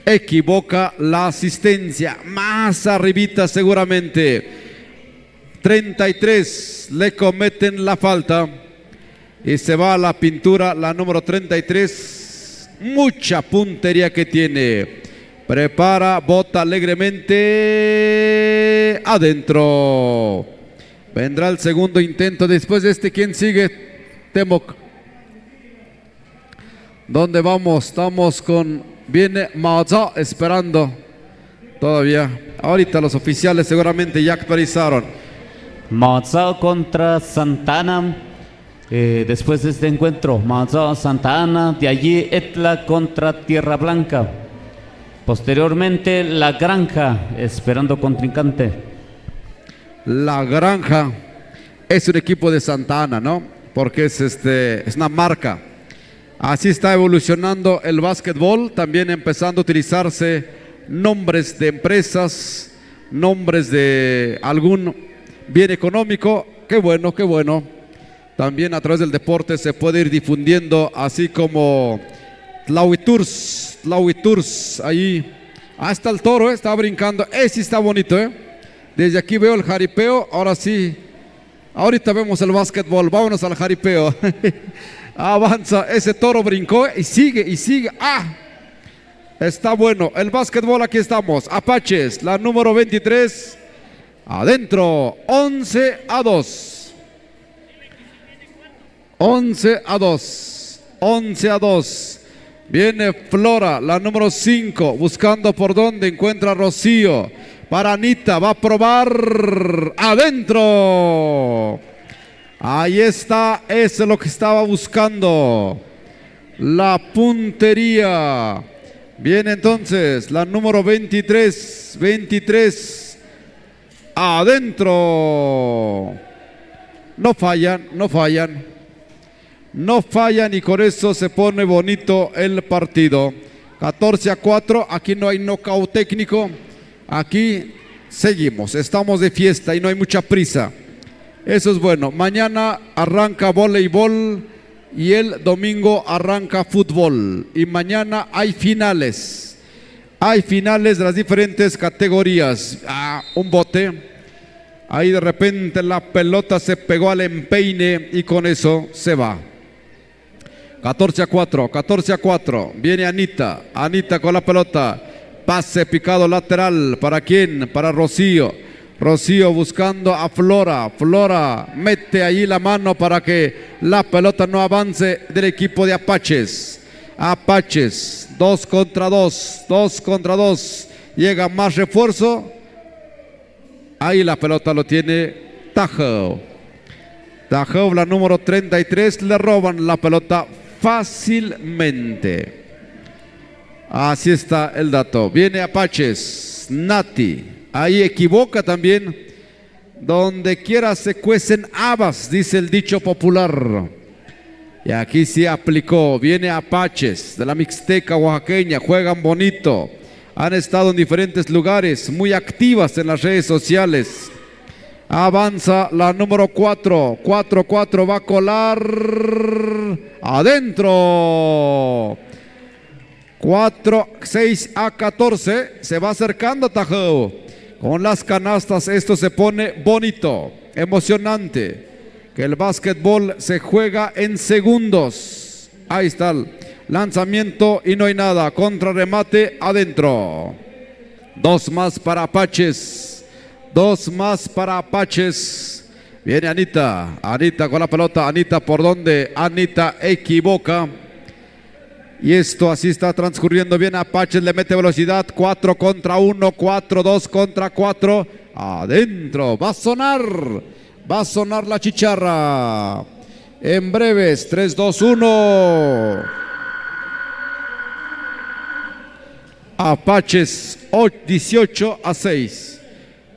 equivoca la asistencia. Más arribita seguramente. 33. Le cometen la falta. Y se va a la pintura la número 33. Mucha puntería que tiene. Prepara, bota alegremente. Adentro. Vendrá el segundo intento. Después de este, ¿quién sigue? Temoc. ¿Dónde vamos? Estamos con... Viene Maza esperando. Todavía. Ahorita los oficiales seguramente ya actualizaron. Maza contra Santana. Después de este encuentro, Maza, Santa Ana, de allí Etla contra Tierra Blanca. Posteriormente, La Granja, esperando contrincante. La Granja es un equipo de Santa Ana, ¿no? Porque es una marca. Así está evolucionando el básquetbol, también empezando a utilizarse nombres de empresas, nombres de algún bien económico. Qué bueno, qué bueno. También a través del deporte se puede ir difundiendo, así como Tlahui Tours, ahí Hasta el toro, está brincando. Sí está bonito, Desde aquí veo el jaripeo. Ahora sí. Ahorita vemos el básquetbol. Vámonos al jaripeo. Avanza. Ese toro brincó y sigue y sigue. Está bueno. El básquetbol, aquí estamos. Apaches, la número 23. Adentro. 11-2. 11-2. 11-2. Viene Flora, la número 5, buscando por dónde encuentra a Rocío. Para Anita, va a probar. Adentro. Ahí está, eso es lo que estaba buscando. La puntería. Viene entonces la número 23. 23. Adentro. No fallan, no fallan. No fallan y con eso se pone bonito el partido. 14-4, aquí no hay knockout técnico. Aquí seguimos, estamos de fiesta y no hay mucha prisa. Eso es bueno. Mañana arranca voleibol y el domingo arranca fútbol. Y mañana hay finales. Hay finales de las diferentes categorías. Un bote. Ahí de repente la pelota se pegó al empeine y con eso se va. 14-4, 14-4. Viene Anita. Anita con la pelota. Pase picado lateral. ¿Para quién? Para Rocío. Rocío buscando a Flora. Flora mete ahí la mano para que la pelota no avance del equipo de Apaches. Apaches. 2 contra 2. 2 contra 2. Llega más refuerzo. Ahí la pelota lo tiene Tajo. Tajo, la número 33. Le roban la pelota fácilmente. Así está el dato. Viene Apaches. Nati. Ahí equivoca también. Donde quiera se cuecen habas, dice el dicho popular. Y aquí sí aplicó. Viene Apaches de la Mixteca oaxaqueña. Juegan bonito. Han estado en diferentes lugares. Muy activas en las redes sociales. Avanza la número 4. 4-4 va a colar. Adentro. 4-6-14. Se va acercando Tajo. Con las canastas esto se pone bonito. Emocionante. Que el básquetbol se juega en segundos. Ahí está el lanzamiento y no hay nada. Contrarremate adentro. 2 más para Apaches. 2 más para Apaches. Viene Anita. Anita con la pelota. Anita por donde. Anita equivoca. Y esto así está transcurriendo bien. Apaches le mete velocidad. 4 contra 1. 4-2 contra 4. Adentro. Va a sonar. Va a sonar la chicharra. En breves. 3-2-1. Apaches 18-6.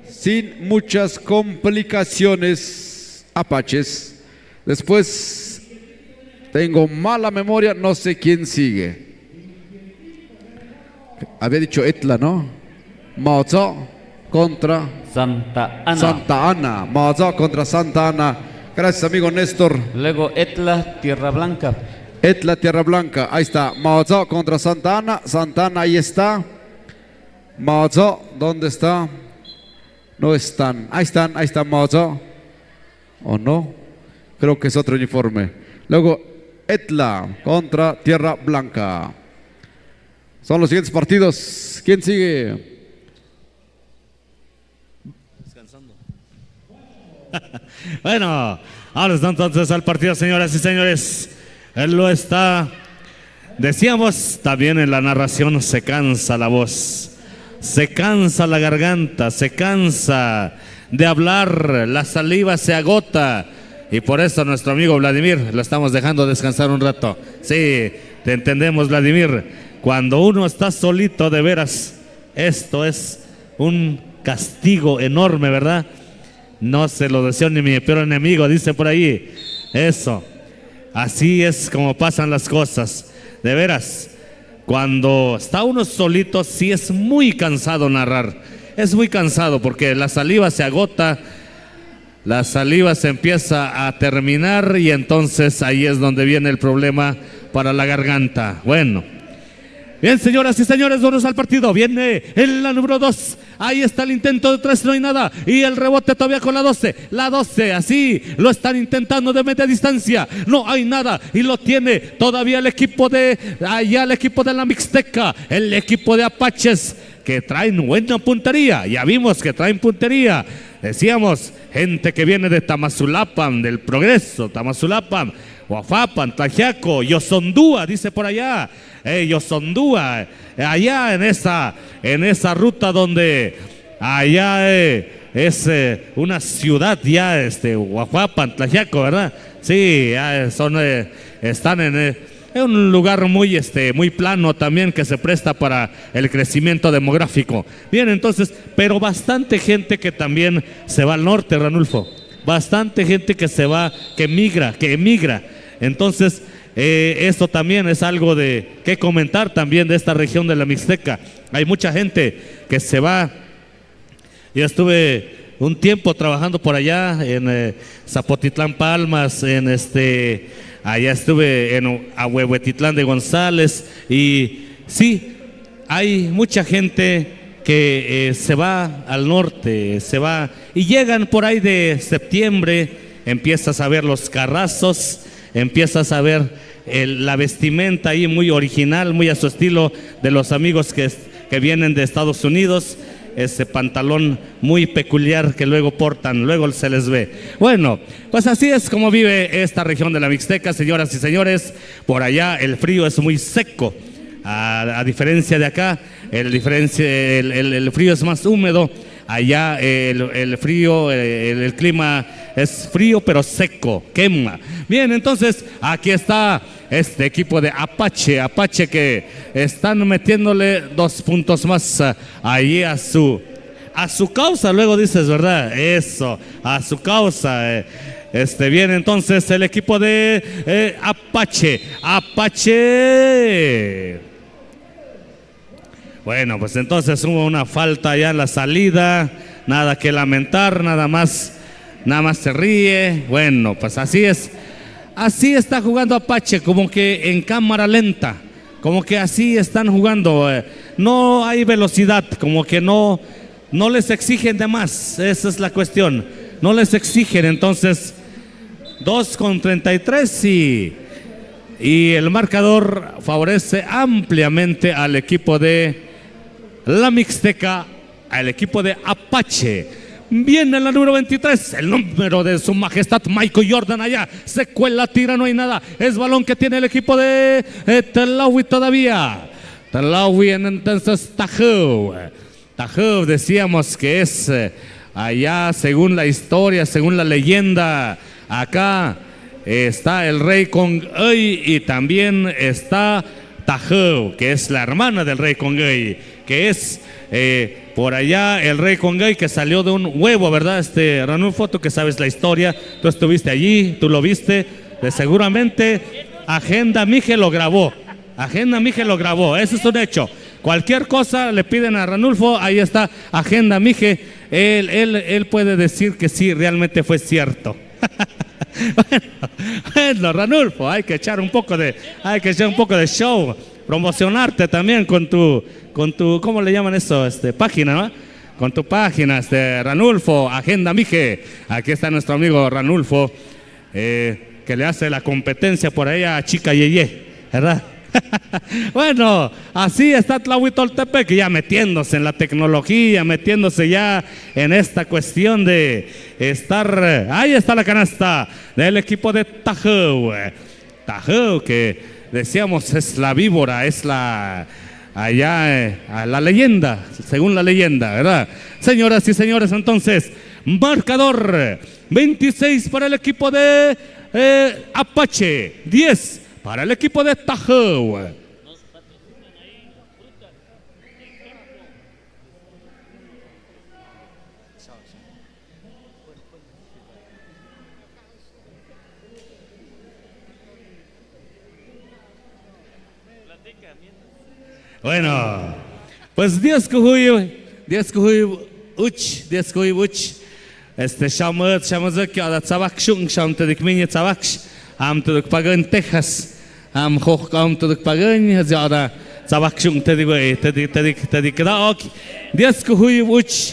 Sin muchas complicaciones. Apaches. Después tengo mala memoria, no sé quién sigue. Había dicho Etla, ¿no? Maozo contra Santa Ana. Santa Ana. Maozo contra Santa Ana. Gracias, amigo Néstor. Luego Etla, Tierra Blanca. Etla, Tierra Blanca. Ahí está. Maozo contra Santa Ana. Santa Ana, ahí está. Maozo, ¿dónde está? No están. Ahí está Maozo. ¿O no? Creo que es otro uniforme. Luego Etla contra Tierra Blanca. Son los siguientes partidos. ¿Quién sigue? Descansando. Bueno, ahora está entonces al partido, señoras y señores. Él lo está. Decíamos, también en la narración se cansa la voz. Se cansa la garganta, se cansa de hablar, la saliva se agota y por eso nuestro amigo Vladimir lo estamos dejando descansar un rato. Sí, te entendemos, Vladimir. Cuando uno está solito de veras, esto es un castigo enorme, ¿verdad? No se lo deseo ni mi peor enemigo, dice por ahí. Eso, así es como pasan las cosas, de veras. Cuando está uno solito, sí es muy cansado narrar. Es muy cansado porque la saliva se agota, la saliva se empieza a terminar y entonces ahí es donde viene el problema para la garganta. Bueno, Bien, señoras y señores, vamos al partido. Viene en la número 2. Ahí está el intento de 3, no hay nada. Y el rebote todavía con la 12. La 12, así lo están intentando de media distancia. No hay nada. Y lo tiene todavía el equipo de allá, el equipo de la Mixteca. El equipo de Apaches, que traen buena puntería. Ya vimos que traen puntería. Decíamos, gente que viene de Tamazulapan, del Progreso, Tamazulapan, Huafapan, Tlaxiaco, Yosondúa, dice por allá. Yosondúa, allá en esa ruta donde allá es una ciudad ya, Huafapan, Tlaxiaco, ¿verdad? Sí, están en un lugar muy plano también, que se presta para el crecimiento demográfico. Bien, entonces, pero bastante gente que también se va al norte, Ranulfo. Bastante gente que se va, que emigra. Entonces, esto también es algo de que comentar también de esta región de la Mixteca. Hay mucha gente que se va. Yo estuve un tiempo trabajando por allá en Zapotitlán Palmas, allá estuve en Ahuehuetitlán de González, y sí, hay mucha gente que se va al norte, se va y llegan por ahí de septiembre. Empiezas a ver los carrazos, empiezas a ver la vestimenta ahí muy original, muy a su estilo de los amigos que vienen de Estados Unidos. Ese pantalón muy peculiar que luego portan, luego se les ve. Bueno, pues así es como vive esta región de la Mixteca, señoras y señores. Por allá el frío es muy seco, a diferencia de acá, el frío es más húmedo. Allá el frío, el clima es frío pero seco, quema. Bien, entonces aquí está este equipo de Apache que están metiéndole 2 puntos más ahí a su causa, luego dices, ¿verdad? Eso, a su causa. Bien, entonces el equipo de Apache. Bueno, pues entonces hubo una falta ya en la salida, nada que lamentar, nada más se ríe. Bueno, pues así es. Así está jugando Apache, como que en cámara lenta, como que así están jugando. No hay velocidad, como que no les exigen de más, esa es la cuestión. No les exigen, entonces 2:33 y el marcador favorece ampliamente al equipo de la Mixteca, al equipo de Apache. Viene la número 23, el número de su majestad Michael Jordan allá. Se cuela, tira, no hay nada. Es balón que tiene el equipo de Tlahui todavía. Tlahui, entonces Tajú, decíamos que es allá, según la historia, según la leyenda. Acá está el rey Congay y también está Tajú, que es la hermana del rey Congay, que es por allá el rey Congay, que salió de un huevo, ¿verdad? Ranulfo, tú que sabes la historia, tú estuviste allí, tú lo viste, seguramente Agenda Mije lo grabó, eso es un hecho. Cualquier cosa le piden a Ranulfo, ahí está Agenda Mije, él puede decir que sí, realmente fue cierto. Bueno, Ranulfo, hay que echar un poco de show, promocionarte también con tu, ¿cómo le llaman eso? Página, ¿no? Con tu página, Ranulfo, Agenda Mije. Aquí está nuestro amigo Ranulfo, que le hace la competencia por ahí a Chica Yeye, ¿verdad? Bueno, así está Tlahuitoltepec, ya metiéndose en la tecnología, metiéndose ya en esta cuestión de estar. Ahí está la canasta del equipo de Tajú, que decíamos es la víbora, es la leyenda, según la leyenda, ¿verdad? Señoras y señores, entonces, marcador 26 para el equipo de Apache, 10 para el equipo de Tajú. Bueno, pues 10 kuhuy uch, shamat que ada tzabak shung sham tedik mini tzabak am tedik pagan Texas am hoch am tedik pagan ada Tzabakshung te digo, te di queda ok. Dios que huy uch,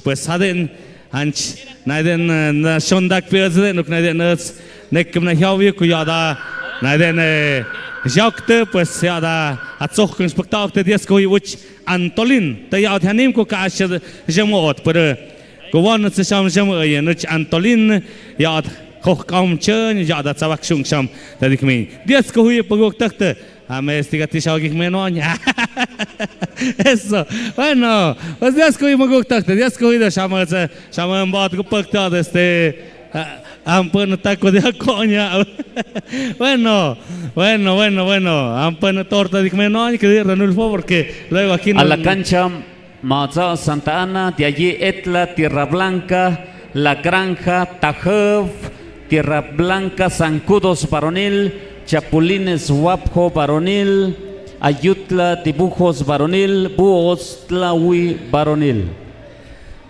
pues haden anch, naiden na shondak pierde, nuk naiden nekem na hiawi kuyada, naiden Jacte, pues ya da atzoch inspector Dios que huy uch Antolin, te ya hanim ko ka jamot, pero Gowon se sham nuch Antolin ya koch kaum chön ya da Tzabakshung sham, te dik mi. Dios que huy pagok takte. Me estigati shawgik menoña. Eso. Bueno, pues Dios que me gusta, Dios que hoy shama mbot ko pagta ampun taco de coña. Bueno, ampun torta dik menoña que Ranulfo porque luego aquí a la cancha Maza Santa Ana, de allí Etla, Tierra Blanca, La Granja, Tajev, Tierra Blanca, Zancudos Varonil, Chapulines Huapjo Varonil, Ayutla Dibujos Varonil, Búhos Tlahui Varonil.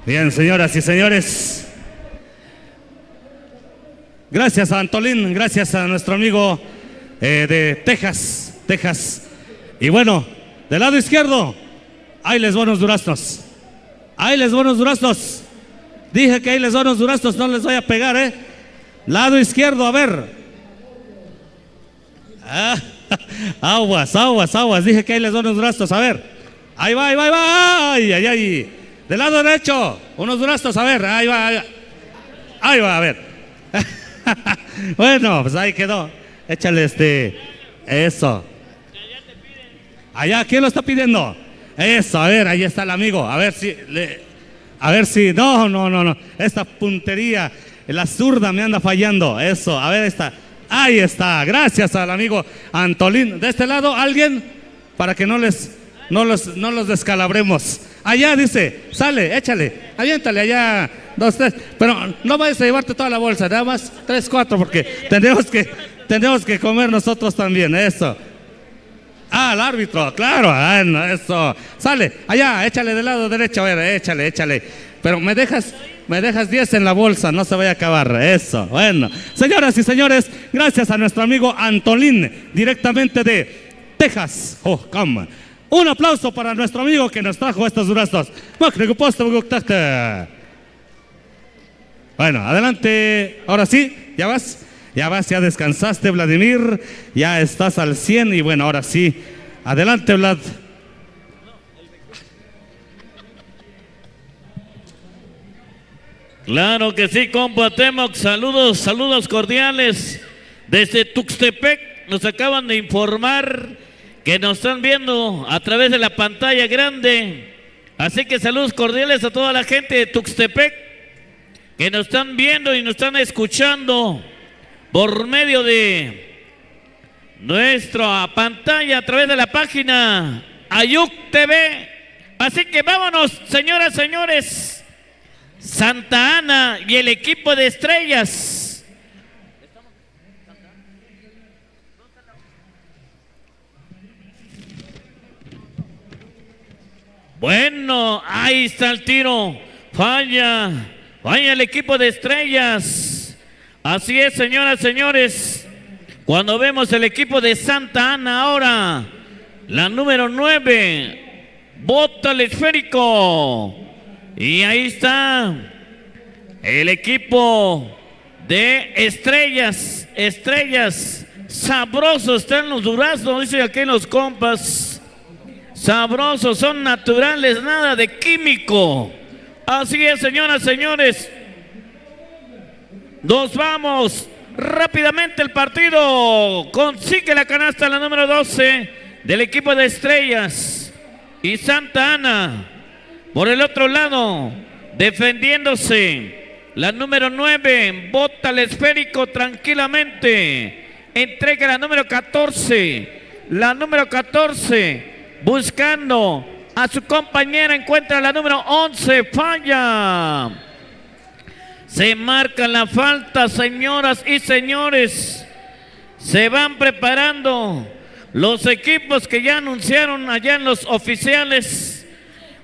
Bien, señoras y señores. Gracias a Antolín, gracias a nuestro amigo de Texas. Y bueno, del lado izquierdo, ahí les buenos duraznos. Dije que ahí les buenos duraznos, no les voy a pegar, Lado izquierdo, a ver. Aguas, dije que ahí les doy unos duraznos, a ver. Ahí va, ay. Del lado derecho, unos duraznos, a ver, ahí va, a ver. Bueno, pues ahí quedó. Échale eso. Allá, ¿quién lo está pidiendo? Eso, a ver, ahí está el amigo, a ver si, no, esta puntería, la zurda me anda fallando, eso, a ver, ahí está, gracias al amigo Antolín. De este lado, alguien, para que no los descalabremos. Allá dice, sale, échale, aviéntale allá, 2, 3. Pero no vayas a llevarte toda la bolsa, nada más 3, 4, porque tenemos que comer nosotros también, eso. Al árbitro, claro, eso. Sale, allá, échale del lado derecho, a ver, échale. Pero me dejas 10 en la bolsa, no se vaya a acabar, eso. Bueno, señoras y señores, gracias a nuestro amigo Antolín, directamente de Texas. Un aplauso para nuestro amigo que nos trajo estos duraznos. Bueno, adelante, ahora sí, ya vas, ya descansaste, Vladimir, ya estás al 100 y bueno, ahora sí, adelante, Vlad. Claro que sí, compa Temoc, saludos cordiales desde Tuxtepec. Nos acaban de informar que nos están viendo a través de la pantalla grande. Así que saludos cordiales a toda la gente de Tuxtepec que nos están viendo y nos están escuchando por medio de nuestra pantalla a través de la página Ayuc TV. Así que vámonos, señoras, señores. Santa Ana y el equipo de Estrellas. Bueno, ahí está el tiro. Falla el equipo de Estrellas. Así es, señoras, señores. Cuando vemos el equipo de Santa Ana ahora, la número 9, bota el esférico. Y ahí está el equipo de Estrellas. Sabrosos están los duraznos, dice aquí los compas. Sabrosos, son naturales, nada de químico. Así es, señoras, señores. Nos vamos rápidamente el partido. Consigue la canasta la número 12 del equipo de Estrellas. Y Santa Ana por el otro lado, defendiéndose, la número 9, bota el esférico tranquilamente, entrega la número 14, buscando a su compañera, encuentra la número 11, falla. Se marca la falta, señoras y señores, se van preparando los equipos que ya anunciaron allá en los oficiales.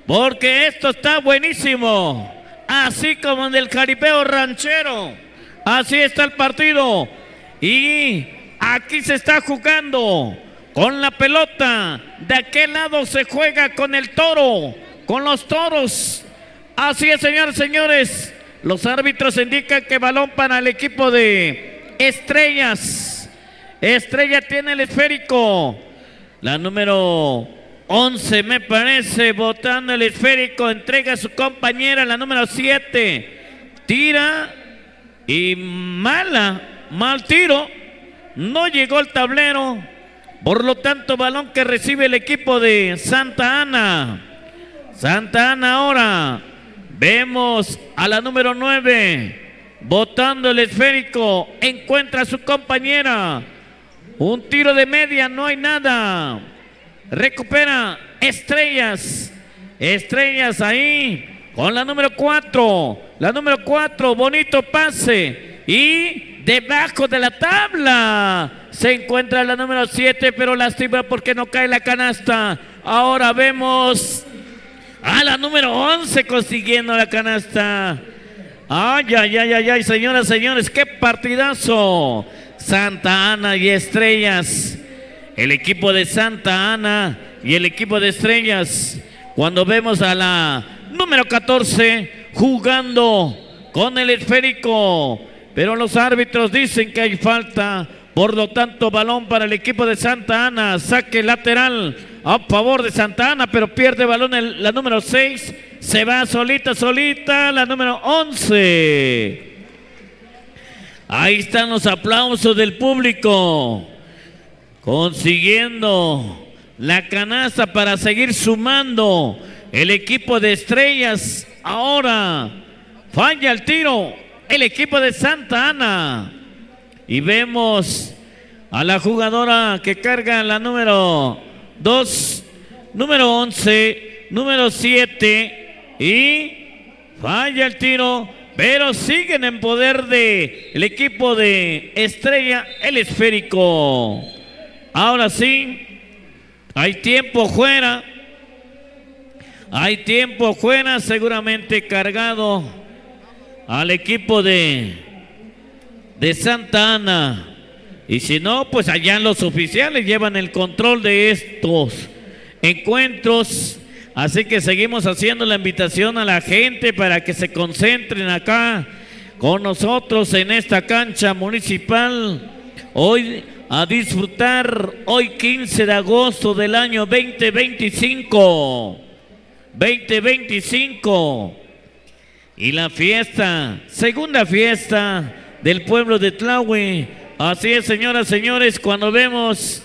Porque esto está buenísimo, así como en el jaripeo ranchero, así está el partido. Y aquí se está jugando con la pelota. De aquel lado se juega con el toro, con los toros. Así es, señores, señores. Los árbitros indican que balón para el equipo de Estrellas. Estrella tiene el esférico. La número 11, me parece, botando el esférico, entrega a su compañera, la número 7. Tira y mal tiro. No llegó al tablero. Por lo tanto, balón que recibe el equipo de Santa Ana. Santa Ana ahora. Vemos a la número 9 botando el esférico. Encuentra a su compañera. Un tiro de media, no hay nada. Recupera Estrellas. Estrellas ahí con la número 4. La número 4, bonito pase. Y debajo de la tabla se encuentra la número 7, pero lástima porque no cae la canasta. Ahora vemos a la número 11 consiguiendo la canasta. Ay, señoras, señores, qué partidazo. Santa Ana y Estrellas. El equipo de Santa Ana y el equipo de Estrellas. Cuando vemos a la número 14 jugando con el esférico, pero los árbitros dicen que hay falta. Por lo tanto, balón para el equipo de Santa Ana. Saque lateral a favor de Santa Ana, pero pierde balón la número 6. Se va solita, la número 11. Ahí están los aplausos del público. Consiguiendo la canasta para seguir sumando. El equipo de Estrellas ahora falla el tiro. El equipo de Santa Ana. Y vemos a la jugadora que carga la número 2, número 11, número 7 y falla el tiro, pero siguen en poder de el equipo de Estrella el esférico. Ahora sí, hay tiempo fuera. Hay tiempo fuera, seguramente cargado al equipo de Santa Ana. Y si no, pues allá los oficiales llevan el control de estos encuentros. Así que seguimos haciendo la invitación a la gente para que se concentren acá con nosotros en esta cancha municipal. Hoy a disfrutar, hoy 15 de agosto del año 2025. 2025. Y la fiesta, segunda fiesta del pueblo de Tlahui. Así es, señoras, señores, cuando vemos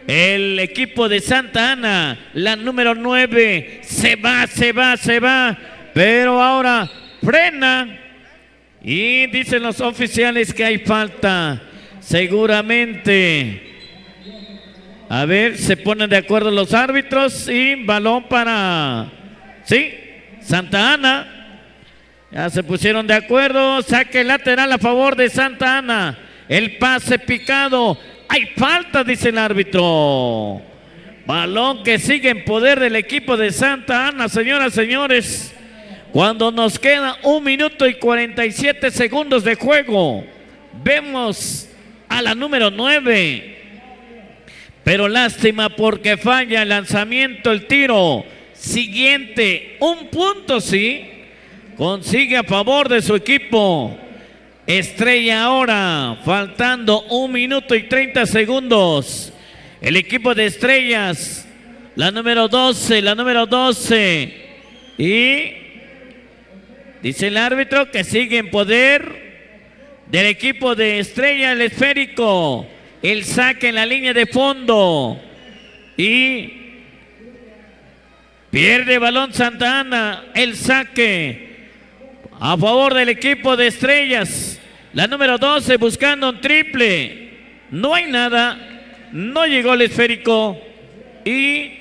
el equipo de Santa Ana, la número 9, se va, pero ahora frena y dicen los oficiales que hay falta, seguramente. A ver, se ponen de acuerdo los árbitros y balón para, sí, Santa Ana. Ya se pusieron de acuerdo, saque lateral a favor de Santa Ana. El pase picado, hay falta, dice el árbitro. Balón que sigue en poder del equipo de Santa Ana, señoras, señores. Cuando nos queda 1 minuto y 47 segundos de juego, vemos a la número 9. Pero lástima porque falla el lanzamiento, el tiro. Siguiente, 1 punto, sí. Consigue a favor de su equipo. Estrella ahora, faltando 1 minuto y 30 segundos. El equipo de Estrellas, la número 12. Y dice el árbitro que sigue en poder del equipo de Estrella el esférico. El saque en la línea de fondo. Y pierde balón Santa Ana. El saque a favor del equipo de Estrellas. La número 12 buscando un triple. No hay nada. No llegó el esférico. Y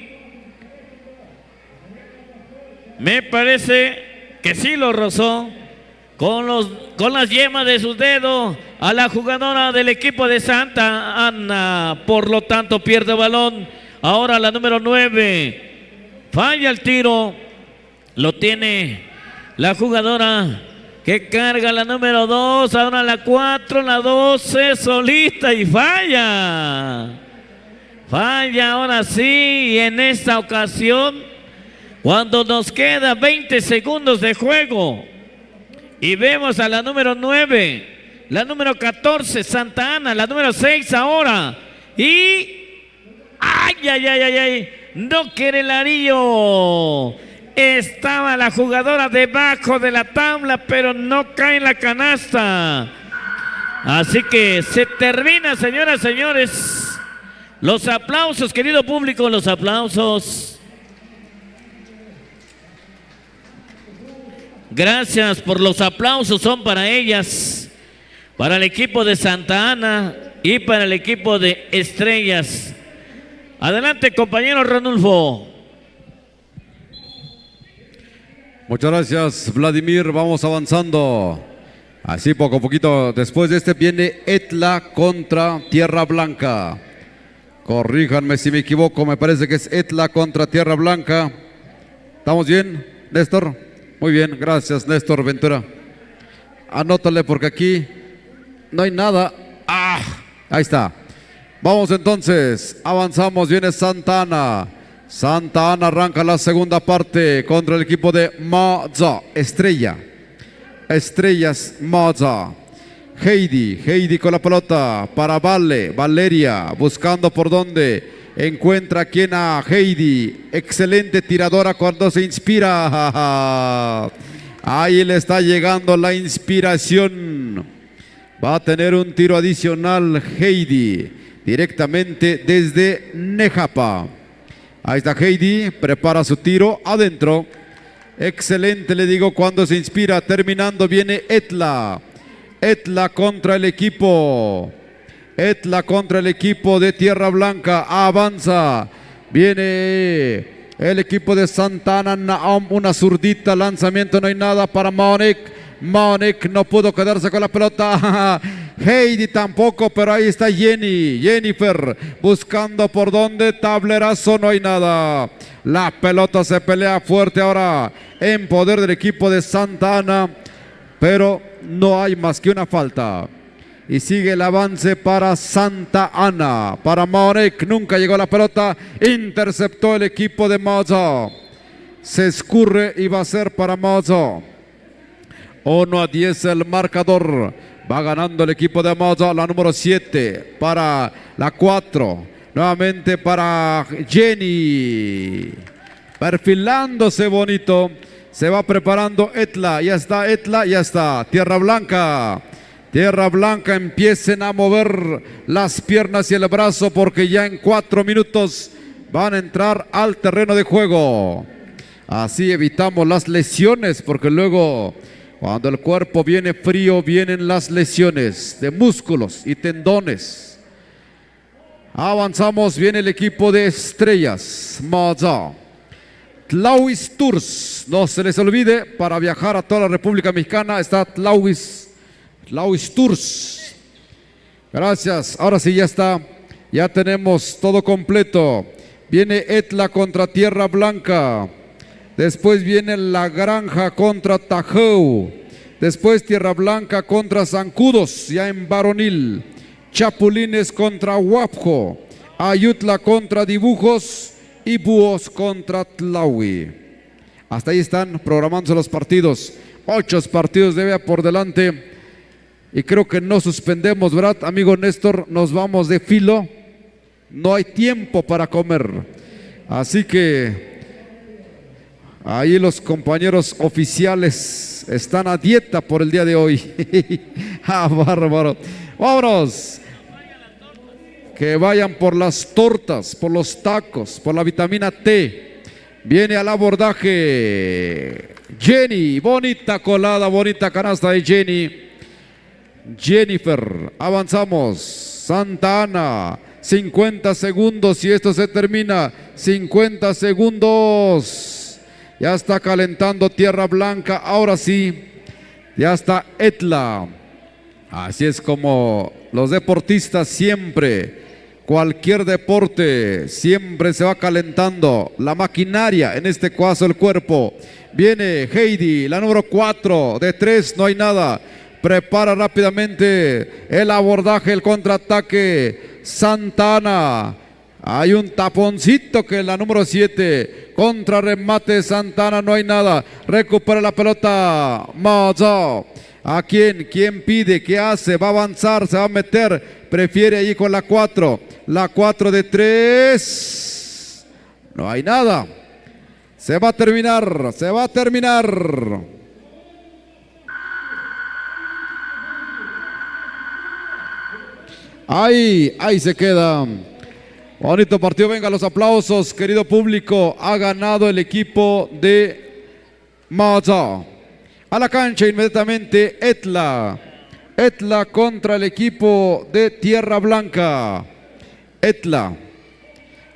me parece que sí lo rozó con las yemas de sus dedos a la jugadora del equipo de Santa Ana. Por lo tanto pierde balón. Ahora la número 9. Falla el tiro. Lo tiene la jugadora que carga la número 2, ahora la 4, la 12, solita y falla. Falla ahora sí, y en esta ocasión, cuando nos queda 20 segundos de juego, y vemos a la número 9, la número 14, Santa Ana, la número 6 ahora, y... ¡Ay, ay, ay, ay, ay! No quiere el Larillo. Estaba la jugadora debajo de la tabla, pero no cae en la canasta. Así que se termina, señoras, señores. Los aplausos, querido público, los aplausos. Gracias por los aplausos, son para ellas, para el equipo de Santa Ana y para el equipo de Estrellas. Adelante, compañero Ranulfo. Muchas gracias, Vladimir. Vamos avanzando. Así poco a poquito. Después de este viene Etla contra Tierra Blanca. Corríjanme si me equivoco. Me parece que es Etla contra Tierra Blanca. ¿Estamos bien, Néstor? Muy bien, gracias, Néstor Ventura. Anótale porque aquí no hay nada. ¡Ah! Ahí está. Vamos entonces, avanzamos, viene Santa Ana. Santa Ana arranca la segunda parte contra el equipo de Maza, Estrellas Maza. Heidi con la pelota para Valeria, buscando por dónde encuentra quien a Heidi. Excelente tiradora cuando se inspira. Ahí le está llegando la inspiración. Va a tener un tiro adicional Heidi, directamente desde Nejapa. Ahí está Heidi, prepara su tiro adentro. Excelente, le digo, cuando se inspira. Terminando viene Etla contra el equipo. Etla contra el equipo de Tierra Blanca. Avanza. Viene el equipo de Santa Ana. Naom, una zurdita. Lanzamiento, no hay nada para Maonek no pudo quedarse con la pelota. Heidi tampoco, pero ahí está Jennifer buscando por dónde. Tablerazo, no hay nada. La pelota se pelea fuerte ahora en poder del equipo de Santa Ana, pero no hay más que una falta. Y sigue el avance para Santa Ana. Para Maonek, nunca llegó la pelota. Interceptó el equipo de Mazo. Se escurre y va a ser para Mazo. 1-10 el marcador. Va ganando el equipo de Maza. La número 7 para la 4. Nuevamente para Jenny. Perfilándose bonito. Se va preparando Etla. Ya está Etla, ya está. Tierra Blanca. Tierra Blanca, empiecen a mover las piernas y el brazo porque ya en 4 minutos van a entrar al terreno de juego. Así evitamos las lesiones porque luego... Cuando el cuerpo viene frío, vienen las lesiones de músculos y tendones. Avanzamos, viene el equipo de Estrellas Maza. Tlauis Tours, no se les olvide, para viajar a toda la República Mexicana está Tlauis Tours. Gracias, ahora sí ya está, ya tenemos todo completo. Viene Etla contra Tierra Blanca. Después viene La Granja contra Tajau. Después Tierra Blanca contra Zancudos, ya en varonil. Chapulines contra Huapjo. Ayutla contra Dibujos. Y Búhos contra Tlaui. Hasta ahí están programándose los partidos. 8 partidos debe por delante. Y creo que no suspendemos, ¿verdad, amigo Néstor? Nos vamos de filo. No hay tiempo para comer. Así que... ahí los compañeros oficiales están a dieta por el día de hoy. ¡Ah, bárbaro! ¡Vámonos! Que vayan por las tortas, por los tacos, por la vitamina T. Viene al abordaje Jenny, bonita colada, bonita canasta de Jennifer. Avanzamos. Santa Ana, 50 segundos y esto se termina. 50 segundos. Ya está calentando Tierra Blanca, ahora sí, ya está Etla. Así es como los deportistas siempre, cualquier deporte, siempre se va calentando la maquinaria, en este caso el cuerpo. Viene Heidi, la número 4, de 3, no hay nada. Prepara rápidamente el abordaje, el contraataque. Santa Ana. Hay un taponcito que la número 7. Contra remate Santana, no hay nada. Recupera la pelota. Mazo. ¿A quién? ¿Quién pide? ¿Qué hace? Va a avanzar, se va a meter. Prefiere ahí con la 4. La 4 de 3. No hay nada. Se va a terminar. Se va a terminar. Ahí se queda. Bonito partido, venga los aplausos, querido público. Ha ganado el equipo de Maza. A la cancha inmediatamente Etla. Etla contra el equipo de Tierra Blanca. Etla.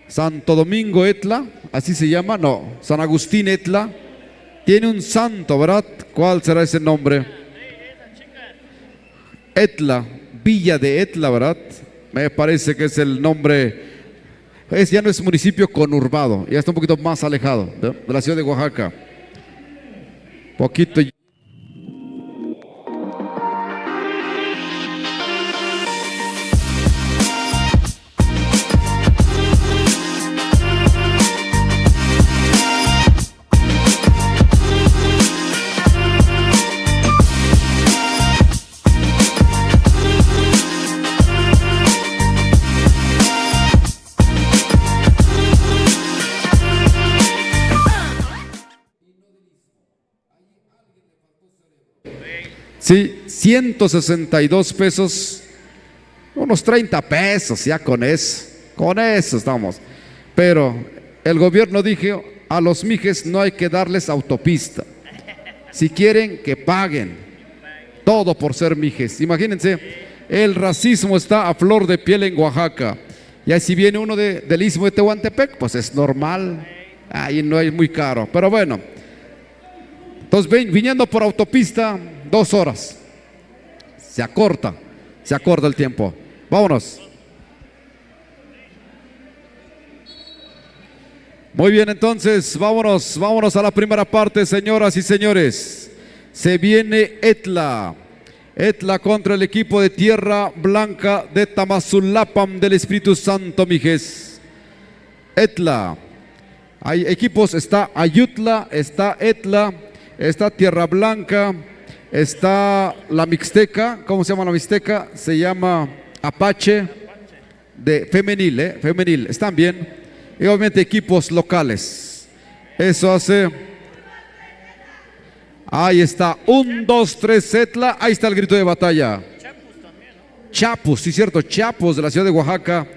Santo Domingo Etla, así se llama, no, San Agustín Etla. Tiene un santo, ¿verdad? ¿Cuál será ese nombre? Etla, Villa de Etla, ¿verdad? Me parece que es el nombre. Ya no es municipio conurbado, ya está un poquito más alejado de la ciudad de Oaxaca. Poquito. Sí, 162 pesos, unos 30 pesos, ya con eso estamos. Pero el gobierno dijo, a los mijes no hay que darles autopista. Si quieren, que paguen. Todo por ser mijes. Imagínense, el racismo está a flor de piel en Oaxaca. Y si viene uno del istmo de Tehuantepec, pues es normal. Ahí no es muy caro, pero bueno. Entonces, viniendo por autopista, 2 horas. Se acorta el tiempo. Vámonos. Muy bien, entonces, vámonos a la primera parte, señoras y señores. Se viene Etla. Etla contra el equipo de Tierra Blanca de Tamazulapam del Espíritu Santo, mijes. Etla. Hay equipos, está Ayutla, está Etla, está Tierra Blanca, está la Mixteca. ¿Cómo se llama la Mixteca? Se llama Apache de femenil, femenil. Están bien. Y obviamente equipos locales. Eso hace. Ahí está. 1, 2, 3, Etla. Ahí está el grito de batalla. Chapus, sí, cierto. Chapus de la ciudad de Oaxaca.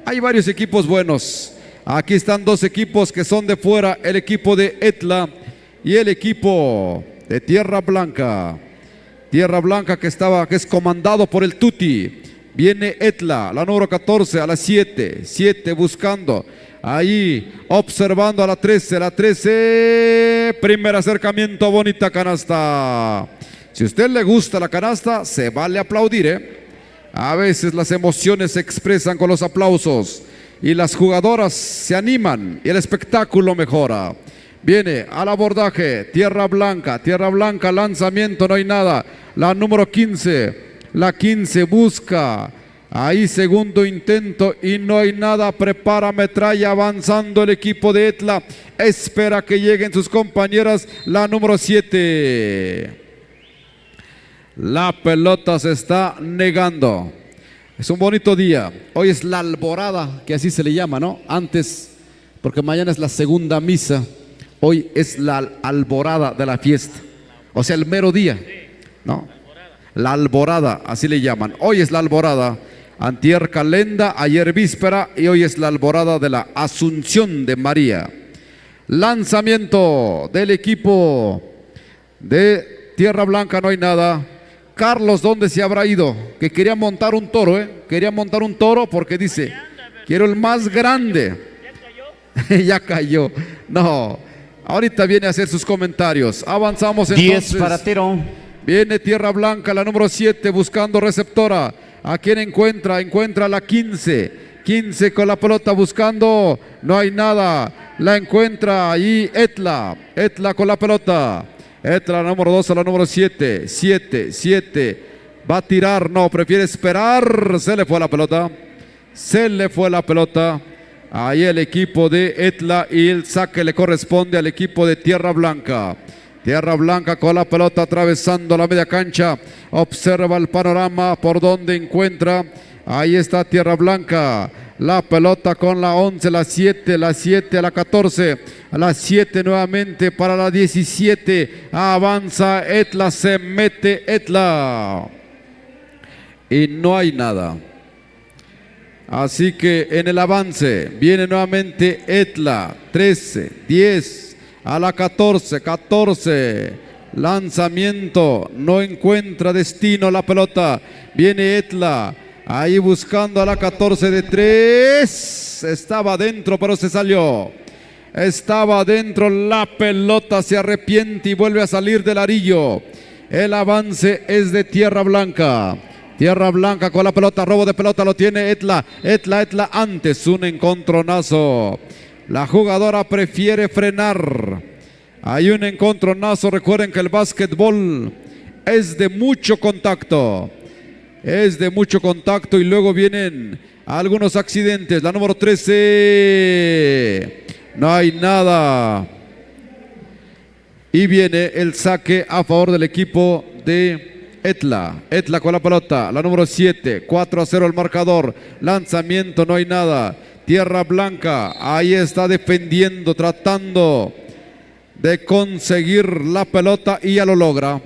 Hay varios equipos buenos. Aquí están 2 equipos que son de fuera. El equipo de Etla y el equipo de Tierra Blanca. Tierra Blanca que es comandado por el Tuti. Viene Etla, la número 14 a la 7. 7 buscando. Ahí observando a la 13. La 13. Primer acercamiento, bonita canasta. Si a usted le gusta la canasta, se vale aplaudir, A veces las emociones se expresan con los aplausos. Y las jugadoras se animan y el espectáculo mejora. Viene al abordaje, Tierra Blanca, lanzamiento, no hay nada. La número 15, la 15 busca, ahí segundo intento y no hay nada. Prepara metralla, avanzando el equipo de Etla. Espera que lleguen sus compañeras, la número 7. La pelota se está negando. Es un bonito día. Hoy es la alborada, que así se le llama, ¿no? Antes, porque mañana es la segunda misa. Hoy es la alborada de la fiesta. O sea, el mero día, ¿no? La alborada, así le llaman. Hoy es la alborada. Antier calenda, ayer víspera y hoy es la alborada de la Asunción de María. Lanzamiento del equipo de Tierra Blanca, no hay nada. Carlos, ¿dónde se habrá ido? Que quería montar un toro, Quería montar un toro porque dice, quiero el más grande. Ya cayó. No, ahorita viene a hacer sus comentarios. Avanzamos entonces. 10 para tiro. Viene Tierra Blanca, la número 7, buscando receptora. ¿A quién encuentra? Encuentra la 15. 15 con la pelota buscando. No hay nada. La encuentra ahí Etla. Etla con la pelota. Etla, la número 2 a la número 7. 7. Va a tirar, no, prefiere esperar. Se le fue la pelota. Ahí el equipo de Etla y el saque le corresponde al equipo de Tierra Blanca. Tierra Blanca con la pelota atravesando la media cancha. Observa el panorama por donde encuentra. Ahí está Tierra Blanca. La pelota con la 11, la 7, la 7 a la 14. A la 7 nuevamente para la 17. Avanza Etla, se mete Etla. Y no hay nada. Así que en el avance viene nuevamente Etla. 13, 10 a la 14, 14. Lanzamiento, no encuentra destino la pelota. Viene Etla. Ahí buscando a la 14 de 3. Estaba adentro, pero se salió. Estaba adentro, la pelota se arrepiente y vuelve a salir del arillo. El avance es de Tierra Blanca. Tierra Blanca con la pelota, robo de pelota lo tiene Etla. Etla antes, un encontronazo. La jugadora prefiere frenar. Hay un encontronazo. Recuerden que el básquetbol es de mucho contacto. Es de mucho contacto y luego vienen algunos accidentes. La número 13. No hay nada. Y viene el saque a favor del equipo de Etla. Etla con la pelota. La número 7. 4-0 el marcador. Lanzamiento, no hay nada. Tierra Blanca. Ahí está defendiendo, tratando de conseguir la pelota y ya lo logra.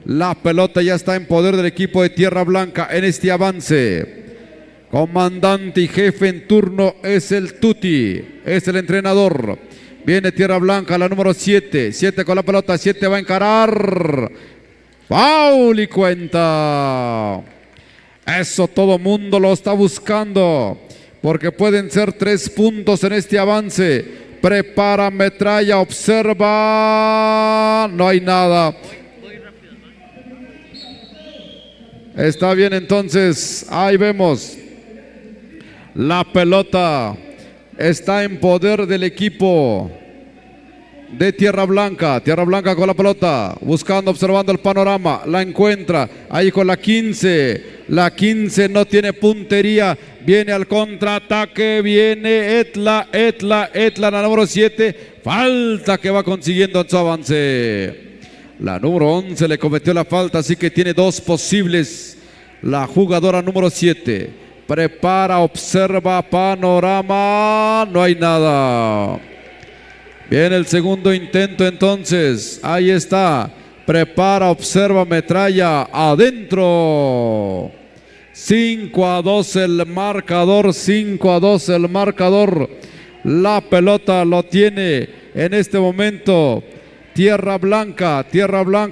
La pelota ya está en poder del equipo de Tierra Blanca en este avance. Comandante y jefe en turno es el Tuti, es el entrenador. Viene Tierra Blanca, la número 7. 7 con la pelota, 7 va a encarar. ¡Foul y cuenta! Eso todo mundo lo está buscando, porque pueden ser 3 puntos en este avance. Prepara metralla, observa. No hay nada. Está bien, entonces, ahí vemos. La pelota está en poder del equipo de Tierra Blanca. Tierra Blanca con la pelota, buscando, observando el panorama. La encuentra, ahí con la 15. La 15 no tiene puntería. Viene al contraataque, viene Etla, la número 7. Falta que va consiguiendo en su avance. La número 11 le cometió la falta, así que tiene 2 posibles. La jugadora número 7. Prepara, observa, panorama. No hay nada. Viene el segundo intento entonces. Ahí está. Prepara, observa, metralla. Adentro. 5-2 el marcador. 5-2 el marcador. La pelota lo tiene en este momento Tierra Blanca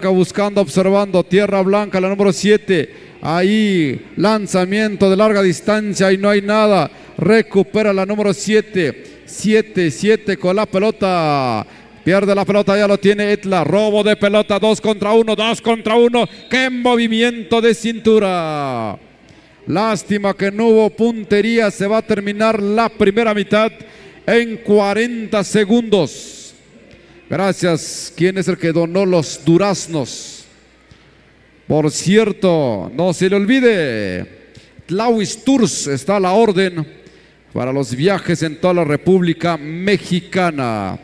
buscando, observando. Tierra Blanca, la número 7. Ahí, lanzamiento de larga distancia y no hay nada. Recupera la número 7. 7 con la pelota. Pierde la pelota, ya lo tiene Etla. Robo de pelota, 2 contra 1. ¡Qué movimiento de cintura! Lástima que no hubo puntería. Se va a terminar la primera mitad en 40 segundos. Gracias. ¿Quién es el que donó los duraznos? Por cierto, no se le olvide, Tlauis Tours está a la orden para los viajes en toda la República Mexicana.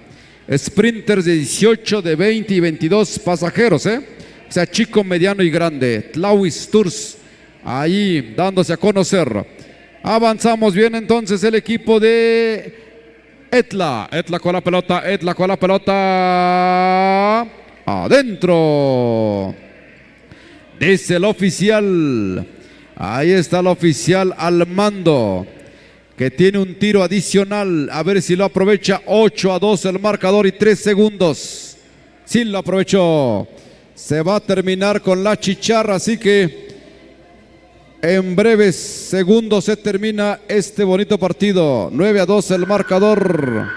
Sprinters de 18, de 20 y 22 pasajeros, O sea, chico, mediano y grande. Tlauis Tours, ahí dándose a conocer. Avanzamos bien entonces el equipo de Etla con la pelota. Adentro. Dice el oficial. Ahí está el oficial al mando, que tiene un tiro adicional. A ver si lo aprovecha. 8-2 el marcador y 3 segundos. Sí lo aprovechó. Se va a terminar con la chicharra, así que en breves segundos se termina este bonito partido. 9-2 el marcador.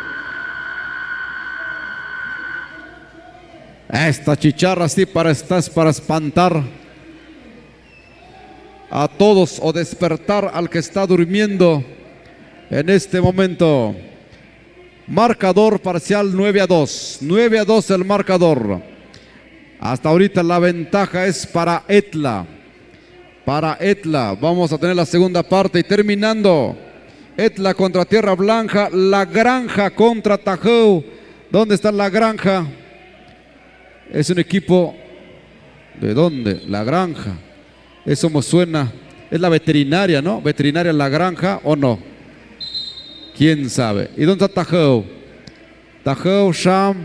Esta chicharra sí es para espantar a todos o despertar al que está durmiendo en este momento. Marcador parcial 9-2. 9-2 el marcador. Hasta ahorita la ventaja es para Etla. Vamos a tener la segunda parte y terminando Etla contra Tierra Blanca. La Granja contra Tajau. ¿Dónde está La Granja? Es un equipo... ¿De dónde? La Granja. Eso me suena. Es la veterinaria, ¿no? Veterinaria La Granja o no. ¿Quién sabe? ¿Y dónde está Tajau? Tajau, Sham.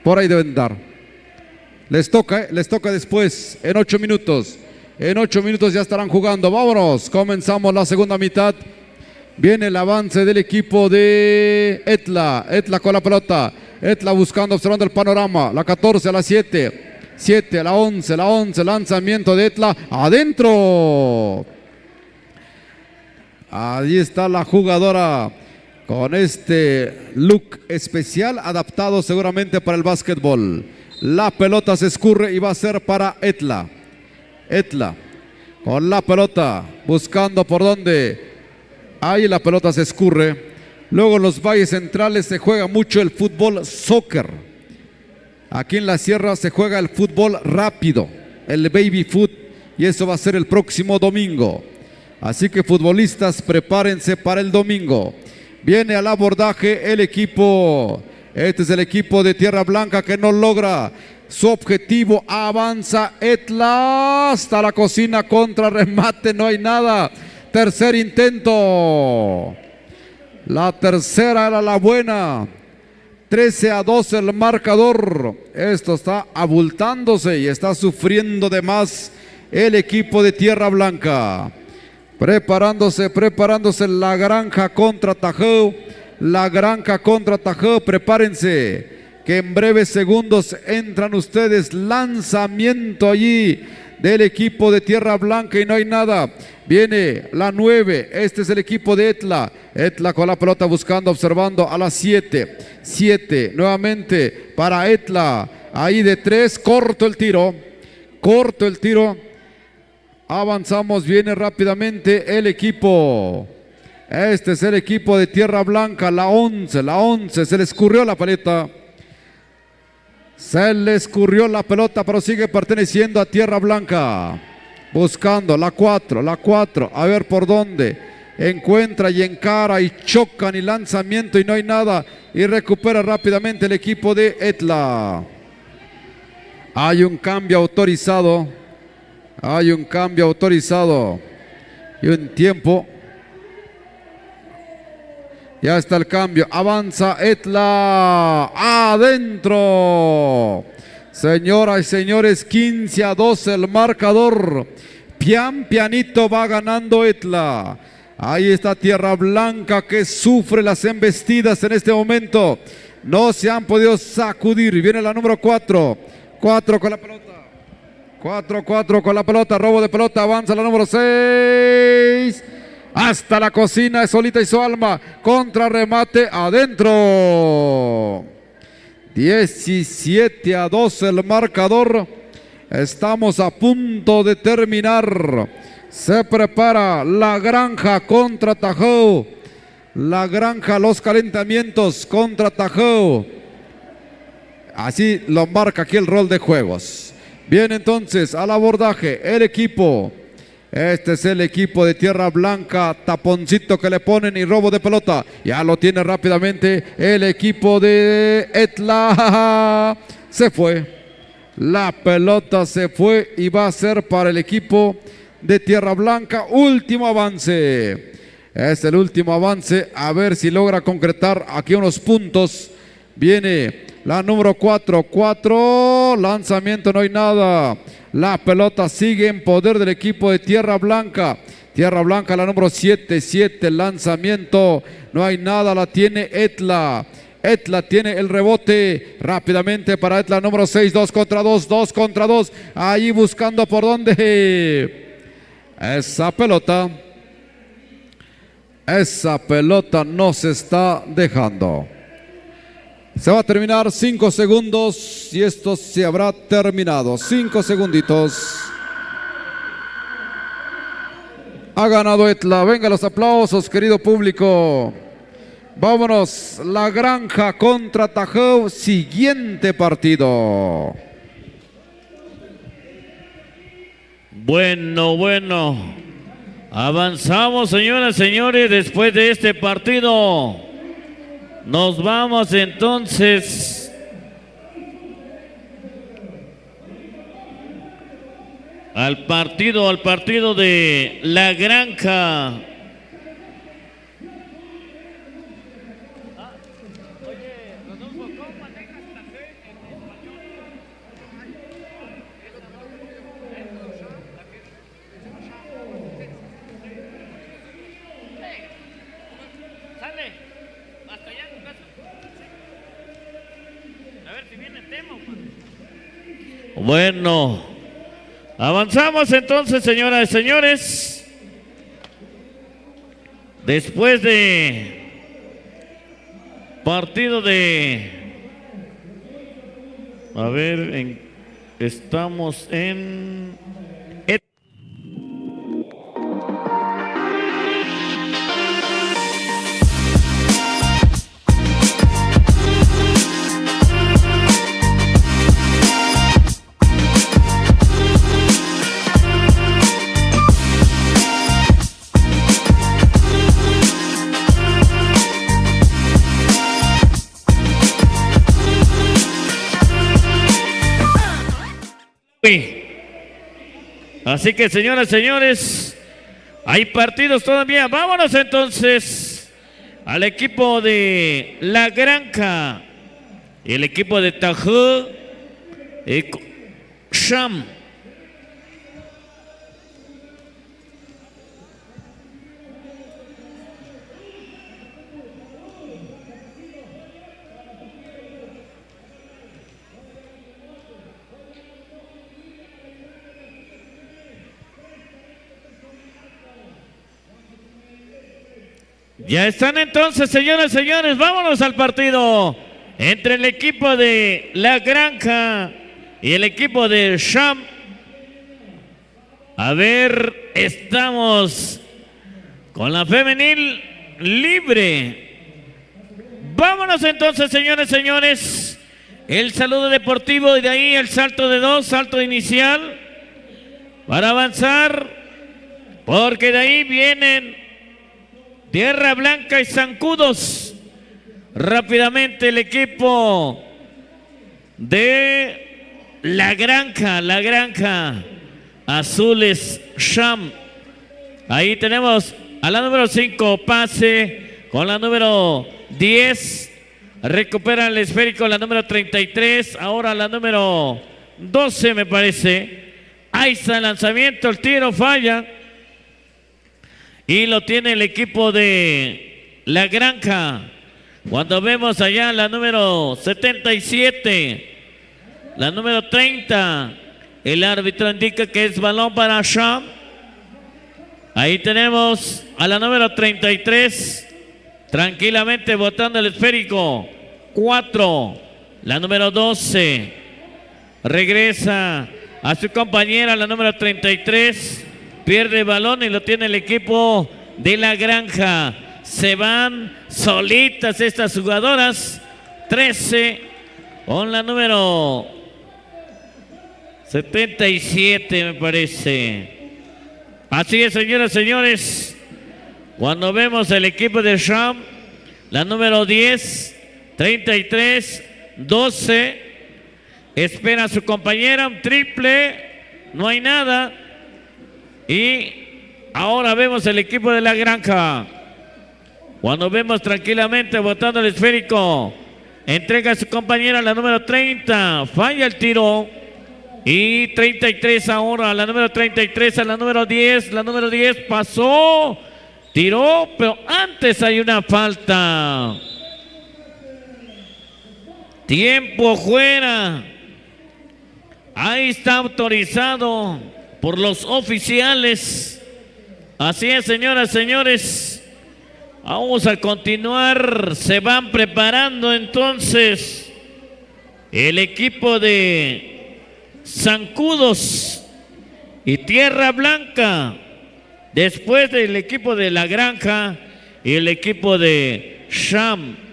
Por ahí deben dar. Les toca después. En 8 minutos. En 8 minutos ya estarán jugando. Vámonos. Comenzamos la segunda mitad. Viene el avance del equipo de Etla. Etla con la pelota. Etla buscando, observando el panorama. La 14 a la 7. 7 a la 11. La 11. Lanzamiento de Etla. Adentro. Ahí está la jugadora. Con este look especial. Adaptado seguramente para el básquetbol. La pelota se escurre y va a ser para Etla. Etla. Con la pelota. Buscando por dónde. Ahí la pelota se escurre. Luego en los valles centrales se juega mucho el fútbol soccer. Aquí en la sierra se juega el fútbol rápido, el baby foot, y eso va a ser el próximo domingo. Así que futbolistas, prepárense para el domingo. Viene al abordaje el equipo. Este es el equipo de Tierra Blanca que no logra su objetivo. Avanza Etla hasta la cocina, contra remate, no hay nada. Tercer intento. La tercera era la buena. 13-12 el marcador. Esto está abultándose y está sufriendo de más el equipo de Tierra Blanca. Preparándose La Granja contra Tajau. La Granja contra Tajau. Prepárense que en breves segundos entran ustedes. Lanzamiento allí del equipo de Tierra Blanca y no hay nada. Viene la 9, este es el equipo de Etla. Etla con la pelota buscando, observando a las 7. 7 nuevamente para Etla. Ahí de 3, corto el tiro. Corto el tiro. Avanzamos, viene rápidamente el equipo. Este es el equipo de Tierra Blanca, la 11, se le escurrió la paleta. Se le escurrió la pelota, pero sigue perteneciendo a Tierra Blanca. Buscando la 4, a ver por dónde. Encuentra y encara y chocan y lanzamiento y no hay nada. Y recupera rápidamente el equipo de Etla. Hay un cambio autorizado. Hay un cambio autorizado. Y un tiempo. Ya está el cambio. Avanza Etla. Adentro. Señoras y señores, 15-12 el marcador. Pianito va ganando Etla. Ahí está Tierra Blanca que sufre las embestidas en este momento. No se han podido sacudir. Viene la número 4. 4 con la pelota. 4 con la pelota. Robo de pelota. Avanza la número 6. Hasta la cocina, es solita y su alma. Contra remate adentro. 17-12 el marcador. Estamos a punto de terminar. Se prepara La Granja contra Tajau. La Granja, los calentamientos contra Tajau. Así lo marca aquí el rol de juegos. Bien, entonces al abordaje el equipo. Este es el equipo de Tierra Blanca. Taponcito que le ponen y robo de pelota. Ya lo tiene rápidamente el equipo de Etla. Se fue. La pelota se fue y va a ser para el equipo de Tierra Blanca. Último avance. Es el último avance. A ver si logra concretar aquí unos puntos. Viene la número 4. Lanzamiento, no hay nada. La pelota sigue en poder del equipo de Tierra Blanca. Tierra Blanca, la número 7. Lanzamiento, no hay nada. La tiene Etla. Etla tiene el rebote rápidamente para Etla, número 6. 2 contra 2. Ahí buscando por dónde. Esa pelota no se está dejando. Se va a terminar 5 segundos y esto se habrá terminado. 5 segunditos. Ha ganado Etla. Venga los aplausos, querido público. Vámonos. La Granja contra Tajau. Siguiente partido. Bueno. Avanzamos, señoras y señores, después de este partido. Nos vamos entonces al partido de La Granja. Bueno, avanzamos entonces, señoras y señores. Después de partido de... A ver, estamos en... Así que, señoras y señores, hay partidos todavía. Vámonos entonces al equipo de La Granja, el equipo de Tajú y Sham. Ya están entonces, señoras y señores, vámonos al partido entre el equipo de La Granja y el equipo de Sham. A ver, estamos con la femenil libre. Vámonos entonces, señores y señores. El saludo deportivo y de ahí el salto de dos, salto inicial para avanzar, porque de ahí vienen Tierra Blanca y Zancudos. Rápidamente el equipo de La Granja Azules Sham. Ahí tenemos a la número 5, pase con la número 10. Recupera el esférico la número 33. Ahora la número 12 me parece. Ahí está el lanzamiento, el tiro falla. Y lo tiene el equipo de La Granja. Cuando vemos allá la número 77, la número 30, el árbitro indica que es balón para Sham. Ahí tenemos a la número 33, tranquilamente botando el esférico. 4, la número 12, regresa a su compañera, la número 33. Pierde el balón y lo tiene el equipo de La Granja. Se van solitas estas jugadoras. 13 con la número 77 me parece. Así es, señoras y señores. Cuando vemos el equipo de Sham, la número 10, 33, 12. Espera a su compañera, un triple. No hay nada. Y ahora vemos el equipo de La Granja. Cuando vemos tranquilamente botando el esférico, entrega a su compañera la número 30, falla el tiro. Y 33 ahora, la número 33 a la número 10. La número 10 pasó, tiró, pero antes hay una falta. Tiempo fuera. Ahí está autorizado por los oficiales. Así es, señoras y señores. Vamos a continuar. Se van preparando entonces el equipo de Zancudos y Tierra Blanca. Después del equipo de La Granja y el equipo de Sham.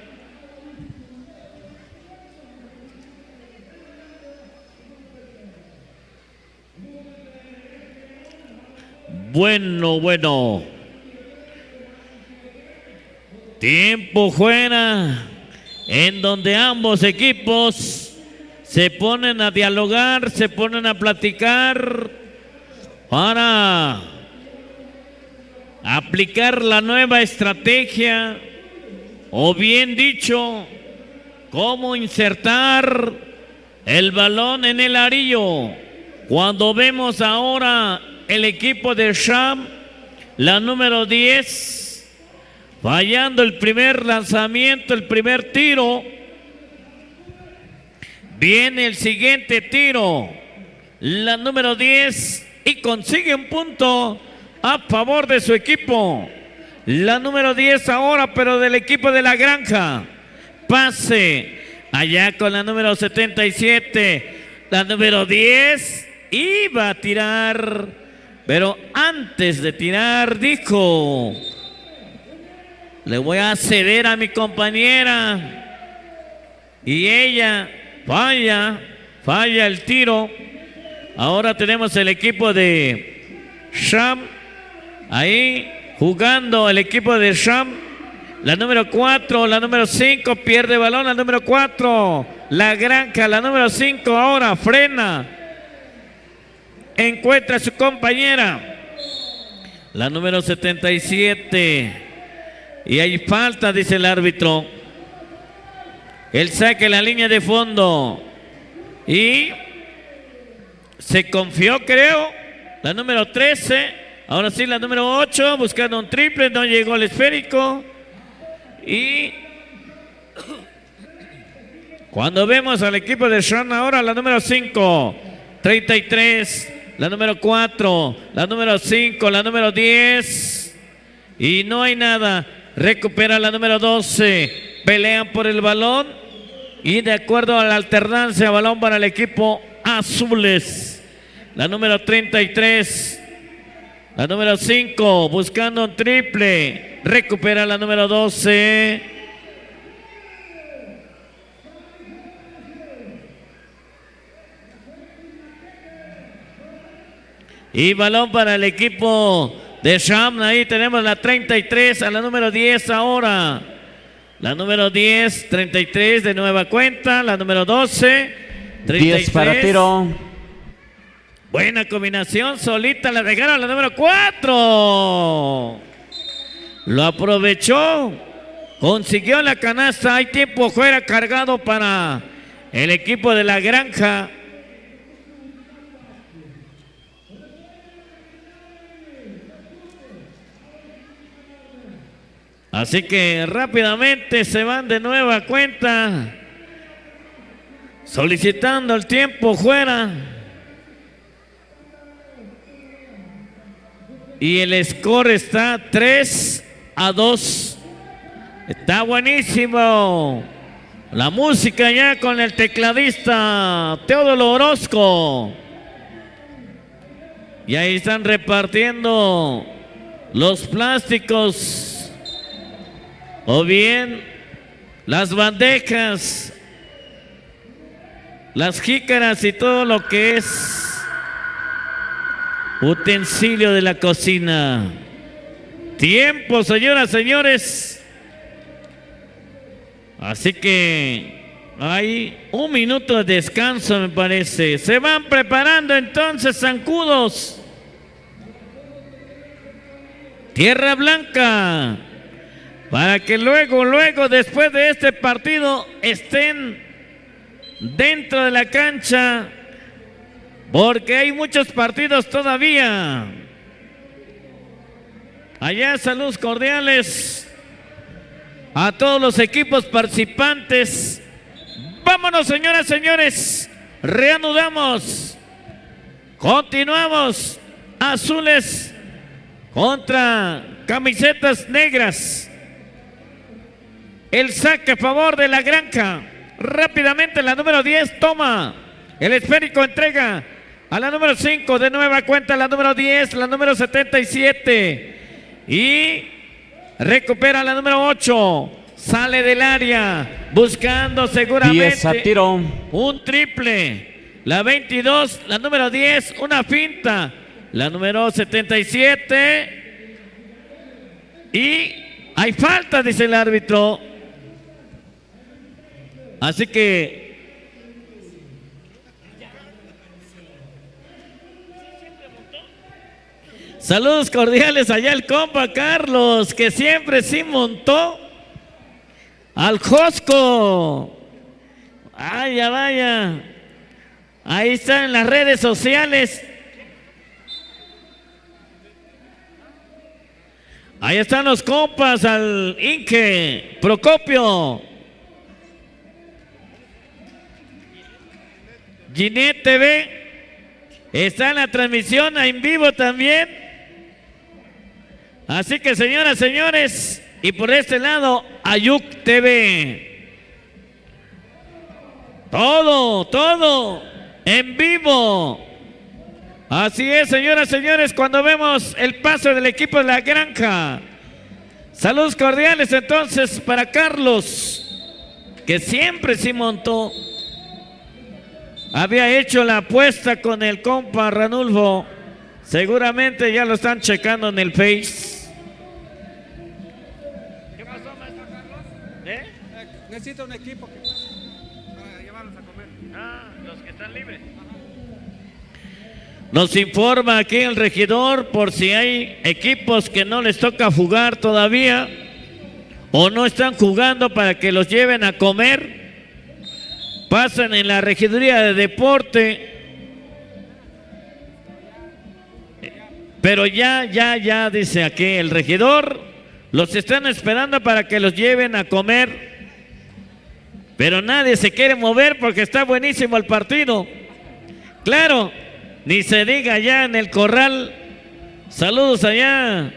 Bueno. Tiempo fuera en donde ambos equipos se ponen a dialogar, se ponen a platicar para aplicar la nueva estrategia, o bien dicho, cómo insertar el balón en el arillo. Cuando vemos ahora el equipo de Sham, la número 10, fallando el primer lanzamiento, el primer tiro, viene el siguiente tiro, la número 10, y consigue un punto a favor de su equipo. La número 10 ahora, pero del equipo de la Granja. Pase allá con la número 77. La número 10 iba a tirar, pero antes de tirar dijo: le voy a ceder a mi compañera. Y ella falla el tiro. Ahora tenemos el equipo de Sham ahí jugando, el equipo de Sham. La número 4, la número 5 pierde balón, la número 4, la Granja, la número 5 ahora frena, encuentra a su compañera, la número 77, y hay falta, dice el árbitro. El saque en la línea de fondo y se confió, creo, la número 13, ahora sí la número 8, buscando un triple, no llegó el esférico. Y cuando vemos al equipo de Sean ahora, la número 5, 33, la número 4, la número 5, la número 10, y no hay nada. Recupera la número 12, pelean por el balón y de acuerdo a la alternancia, balón para el equipo azules. La número 33, la número 5, buscando un triple, recupera la número 12. Y balón para el equipo de Sham. Ahí tenemos la 33 a la número 10 ahora. La número 10, 33 de nueva cuenta. La número 12, 33. 10 para tiro. Buena combinación, solita la dejaron la número 4. Lo aprovechó, consiguió la canasta. Hay tiempo fuera cargado para el equipo de la Granja. Así que rápidamente se van de nueva cuenta, solicitando el tiempo fuera. Y el score está 3-2. Está buenísimo. La música ya con el tecladista Teodoro Orozco. Y ahí están repartiendo los plásticos o bien las bandejas, las jícaras y todo lo que es utensilio de la cocina. Tiempo, señoras, señores. Así que hay un minuto de descanso, me parece. Se van preparando entonces zancudos. Tierra Blanca. Para que luego, después de este partido, estén dentro de la cancha. Porque hay muchos partidos todavía. Allá saludos cordiales a todos los equipos participantes. Vámonos, señoras, señores. Reanudamos. Continuamos. Azules contra camisetas negras. El saque a favor de la Granja. Rápidamente la número 10 toma. El esférico entrega a la número 5 de nueva cuenta, la número 10, la número 77. Y recupera la número 8. Sale del área buscando seguramente 10 a tiro. un triple. La 22, la número 10, una finta. la número 77. Y hay falta, dice el árbitro. Así que saludos cordiales allá el compa Carlos, que siempre sí montó al Josco. Vaya, vaya. Ahí está en las redes sociales. Ahí están los compas al Inque Procopio. Ginette TV está en la transmisión en vivo también. Así que señoras, señores, y por este lado, Ayuc TV. Todo en vivo. Así es, señoras, señores, cuando vemos el paso del equipo de la Granja. Saludos cordiales entonces para Carlos, que siempre sí montó. Había hecho la apuesta con el compa Ranulfo. Seguramente ya lo están checando en el Face. ¿Qué pasó, maestro Carlos? Necesito un equipo para llevarlos a comer. Los que están libres. Nos informa aquí el regidor por si hay equipos que no les toca jugar todavía o no están jugando para que los lleven a comer. Pasan en la regiduría de deporte. Pero ya, dice aquí el regidor, los están esperando para que los lleven a comer. Pero nadie se quiere mover porque está buenísimo el partido. Claro, ni se diga allá en el corral. Saludos allá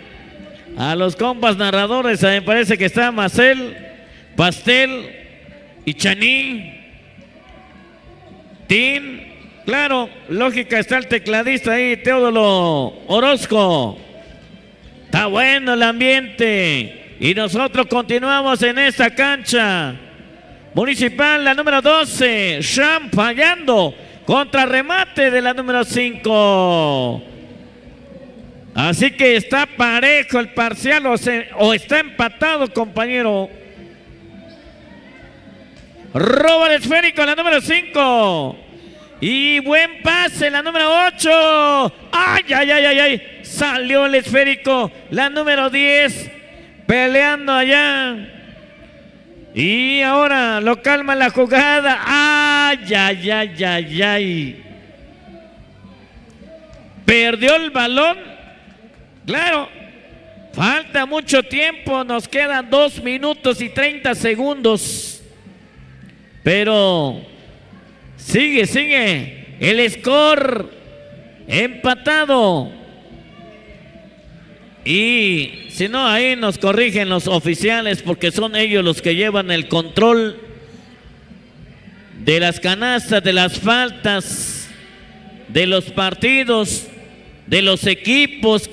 a los compas narradores. Me parece que está Marcel, Pastel y Chaní. Tin, claro, lógica, está el tecladista ahí, Teodoro Orozco. Está bueno el ambiente. Y nosotros continuamos en esta cancha municipal, la número 12, Sham fallando. Contra remate de la número 5. Así que está parejo el parcial o está empatado, compañero. Roba el esférico la número 5. Y buen pase la número 8. ¡Ay! Salió el esférico la número 10. Peleando allá. Y ahora lo calma la jugada. ¡Ay! Perdió el balón. Claro. Falta mucho tiempo. Nos quedan 2 minutos y 30 segundos. Pero sigue el score empatado. Y si no, ahí nos corrigen los oficiales porque son ellos los que llevan el control de las canastas, de las faltas, de los partidos, de los equipos.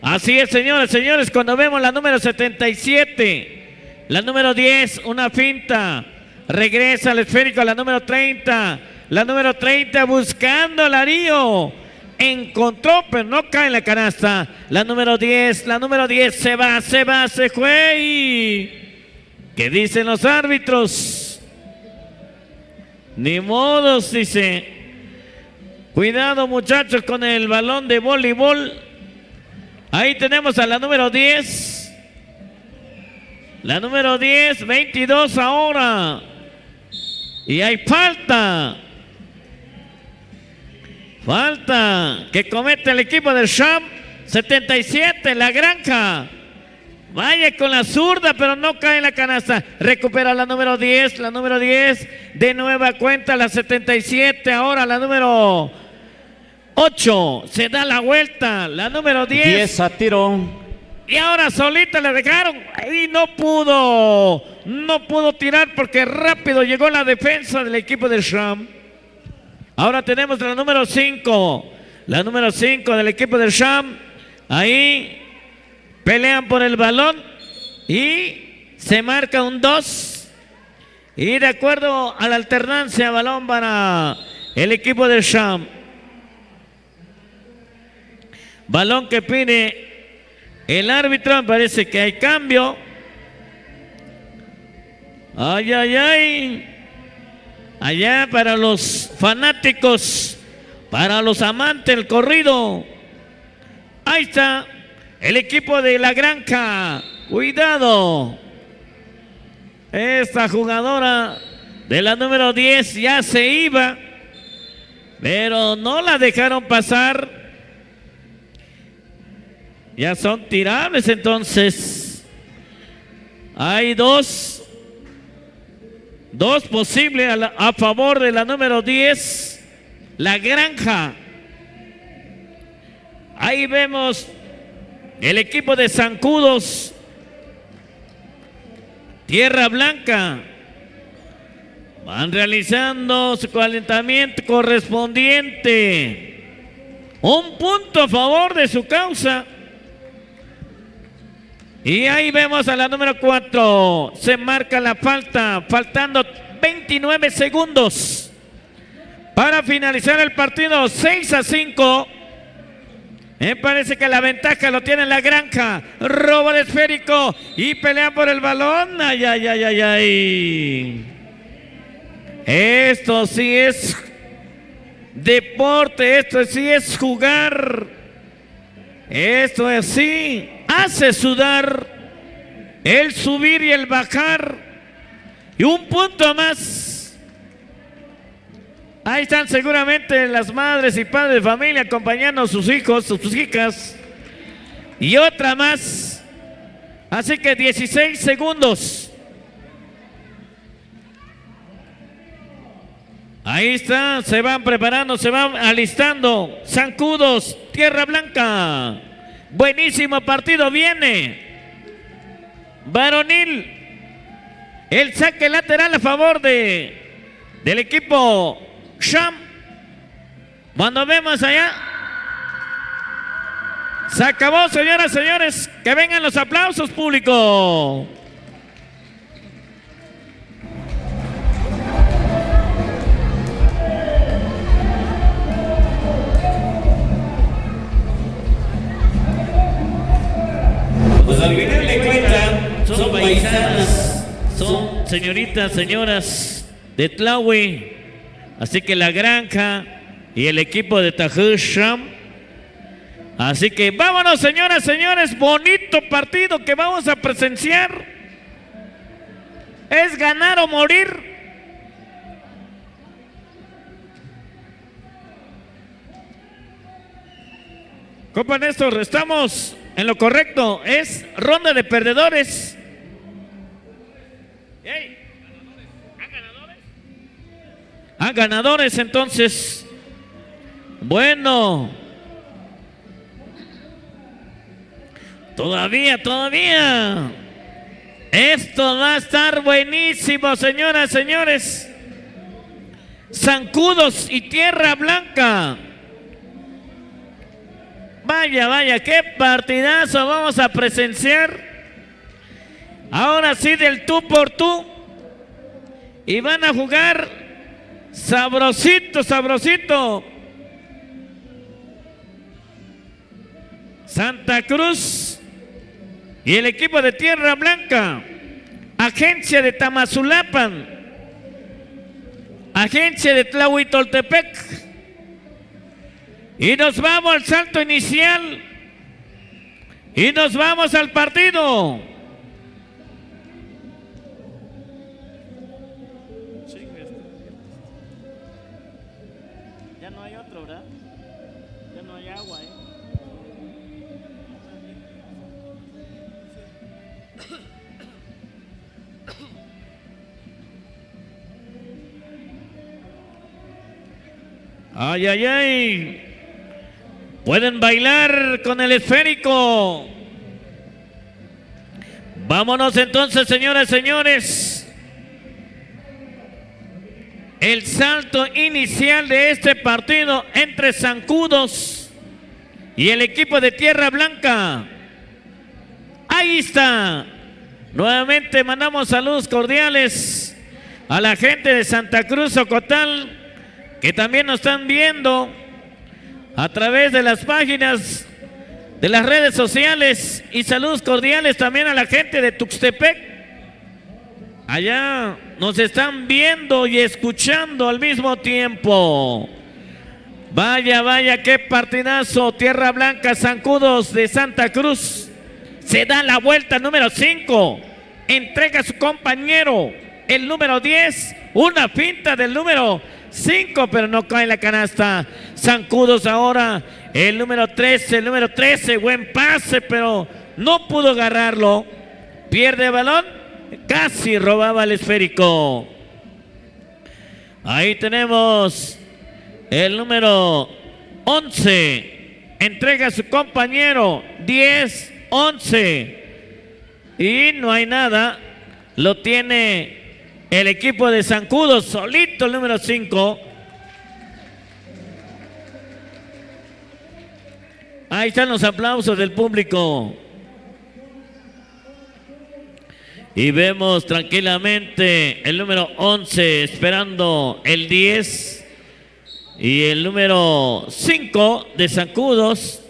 Así es, señores, cuando vemos la número 77, la número 10, una finta. Regresa al esférico a la número 30. La número 30 buscando al Arío. Encontró, pero no cae en la canasta. La número 10 se fue. ¿Qué dicen los árbitros? Ni modos, dice. Cuidado, muchachos, con el balón de voleibol. Ahí tenemos a la número 10. La número 10, 22 ahora. Y hay falta. Falta que comete el equipo del Sham. 77, la Granja. Vaya con la zurda, pero no cae en la canasta. Recupera la número 10. La número 10 de nueva cuenta. La 77, ahora la número 8. Se da la vuelta. La número 10. 10 a tiro. Y ahora solita le dejaron y no pudo tirar porque rápido llegó la defensa del equipo del Sham. Ahora tenemos la número 5, del equipo del Sham. Ahí pelean por el balón y se marca un 2. Y de acuerdo a la alternancia, balón para el equipo del Sham. Balón que pide el árbitro. Me parece que hay cambio. Ay, ay, ay. Allá para los fanáticos, para los amantes del corrido. Ahí está el equipo de la Granja. Cuidado. Esta jugadora de la número 10 ya se iba, pero no la dejaron pasar. Ya son tirables entonces. Hay dos posibles a favor de la número 10, la Granja. Ahí vemos el equipo de Zancudos, Tierra Blanca. Van realizando su calentamiento correspondiente. Un punto a favor de su causa. Y ahí vemos a la número 4. Se marca la falta, faltando 29 segundos para finalizar el partido. 6-5. Me parece que la ventaja lo tiene la Granja. Robo de esférico y pelea por el balón. Ay, ay, ay, ay, ay. Esto sí es deporte, esto sí es jugar. Esto es sí, hace sudar el subir y el bajar. Y un punto más. Ahí están seguramente las madres y padres de familia acompañando a sus hijos, sus hijas. Y otra más. Así que 16 segundos. Ahí está, se van preparando, se van alistando. Zancudos, Tierra Blanca. Buenísimo partido viene. Varonil. El saque lateral a favor del equipo Sham. Cuando vemos allá. Se acabó, señoras y señores. Que vengan los aplausos, público. Pues al final de cuentas, son paisanas, son señoritas, señoras de Tlahui. Así que la Granja y el equipo de Tajú Sham. Así que vámonos, señoras, señores. Bonito partido que vamos a presenciar. Es ganar o morir. Compa Néstor, estamos en lo correcto, es ronda de perdedores. ¡Ey! ¿Han ganadores? ¿Han ganadores entonces? Bueno. Todavía. Esto va a estar buenísimo, señoras, señores. Zancudos y Tierra Blanca. Vaya, qué partidazo vamos a presenciar. Ahora sí del tú por tú. Y van a jugar sabrosito. Santa Cruz y el equipo de Tierra Blanca. Agencia de Tamazulapan. Agencia de Tlahuitoltepec. Y nos vamos al salto inicial. Y nos vamos al partido. Ya no hay otro, ¿verdad? Ya no hay agua, ¿eh? Ay. Pueden bailar con el esférico. Vámonos entonces, señoras y señores. El salto inicial de este partido entre Zancudos y el equipo de Tierra Blanca. Ahí está. Nuevamente mandamos saludos cordiales a la gente de Santa Cruz, Ocotal, que también nos están viendo a través de las páginas de las redes sociales y saludos cordiales también a la gente de Tuxtepec. Allá nos están viendo y escuchando al mismo tiempo. Vaya, vaya, qué partidazo. Tierra Blanca, Zancudos de Santa Cruz. Se da la vuelta número 5. Entrega a su compañero, el número 10. Una finta del número 5, pero no cae en la canasta. Zancudos ahora, el número 13. Buen pase, pero no pudo agarrarlo. Pierde el balón. Casi robaba el esférico. Ahí tenemos el número 11. Entrega a su compañero. 10, 11. Y no hay nada. Lo tiene el equipo de Zancudos. Solito el número 5. Ahí están los aplausos del público. Y vemos tranquilamente el número 11 esperando el 10 y el número 5 de Zancudos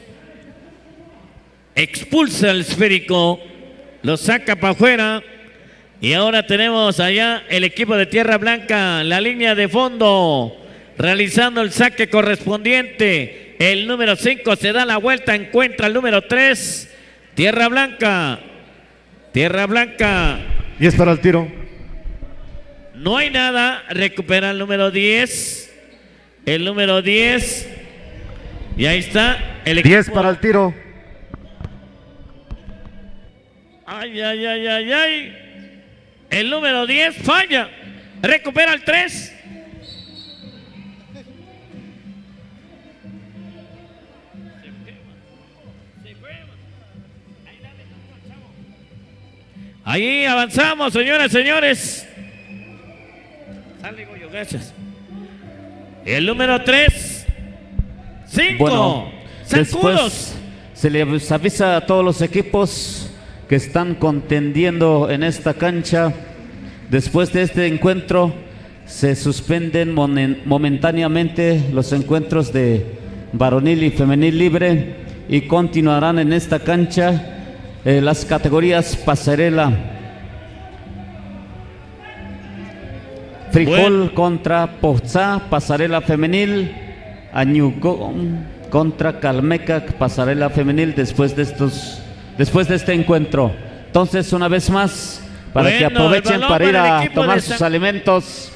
expulsa el esférico, lo saca para afuera y ahora tenemos allá el equipo de Tierra Blanca, la línea de fondo, realizando el saque correspondiente. El número 5 se da la vuelta, encuentra el número 3, Tierra Blanca. Tierra Blanca. Y es para el tiro. No hay nada. Recupera el número 10. El número 10. Y ahí está el equipo. 10 para el tiro. Ay, ay, ay, ay, ay. El número 10 falla. Recupera el 3. Ahí avanzamos, señoras y señores. Sale Goyo, gracias. El número 3. 5. Bueno, Zancudos. después se les avisa a todos los equipos que están contendiendo en esta cancha. Después de este encuentro se suspenden momentáneamente los encuentros de varonil y femenil libre y continuarán en esta cancha las categorías pasarela. Frijol contra Pozá, pasarela femenil. Añugón contra Calmecac, pasarela femenil después de este encuentro. Entonces, una vez más, para que aprovechen para ir a tomar sus alimentos,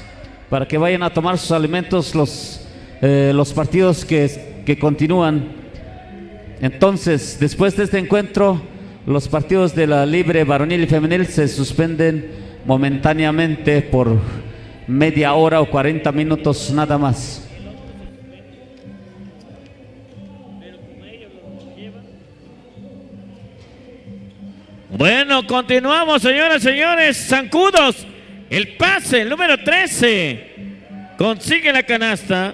para que vayan a tomar sus alimentos los partidos que continúan. Entonces, después de este encuentro, los partidos de la libre varonil y femenil se suspenden momentáneamente por media hora o 40 minutos nada más. Bueno, continuamos, señoras y señores. Zancudos, el pase, el número 13. Consigue la canasta.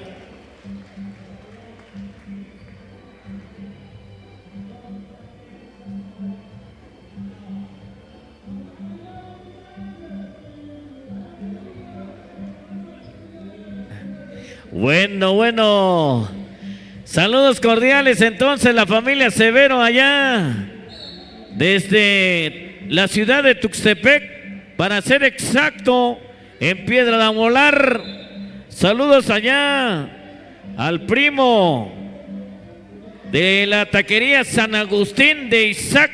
Bueno. Saludos cordiales entonces la familia Severo allá desde la ciudad de Tuxtepec, para ser exacto, en Piedra de Molar. Saludos allá al primo de la taquería San Agustín de Isaac,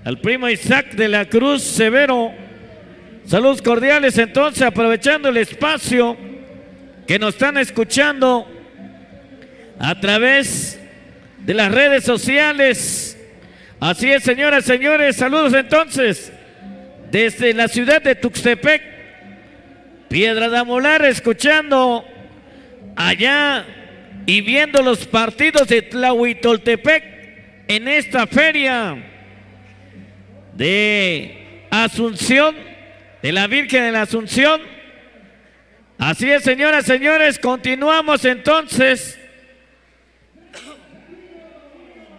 al primo Isaac de la Cruz Severo. Saludos cordiales entonces, aprovechando el espacio que nos están escuchando a través de las redes sociales. Así es, señoras y señores, saludos entonces desde la ciudad de Tuxtepec, Piedra de Molar, escuchando allá y viendo los partidos de Tlahuitoltepec en esta feria de Asunción, de la Virgen de la Asunción. Así es, señoras y señores, continuamos entonces.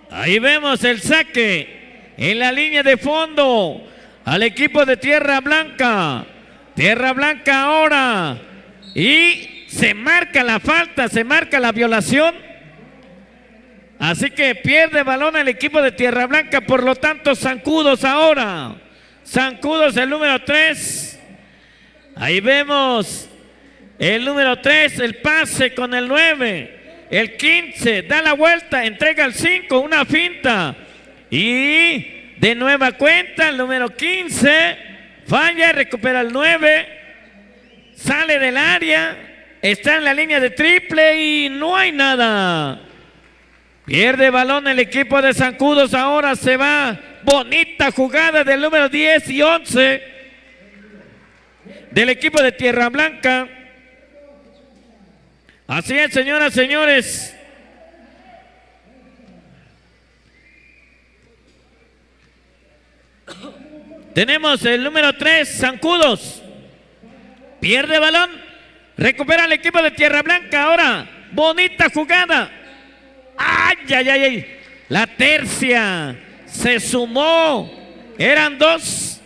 Ahí vemos el saque en la línea de fondo al equipo de Tierra Blanca. Tierra Blanca ahora. Y se marca la falta, se marca la violación. Así que pierde balón el equipo de Tierra Blanca, por lo tanto Zancudos ahora. Zancudos el número 3. Ahí vemos el número 3, el pase con el 9. El 15 da la vuelta, entrega el 5, una finta. Y de nueva cuenta el número 15 falla y recupera el 9. Sale del área, está en la línea de triple y no hay nada. Pierde balón el equipo de Zancudos, ahora se va. Bonita jugada del número 10 y 11 del equipo de Tierra Blanca. Así es, señoras, señores. Tenemos el número 3, Zancudos. Pierde balón. Recupera el equipo de Tierra Blanca ahora. Bonita jugada. ¡Ay, ay, ay, ay! La tercia se sumó. Eran dos.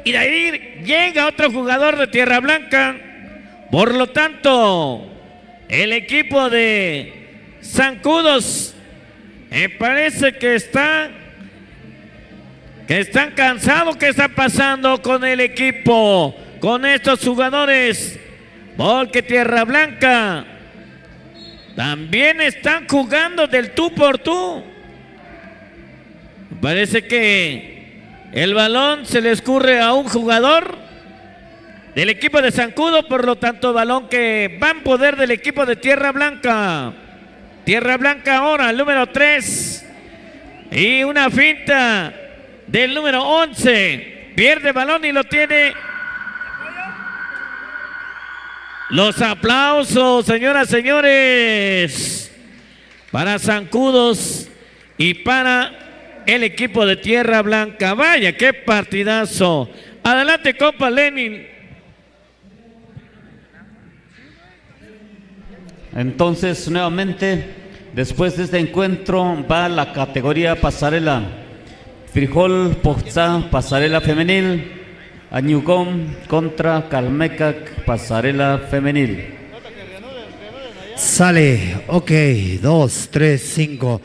Y de ahí llega otro jugador de Tierra Blanca. Por lo tanto, el equipo de Zancudos me parece que están cansados. ¿Qué está pasando con el equipo? Con estos jugadores. Porque Tierra Blanca también están jugando del tú por tú. Parece que el balón se le escurre a un jugador del equipo de Zancudo, por lo tanto balón que va en poder del equipo de Tierra Blanca. Tierra Blanca ahora, el número 3. Y una finta del número 11. Pierde balón y lo tiene. Los aplausos, señoras, señores, para Zancudos y para el equipo de Tierra Blanca. Vaya, qué partidazo. Adelante, compa Lenin. Entonces, nuevamente, después de este encuentro, va la categoría pasarela. Frijol, Poxá, pasarela femenil. Añugón contra Calmecac, pasarela femenil. Sale, ok, 2, 3, 5.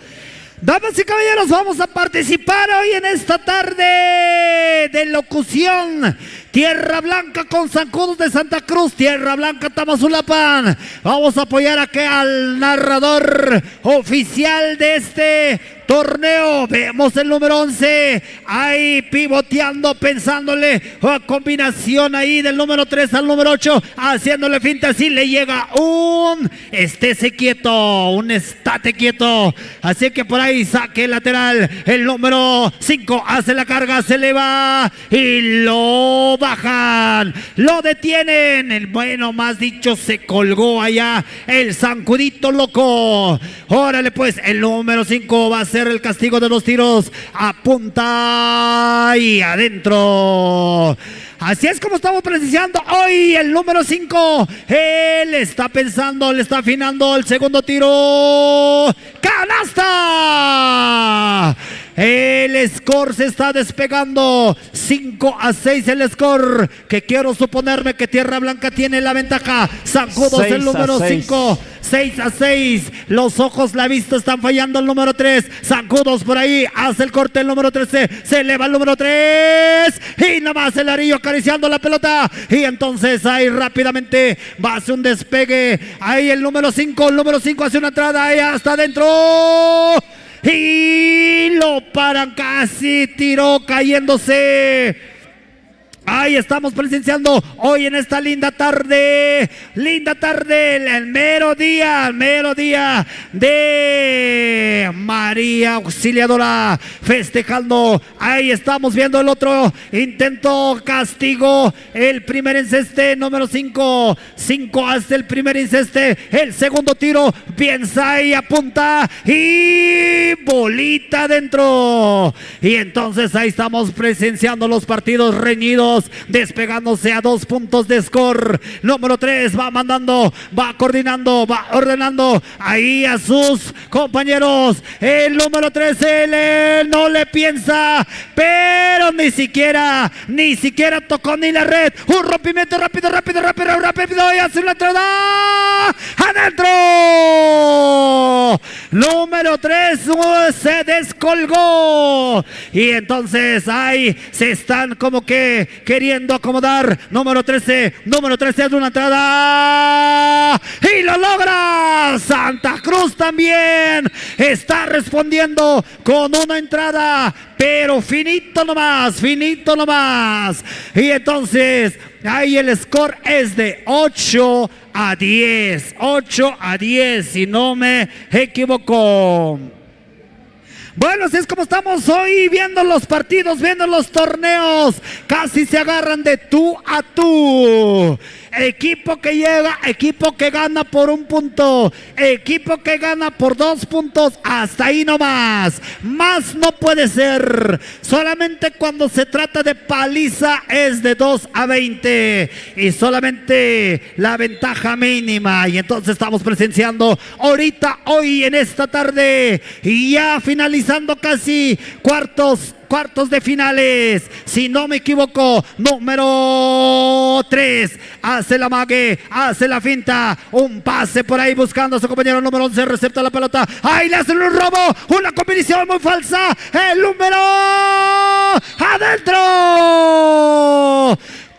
Damas y caballeros, vamos a participar hoy en esta tarde de locución. Tierra Blanca con Zancudos de Santa Cruz, Tierra Blanca Tamazulapan. Vamos a apoyar aquí al narrador oficial de este torneo. Vemos el número 11 ahí pivoteando, pensándole a combinación ahí del número 3 al número 8, haciéndole finta. Así le llega un estése quieto, un estate quieto. Así que por ahí saque lateral. El número 5 hace la carga, se le va y lo bajan, lo detienen. El bueno, más dicho, se colgó allá el Zancudito loco. Órale pues, el número 5 va a ser el castigo de los tiros. Apunta y adentro. Así es como estamos precisando hoy el número 5. Él está pensando, le está afinando el segundo tiro. ¡Canasta! El score se está despegando. 5-6 el score. Que quiero suponerme que Tierra Blanca tiene la ventaja. Zancudos el número 5. 6-6. Los ojos, la vista están fallando el número 3. Zancudos por ahí. Hace el corte el número 13. Se eleva el número 3. Y nomás el arillo acariciando la pelota. Y entonces ahí rápidamente va a hacer un despegue. Ahí el número 5. El número 5 hace una entrada. Ahí hasta adentro. Y lo paran, casi tiró cayéndose. Ahí estamos presenciando hoy en esta linda tarde, el mero día de María Auxiliadora, festejando. Ahí estamos viendo el otro intento, castigo, el primer enceste, número 5 hace el primer enceste, el segundo tiro, piensa y apunta y bolita adentro. Y entonces ahí estamos presenciando los partidos reñidos. compañeros, despegándose a 2 puntos de score. Número 3 va mandando, va coordinando, va ordenando ahí a sus compañeros. El número 13 no le piensa, pero ni siquiera tocó ni la red. Un rompimiento rápido y hace una entrada adentro. Número 3 se descolgó y entonces ahí se están como que queriendo acomodar. Número 13 hace una entrada y lo logra. Santa Cruz también está respondiendo con una entrada, pero finito nomás. Y entonces ahí el score es de 8 a 10, si no me equivoco. Bueno, así es como estamos hoy viendo los partidos, viendo los torneos. Casi se agarran de tú a tú. Equipo que llega, equipo que gana por 1 punto, equipo que gana por 2 puntos, hasta ahí nomás. Más no puede ser. Solamente cuando se trata de paliza es de 2 a 20 y solamente la ventaja mínima. Y entonces estamos presenciando ahorita, hoy en esta tarde, y ya finalizando casi cuartos de finales, si no me equivoco. Número 3 hace la mague, hace la finta, un pase por ahí buscando a su compañero. Número 11 recepta la pelota, ahí le hacen un robo, una combinación muy falsa, el número adentro,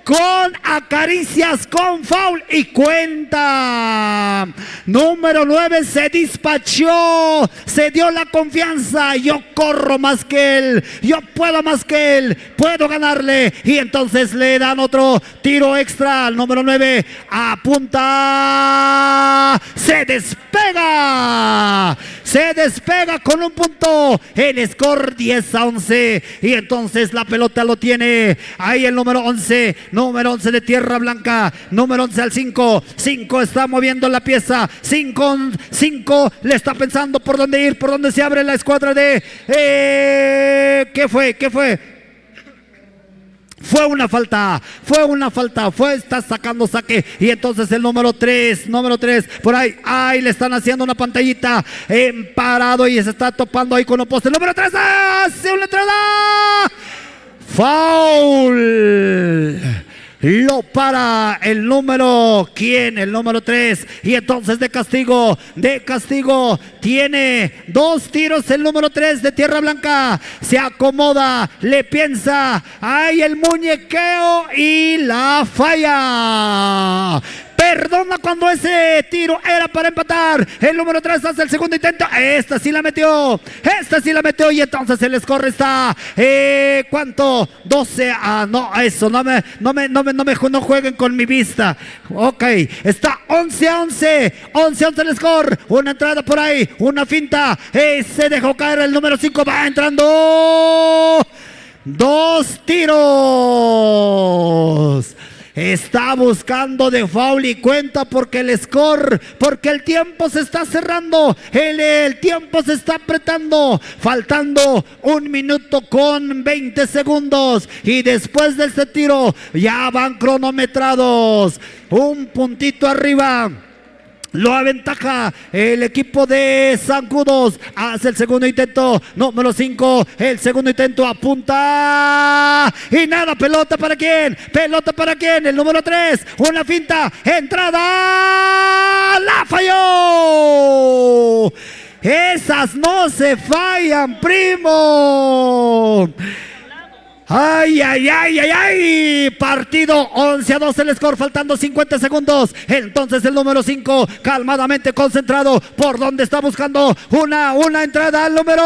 con acaricias, con foul y cuenta. Número 9 se despachó, se dio la confianza. Yo corro más que él, yo puedo más que él, puedo ganarle. Y entonces le dan otro tiro extra al número 9, apunta, se despega con 1 punto. El score 10 a 11 y entonces la pelota lo tiene ahí el número 11 de Tierra Blanca. Número 11 al 5 está moviendo la pieza. 5 le está pensando por dónde ir, por dónde se abre la escuadra de ¿qué fue? Fue una falta, está sacando saque. Y entonces el número 3, por ahí le están haciendo una pantallita en parado y se está topando ahí con un poste. El número 3 hace una entrada, foul. Lo para el número, ¿quién? El número 3. Y entonces de castigo, tiene 2 tiros el número 3 de Tierra Blanca. Se acomoda, le piensa, hay el muñequeo y la falla. Perdona cuando ese tiro era para empatar. El número 3 hace el segundo intento. Esta sí la metió. Y entonces el score está ¿cuánto? 12 a no, eso no jueguen con mi vista. Ok, está 11 a 11 el score. Una entrada por ahí, una finta. Se dejó caer el número 5, va entrando. 2 tiros. Está buscando de foul y cuenta porque el tiempo se está cerrando, el tiempo se está apretando, faltando 1 minuto con 20 segundos y después de este tiro ya van cronometrados, 1 puntito arriba. Lo aventaja el equipo de Zancudos. Hace el segundo intento. Número 5. El segundo intento apunta. Y nada. ¿Pelota para quién? El número 3. Una finta. Entrada. La falló. Esas no se fallan, primo. Ay. Partido 11 a 12 el score, faltando 50 segundos. Entonces el número 5, calmadamente concentrado, por donde está buscando una entrada al número.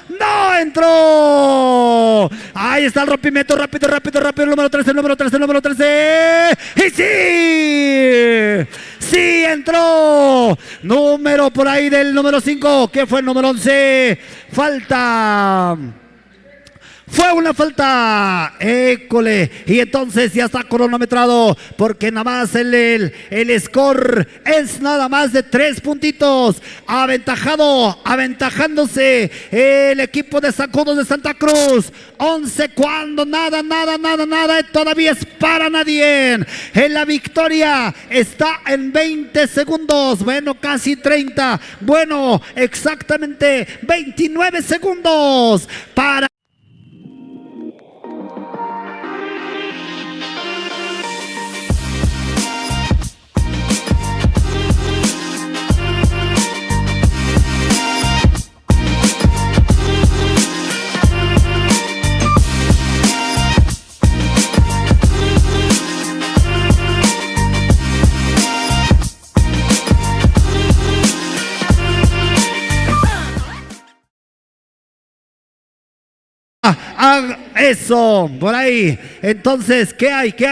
¡No entró! Ahí está el rompimiento, rápido. El número 13. ¡Y sí entró! Número por ahí del número 5, que fue el número 11. Fue una falta. École. Y entonces ya está cronometrado. Porque nada más el score es nada más de 3 puntitos. Aventajándose el equipo de Zancudos de Santa Cruz. 11 cuando nada. Todavía es para nadie. En la victoria está en 20 segundos. Bueno, casi 30. Bueno, exactamente 29 segundos para eso, por ahí. Entonces, ¿qué hay? ¿Qué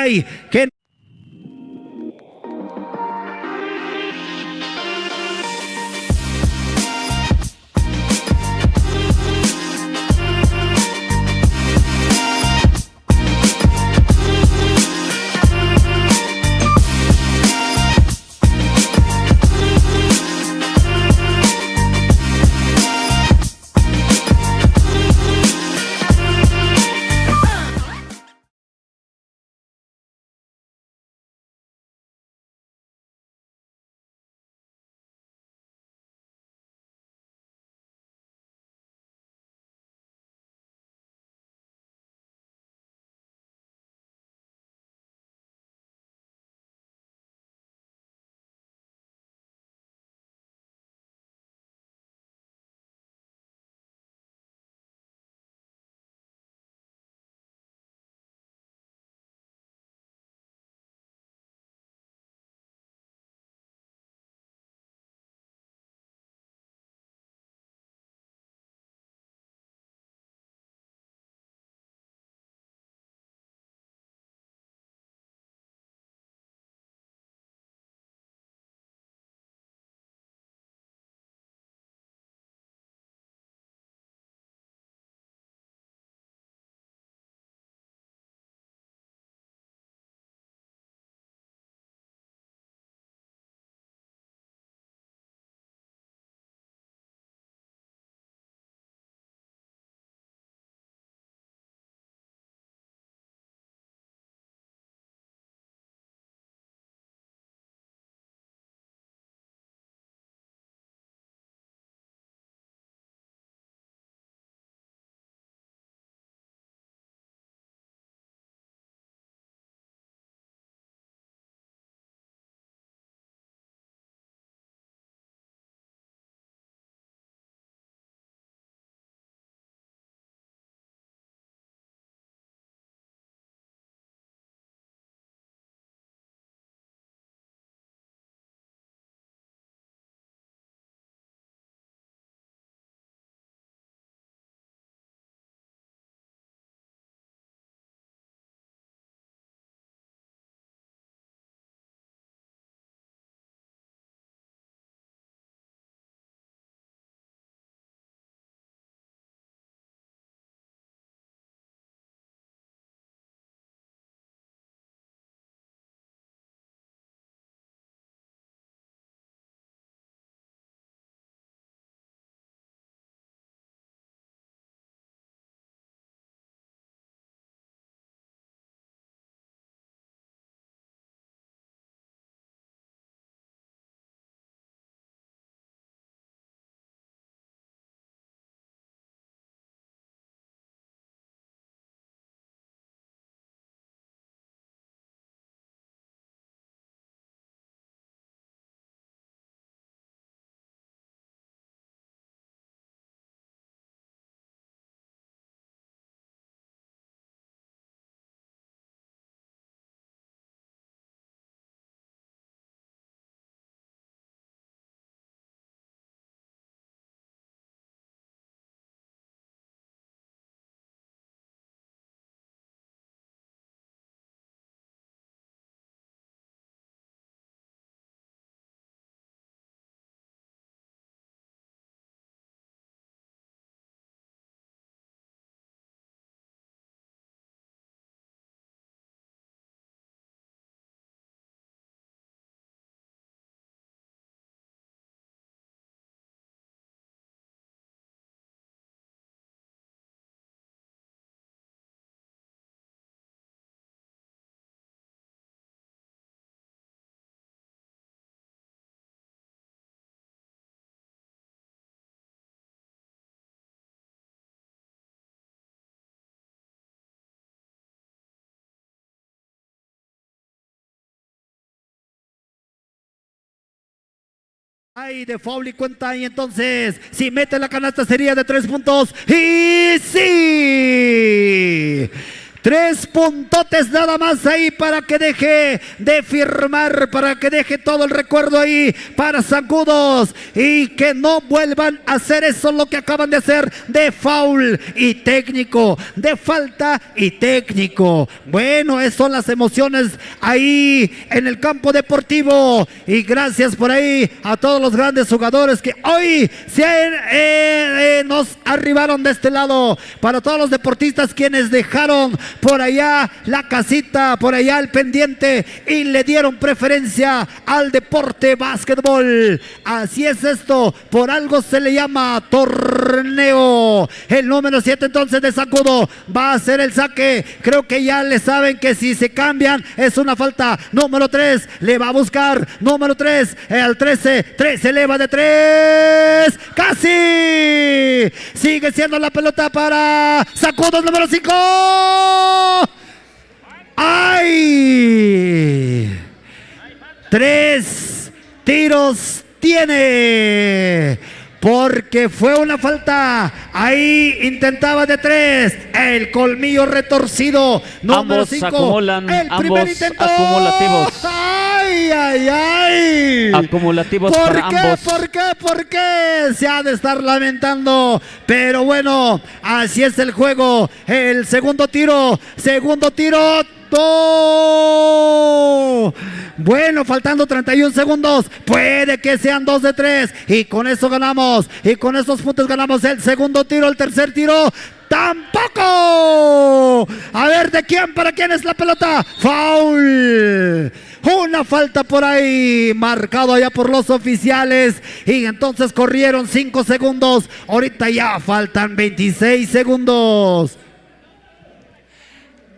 Ay, de foul y cuenta, y entonces si mete la canasta sería de 3 puntos y sí, 3 puntotes nada más ahí para que deje de firmar, para que deje todo el recuerdo ahí para Zancudos y que no vuelvan a hacer eso lo que acaban de hacer de foul y técnico, de falta y técnico. Bueno, esas son las emociones ahí en el campo deportivo y gracias por ahí a todos los grandes jugadores que hoy nos arribaron de este lado, para todos los deportistas quienes dejaron por allá la casita, por allá el pendiente y le dieron preferencia al deporte básquetbol. Así es esto, por algo se le llama torneo. El número 7 entonces de Zancudo va a hacer el saque. Creo que ya le saben que si se cambian es una falta. Número 3 le va a buscar. Número 3 al 13. 13 eleva de 3. Casi. Sigue siendo la pelota para Zancudo. Número 5. ¡Ay! 3 tiros tiene. Porque fue una falta. Ahí intentaba de 3. El colmillo retorcido. Número 5. Acumulan, el primer ambos intento. acumulativos. ¡Ay, ay, ay! Acumulativos para ambos. ¿Por qué? Se ha de estar lamentando. Pero bueno, así es el juego. El segundo tiro. ¡No! Bueno, faltando 31 segundos. Puede que sean 2 de 3. Y con eso ganamos. Y con esos puntos ganamos el segundo tiro. El tercer tiro ¡tampoco! A ver, ¿de quién? ¿Para quién es la pelota? ¡Foul! Una falta por ahí, marcado allá por los oficiales. Y entonces corrieron 5 segundos. Ahorita ya faltan 26 segundos.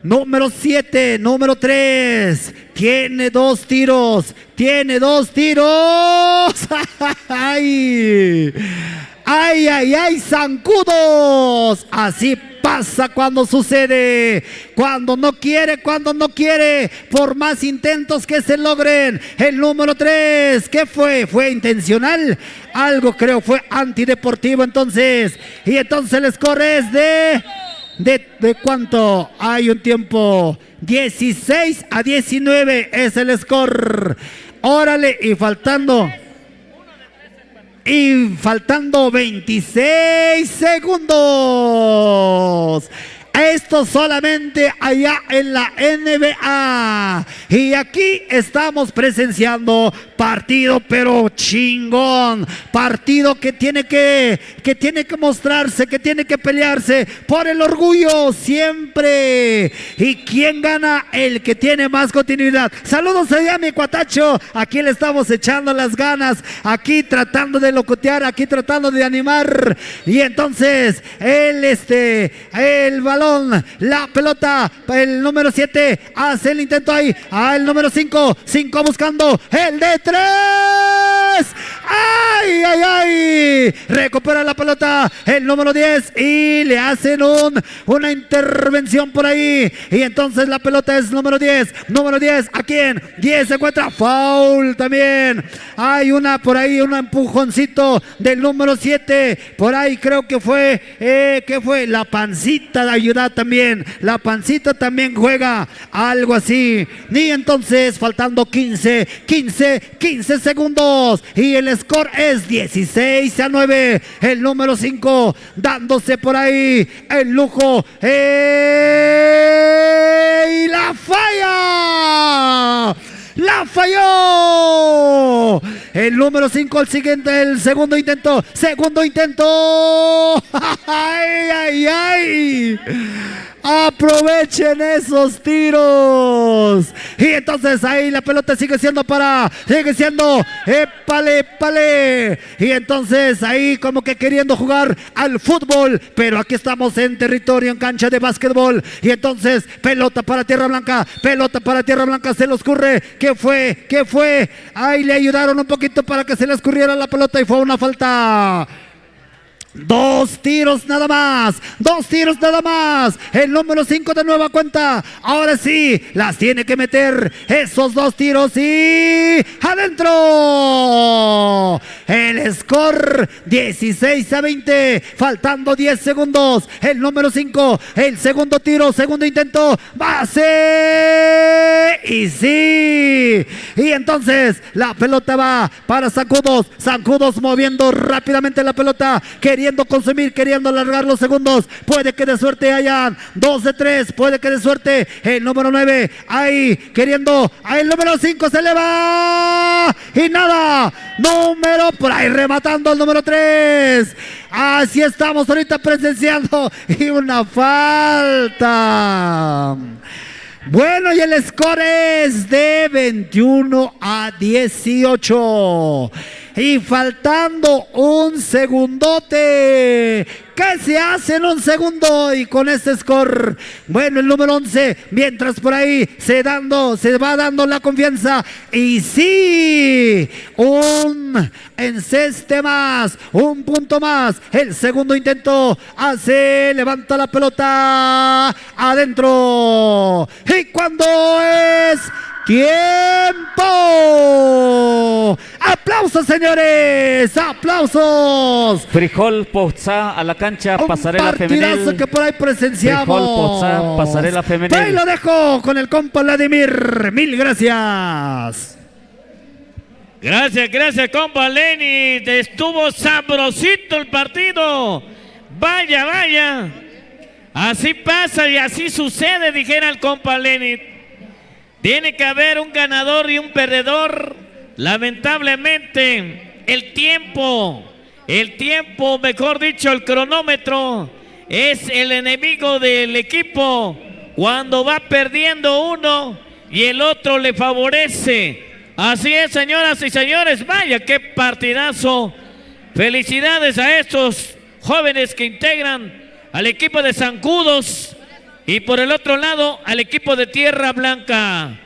Número 7, número 3. Tiene 2 tiros. ¡Ay! ¡Ay, ay, ay! ¡Zancudos! Así pasa cuando sucede. Cuando no quiere. Por más intentos que se logren. El número 3. ¿Qué fue? ¿Fue intencional? Algo creo fue antideportivo entonces. Y entonces el score es ¿De cuánto? Hay un tiempo 16-19 es el score. Órale, y faltando 26 segundos. Esto solamente allá en la NBA. Y aquí estamos presenciando partido pero chingón. Partido que tiene que mostrarse, que tiene que pelearse por el orgullo siempre. ¿Y quién gana? El que tiene más continuidad. Saludos allá a mi cuatacho. Aquí le estamos echando las ganas. Aquí tratando de locutear, aquí tratando de animar. Y entonces el balón, la pelota, el número 7 hace el intento ahí, el número 5 buscando el de 3. ¡Ay, ay, ay! Recupera la pelota el número 10 y le hacen una intervención por ahí. Y entonces la pelota es número 10. ¿A quién? 10 se encuentra. Foul también. Hay por ahí, un empujoncito del número 7. Por ahí creo que fue, ¿qué fue? La pancita de ayuda también. La pancita también juega algo así. Y entonces faltando 15 segundos. Y el score es 16-9. El número 5 dándose por ahí el lujo. ¡Y la falla! ¡La falló! El número 5, el segundo intento. ¡Ay, ay, ay! Aprovechen esos tiros. Y entonces ahí la pelota sigue siendo épale. Y entonces ahí como que queriendo jugar al fútbol, pero aquí estamos en territorio, en cancha de básquetbol. Y entonces pelota para Tierra Blanca, se le escurre. ¿Qué fue? Ahí le ayudaron un poquito para que se le escurriera la pelota y fue una falta. 2 tiros nada más. 2 tiros nada más. El número 5 de nueva cuenta. Ahora sí, las tiene que meter esos 2 tiros y adentro. El score 16-20. Faltando 10 segundos. El número 5. El segundo tiro, segundo intento. Base. Y sí. Y entonces la pelota va para Zancudos. Zancudos moviendo rápidamente la pelota. Queriendo consumir, queriendo alargar los segundos. Puede que de suerte hayan 2 de 3. Puede que de suerte el número 9. Ahí queriendo. Ahí el número 5 se le va. Y nada. Número por ahí rematando el número 3. Así estamos ahorita presenciando. Y una falta. Bueno, y el score es de 21-18. Y faltando un segundote. ¿Qué se hace en un segundo? Y con este score, bueno, el número 11, mientras por ahí se va dando la confianza. Y sí, un enceste más, un punto más. El segundo intento levanta la pelota adentro. Y cuando es tiempo. ¡Aplausos, señores! ¡Aplausos! Frijol Pozza a la cancha, pasarela Un partidazo femenil. que por ahí presenciamos. Frijol Pozza, pasarela Por ahí femenil. lo dejo con el compa Vladimir. Mil gracias. Gracias, compa Lenny. Estuvo sabrosito el partido. Vaya. Así pasa y así sucede, dijera el compa Lenny. Tiene que haber un ganador y un perdedor. Lamentablemente, el tiempo, mejor dicho, el cronómetro, es el enemigo del equipo cuando va perdiendo uno y el otro le favorece. Así es, señoras y señores, vaya qué partidazo. Felicidades a estos jóvenes que integran al equipo de Zancudos y por el otro lado al equipo de Tierra Blanca.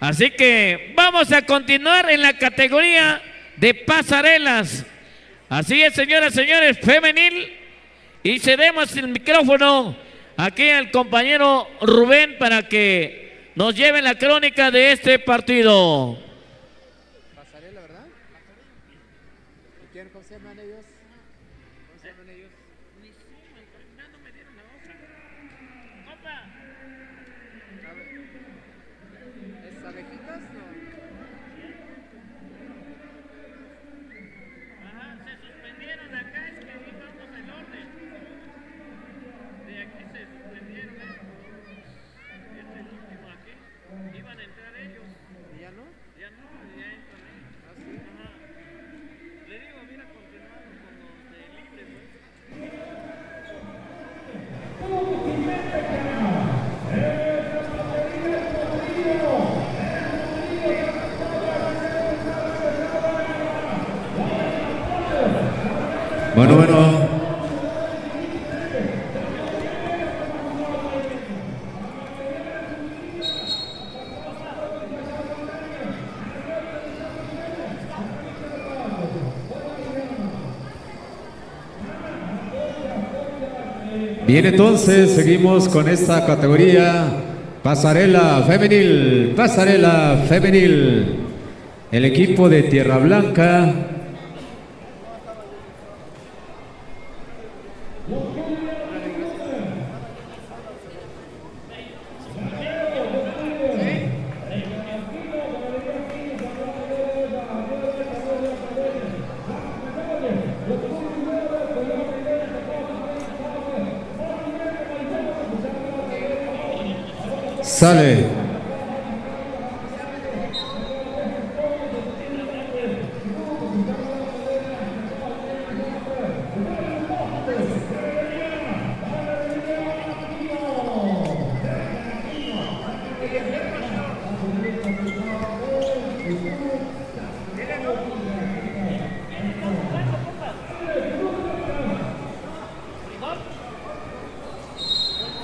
Así que vamos a continuar en la categoría de pasarelas. Así es, señoras y señores, femenil. Y cedemos el micrófono aquí al compañero Rubén para que nos lleve la crónica de este partido. Pasarela, ¿verdad? ¿Cómo se llaman ellos? ¿Cómo se llaman ellos? No me dieron la hoja. Compa. ¿Es abejitas? No. Ajá, se suspendieron acá, es que íbamos en orden. De aquí se suspendieron, Este es el último aquí. Iban a entrar ellos. ¿Y ya no? Ya no, ya entran ellos. ¿Ah, sí? Ajá. Le digo, hubiera continuado con los de libre, pues. Bueno. Bien, entonces seguimos con esta categoría pasarela femenil. El equipo de Tierra Blanca sale.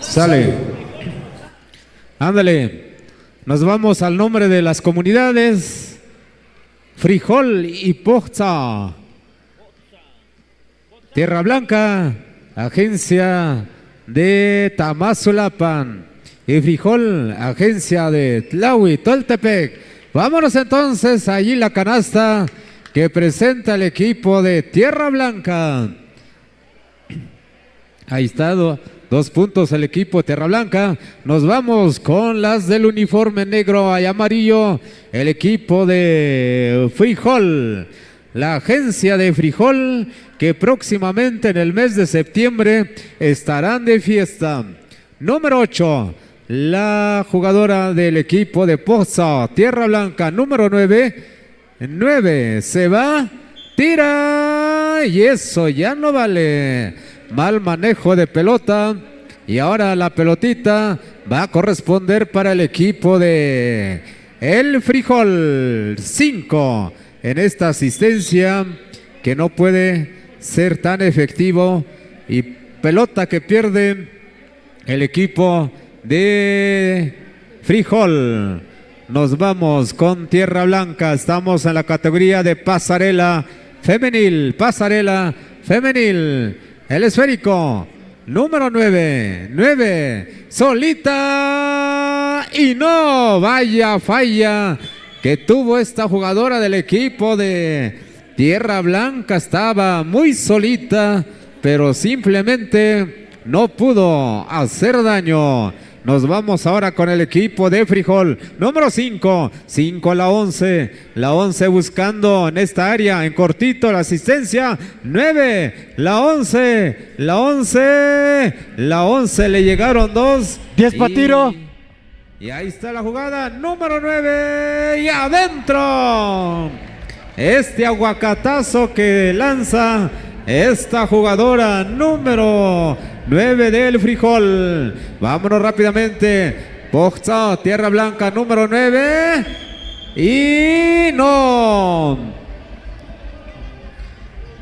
Sale. Ándale. Nos vamos al nombre de las comunidades. Frijol y Pozza. Tierra Blanca, agencia de Tamazulapan. Y Frijol, agencia de Tlahui, Toltepec. Vámonos entonces, allí la canasta que presenta el equipo de Tierra Blanca. Ahí está, 2 puntos el equipo de Tierra Blanca. Nos vamos con las del uniforme negro y amarillo. El equipo de Frijol, la agencia de Frijol, que próximamente en el mes de septiembre estarán de fiesta. Número 8, la jugadora del equipo de Poza, Tierra Blanca. Número 9 se va, tira, y eso ya no vale. Mal manejo de pelota, y ahora la pelotita va a corresponder para el equipo de el Frijol. 5 en esta asistencia, que no puede ser tan efectivo, y pelota que pierde el equipo de Frijol. Nos vamos con Tierra Blanca. Estamos en la categoría de pasarela femenil. El esférico, número 9, solita, y no, vaya falla que tuvo esta jugadora del equipo de Tierra Blanca. Estaba muy solita, pero simplemente no pudo hacer daño. Nos vamos ahora con el equipo de Frijol. Número 5 la 11 buscando en esta área, en cortito la asistencia. 9, la 11 le llegaron 2. 10 para tiro. Y ahí está la jugada, número 9, y adentro. Este aguacatazo que lanza esta jugadora número 9 del Frijol. Vámonos rápidamente. Poza, Tierra Blanca, número 9. Y no.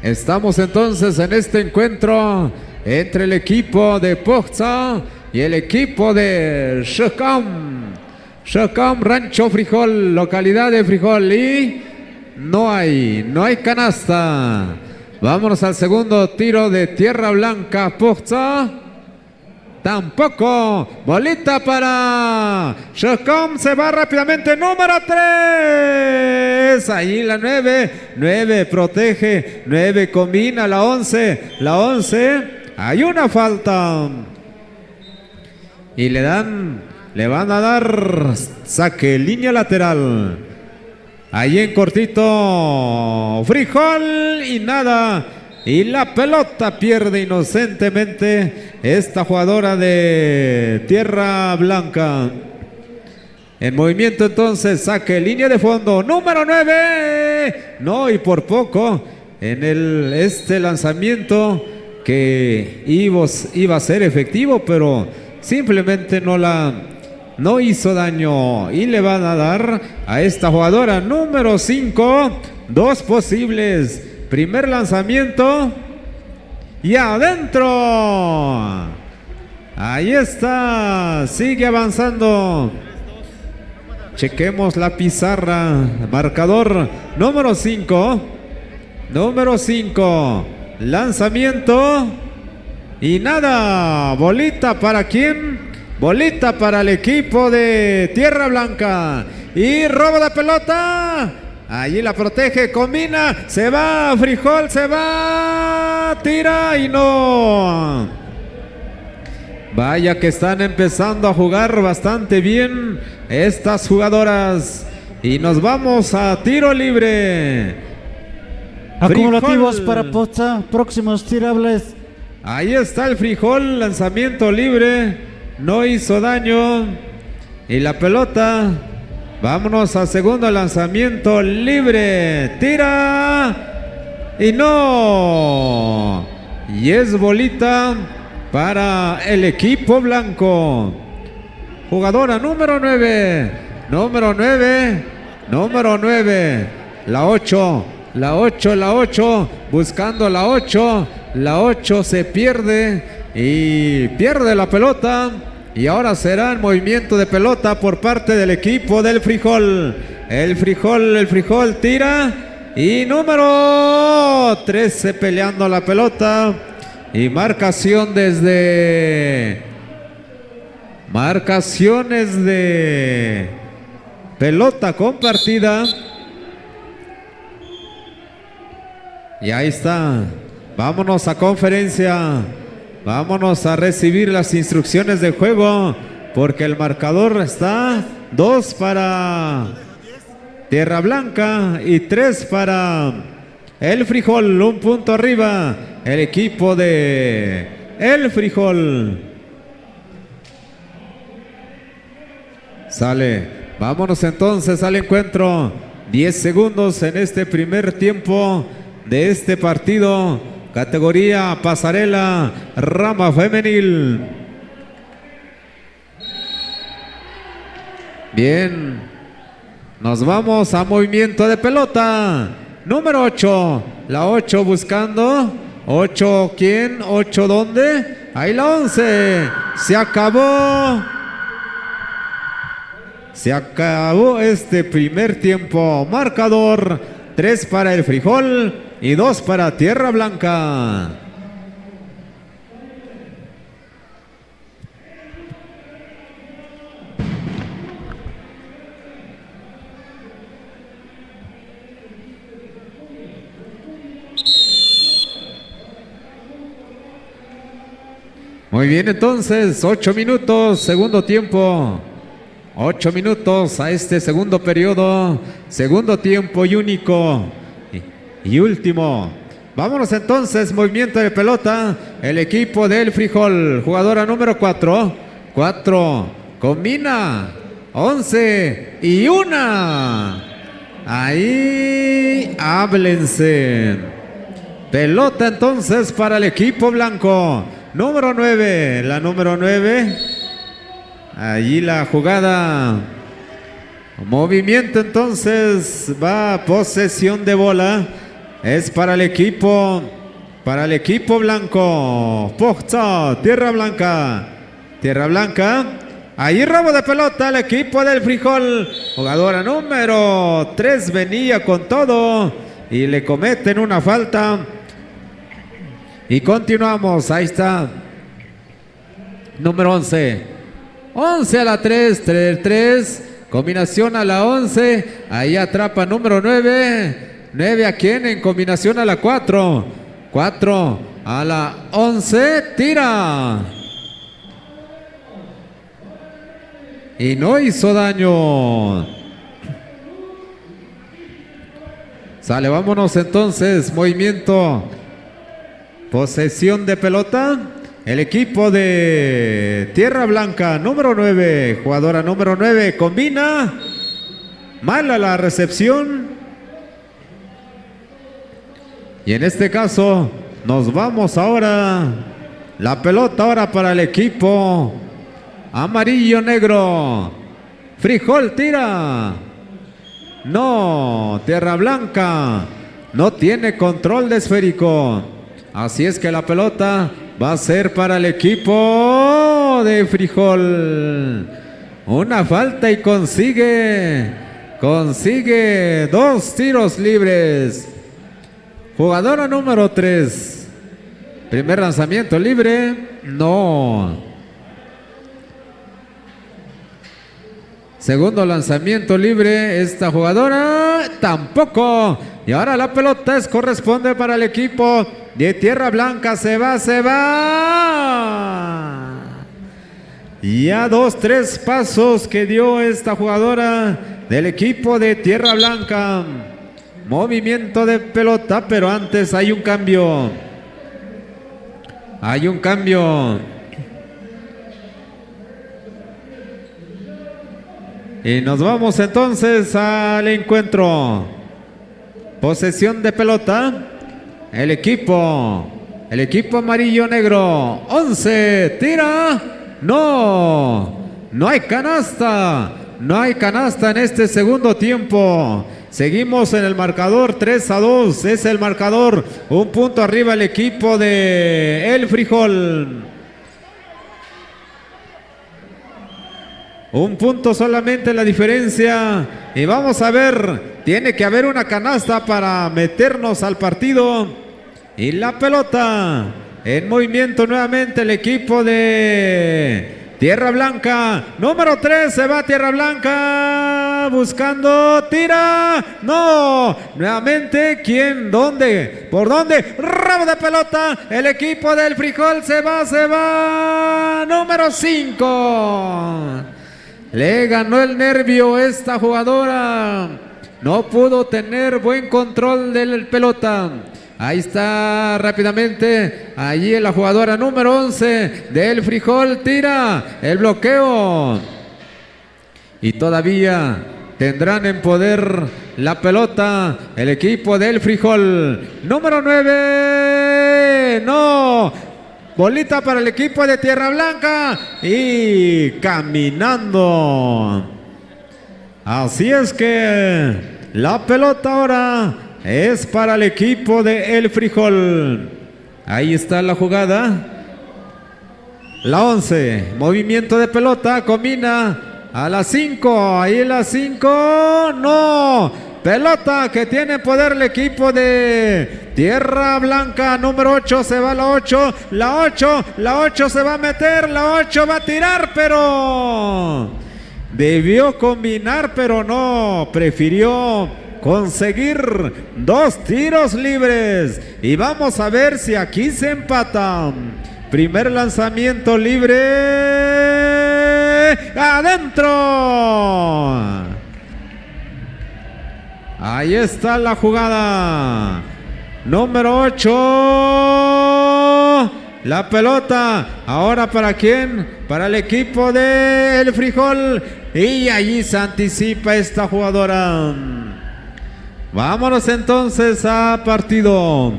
Estamos entonces en este encuentro entre el equipo de Poza y el equipo de Shocam, Rancho Frijol, localidad de Frijol, y no hay canasta. Vámonos al segundo tiro de Tierra Blanca. Poza, tampoco. Bolita para Shocam, se va rápidamente. Número 3. Ahí la 9 protege. 9 combina. La 11. Hay una falta. Y le van a dar saque, línea lateral. Ahí en cortito, Frijol, y nada. Y la pelota pierde inocentemente esta jugadora de Tierra Blanca. En movimiento entonces, saque, línea de fondo, número 9. No, y por poco en este lanzamiento que iba a ser efectivo, pero simplemente no hizo daño, y le van a dar a esta jugadora número 5 2 posibles. Primer lanzamiento y adentro. Ahí está, sigue avanzando. Chequemos la pizarra, marcador número 5. Lanzamiento y nada. Bolita para quién. Bolita para el equipo de Tierra Blanca. Y robo de pelota. Allí la protege, combina. Se va, Frijol, se va. Tira y no. Vaya que están empezando a jugar bastante bien estas jugadoras. Y nos vamos a tiro libre. Acumulativos Frijol para Poza, próximos tirables. Ahí está el Frijol, lanzamiento libre. No hizo daño. Y la pelota, vámonos al segundo lanzamiento libre. Tira y no. Y es bolita para el equipo blanco. Jugadora número 9. La 8. Buscando la 8. La 8 se pierde y pierde la pelota. Y ahora será el movimiento de pelota por parte del equipo del Frijol. El Frijol tira y número 13 peleando la pelota. Y marcaciones de pelota compartida. Y ahí está. Vámonos a conferencia. Vámonos a recibir las instrucciones de juego, porque el marcador está 2 para Tierra Blanca y 3 para El Frijol. Un punto arriba el equipo de El Frijol. Sale. Vámonos entonces al encuentro. 10 segundos en este primer tiempo de este partido. Categoría pasarela, rama femenil. Bien. Nos vamos a movimiento de pelota. Número 8. La 8 buscando. 8, ¿quién? 8, ¿dónde? Ahí la 11. Se acabó. Se acabó este primer tiempo. Marcador 3 para El Frijol y 2 para Tierra Blanca. Muy bien, entonces 8 minutos, segundo tiempo. 8 minutos a este segundo periodo, segundo tiempo y único y último. Vámonos entonces, movimiento de pelota, el equipo del Frijol, jugadora número 4, 4, combina, 11 y 1. Ahí, háblense. Pelota entonces para el equipo blanco, número 9, la número 9. Allí la jugada. Movimiento entonces. Va posesión de bola. Es para el equipo blanco. Poxa, Tierra Blanca. Tierra Blanca. Ahí robo de pelota al equipo del Frijol. Jugadora número 3 venía con todo. Y le cometen una falta. Y continuamos. Ahí está. Número 11. 11 a la 3, 3, combinación a la 11, ahí atrapa número 9, 9 a quién en combinación a la 4, 4 a la 11, tira. Y no hizo daño. Sale, vámonos entonces, movimiento, posesión de pelota. El equipo de Tierra Blanca, número 9, jugadora número 9, combina. Mala la recepción. Y en este caso, nos vamos ahora. La pelota ahora para el equipo amarillo-negro. Frijol tira. No, Tierra Blanca no tiene control de esférico. Así es que la pelota va a ser para el equipo de Frijol. Una falta y consigue 2 tiros libres. Jugadora número 3. Primer lanzamiento libre. No. Segundo lanzamiento libre. Esta jugadora tampoco. Y ahora la pelota corresponde para el equipo de Tierra Blanca. Se va. Ya 2, 3 pasos que dio esta jugadora del equipo de Tierra Blanca. Movimiento de pelota, pero antes hay un cambio. Y nos vamos entonces al encuentro. Posesión de pelota. El equipo amarillo-negro. 11, tira. No hay canasta. No hay canasta en este segundo tiempo. Seguimos en el marcador 3-2. Es el marcador. Un punto arriba el equipo de El Frijol. Un punto solamente la diferencia. Y vamos a ver, tiene que haber una canasta para meternos al partido. Y la pelota en movimiento nuevamente el equipo de Tierra Blanca. Número 3 se va a Tierra Blanca. Buscando, tira. No. Nuevamente, ¿quién? ¿Dónde? ¿Por dónde? Rabo de pelota. El equipo del Frijol se va. Número 5. Le ganó el nervio esta jugadora. No pudo tener buen control de la pelota. Ahí está rápidamente. Allí la jugadora número 11 del Frijol tira el bloqueo. Y todavía tendrán en poder la pelota el equipo del Frijol. Número 9. No. Bolita para el equipo de Tierra Blanca. Y caminando. Así es que la pelota ahora es para el equipo de El Frijol. Ahí está la jugada. La 11. Movimiento de pelota. Combina a la 5. Ahí la 5. No. Pelota que tiene poder el equipo de Tierra Blanca. Número 8 se va a la 8. La 8 se va a meter. La 8 va a tirar, pero debió combinar, pero no. Prefirió conseguir 2 tiros libres. Y vamos a ver si aquí se empatan. Primer lanzamiento libre. ¡Adentro! Ahí está la jugada. Número 8. La pelota. Ahora ¿para quién? Para el equipo de El Frijol. Y allí se anticipa esta jugadora. Vámonos entonces a partido.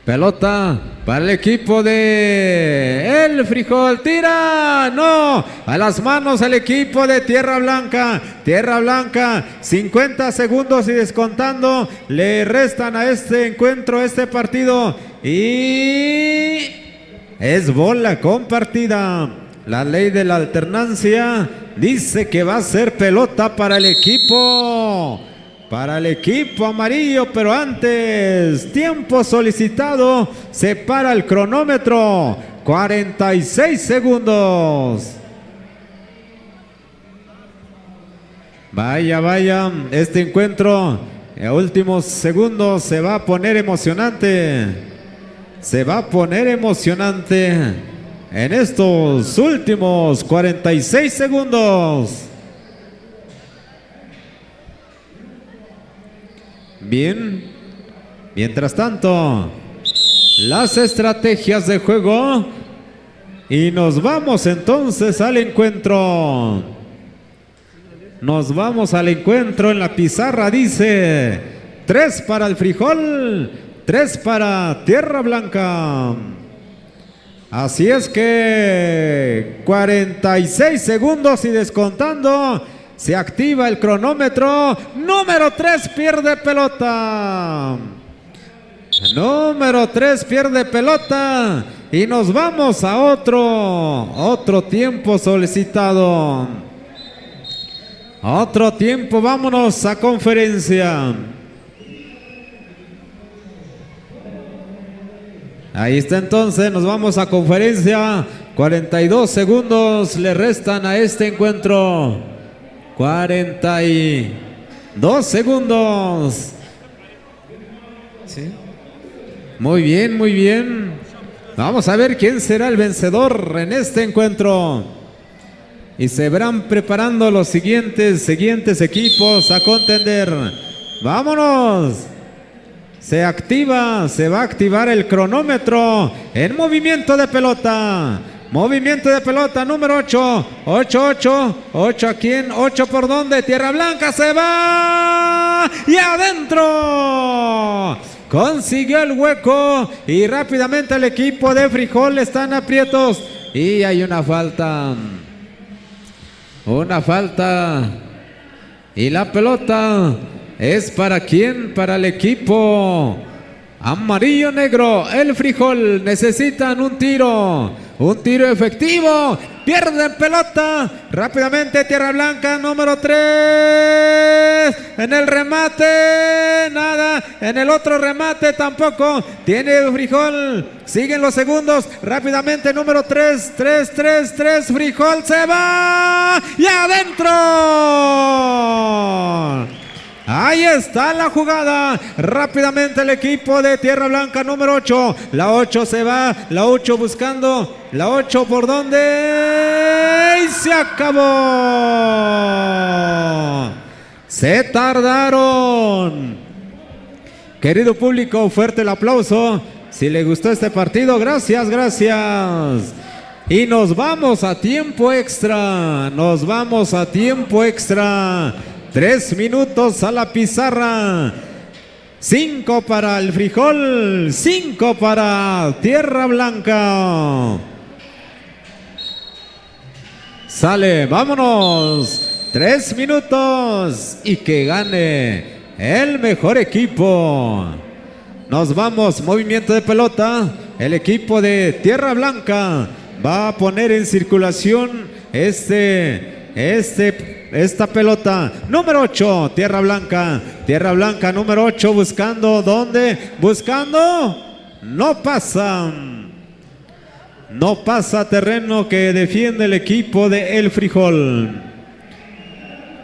Pelota para el equipo de El Frijol. Tira. No. A las manos el equipo de Tierra Blanca. Tierra Blanca. 50 segundos y descontando. Le restan a este encuentro, este partido. Y es bola compartida. La ley de la alternancia dice que va a ser pelota para el equipo amarillo, pero antes, tiempo solicitado, se para el cronómetro, 46 segundos. Vaya, este encuentro, en últimos segundos, se va a poner emocionante. En estos últimos 46 segundos. Bien, mientras tanto, las estrategias de juego. Y nos vamos entonces al encuentro. En la pizarra dice 3 para el Frijol, 3 para Tierra Blanca. Así es que 46 segundos y descontando. Se activa el cronómetro. Número 3 pierde pelota. Y nos vamos a otro tiempo solicitado. Vámonos a conferencia. Ahí está entonces, nos vamos a conferencia. 42 segundos le restan a este encuentro. 42 segundos. ¿Sí? Muy bien. Vamos a ver quién será el vencedor en este encuentro. Y se verán preparando los siguientes equipos a contender. ¡Vámonos! Se va a activar el cronómetro en movimiento de pelota. Número 8. 8 a quién, 8 por dónde. Tierra Blanca se va. Y adentro. Consiguió el hueco. Y rápidamente el equipo de Frijol están aprietos. Y hay una falta. Y la pelota es para quién, para el equipo amarillo negro. El Frijol necesitan un tiro Un tiro efectivo. Pierden pelota. Rápidamente Tierra Blanca, número 3. En el remate, nada. En el otro remate tampoco. Tiene Frijol. Siguen los segundos. Rápidamente, número 3. 3. Frijol se va. Y adentro. Ahí está la jugada. Rápidamente el equipo de Tierra Blanca, número 8. La 8 se va. La 8 buscando. La 8 por dónde. Y se acabó. Se tardaron. Querido público, fuerte el aplauso. Si le gustó este partido, gracias. Y nos vamos a tiempo extra. 3 minutos a la pizarra. 5 para el Frijol, 5 para Tierra Blanca. Sale, vámonos. 3 minutos y que gane el mejor equipo. Nos vamos, movimiento de pelota. El equipo de Tierra Blanca va a poner en circulación esta pelota, número 8, Tierra Blanca, número 8, buscando, ¿dónde? Buscando, no pasa terreno que defiende el equipo de El Frijol.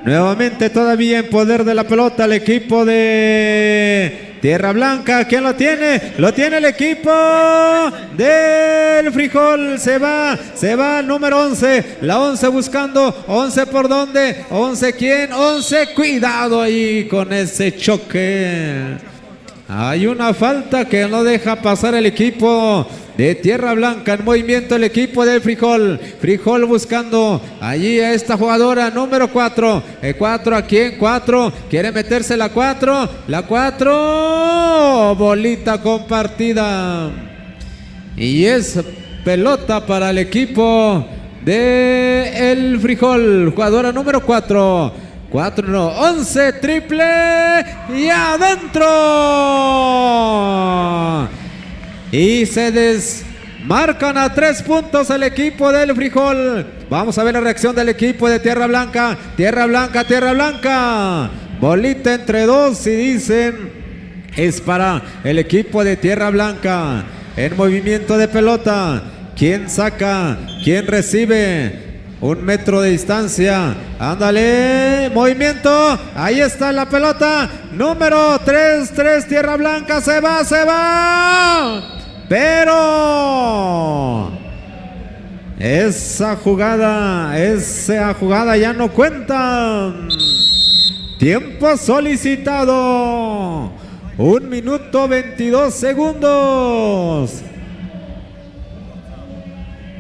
Nuevamente todavía en poder de la pelota el equipo de Tierra Blanca. ¿Quién lo tiene? Lo tiene el equipo del Frijol. Se va número 11. La 11 buscando. 11 por dónde. 11 quién. 11. Cuidado ahí con ese choque. Hay una falta que no deja pasar el equipo de Tierra Blanca. En movimiento el equipo del Frijol. Frijol buscando allí a esta jugadora número 4. El 4 ¿a quién? 4. Quiere meterse la 4. La 4. Bolita compartida. Y es pelota para el equipo de El Frijol. Jugadora número 4. 4 no, 11, triple y adentro. Y se desmarcan a 3 puntos el equipo del Frijol. Vamos a ver la reacción del equipo de Tierra Blanca. Tierra Blanca. Bolita entre 2 y dicen es para el equipo de Tierra Blanca. En movimiento de pelota. ¿Quién saca? ¿Quién recibe? 1 metro de distancia. Ándale. Movimiento. Ahí está la pelota. Número 3. Tierra Blanca. Se va. Pero esa jugada ya no cuenta. Tiempo solicitado. 1 minuto 22 segundos.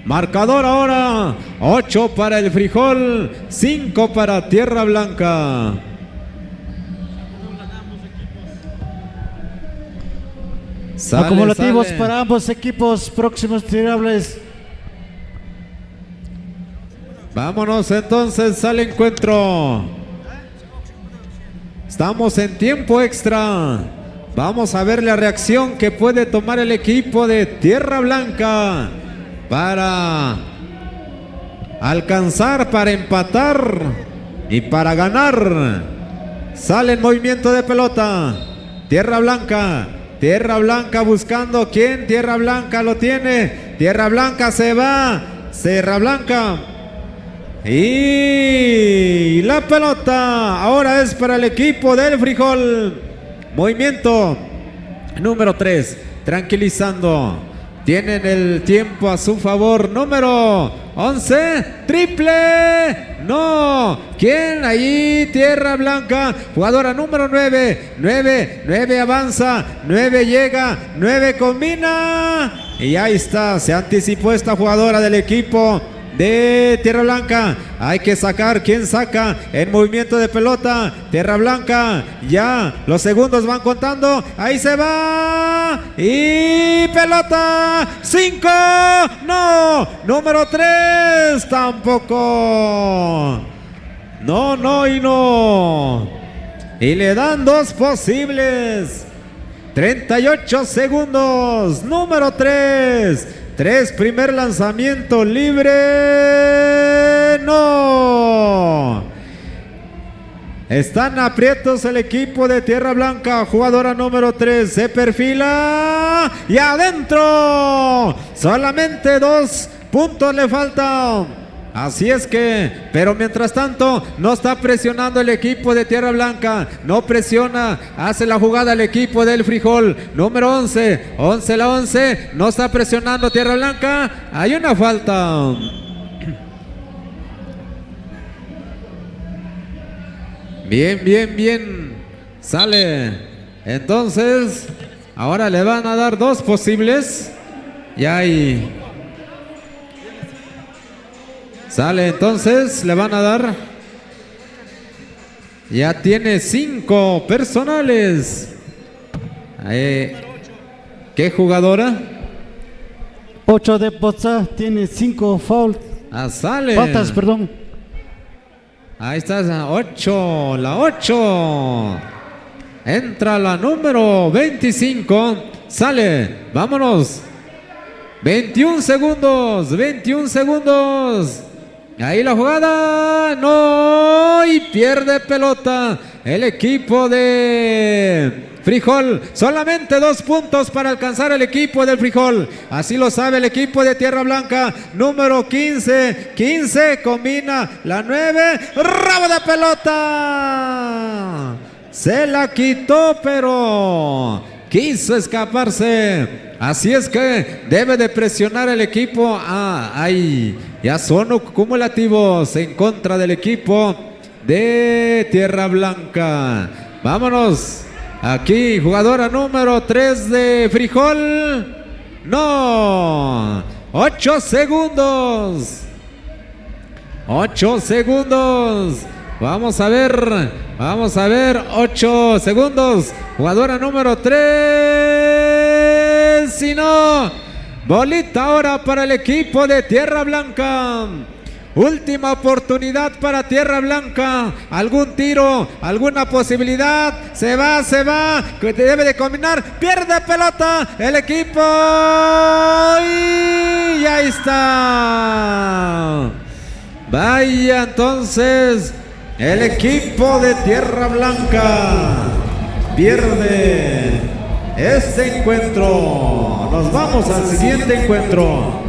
Marcador ahora, 8 para el Frijol, 5 para Tierra Blanca. Acumulativos para ambos equipos, próximos tirables. Vámonos entonces al encuentro. Estamos en tiempo extra. Vamos a ver la reacción que puede tomar el equipo de Tierra Blanca para alcanzar, para empatar y para ganar. Sale en movimiento de pelota. Tierra Blanca buscando. ¿Quién? Tierra Blanca lo tiene. Tierra Blanca se va. Tierra Blanca. Y la pelota ahora es para el equipo del Frijol. Movimiento número 3. Tranquilizando. Tienen el tiempo a su favor. Número 11. Triple. No. ¿Quién? Ahí. Tierra Blanca. Jugadora número 9. 9 avanza. 9 llega. 9 combina. Y ahí está. Se anticipó esta jugadora del equipo de Tierra Blanca. Hay que sacar. ¿Quién saca? En movimiento de pelota. Tierra Blanca. Ya. Los segundos van contando. Ahí se va. Y pelota. 5. No. Número 3. Tampoco. No y no. Y le dan 2 posibles. 38 segundos. Número 3. 3, primer lanzamiento libre. No. Están aprietos el equipo de Tierra Blanca. Jugadora número 3 se perfila y adentro. Solamente 2 puntos le faltan. Así es que, pero mientras tanto, no está presionando el equipo de Tierra Blanca. No presiona, hace la jugada el equipo del Frijol. Número 11, 11 la 11. No está presionando Tierra Blanca. Hay una falta. Bien, bien, bien. Sale. Entonces, ahora le van a dar 2 posibles. Y ahí. Sale, entonces le van a dar. Ya tiene 5 personales. ¿Qué jugadora? 8 de Poza tiene 5 fouls. Sale. Faltas, perdón. Ahí está, 8, la 8. Entra la número 25. Sale, vámonos. 21 segundos, 21 segundos. Ahí la jugada, no, y pierde pelota el equipo de Frijol. Solamente 2 puntos para alcanzar el equipo del Frijol. Así lo sabe el equipo de Tierra Blanca. Número 15, 15, combina la 9, rabo de pelota. Se la quitó, pero quiso escaparse. Así es que debe de presionar el equipo. Ahí ya son cumulativos en contra del equipo de Tierra Blanca. Vámonos. Aquí, jugadora número 3 de Frijol. No. 8 segundos. 8 segundos. Vamos a ver. Vamos a ver. 8 segundos. Jugadora número 3. Si no, bolita ahora para el equipo de Tierra Blanca. Última oportunidad para Tierra Blanca. Algún tiro, alguna posibilidad. Se va, que debe de combinar. Pierde pelota el equipo. Y ahí está. Vaya, entonces el equipo de Tierra Blanca pierde este encuentro. Nos vamos al siguiente encuentro.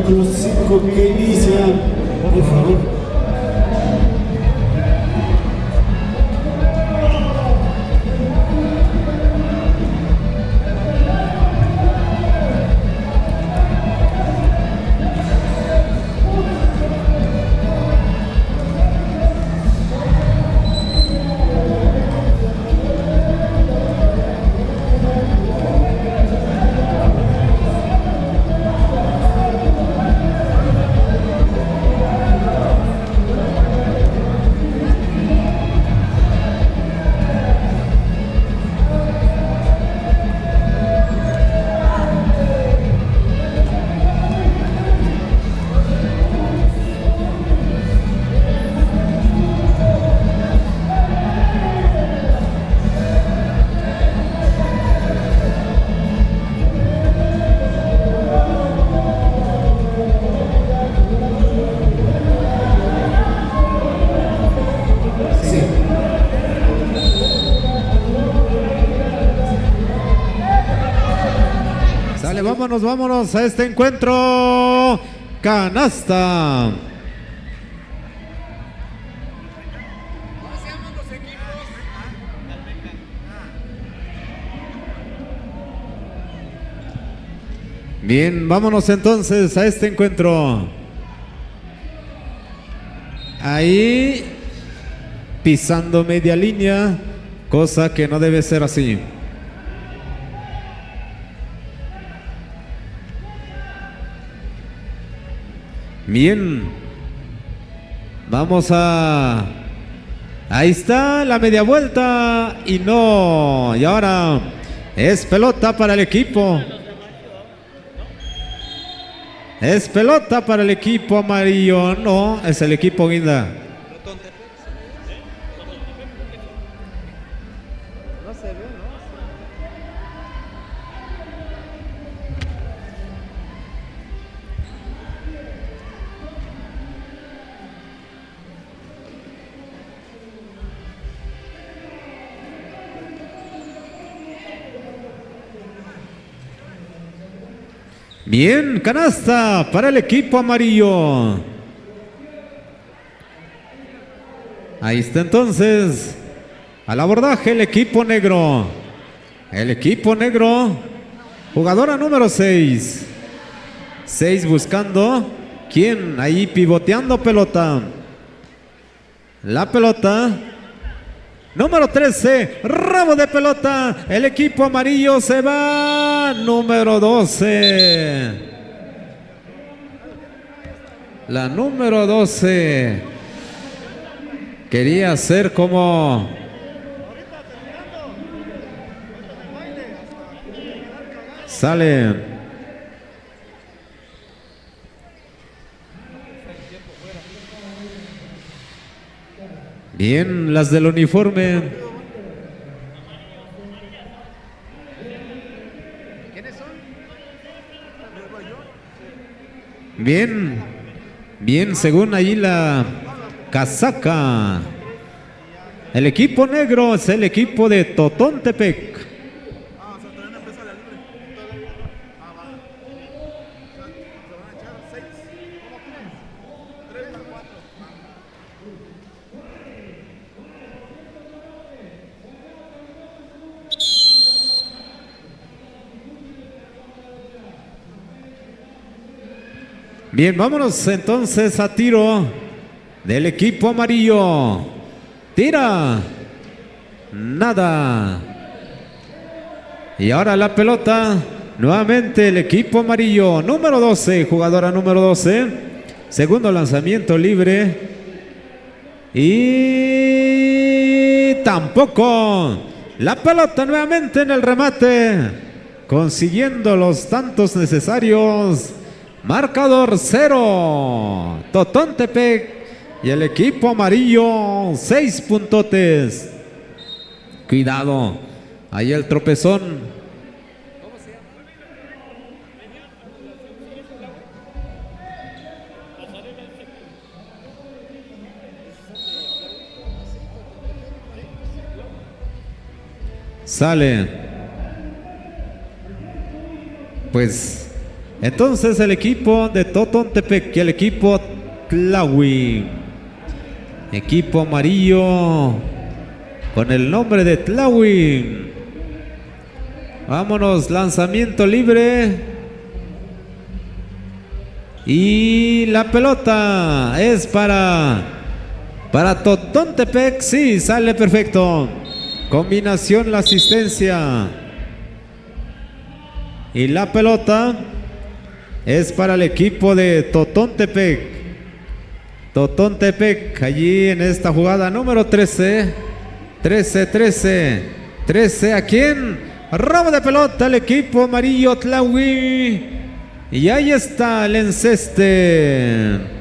Los 5 que inician, por favor. vámonos a este encuentro. Canasta. Bien, vámonos entonces a este encuentro. Ahí, pisando media línea, cosa que no debe ser así. Bien, vamos a... Ahí está la media vuelta y no, y ahora es pelota para el equipo. Es pelota para el equipo amarillo. No, es el equipo guinda. No se ve, ¿no? Bien, canasta para el equipo amarillo. Ahí está entonces al abordaje el equipo negro. El equipo negro, jugadora número 6. 6 buscando. ¿Quién? Ahí pivoteando pelota. La pelota. Número 13, rabo de pelota. El equipo amarillo se va. Número 12. La número 12. Quería ser como... Sale. Bien, las del uniforme. ¿Quiénes son? Bien, bien, según ahí la casaca. El equipo negro es el equipo de Totontepec. Bien, vámonos entonces a tiro del equipo amarillo. Tira. Nada. Y ahora la pelota. Nuevamente el equipo amarillo. Número 12, jugadora número 12. Segundo lanzamiento libre. Y tampoco. La pelota nuevamente en el remate. Consiguiendo los tantos necesarios. Marcador 0. Totontepec y el equipo amarillo 6 puntotes. Cuidado. Ahí el tropezón. Sale. Pues entonces el equipo de Totontepec y el equipo Tlahui. Equipo amarillo con el nombre de Tlahui. Vámonos, lanzamiento libre. Y la pelota es para Totontepec. Sí, sale perfecto. Combinación, la asistencia. Y la pelota es para el equipo de Totontepec. Totontepec, allí en esta jugada número 13. 13. ¿A quién? Robo de pelota el equipo amarillo Tlahui. Y ahí está el enceste.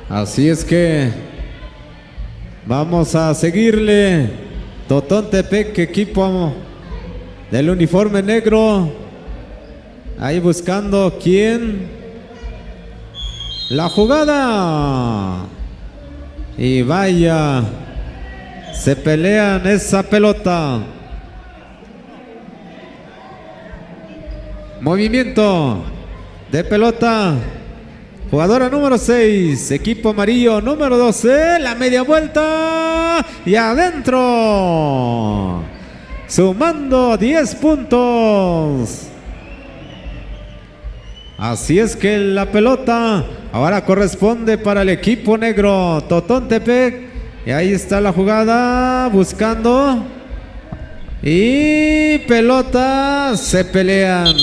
Así es que vamos a seguirle. Totontepec, equipo del uniforme negro. Ahí buscando quién. La jugada. Y vaya. Se pelean esa pelota. Movimiento de pelota. Jugadora número 6, equipo amarillo número 12, la media vuelta y adentro. Sumando 10 puntos. Así es que la pelota ahora corresponde para el equipo negro, Totontepec. Y ahí está la jugada, buscando. Y pelota, se pelean.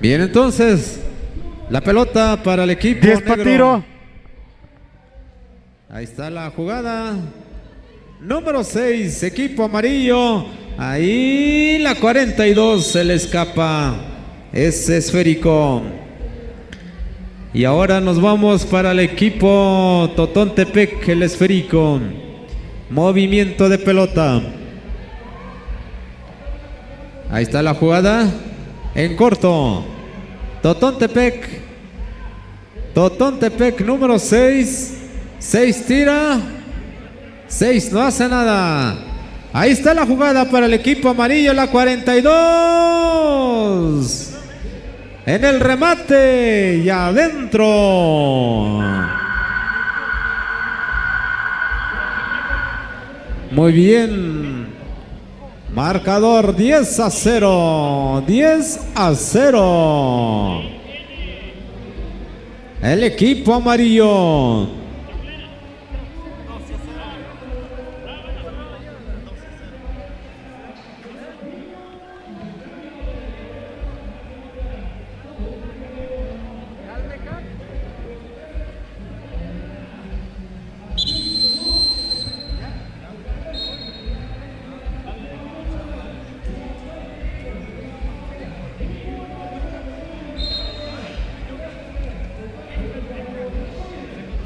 Bien, entonces, la pelota para el equipo 10 para negro. tiro. Ahí está la jugada. Número 6, equipo amarillo. Ahí la 42 se le escapa. Es esférico. Y ahora nos vamos para el equipo Totontepec, el esférico. Movimiento de pelota. Ahí está la jugada. En corto. Totontepec número 6. 6 tira. 6 no hace nada. Ahí está la jugada para el equipo amarillo, la 42. En el remate y adentro. Muy bien. Marcador 10-0. 10-0. El equipo amarillo.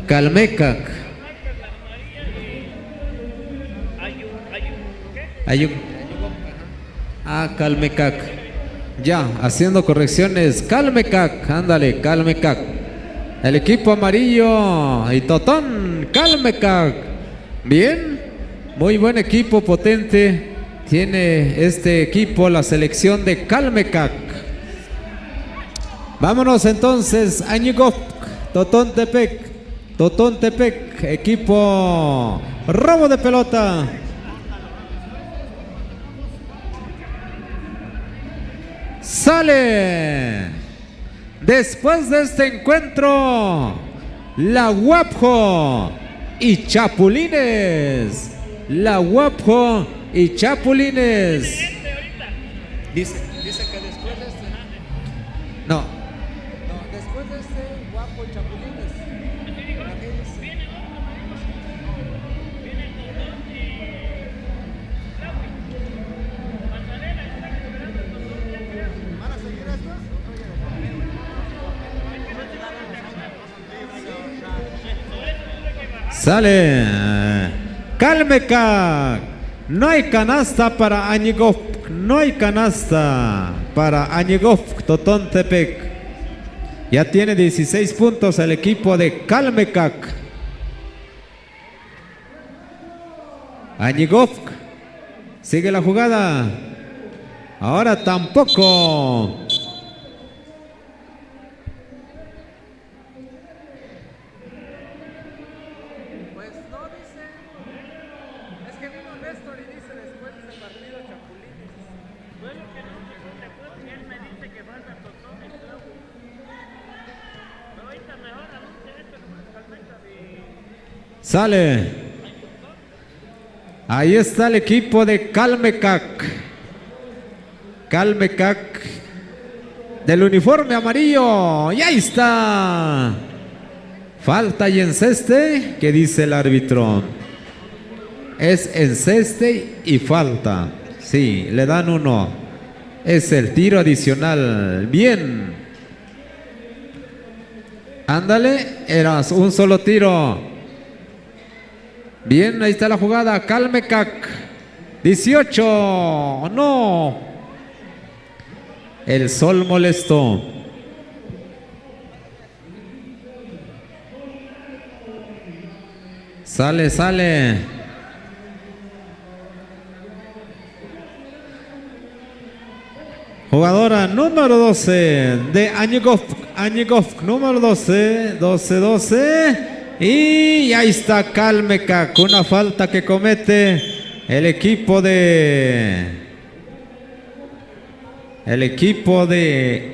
Calmecac. Calmecac. Ya, haciendo correcciones. Calmecac, ándale, Calmecac. El equipo amarillo y Totón, Calmecac. Bien, muy buen equipo, potente. Tiene este equipo, la selección de Calmecac. Vámonos entonces, Añigop, Totontepec. Totontepec, equipo robo de pelota. Sale. Después de este encuentro, la Guapjo y Chapulines. La Guapjo y Chapulines. Dice que después de este. No. Después de este, Guapo y Chapulines. Sale Calmecac. No hay canasta para Añigop. No hay canasta para Añigop, Totontepec. Ya tiene 16 puntos el equipo de Calmecac. Añigop. Sigue la jugada. Ahora tampoco. Sale. Ahí está el equipo de Calmecac. Calmecac del uniforme amarillo. Y ahí está. Falta y enceste. ¿Qué dice el árbitro? Es enceste y falta. Sí, le dan uno. Es el tiro adicional. Bien. Ándale, era un solo tiro. Bien, ahí está la jugada. Calmecac. 18. No. El sol molestó. Sale, sale. Jugadora número 12 de Añigov, número 12. Y ahí está Calmecac, una falta que comete el equipo de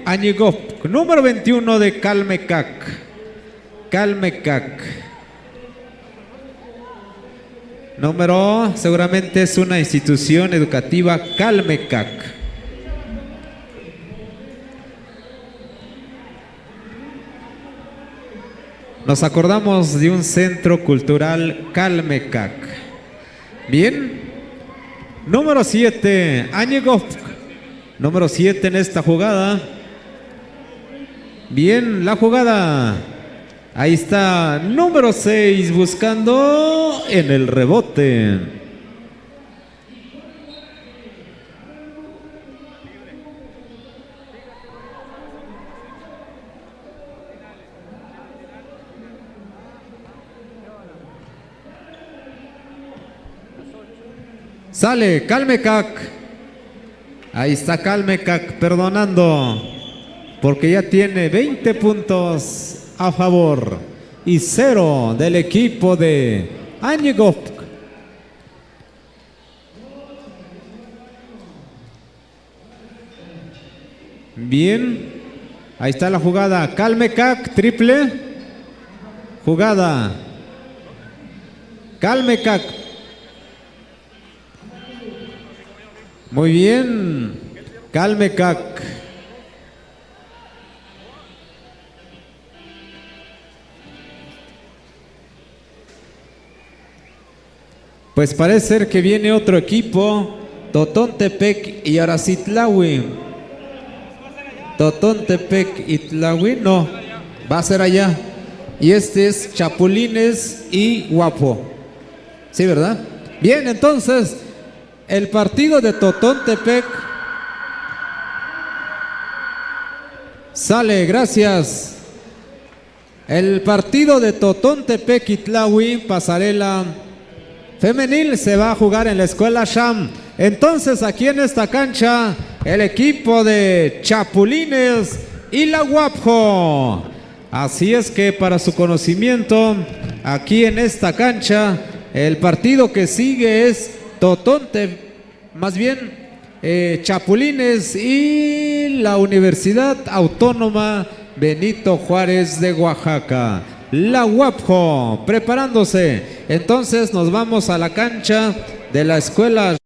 Añigov, número 21 de Calmecac. Número, seguramente es una institución educativa, Calmecac. Nos acordamos de un centro cultural, Calmecac. Bien. Número 7, Añigov. Número 7 en esta jugada. Bien, la jugada. Ahí está, número 6 buscando en el rebote. Sale Calmecac. Ahí está Calmecac perdonando, porque ya tiene 20 puntos a favor y 0 del equipo de Añigov. Bien, ahí está la jugada. Calmecac, triple. Jugada. Calmecac. Muy bien, Calmecac. Pues parece ser que viene otro equipo, Totontepec y Aracitlahui. Totontepec y Tlahui, no, va a ser allá. Y este es Chapulines y Guapo. Sí, ¿verdad? Bien, entonces el partido de Totontepec sale, gracias. El partido de Totontepec y Tlahui, pasarela femenil, se va a jugar en la escuela Sham. Entonces aquí en esta cancha el equipo de Chapulines y la Guapo. Así es que para su conocimiento, aquí en esta cancha el partido que sigue es Chapulines y la Universidad Autónoma Benito Juárez de Oaxaca. La Guapo preparándose. Entonces nos vamos a la cancha de la escuela.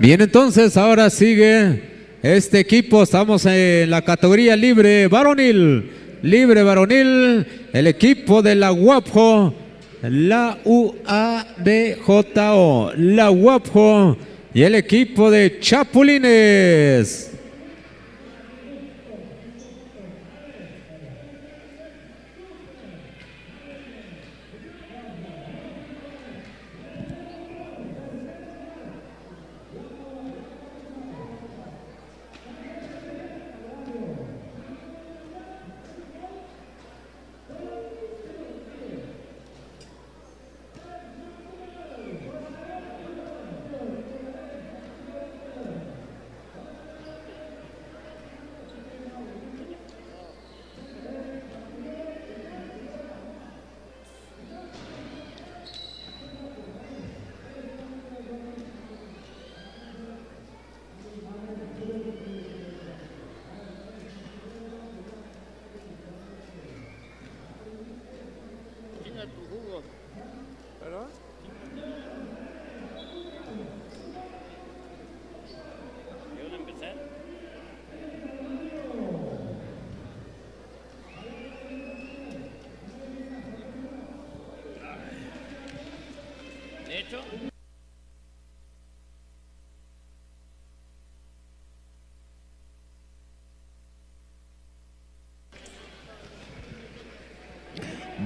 Bien, entonces ahora sigue este equipo. Estamos en la categoría libre varonil. Libre varonil, el equipo de la Guapo, la UABJO, la Guapo y el equipo de Chapulines.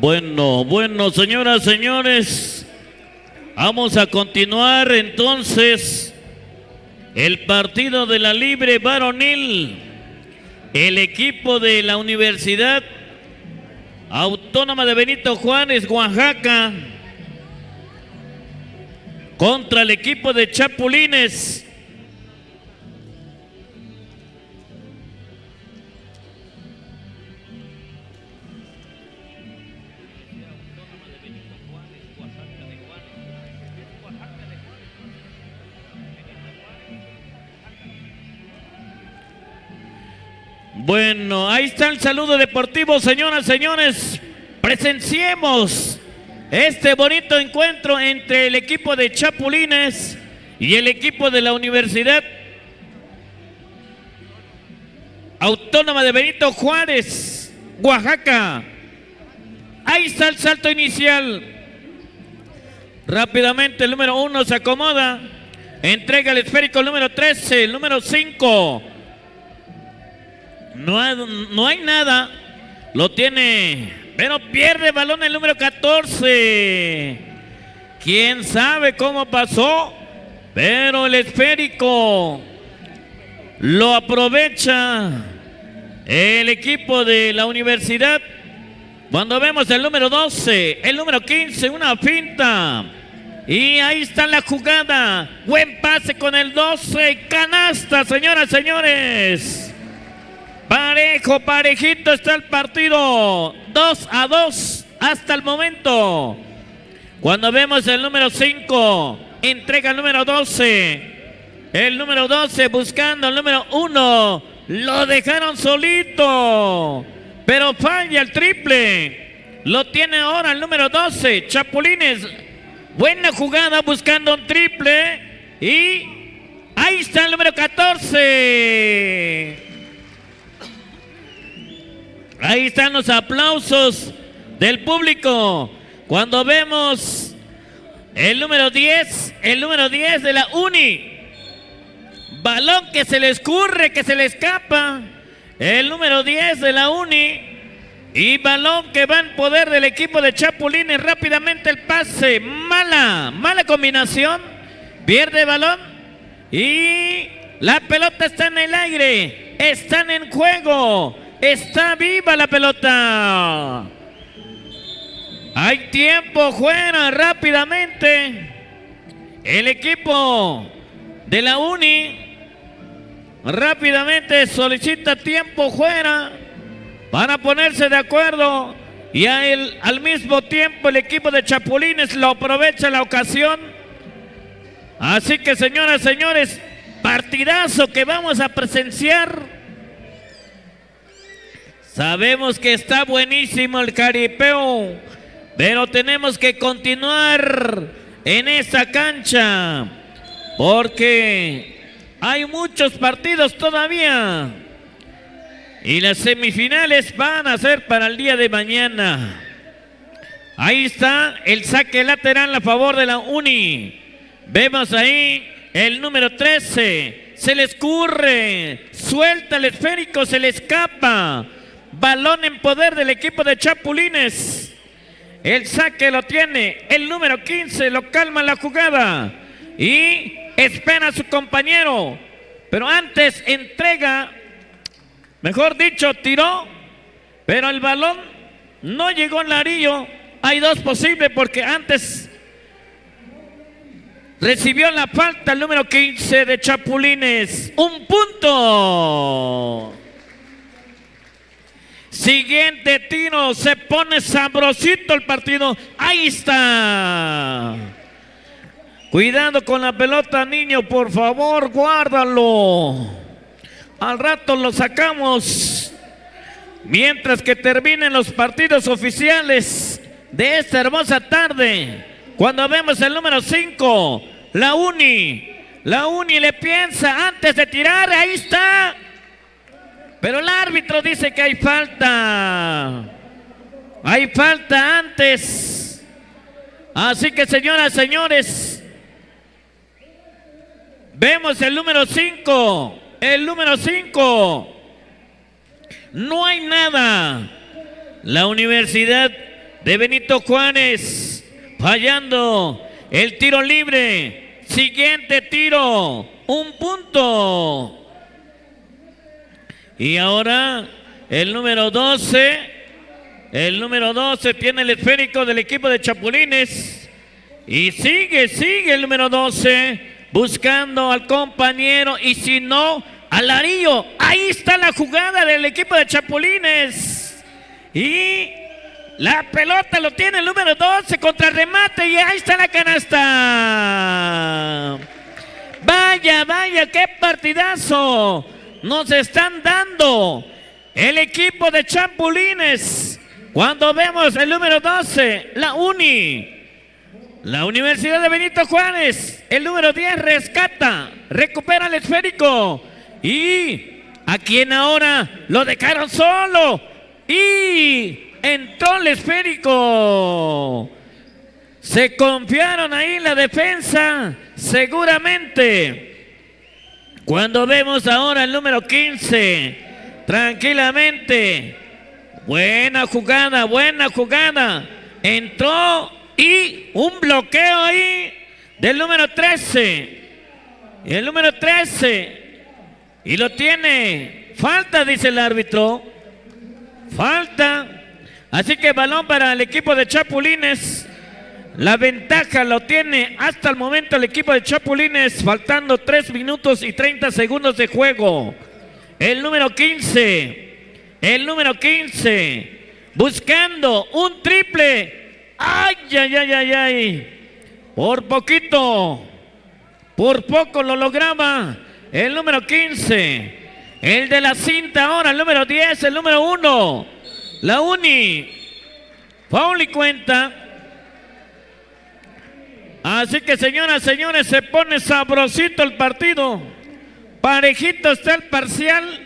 Bueno, señoras, señores, vamos a continuar entonces el partido de la libre varonil. El equipo de la Universidad Autónoma de Benito Juárez, Oaxaca, contra el equipo de Chapulines. Bueno, ahí está el saludo deportivo, señoras, señores. Presenciemos este bonito encuentro entre el equipo de Chapulines y el equipo de la Universidad Autónoma de Benito Juárez, Oaxaca. Ahí está el salto inicial. Rápidamente el número 1 se acomoda. Entrega el esférico el número 13, el número 5. No hay nada. Lo tiene, pero pierde el balón el número 14. ¿Quién sabe cómo pasó? Pero el esférico lo aprovecha el equipo de la Universidad. Cuando vemos el número 12, el número 15, una finta. Y ahí está la jugada. Buen pase con el 12. Canasta, señoras, señores. Parejo, parejito está el partido. 2-2 hasta el momento. Cuando vemos el número 5, entrega el número 12. El número 12 buscando el número 1. Lo dejaron solito. Pero falla el triple. Lo tiene ahora el número 12. Chapulines. Buena jugada buscando un triple. Y ahí está el número 14. Ahí están los aplausos del público. Cuando vemos el número 10 de la Uni. Balón que se le escurre, que se le escapa. El número 10 de la Uni. Y balón que va en poder del equipo de Chapulines. Rápidamente el pase. Mala combinación. Pierde balón. Y la pelota está en el aire. Están en juego. Está viva la pelota. Hay tiempo, juega rápidamente. El equipo de la Uni rápidamente solicita tiempo fuera para ponerse de acuerdo. Y al mismo tiempo el equipo de Chapulines lo aprovecha la ocasión. Así que, señoras, señores, partidazo que vamos a presenciar. Sabemos que está buenísimo el caripeo, pero tenemos que continuar en esta cancha porque hay muchos partidos todavía y las semifinales van a ser para el día de mañana. Ahí está el saque lateral a favor de la Uni. Vemos ahí el número 13, se le escurre, suelta el esférico, se le escapa. Balón en poder del equipo de Chapulines. El saque lo tiene el número 15, lo calma la jugada y espera a su compañero. Pero antes entrega, mejor dicho, tiró, pero el balón no llegó al arillo. Hay dos posibles porque antes recibió la falta el número 15 de Chapulines. Un punto. Siguiente tiro, se pone sabrosito el partido. Ahí está. Cuidado con la pelota, niño, por favor, guárdalo. Al rato lo sacamos. Mientras que terminen los partidos oficiales de esta hermosa tarde. Cuando vemos el número 5, la Uni le piensa antes de tirar, ahí está. Pero el árbitro dice que hay falta. Hay falta antes. Así que, señoras, señores, vemos el número 5. El número 5. No hay nada. La Universidad de Benito Juárez, fallando el tiro libre. Siguiente tiro, un punto. Y ahora el número 12 tiene el esférico del equipo de Chapulines. Y sigue el número 12 buscando al compañero y si no, al Larillo. Ahí está la jugada del equipo de Chapulines. Y la pelota lo tiene el número 12 contra el remate y ahí está la canasta. Vaya, qué partidazo nos están dando el equipo de Chapulines. Cuando vemos el número 12, la Universidad de Benito Juárez, el número 10 rescata, recupera el esférico y a quien ahora lo dejaron solo y entró el esférico. Se confiaron ahí en la defensa, seguramente. Cuando vemos ahora el número 15, tranquilamente, buena jugada, entró y un bloqueo ahí del número 13. Y el número 13, y lo tiene, falta, dice el árbitro, falta. Así que balón para el equipo de Chapulines. La ventaja lo tiene hasta el momento el equipo de Chapulines, faltando 3 minutos y 30 segundos de juego. El número 15, buscando un triple. ¡Ay! Por poco lo lograba el número 15. El de la cinta ahora, el número 10, el número 1. La Uni. Foul y cuenta. Así que, señoras, señores, se pone sabrosito el partido. Parejito está el parcial.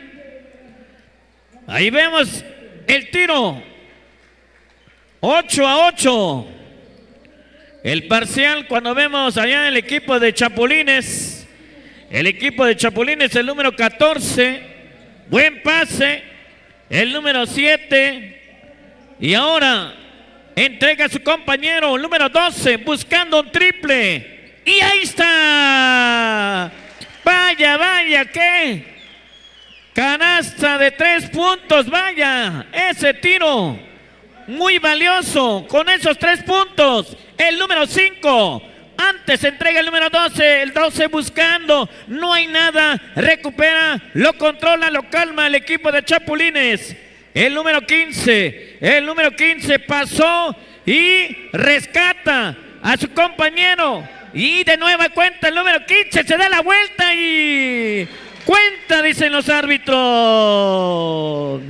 Ahí vemos el tiro. 8-8. El parcial cuando vemos allá el equipo de Chapulines. El equipo de Chapulines, el número 14. Buen pase. El número 7. Y ahora entrega a su compañero, el número 12, buscando un triple. Y ahí está. Vaya, qué canasta de 3 puntos. Vaya, ese tiro muy valioso con esos 3 puntos. El número 5. Antes entrega el número 12, el 12 buscando, no hay nada, recupera, lo controla, lo calma el equipo de Chapulines. El número 15 pasó y rescata a su compañero. Y de nueva cuenta el número 15 se da la vuelta y cuenta, dicen los árbitros.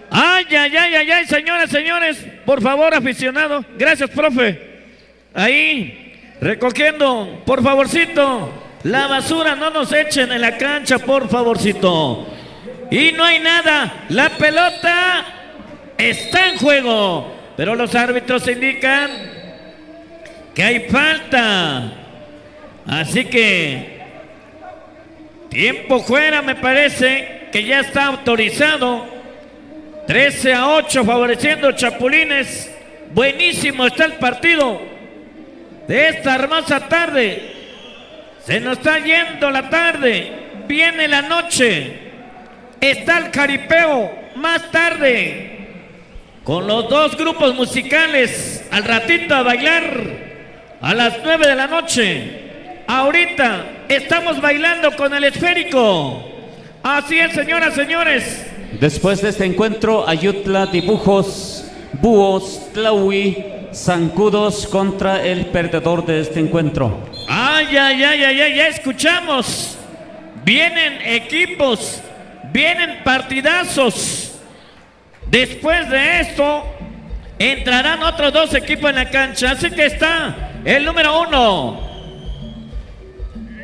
Ay, señoras, señores, por favor, aficionado. Gracias, profe. Ahí, recogiendo, por favorcito, la basura, no nos echen en la cancha, por favorcito. Y no hay nada, la pelota está en juego, pero los árbitros indican que hay falta. Así que tiempo fuera, me parece que ya está autorizado. 13-8 favoreciendo Chapulines. Buenísimo está el partido de esta hermosa tarde. Se nos está yendo la tarde, viene la noche. Está el jaripeo más tarde con los 2 grupos musicales. Al ratito a bailar a las 9 de la noche. Ahorita estamos bailando con el esférico. Así es, señoras, señores. Después de este encuentro, Ayutla, Dibujos, Búhos, Tlahui, Zancudos contra el perdedor de este encuentro. Ya escuchamos. Vienen equipos, vienen partidazos. Después de esto, entrarán otros 2 equipos en la cancha. Así que está el número 1.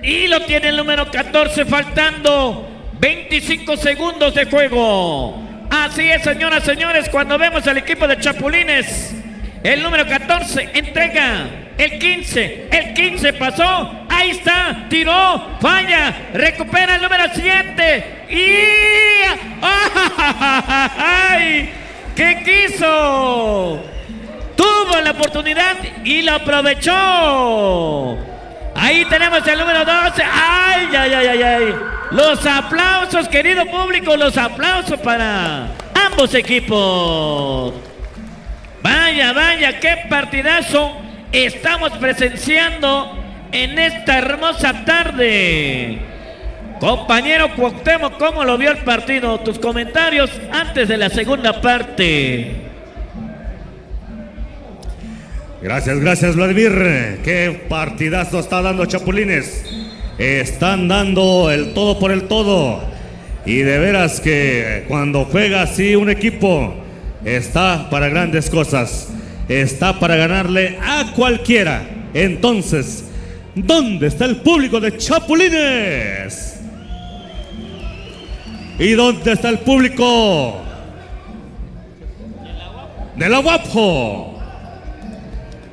Y lo tiene el número 14, faltando 25 segundos de juego. Así es, señoras, señores, cuando vemos al equipo de Chapulines, el número 14 entrega, el 15 pasó, ahí está, tiró, falla, recupera el número 7 y... ¡ay! ¿Qué quiso? tuvo la oportunidad y lo aprovechó. Ahí tenemos el número 12. ¡Ay, ay, ay, ay, ay! Los aplausos, querido público, los aplausos para ambos equipos. Vaya, vaya, qué partidazo estamos presenciando en esta hermosa tarde. Compañero Cuauhtémoc, ¿cómo lo vio el partido? Tus comentarios antes de la segunda parte. Gracias Vladimir. Qué partidazo está dando Chapulines. Están dando el todo por el todo. Y de veras que cuando juega así un equipo, está para grandes cosas. Está para ganarle a cualquiera. Entonces, ¿dónde está el público de Chapulines? ¿Y dónde está el público de la UAPJO?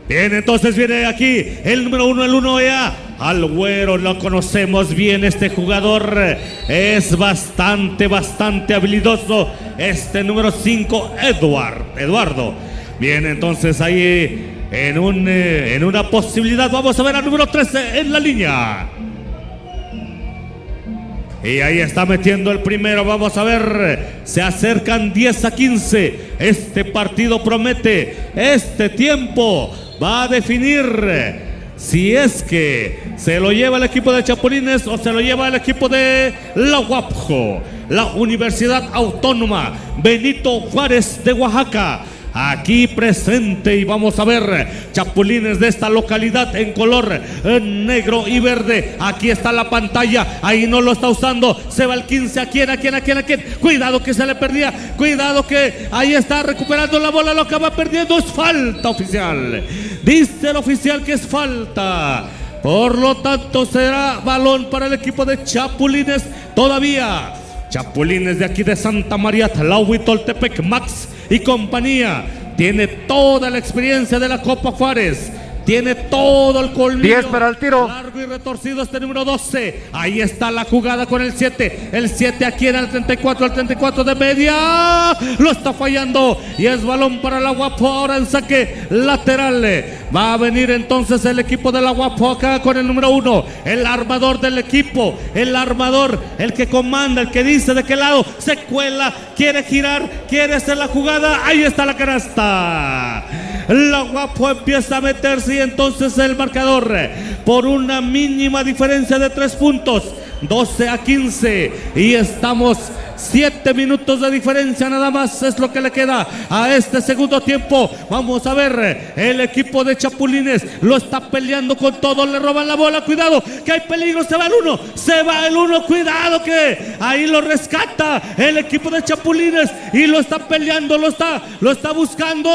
Bien, entonces viene aquí el número 1, el 1A. Al Güero lo conocemos bien, este jugador es bastante habilidoso. Este número 5, Eduardo. Bien, entonces ahí en una posibilidad vamos a ver al número 13 en la línea. Y ahí está metiendo el primero, vamos a ver, se acercan 10-15, este partido promete, este tiempo va a definir si es que se lo lleva el equipo de Chapulines o se lo lleva el equipo de la UAPJO, la Universidad Autónoma Benito Juárez de Oaxaca. Aquí presente y vamos a ver Chapulines de esta localidad en color negro y verde. Aquí está la pantalla, ahí no lo está usando, se va el 15, ¿a quién? Cuidado que se le perdía, cuidado que ahí está recuperando la bola, lo acaba perdiendo, es falta oficial. Dice el oficial que es falta. Por lo tanto será balón para el equipo de Chapulines todavía. Chapulines de aquí de Santa María, Tlahui, Toltepec, Max y compañía. Tiene toda la experiencia de la Copa Juárez. Tiene todo el colmillo. 10 para el tiro. Largo y retorcido este número 12. Ahí está la jugada con el 7. El 7 aquí en el 34. El 34 de media. Lo está fallando. Y es balón para la UAPJO. Ahora en saque lateral. Va a venir entonces el equipo de la UAPJO acá con el número 1. El armador del equipo. El armador. El que comanda. El que dice de qué lado. Se cuela. Quiere girar. Quiere hacer la jugada. Ahí está la canasta. La UAPJO empieza a meterse y entonces el marcador por una mínima diferencia de 3 puntos, 12-15, y estamos 7 minutos de diferencia nada más es lo que le queda a este segundo tiempo. Vamos a ver, el equipo de Chapulines lo está peleando con todo, le roban la bola, cuidado que hay peligro, se va el 1, cuidado que ahí lo rescata el equipo de Chapulines y lo está peleando, lo está buscando.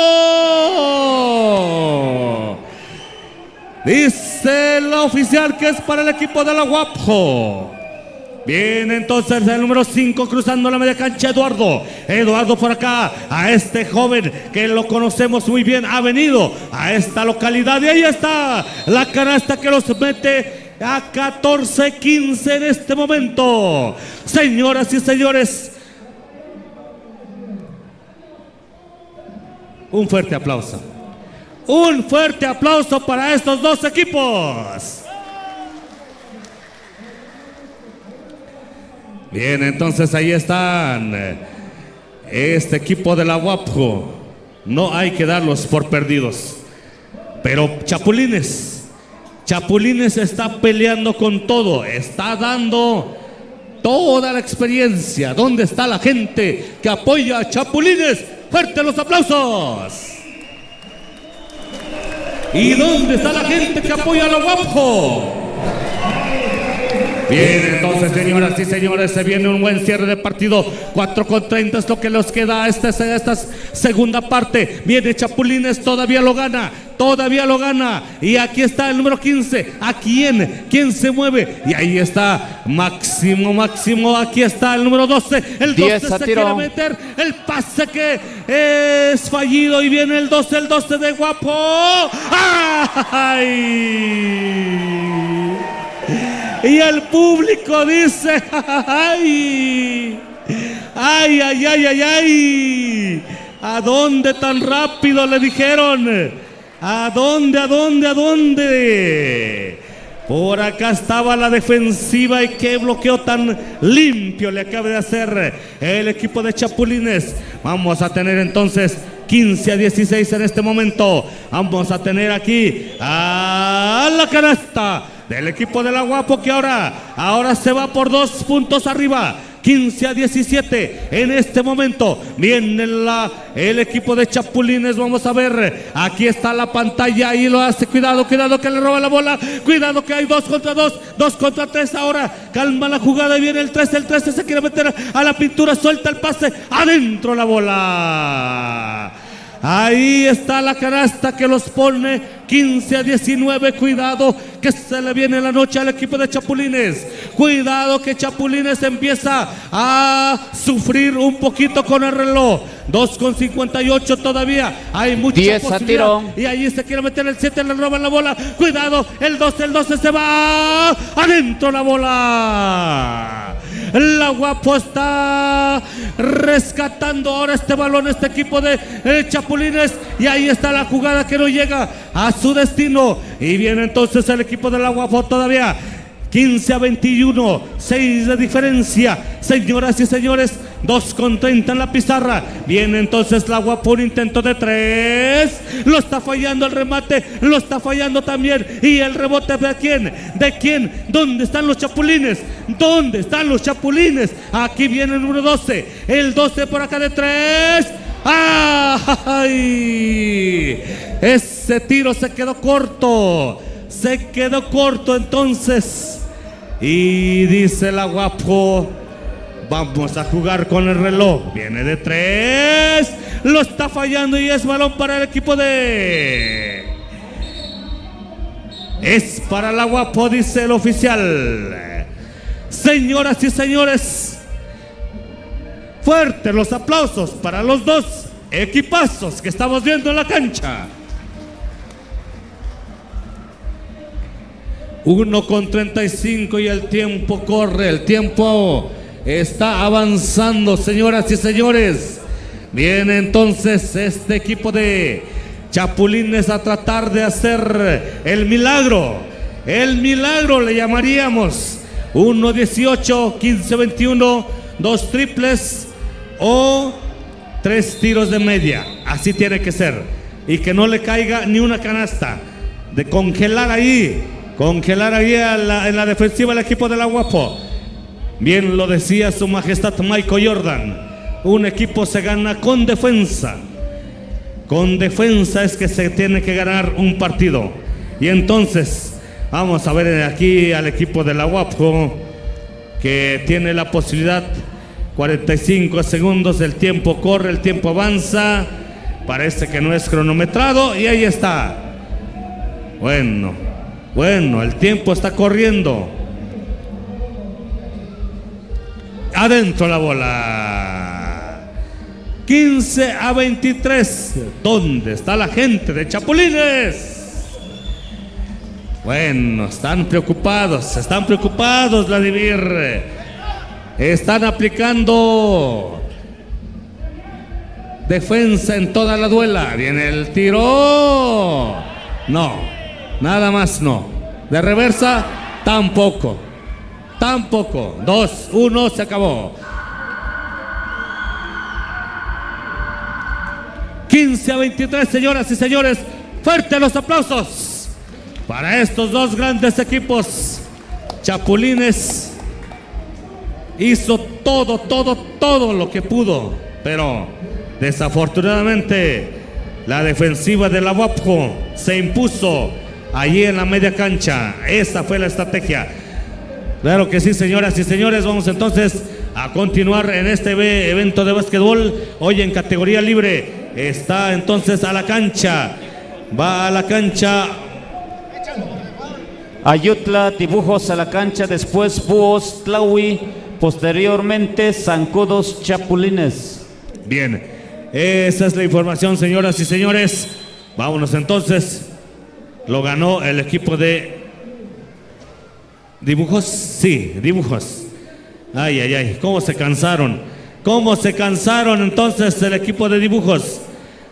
Dice el oficial que es para el equipo de la UAPJO. Viene entonces el número 5 cruzando la media cancha, Eduardo por acá, a este joven que lo conocemos muy bien, ha venido a esta localidad y ahí está la canasta que los mete a 14-15 en este momento. Señoras y señores, un fuerte aplauso. Un fuerte aplauso para estos dos equipos. Bien, entonces ahí están. Este equipo de la UAPJO, no hay que darlos por perdidos. Pero Chapulines está peleando con todo. Está dando toda la experiencia. ¿Dónde está la gente que apoya a Chapulines? ¡Fuerte los aplausos! ¿Y dónde está la gente que apoya a la UAPJO? Bien, entonces, señoras y señores, se viene un buen cierre de partido. 4:30 es lo que nos queda a esta segunda parte. Viene Chapulines, todavía lo gana. Y aquí está el número 15. ¿A quién? ¿Quién se mueve? Y ahí está Máximo. Aquí está el número 12. El 12 se quiere meter. El pase que es fallido. Y viene el 12 de UAPJO. ¡Ay! Y el público dice, ¡ay! ¡Ay! ¿A dónde tan rápido? Le dijeron. ¿A dónde, a dónde, a dónde? Por acá estaba la defensiva y qué bloqueo tan limpio le acaba de hacer el equipo de Chapulines. Vamos a tener entonces 15-16 en este momento. Vamos a tener aquí a la canasta del equipo de la Guapo, que ahora se va por 2 puntos arriba. 15-17 en este momento. Viene el equipo de Chapulines. Vamos a ver. Aquí está la pantalla y lo hace. Cuidado, cuidado que le roba la bola. Cuidado que hay 2 contra 2. 2 contra 3 ahora. Calma la jugada y viene el 13. El 13 se quiere meter a la pintura. Suelta el pase. Adentro la bola. Ahí está la canasta que los pone 15-19. Cuidado que se le viene la noche al equipo de Chapulines. Cuidado que Chapulines empieza a sufrir un poquito con el reloj. 2:58 todavía. Hay mucha 10 posibilidad. a tiro. Y ahí se quiere meter el 7, le roban la bola. Cuidado, el 12 se va. Adentro la bola. La Guapo está rescatando ahora este balón, este equipo de Chapulines. Y ahí está la jugada que no llega a su destino. Y viene entonces el equipo de la Guapo todavía. 15-21, 6 de diferencia. Señoras y señores, 2:30 en la pizarra. Viene entonces la Guapo, un intento de 3. Lo está fallando el remate, lo está fallando también. Y el rebote ¿de quién? ¿De quién? ¿Dónde están los Chapulines? ¿Dónde están los Chapulines? Aquí viene el número 12. El 12 por acá de 3. ¡Ay! Ese tiro se quedó corto. Se quedó corto entonces. Y dice la Guapo, vamos a jugar con el reloj. Viene de 3. Lo está fallando y es balón para el equipo de... Es para la Guapo, dice el oficial. Señoras y señores, fuertes los aplausos para los 2 equipazos que estamos viendo en la cancha. 1:35 y el tiempo corre, el tiempo está avanzando, señoras y señores. Viene entonces este equipo de Chapulines a tratar de hacer el milagro le llamaríamos. 1:18, 15-21, 2 triples o 3 tiros de media, así tiene que ser, y que no le caiga ni una canasta, de congelar ahí en la defensiva el equipo de la Guapo. Bien lo decía su majestad Michael Jordan, un equipo se gana con defensa. Con defensa es que se tiene que ganar un partido. Y entonces vamos a ver aquí al equipo de la Guapo, que tiene la posibilidad. 45 segundos, el tiempo corre, el tiempo avanza. Parece que no es cronometrado y ahí está. Bueno, el tiempo está corriendo. Adentro la bola. 15-23. ¿Dónde está la gente de Chapulines? Bueno, están preocupados, Vladimir. Están aplicando defensa en toda la duela. Viene el tiro. No, nada más no. De reversa, tampoco. 2-1, se acabó. 15-23, señoras y señores. Fuertes los aplausos para estos 2 grandes equipos. Chapulines hizo todo lo que pudo, pero desafortunadamente la defensiva de la Guapo se impuso allí en la media cancha. Esa fue la estrategia. Claro que sí, señoras y señores. Vamos entonces a continuar en este evento de básquetbol. Hoy en categoría libre está entonces a la cancha. Va a la cancha Ayutla, Dibujos a la cancha, después Búhos, Tlahui, posteriormente Zancudos, Chapulines. Bien, esa es la información, señoras y señores. Vámonos entonces. Lo ganó el equipo de Dibujos. Sí, Dibujos. Ay, cómo se cansaron. ¿Cómo se cansaron entonces el equipo de dibujos?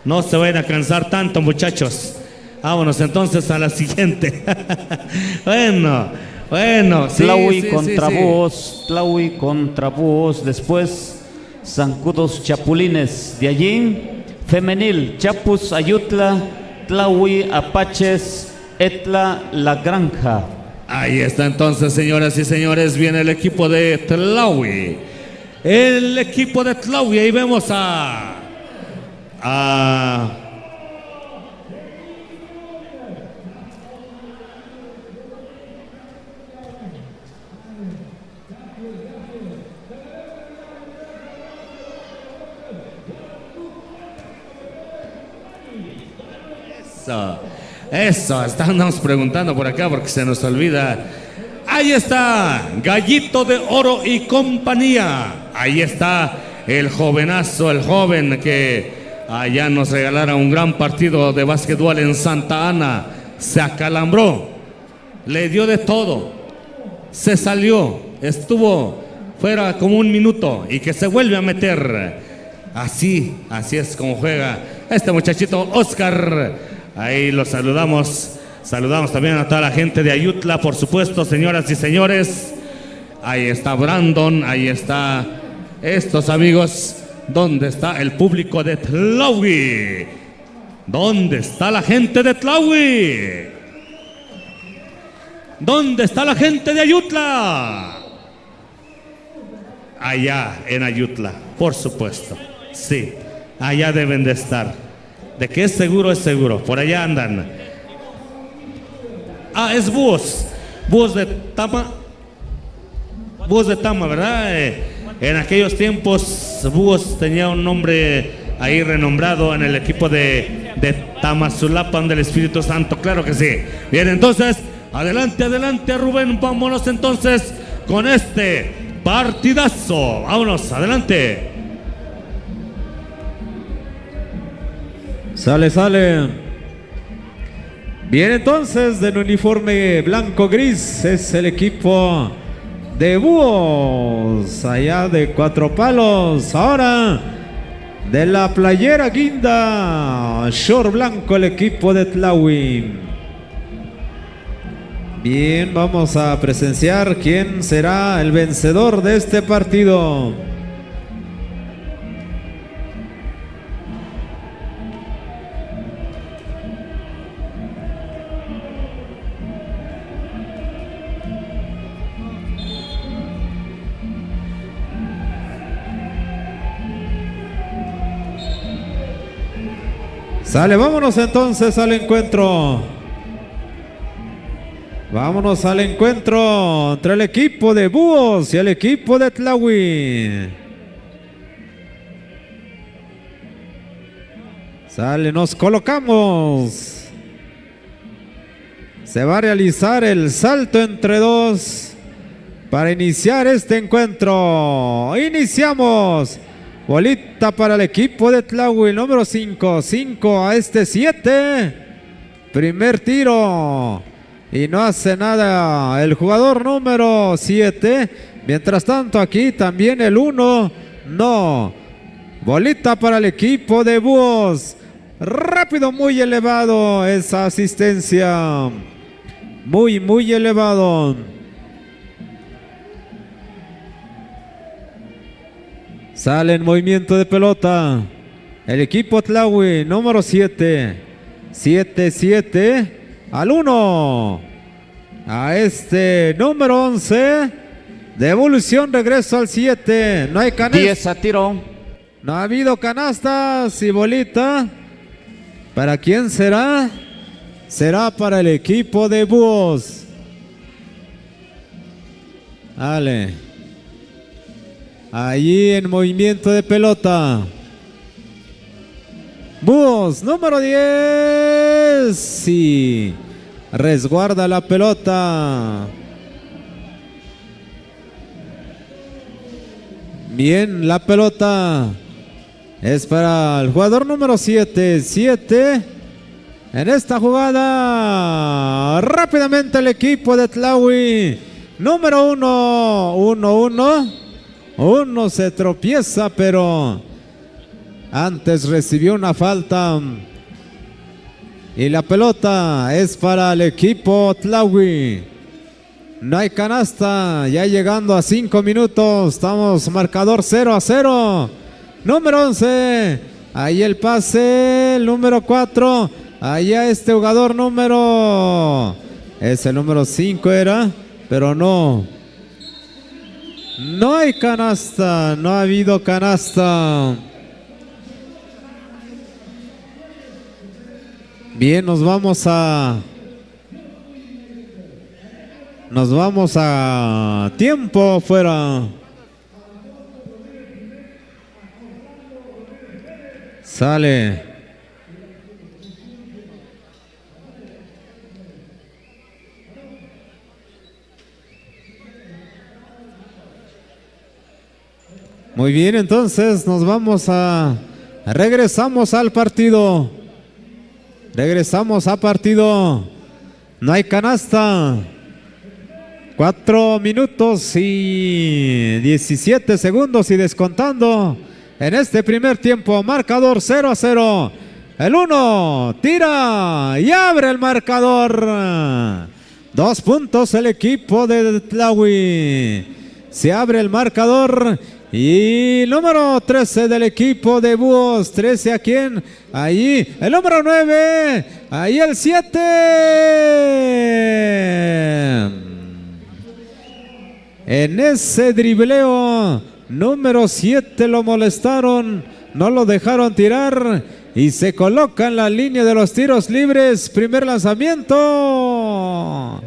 No se vayan a cansar tanto, muchachos. Vámonos entonces a la siguiente. Bueno, sí, Tlahui sí, contra sí, sí. Búhos, Tlahui contra Búhos, después Zancudos Chapulines, de allí femenil, Chapus Ayutla, Tlahui Apaches, Etla La Granja. Ahí está entonces, señoras y señores, viene el equipo de Tlahui. El equipo de Tlahui, ahí vemos a Eso, estamos preguntando por acá porque se nos olvida. Ahí está, Gallito de Oro y compañía. Ahí está el jovenazo, el joven que allá nos regalara un gran partido de básquetbol en Santa Ana. Se acalambró, le dio de todo, se salió, estuvo fuera como un minuto y que se vuelve a meter. Así es como juega este muchachito Oscar. Ahí lo saludamos. Saludamos también a toda la gente de Ayutla, por supuesto, señoras y señores. Ahí está Brandon, ahí está estos amigos. ¿Dónde está el público de Tlahui? ¿Dónde está la gente de Tlahui? ¿Dónde está la gente de Ayutla? Allá en Ayutla, por supuesto. Sí, allá deben de estar. De que es seguro, por allá andan. Es Búhos. Búhos de Tama. Búhos de Tama, ¿verdad? En aquellos tiempos Búhos tenía un nombre ahí renombrado en el equipo de Tamazulapan del Espíritu Santo, claro que sí. Bien, entonces, adelante Rubén, vámonos entonces con este partidazo. Vámonos, adelante. Sale. Bien, entonces, del uniforme blanco-gris es el equipo de Búhos, allá de Cuatro Palos. Ahora, de la playera guinda, short blanco, el equipo de Tlahui. Bien, vamos a presenciar quién será el vencedor de este partido. Sale, vámonos entonces al encuentro. Vámonos al encuentro entre el equipo de Búhos y el equipo de Tlahui. Sale, nos colocamos. Se va a realizar el salto entre dos para iniciar este encuentro. Iniciamos. Bolita para el equipo de Tlahui, número 5. 5 a este 7. Primer tiro. Y no hace nada el jugador número 7. Mientras tanto aquí también el 1. No. Bolita para el equipo de Búhos. Rápido, muy elevado esa asistencia. Muy elevado. Sale en movimiento de pelota el equipo Tlahui, número 7. 7 al 1. A este número 11. Devolución, regreso al 7. No hay canastas. 10 a tiro. No ha habido canastas y bolita. ¿Para quién será? Será para el equipo de Búhos. Dale. Allí en movimiento de pelota. Búhos, número 10. Sí. Resguarda la pelota. Bien, la pelota es para el jugador número 7. 7. En esta jugada. Rápidamente el equipo de Tlahui. Número 1. 1-1. Uno se tropieza, pero antes recibió una falta. Y la pelota es para el equipo Tlahui. No hay canasta, ya llegando a 5 minutos. Estamos marcador 0-0. Número 11. Ahí el pase, el número 4. Allá este jugador número... Es el número 5 era, pero no. No hay canasta, no ha habido canasta. Bien, nos vamos a tiempo fuera. Sale. Muy bien, entonces regresamos al partido. Regresamos a partido. No hay canasta. 4 minutos y 17 segundos y descontando en este primer tiempo. Marcador 0-0. El 1 tira y abre el marcador. 2 puntos el equipo de Tlahui. Se abre el marcador. Y el número 13 del equipo de Búhos, 13 a quién, ahí el número 9, ahí el 7. En ese dribleo, número 7 lo molestaron, no lo dejaron tirar y se coloca en la línea de los tiros libres. Primer lanzamiento.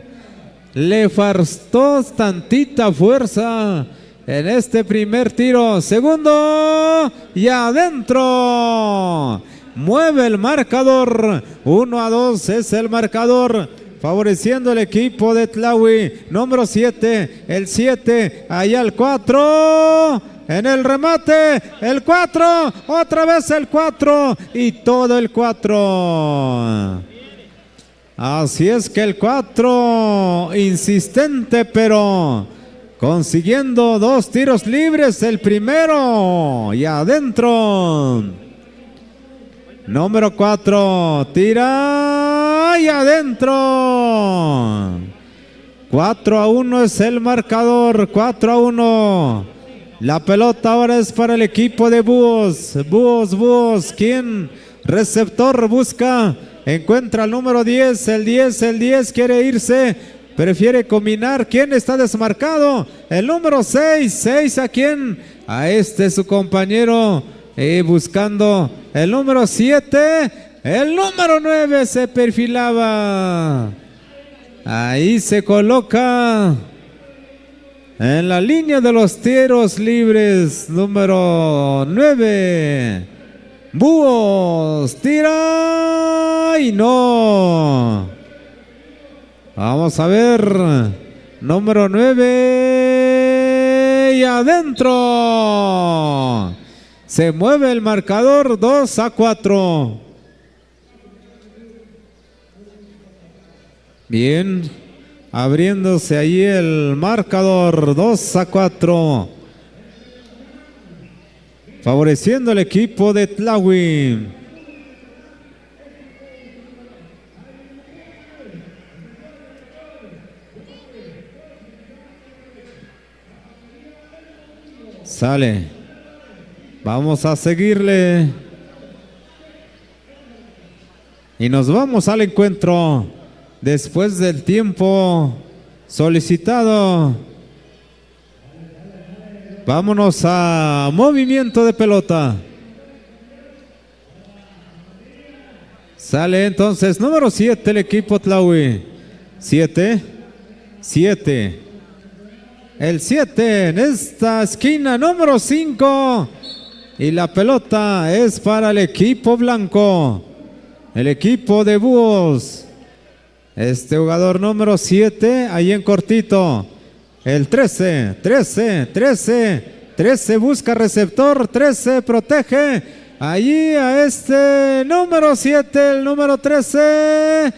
Le faltó tantita fuerza en este primer tiro. Segundo y adentro. Mueve el marcador. 1-2 es el marcador, favoreciendo el equipo de Tlahui. Número 7, el 7, allá el 4. En el remate, el 4, otra vez el 4 y todo el 4. Así es que el 4 insistente, pero consiguiendo 2 tiros libres, el primero y adentro. Número 4, tira y adentro. 4-1 es el marcador, 4-1. La pelota ahora es para el equipo de Búhos. Búhos, ¿quién? Receptor busca, encuentra el número 10, el 10 quiere irse. Prefiere combinar. ¿Quién está desmarcado? El número 6 a quién? A su compañero buscando el número 7. El número 9 se perfilaba. Ahí se coloca en la línea de los tiros libres. Número 9. Búhos tira y no. Vamos a ver, número 9 y adentro. Se mueve el marcador 2-4. Bien, abriéndose ahí el marcador 2-4. Favoreciendo el equipo de Tlahui. Sale. Vamos a seguirle. Y nos vamos al encuentro después del tiempo solicitado. Vámonos a movimiento de pelota. Sale entonces número 7 el equipo Tlahui. 7. El 7 en esta esquina, número 5. Y la pelota es para el equipo blanco. El equipo de Búhos. Este jugador número 7, ahí en cortito. El 13 busca receptor, 13 protege. Allí a este número 7, el número 13.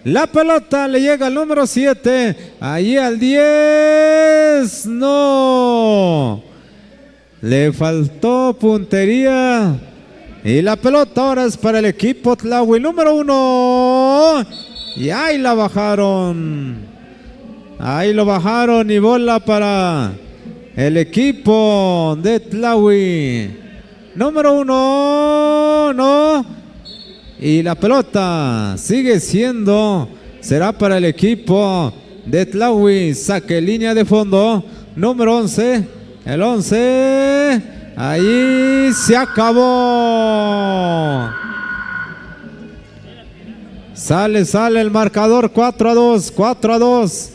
La pelota le llega al número 7. Allí al 10. No. Le faltó puntería. Y la pelota ahora es para el equipo Tlahui número 1. Y ahí la bajaron. Ahí lo bajaron y bola para el equipo de Tlahui número 1. No. Y la pelota sigue siendo. Será para el equipo de Tlahui. Saque línea de fondo. Número 11. El 11. Ahí se acabó. Sale el marcador 4-2.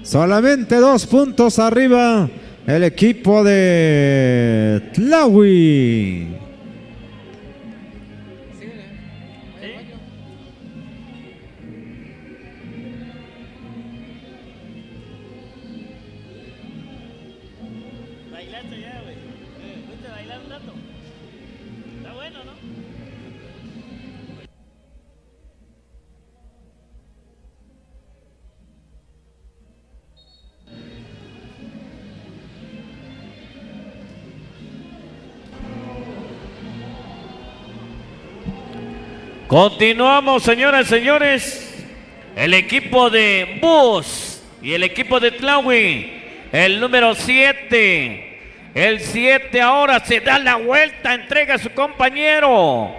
Solamente 2 puntos arriba el equipo de Tlahui. Bailaste ya, güey. ¿Fuiste a bailar un rato? Está bueno, ¿no? Continuamos, señoras y señores. El equipo de Búhos y el equipo de Tlahui, el número 7. El 7 ahora se da la vuelta, entrega a su compañero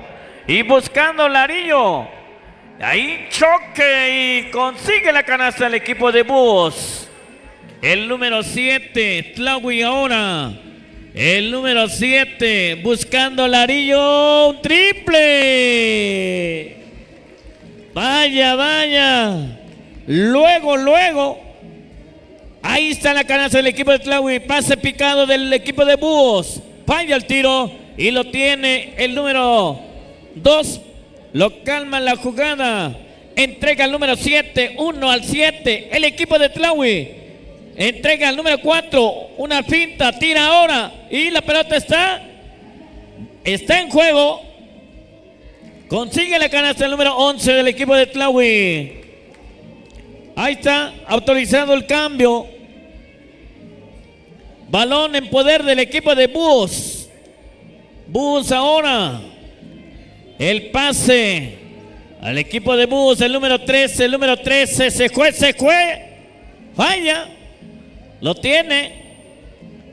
y buscando Larillo. Ahí choque y consigue la canasta el equipo de Búhos. El número 7, Tlahui ahora. El número 7, buscando Larillo, un triple. Vaya. Luego. Ahí está la canasta del equipo de Tlahui. Pase picado del equipo de Búhos. Falla el tiro y lo tiene el número 2. Lo calma la jugada. Entrega al número 7, 1 al 7. El equipo de Tlahui. Entrega al número 4. Una finta, tira ahora. Y la pelota está en juego. Consigue la canasta el número 11 del equipo de Tlahui. Ahí está autorizado el cambio. Balón en poder del equipo de Búhos. Búhos ahora. El pase al equipo de Búhos, el número 13. El número 13 se fue. Falla. Lo tiene.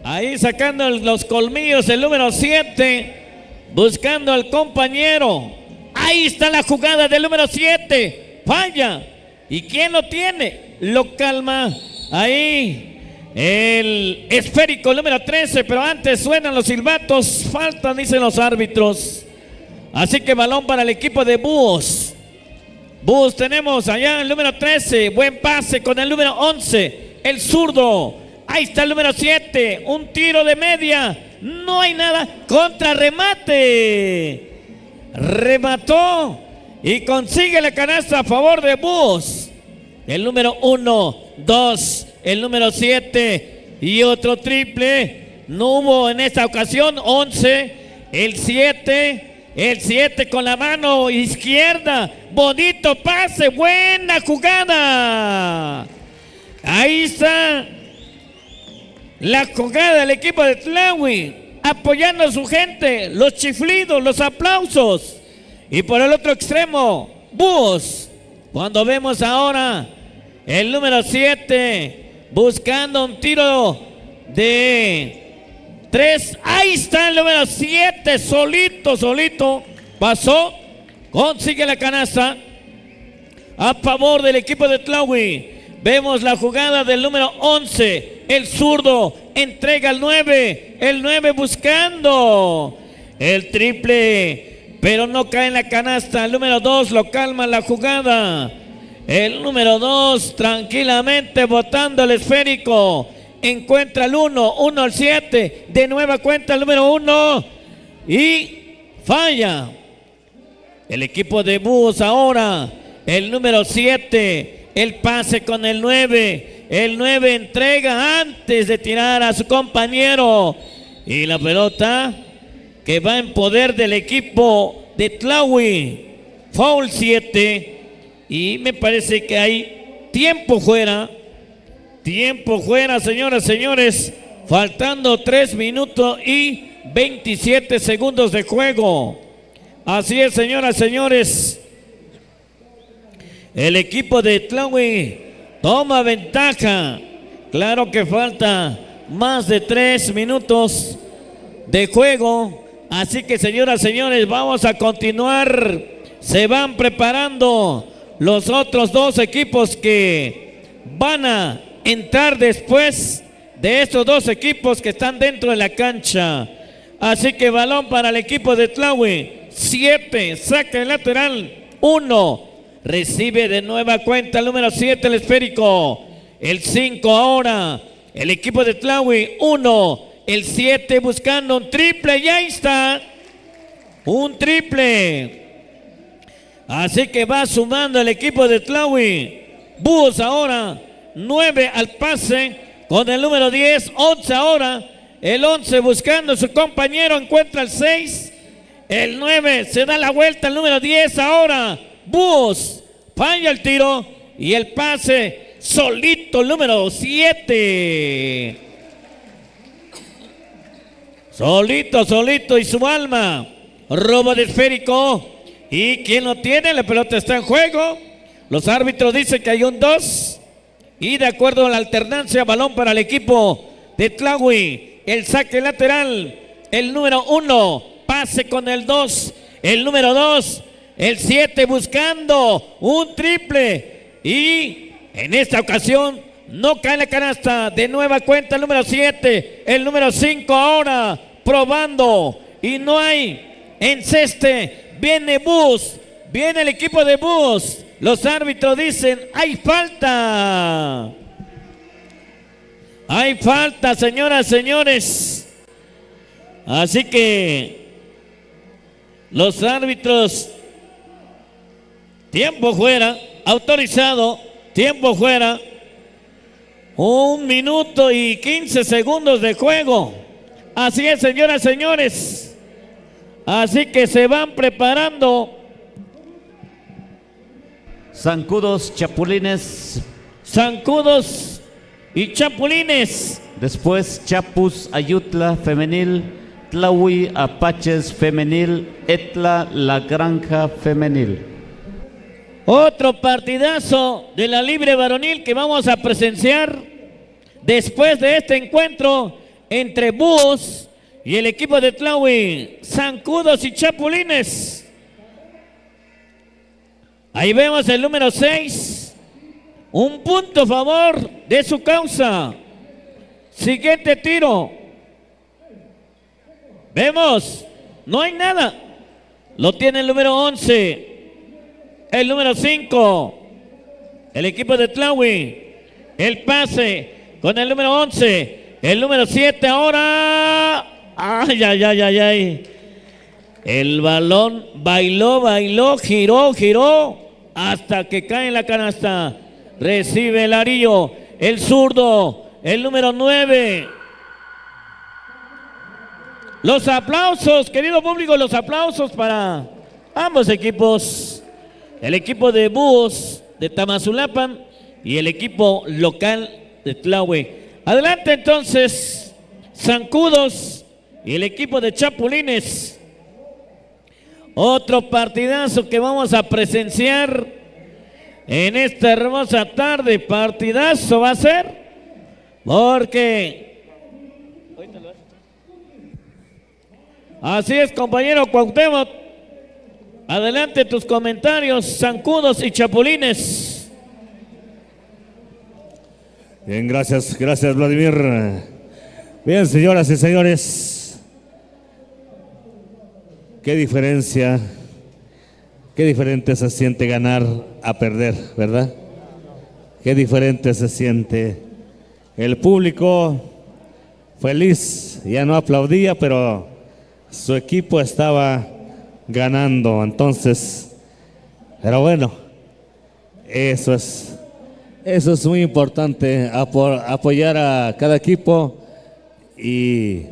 Ahí sacando los colmillos el número 7. Buscando al compañero. Ahí está la jugada del número 7. Falla. ¿Y quién lo tiene? Lo calma. Ahí el esférico número 13. Pero antes suenan los silbatos. Faltan, dicen los árbitros. Así que balón para el equipo de Búhos. Búhos tenemos allá el número 13. Buen pase con el número 11. El zurdo. Ahí está el número 7. Un tiro de media. No hay nada. Contrarremate. Remató. Y consigue la canasta a favor de Búhos. El número 1, 2, el número 7 y otro triple. No hubo en esta ocasión. 11, el 7 con la mano izquierda. Bonito pase, buena jugada. Ahí está la jugada del equipo de Tlahui, apoyando a su gente, los chiflidos, los aplausos. Y por el otro extremo, Búhos. Cuando vemos ahora el número 7 buscando un tiro de 3. Ahí está el número 7, solito. Pasó, consigue la canasta a favor del equipo de Tlahui. Vemos la jugada del número 11, el zurdo, entrega al 9, el 9 buscando el triple. Pero no cae en la canasta. El número 2 lo calma la jugada. El número 2 tranquilamente botando el esférico. Encuentra el 1 al 7. De nueva cuenta el número 1. Y falla. El equipo de Búhos ahora. El número 7. El pase con el 9. El 9 entrega antes de tirar a su compañero. Y la pelota que va en poder del equipo de Tlahui. Foul 7. Y me parece que hay tiempo fuera. Tiempo fuera, señoras, señores. faltando 3 minutos y 27 segundos de juego. Así es, señoras, señores. El equipo de Tlahui toma ventaja. Claro que falta más de 3 minutos de juego. Así que, señoras, señores, vamos a continuar. Se van preparando los otros dos equipos que van a entrar después de estos dos equipos que están dentro de la cancha. Así que balón para el equipo de Tlahui. 7, saca el lateral. 1, recibe de nueva cuenta el número 7, el esférico. El 5 ahora, el equipo de Tlahui. 1, el 7 buscando un triple. Y ahí está, un triple. Así que va sumando el equipo de Tlahui. Búhos ahora, 9 al pase con el número 10. 11 ahora, el 11 buscando a su compañero, encuentra el 6. El 9 se da la vuelta, el número 10 ahora. Búhos falla el tiro y el pase solito, el número 7. Solito y su alma. Robo de esférico. ¿Y quién lo tiene? La pelota está en juego. Los árbitros dicen que hay un 2. Y de acuerdo a la alternancia, balón para el equipo de Tlahui. El saque lateral. El número 1. Pase con el 2. El número 2. El 7 buscando un triple. Y en esta ocasión no cae la canasta. De nueva cuenta el número 7. El número 5 ahora probando. Y no hay enceste. Viene Bus, viene el equipo de Bus. Los árbitros dicen, hay falta. Hay falta, señoras, señores. Así que los árbitros, tiempo fuera, autorizado, tiempo fuera. 1 minuto y 15 segundos de juego. Así es, señoras, señores. Así que se van preparando. Zancudos, Chapulines. Zancudos y Chapulines. Después Chapus, Ayutla femenil. Tlahui, Apaches femenil. Etla, La Granja femenil. Otro partidazo de la libre varonil que vamos a presenciar después de este encuentro entre Búhos y el equipo de Tlahui. Zancudos y Chapulines. Ahí vemos el número 6. Un punto a favor de su causa. Siguiente tiro. Vemos, no hay nada. Lo tiene el número 11. El número 5. El equipo de Tlahui. El pase con el número 11. El número 7 ahora. Ay. El balón bailó, giró hasta que cae en la canasta. Recibe el Arillo, el zurdo, el número 9. Los aplausos, querido público, los aplausos para ambos equipos. El equipo de Búhos de Tamazulapan y el equipo local de Tlahui. Adelante entonces, Zancudos y el equipo de Chapulines. Otro partidazo que vamos a presenciar en esta hermosa tarde. Partidazo va a ser, porque así es, compañero Cuauhtémoc. Adelante tus comentarios, Zancudos y Chapulines. Bien, gracias Vladimir. Bien, señoras y señores, qué diferente se siente ganar a perder, ¿verdad? Qué diferente se siente. El público feliz, ya no aplaudía, pero su equipo estaba ganando, entonces, pero bueno, eso es muy importante, apoyar a cada equipo. Y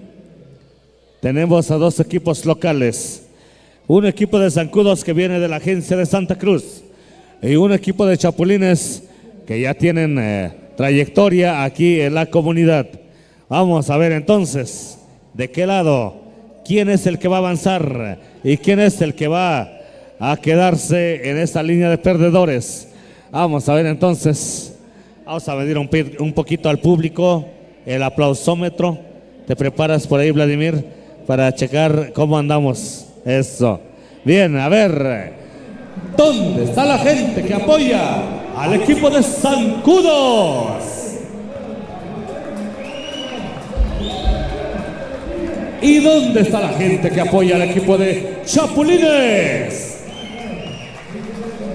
tenemos a dos equipos locales, un equipo de Zancudos que viene de la agencia de Santa Cruz y un equipo de Chapulines que ya tienen trayectoria aquí en la comunidad. Vamos a ver entonces de qué lado, quién es el que va a avanzar y quién es el que va a quedarse en esta línea de perdedores. Vamos a ver entonces, vamos a medir un poquito al público, el aplausómetro. ¿Te preparas por ahí, Vladimir, para checar cómo andamos? Eso. Bien, a ver, ¿dónde está la gente que apoya al equipo de Zancudos? ¿Y dónde está la gente que apoya al equipo de Chapulines?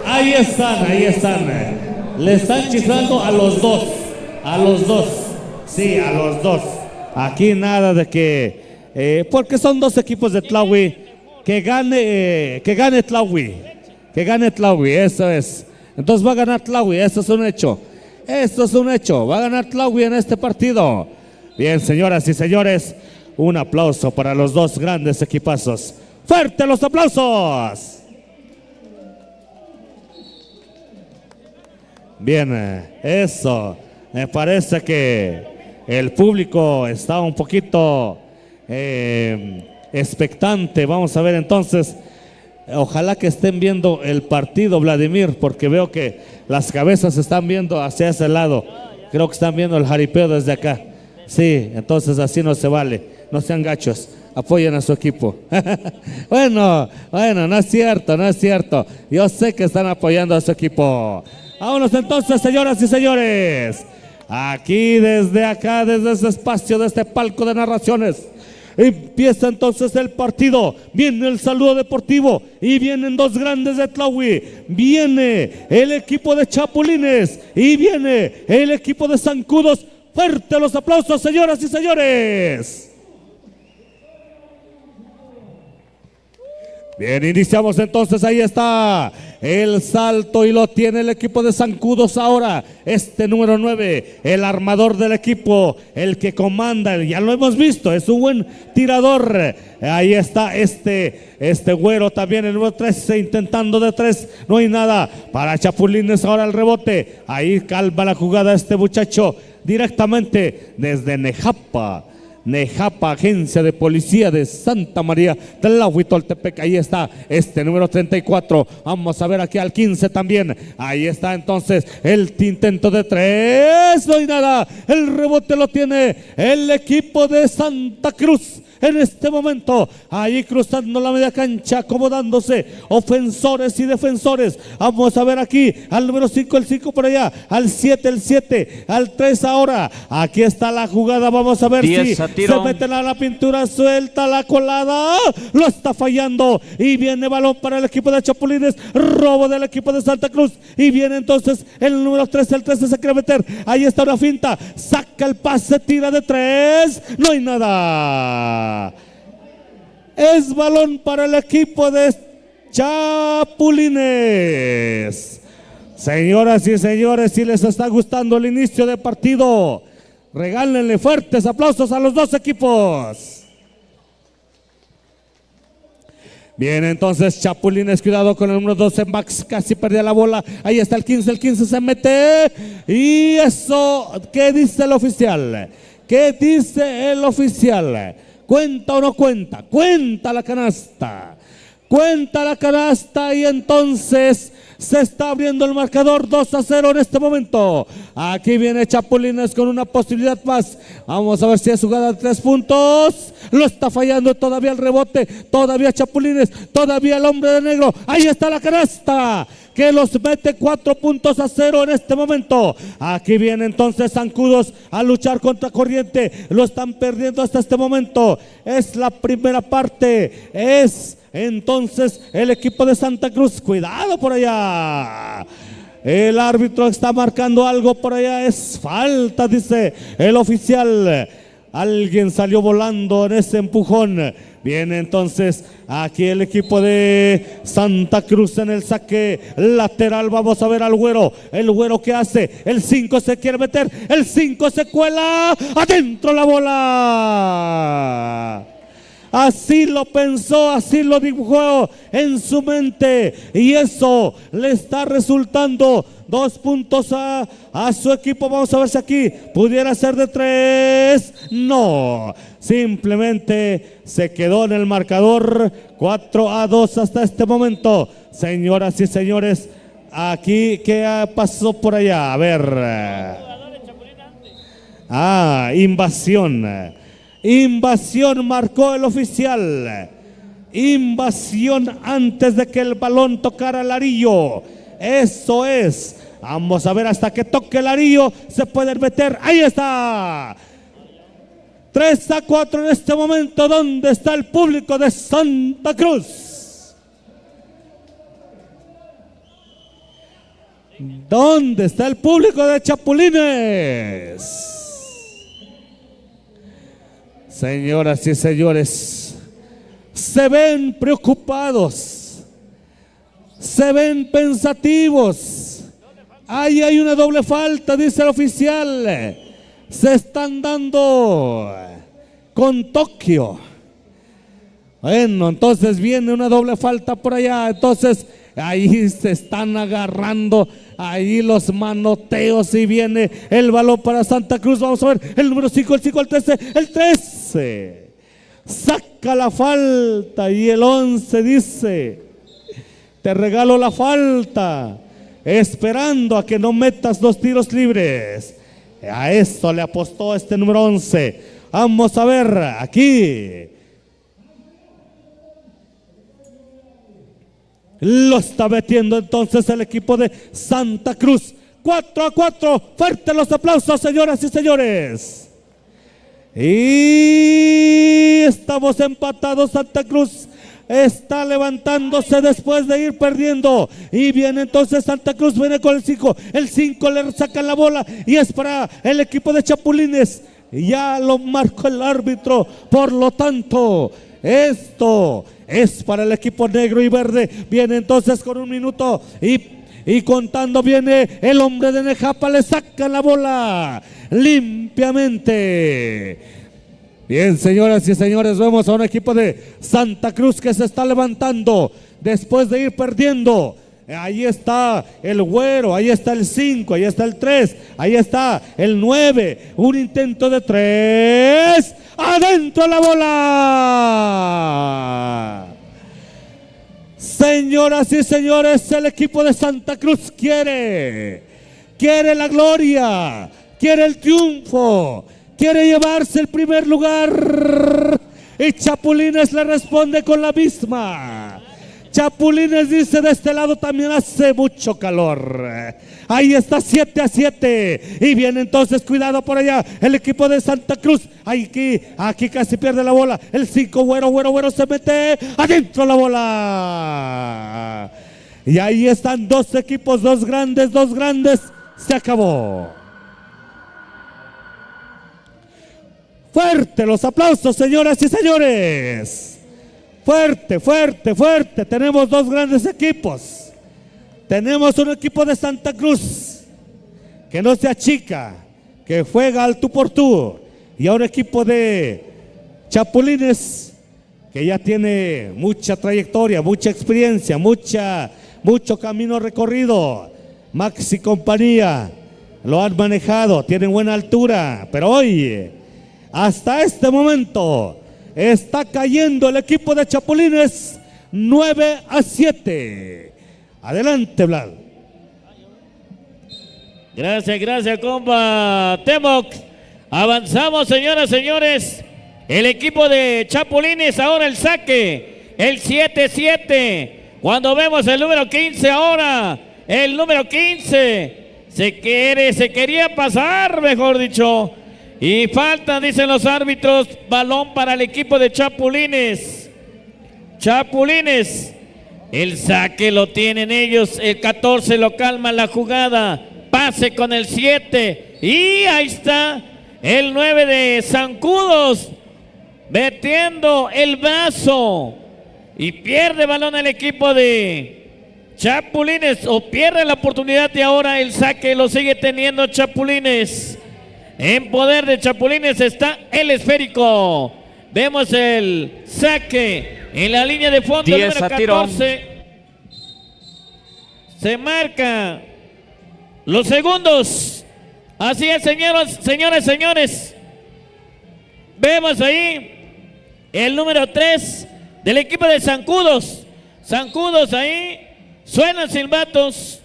Ahí están, ahí están. Le están chiflando a los dos. A los dos. Sí, a los dos. Aquí nada de que... porque son dos equipos de Tlahui. Que gane Tlahui. Que gane Tlahui, eso es. Entonces va a ganar Tlahui, eso es un hecho. Esto es un hecho. Va a ganar Tlahui en este partido. Bien, señoras y señores. Un aplauso para los dos grandes equipazos. ¡Fuerte los aplausos! Bien, eso. Me parece que el público está un poquito expectante. Vamos a ver entonces. Ojalá que estén viendo el partido, Vladimir, porque veo que las cabezas están viendo hacia ese lado. Creo que están viendo el jaripeo desde acá. Sí, entonces así no se vale. No sean gachos, apoyen a su equipo. Bueno, no es cierto, no es cierto. Yo sé que están apoyando a su equipo. Vámonos entonces, señoras y señores. Aquí desde acá, desde ese espacio, de este palco de narraciones. Empieza entonces el partido. Viene el saludo deportivo y vienen dos grandes de Tlahui. Viene el equipo de Chapulines y viene el equipo de Zancudos. Fuerte los aplausos, señoras y señores. Bien, iniciamos entonces, ahí está el salto y lo tiene el equipo de Zancudos ahora. Este número 9, el armador del equipo, el que comanda, ya lo hemos visto, es un buen tirador. Ahí está este güero también, el número 13, intentando de 3, no hay nada. Para Chapulines ahora el rebote, ahí calma la jugada este muchacho directamente desde Nejapa, Agencia de Policía de Santa María Tlahuitoltepec. Ahí está este número 34. Vamos a ver aquí al 15 también. Ahí está entonces el intento de 3. No hay nada. El rebote lo tiene el equipo de Santa Cruz. En este momento, ahí cruzando la media cancha, acomodándose ofensores y defensores. Vamos a ver aquí al número 5, el 5 por allá, al 7, el 7, al 3 ahora. Aquí está la jugada, vamos a ver si se meten a la pintura, suelta la colada, lo está fallando y viene balón para el equipo de Chapulines, robo del equipo de Santa Cruz y viene entonces el número 13, el 13 se quiere meter, ahí está una finta, saca el pase, tira de 3, no hay nada. Es balón para el equipo de Chapulines. Señoras y señores, si les está gustando el inicio de partido, regálenle fuertes aplausos a los dos equipos. Bien, entonces Chapulines, cuidado con el número 12, Max casi perdía la bola. Ahí está el 15 se mete. Y eso, ¿qué dice el oficial? ¿Qué dice el oficial? ¿Cuenta o no cuenta? Cuenta la canasta. Cuenta la canasta y entonces se está abriendo el marcador 2-0 en este momento. Aquí viene Chapulines con una posibilidad más. Vamos a ver si es jugada de 3 puntos. Lo está fallando todavía el rebote. Todavía Chapulines. Todavía el hombre de negro. Ahí está la canasta que los mete 4-0 en este momento. Aquí viene entonces Zancudos a luchar contra corriente. Lo están perdiendo hasta este momento. Es la primera parte. Es entonces el equipo de Santa Cruz. Cuidado por allá. El árbitro está marcando algo por allá. Es falta, dice el oficial. Alguien salió volando en ese empujón. Viene entonces aquí el equipo de Santa Cruz en el saque lateral. Vamos a ver al güero. El güero que hace. El 5 se quiere meter. El 5 se cuela. Adentro la bola. Así lo pensó, así lo dibujó en su mente y eso le está resultando 2 puntos a su equipo. Vamos a ver si aquí pudiera ser de 3. No, simplemente se quedó en el marcador 4-2 hasta este momento. Señoras y señores, aquí, ¿qué pasó por allá? A ver. Invasión. Invasión marcó el oficial. Invasión antes de que el balón tocara el arillo. Eso es. Vamos a ver hasta que toque el arillo. Se pueden meter. Ahí está. 3-4 en este momento. ¿Dónde está el público de Santa Cruz? ¿Dónde está el público de Chapulines? Señoras y señores, se ven preocupados, se ven pensativos. Ahí hay una doble falta, dice el oficial. Se están dando con Tokio. Bueno, entonces viene una doble falta por allá. Entonces ahí se están agarrando, ahí los manoteos y viene el balón para Santa Cruz. Vamos a ver el número 5, el 5, el 13, el 13. Saca la falta y el 11 dice, te regalo la falta, esperando a que no metas los tiros libres. A esto le apostó este número 11. Vamos a ver aquí. Lo está metiendo entonces el equipo de Santa Cruz. 4-4. Fuertes los aplausos, señoras y señores. Y estamos empatados. Santa Cruz está levantándose después de ir perdiendo. Y viene entonces Santa Cruz, viene con el 5. El 5 le sacan la bola y es para el equipo de Chapulines. Ya lo marcó el árbitro. Por lo tanto, esto es para el equipo negro y verde. Viene entonces con 1 minuto y contando viene el hombre de Nejapa. Le saca la bola limpiamente. Bien, señoras y señores, vemos a un equipo de Santa Cruz que se está levantando después de ir perdiendo. Ahí está el güero, ahí está el 5, ahí está el 3, ahí está el 9. Un intento de 3. ¡Adentro la bola! Señoras y señores, el equipo de Santa Cruz quiere la gloria, quiere el triunfo, quiere llevarse el primer lugar. Y Chapulines le responde con la misma. Chapulines dice, de este lado también hace mucho calor. Ahí está 7-7. Y viene entonces, cuidado por allá, el equipo de Santa Cruz. Aquí casi pierde la bola. El 5, güero se mete adentro la bola. Y ahí están dos equipos, dos grandes. Se acabó. Fuerte los aplausos, señoras y señores. Fuerte. Tenemos dos grandes equipos. Tenemos un equipo de Santa Cruz que no se achica, que juega al tú por tú. Y a un equipo de Chapulines que ya tiene mucha trayectoria, mucha experiencia, mucho camino recorrido. Max y compañía lo han manejado, tienen buena altura. Pero hoy, hasta este momento, está cayendo el equipo de Chapulines 9-7. Adelante, Vlad. Gracias, compa Temoc. Avanzamos, señoras, señores. El equipo de Chapulines, ahora el saque. El 7-7. Cuando vemos el número 15 ahora. El número 15. Se quería pasar, mejor dicho. Y falta, dicen los árbitros, balón para el equipo de Chapulines. Chapulines, el saque lo tienen ellos, el 14 lo calma la jugada, pase con el 7 y ahí está el 9 de Zancudos metiendo el brazo y pierde balón el equipo de Chapulines, o pierde la oportunidad, y ahora el saque lo sigue teniendo Chapulines. En poder de Chapulines está el esférico. Vemos el saque en la línea de fondo, 10 número 14. Se marca los segundos. Así es, señores. Vemos ahí el número 3 del equipo de Zancudos. Zancudos ahí, suenan silbatos.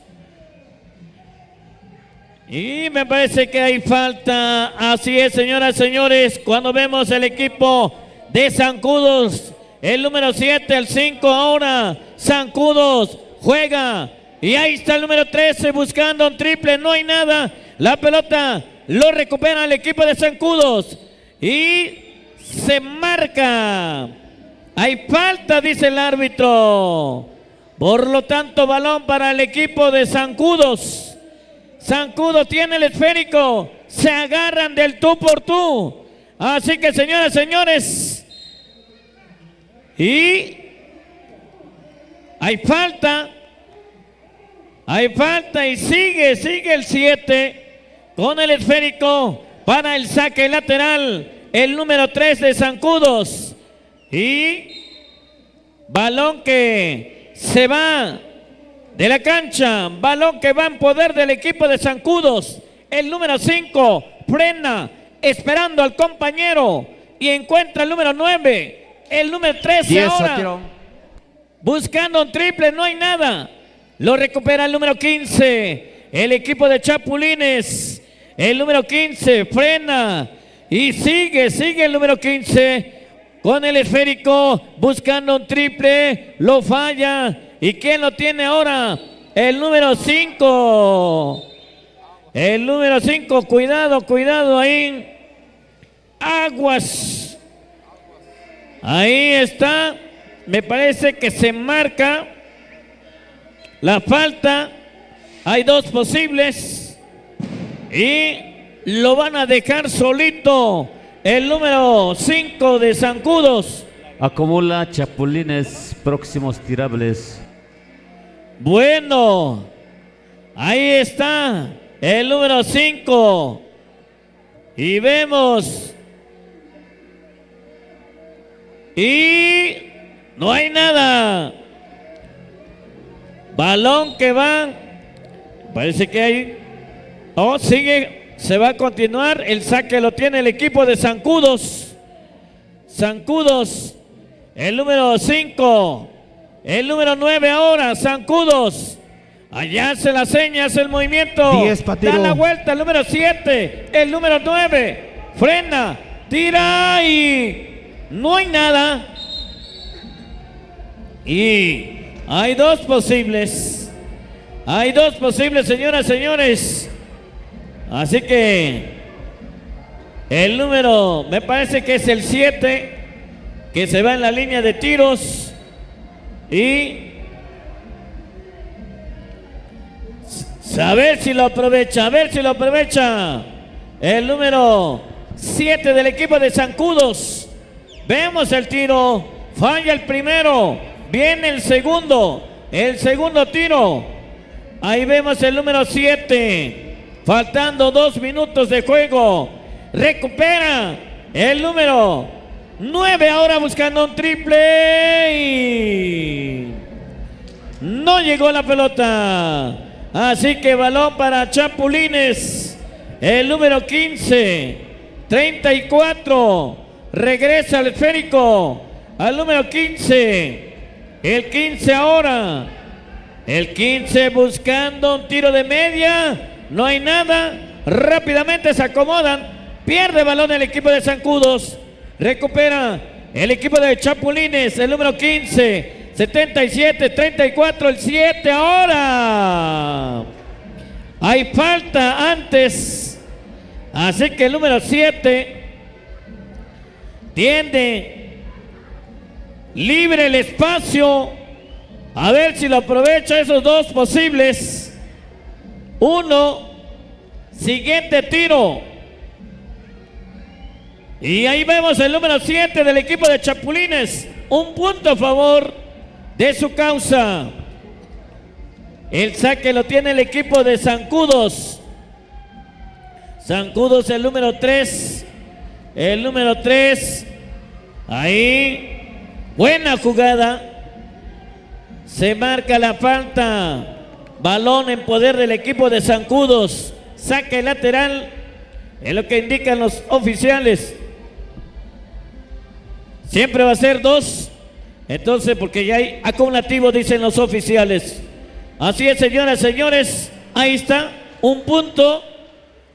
Y me parece que hay falta. Así es, señores. Cuando vemos el equipo de Zancudos, el número 7, el 5 ahora. Zancudos juega. Y ahí está el número 13 buscando un triple. No hay nada. La pelota lo recupera el equipo de Zancudos. Y se marca. Hay falta, dice el árbitro. Por lo tanto, balón para el equipo de Zancudos. Zancudo tiene el esférico. Se agarran del tú por tú. Así que, señores. Y hay falta. Y sigue el 7 con el esférico para el saque lateral. El número 3 de Zancudos. Y balón que se va de la cancha, balón que va en poder del equipo de Zancudos. El número 5 frena, esperando al compañero y encuentra el número 9. El número 13 ahora, buscando un triple, no hay nada. Lo recupera el número 15, el equipo de Chapulines. El número 15 frena y sigue el número 15 con el esférico, buscando un triple, lo falla. ¿Y quién lo tiene ahora? El número 5. El número 5, cuidado ahí. Aguas. Ahí está. Me parece que se marca la falta. Hay dos posibles. Y lo van a dejar solito el número 5 de Zancudos. Acumula Chapulines, próximos tirables. Bueno, ahí está el número 5. Y vemos. Y no hay nada. Balón que va. Parece que hay. Oh, sigue. Se va a continuar. El saque lo tiene el equipo de Zancudos. Zancudos. El número 5. El número 9 ahora, Zancudos. Allá hace la seña, hace el movimiento. 10 para tiro. Da la vuelta, el número 7. El número 9. Frena, tira y no hay nada. Y hay dos posibles. Señores. Así que el número, me parece que es el 7, que se va en la línea de tiros. Y a ver si lo aprovecha, el número 7 del equipo de Zancudos. Vemos el tiro, falla el primero, viene el segundo tiro. Ahí vemos el número 7, faltando 2 minutos de juego. Recupera el número 9 ahora buscando un triple y no llegó la pelota. Así que balón para Chapulines. El número 15, 34. Regresa al esférico al número 15. El 15 ahora. El 15 buscando un tiro de media. No hay nada. Rápidamente se acomodan. Pierde balón el equipo de Zancudos. Recupera el equipo de Chapulines, el número 15, 77, 34, el 7 ahora. Hay falta antes. Así que el número 7 tiende libre el espacio. A ver si lo aprovecha esos dos posibles. Uno, siguiente tiro. Y ahí vemos el número 7 del equipo de Chapulines. Un punto a favor de su causa. El saque lo tiene el equipo de Zancudos. Zancudos el número 3. El número 3. Ahí. Buena jugada. Se marca la falta. Balón en poder del equipo de Zancudos. Saque lateral. Es lo que indican los oficiales. Siempre va a ser 2. Entonces, porque ya hay acumulativo, dicen los oficiales. Así es, señoras y señores. Ahí está. Un punto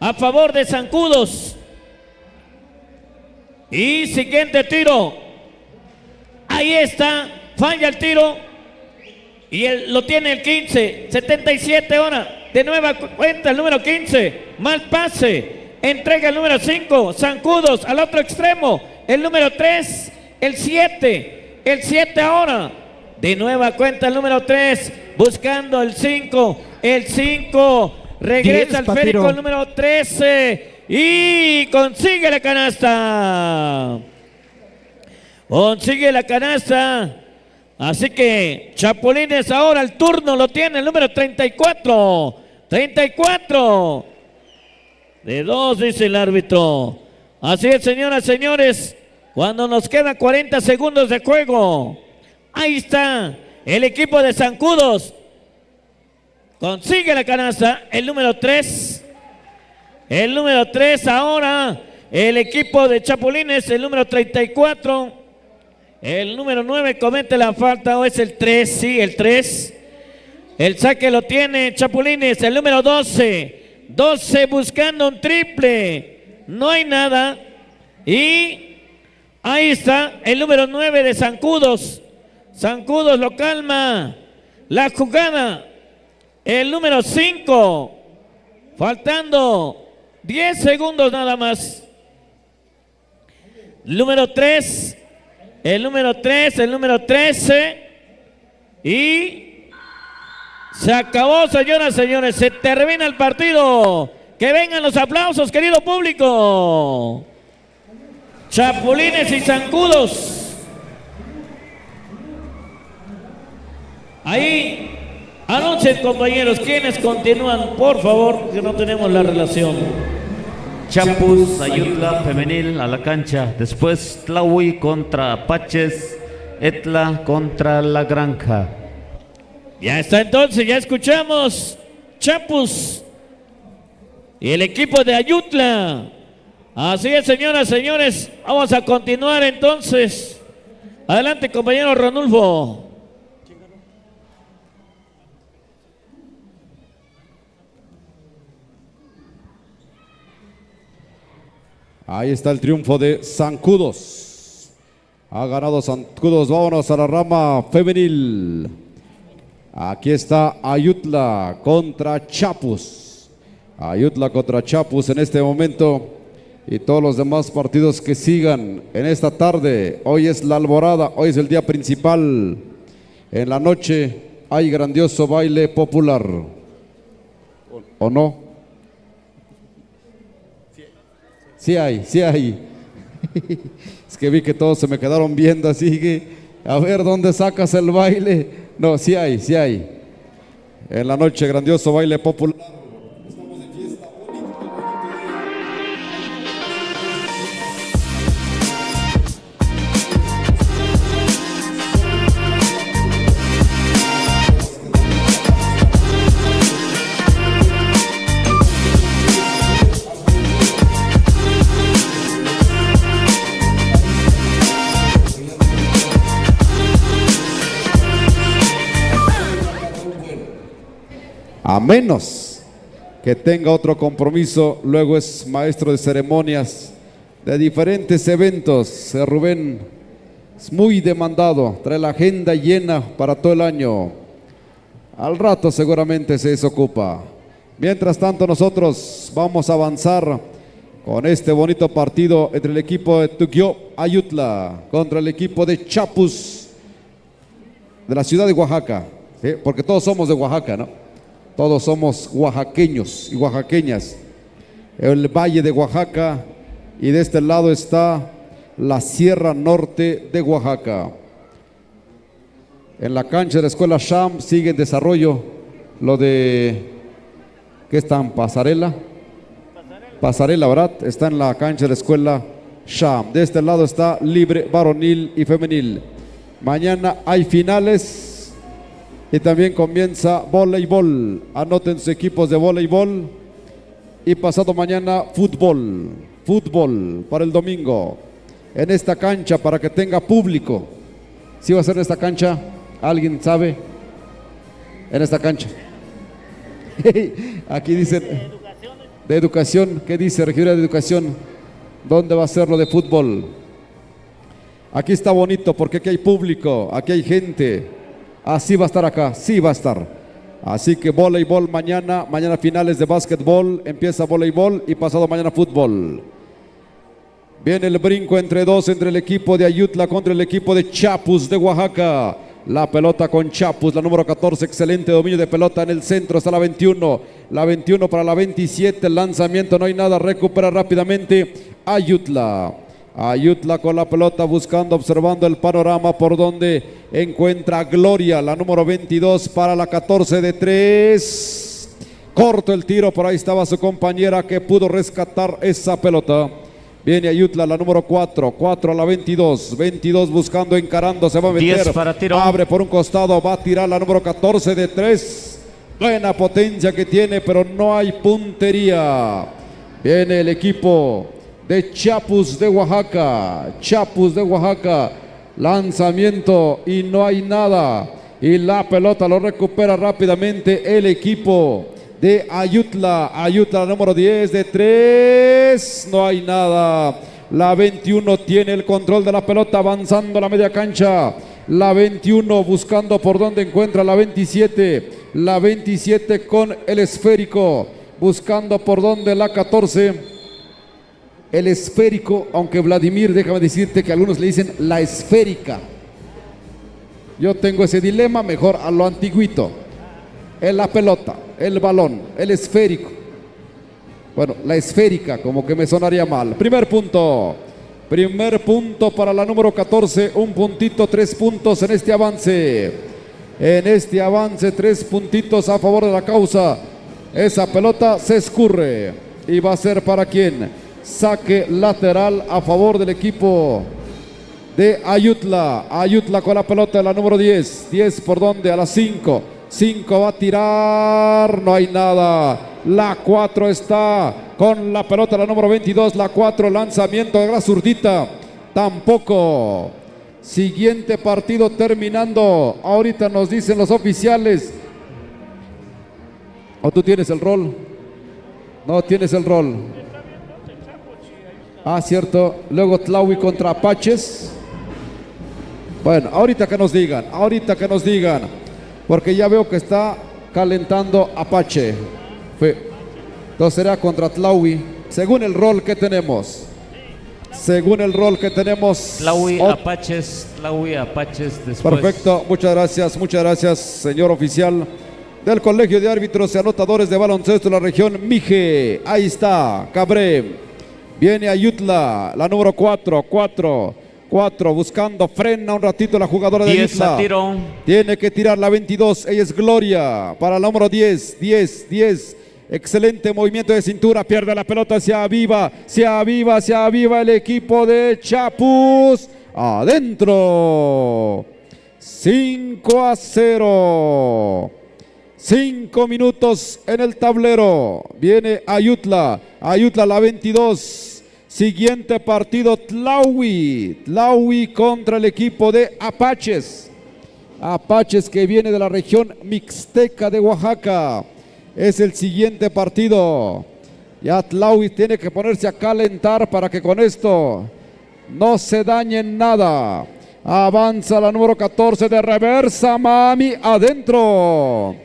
a favor de Zancudos. Y siguiente tiro. Ahí está. Falla el tiro. Y lo tiene el 15. 77 ahora. De nueva cuenta el número 15. Mal pase. Entrega el número 5. Zancudos al otro extremo. El número 3. El 7. El 7 ahora. De nueva cuenta el número 3. Buscando el 5. El 5. Regresa al férico el número 13. Y consigue la canasta. Consigue la canasta. Así que Chapulines ahora el turno lo tiene el número 34. 34. De 2 dice el árbitro. Así es, señoras y señores. Cuando nos quedan 40 segundos de juego. Ahí está el equipo de Zancudos. Consigue la canasta el número 3. El número 3 ahora. El equipo de Chapulines, el número 34. El número 9 comete la falta, o es el 3, sí, el 3. El saque lo tiene Chapulines, el número 12. 12 buscando un triple. No hay nada. Y ahí está el número 9 de Zancudos. Zancudos lo calma. La jugada. El número 5. Faltando 10 segundos nada más. Número 3. El número 3, el número 13. Y se acabó, señoras y señores. Se termina el partido. Que vengan los aplausos, querido público. Chapulines y Zancudos. Ahí anuncien, compañeros, quienes continúan, por favor, que no tenemos la relación. Chapus, Ayutla, femenil a la cancha. Después Tlahui contra Apaches, Etla contra La Granja. Ya está entonces, ya escuchamos. Chapus y el equipo de Ayutla. Así es, señoras y señores. Vamos a continuar entonces. Adelante, compañero Ranulfo. Ahí está el triunfo de Zancudos. Ha ganado Zancudos. Vámonos a la rama femenil. Aquí está Ayutla contra Chapus. Ayutla contra Chapus en este momento. Y todos los demás partidos que sigan en esta tarde. Hoy es la alborada, hoy es el día principal. En la noche hay grandioso baile popular. ¿O no? Sí hay, sí hay. Es que vi que todos se me quedaron viendo así que, a ver, ¿dónde sacas el baile? No, sí hay, sí hay. En la noche, grandioso baile popular. Estamos de fiesta. A menos que tenga otro compromiso, luego es maestro de ceremonias de diferentes eventos. Rubén es muy demandado, trae la agenda llena para todo el año. Al rato seguramente se desocupa. Mientras tanto, nosotros vamos a avanzar con este bonito partido entre el equipo de Tuquio Ayutla contra el equipo de Chapus de la ciudad de Oaxaca, ¿sí? Porque todos somos de Oaxaca, ¿no? Todos somos oaxaqueños y oaxaqueñas. El Valle de Oaxaca, y de este lado está la Sierra Norte de Oaxaca. En la cancha de la escuela Sham sigue en desarrollo lo de, ¿qué están? ¿Pasarela? Pasarela, ¿verdad? Está en la cancha de la escuela Sham. De este lado está libre varonil y femenil. Mañana hay finales Y también comienza voleibol. Anoten sus equipos de voleibol. Y pasado mañana fútbol. Fútbol para el domingo. En esta cancha para que tenga público. ¿Sí va a ser en esta cancha? ¿Alguien sabe? En esta cancha. Aquí dicen de educación. ¿Qué dice Regiduría de Educación? ¿Dónde va a ser lo de fútbol? Aquí está bonito porque aquí hay público, aquí hay gente. Así va a estar acá, sí va a estar. Así que voleibol mañana, mañana finales de básquetbol, empieza voleibol y pasado mañana fútbol. Viene el brinco entre dos, entre el equipo de Ayutla contra el equipo de Chapus de Oaxaca. La pelota con Chapus, la número 14, excelente dominio de pelota en el centro, está la 21. La 21 para la 27, el lanzamiento, no hay nada, recupera rápidamente Ayutla. Ayutla con la pelota buscando, observando el panorama por donde encuentra a Gloria, la número 22 para la 14 de 3. Corto el tiro, por ahí estaba su compañera que pudo rescatar esa pelota. Viene Ayutla, la número 4, 4 a la 22, 22 buscando, encarando, se va a meter, 10 para tiro. Abre por un costado, va a tirar la número 14 de 3. Buena potencia que tiene, pero no hay puntería. Viene el equipo de Chapus de Oaxaca. Chapus de Oaxaca. Lanzamiento y no hay nada. Y la pelota lo recupera rápidamente el equipo de Ayutla. Ayutla número 10 de 3. No hay nada. La 21 tiene el control de la pelota avanzando a la media cancha. La 21 buscando por donde encuentra la 27. La 27 con el esférico. Buscando por donde la 14. El esférico, aunque Vladimir, déjame decirte que algunos le dicen la esférica. Yo tengo ese dilema, mejor a lo antiguito. Es la pelota, el balón, el esférico. Bueno, la esférica, como que me sonaría mal. Primer punto para la número 14, un puntito, 3 puntos en este avance. En este avance, 3 puntitos a favor de la causa. Esa pelota se escurre y va a ser para quién. Saque lateral a favor del equipo de Ayutla. Ayutla con la pelota de la número 10. 10 por donde, a la 5. 5 va a tirar, no hay nada. La 4 está con la pelota de la número 22. La 4, lanzamiento de la zurdita. Tampoco. Siguiente partido terminando. Ahorita nos dicen los oficiales. ¿O tú tienes el rol? No tienes el rol. Ah, cierto. Luego Tlaui contra Apaches. Bueno, ahorita que nos digan. Porque ya veo que está calentando Apache. Entonces será contra Tlaui. Según el rol que tenemos. Tlaui, Apaches después. Perfecto, muchas gracias, señor oficial del Colegio de Árbitros y Anotadores de Baloncesto de la región Mije. Ahí está, Cabré. Viene Ayutla, la número 4, buscando, frena un ratito la jugadora de 10 Ayutla. a tiro. Tiene que tirar la 22, ella es Gloria, para la número 10. Excelente movimiento de cintura, pierde la pelota, se aviva el equipo de Chapus. Adentro. 5-0. 5 minutos en el tablero. Viene Ayutla la 22. Siguiente partido, Tlaui contra el equipo de Apaches. Apaches que viene de la región mixteca de Oaxaca. Es el siguiente partido. Ya Tlaui tiene que ponerse a calentar para que con esto no se dañe nada. Avanza la número 14 de reversa, mami, adentro.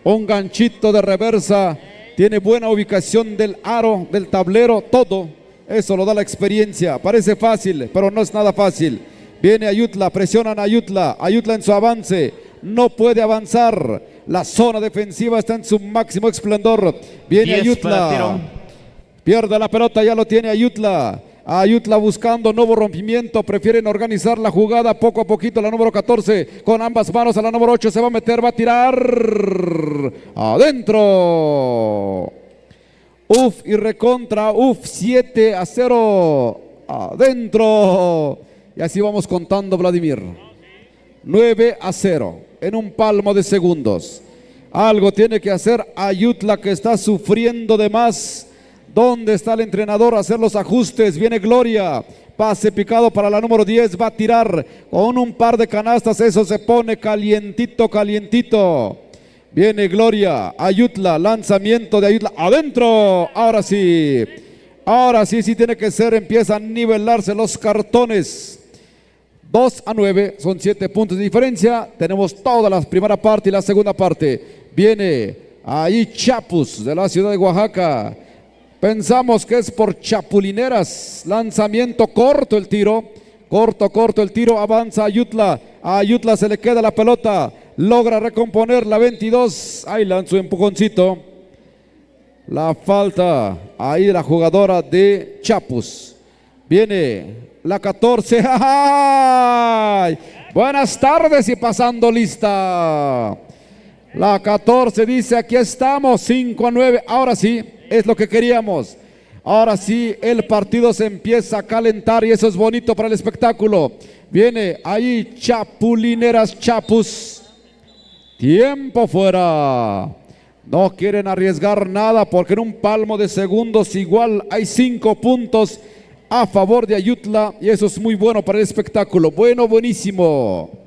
Un ganchito de reversa, tiene buena ubicación del aro, del tablero, todo. Eso lo da la experiencia. Parece fácil, pero no es nada fácil. Viene Ayutla, presionan a Ayutla en su avance. No puede avanzar. La zona defensiva está en su máximo esplendor. Viene Ayutla. Pierde la pelota, ya lo tiene Ayutla. Ayutla buscando nuevo rompimiento, prefieren organizar la jugada poco a poquito. La número 14 con ambas manos a la número 8 se va a meter, va a tirar adentro. Uf y recontra, 7-0 adentro. Y así vamos contando, Vladimir. 9-0. en un palmo de segundos. Algo tiene que hacer Ayutla, que está sufriendo de más. ¿Dónde está el entrenador? Hacer los ajustes. Viene Gloria. Pase picado para la número 10. Va a tirar con un par de canastas. Eso se pone calientito, calientito. Viene Gloria. Ayutla. Lanzamiento de Ayutla. Adentro. Ahora sí. Ahora sí, sí tiene que ser. Empieza a nivelarse los cartones. 2-9. Son 7 puntos de diferencia. Tenemos toda la primera parte y la segunda parte. Viene ahí Chapus de la ciudad de Oaxaca. Pensamos que es por chapulineras. Lanzamiento corto el tiro. Corto el tiro. Avanza Ayutla. A Ayutla se le queda la pelota. Logra recomponer la 22. Ahí lanzó un empujoncito. La falta. Ahí la jugadora de Chapus. Viene la 14. ¡Ay! Buenas tardes y pasando lista. La 14 dice, aquí estamos, 5-9. Ahora sí, es lo que queríamos. Ahora sí, el partido se empieza a calentar y eso es bonito para el espectáculo. Viene ahí Chapulineras Chapus. Tiempo fuera. No quieren arriesgar nada porque en un palmo de segundos igual hay 5 puntos a favor de Ayutla y eso es muy bueno para el espectáculo. Bueno, buenísimo.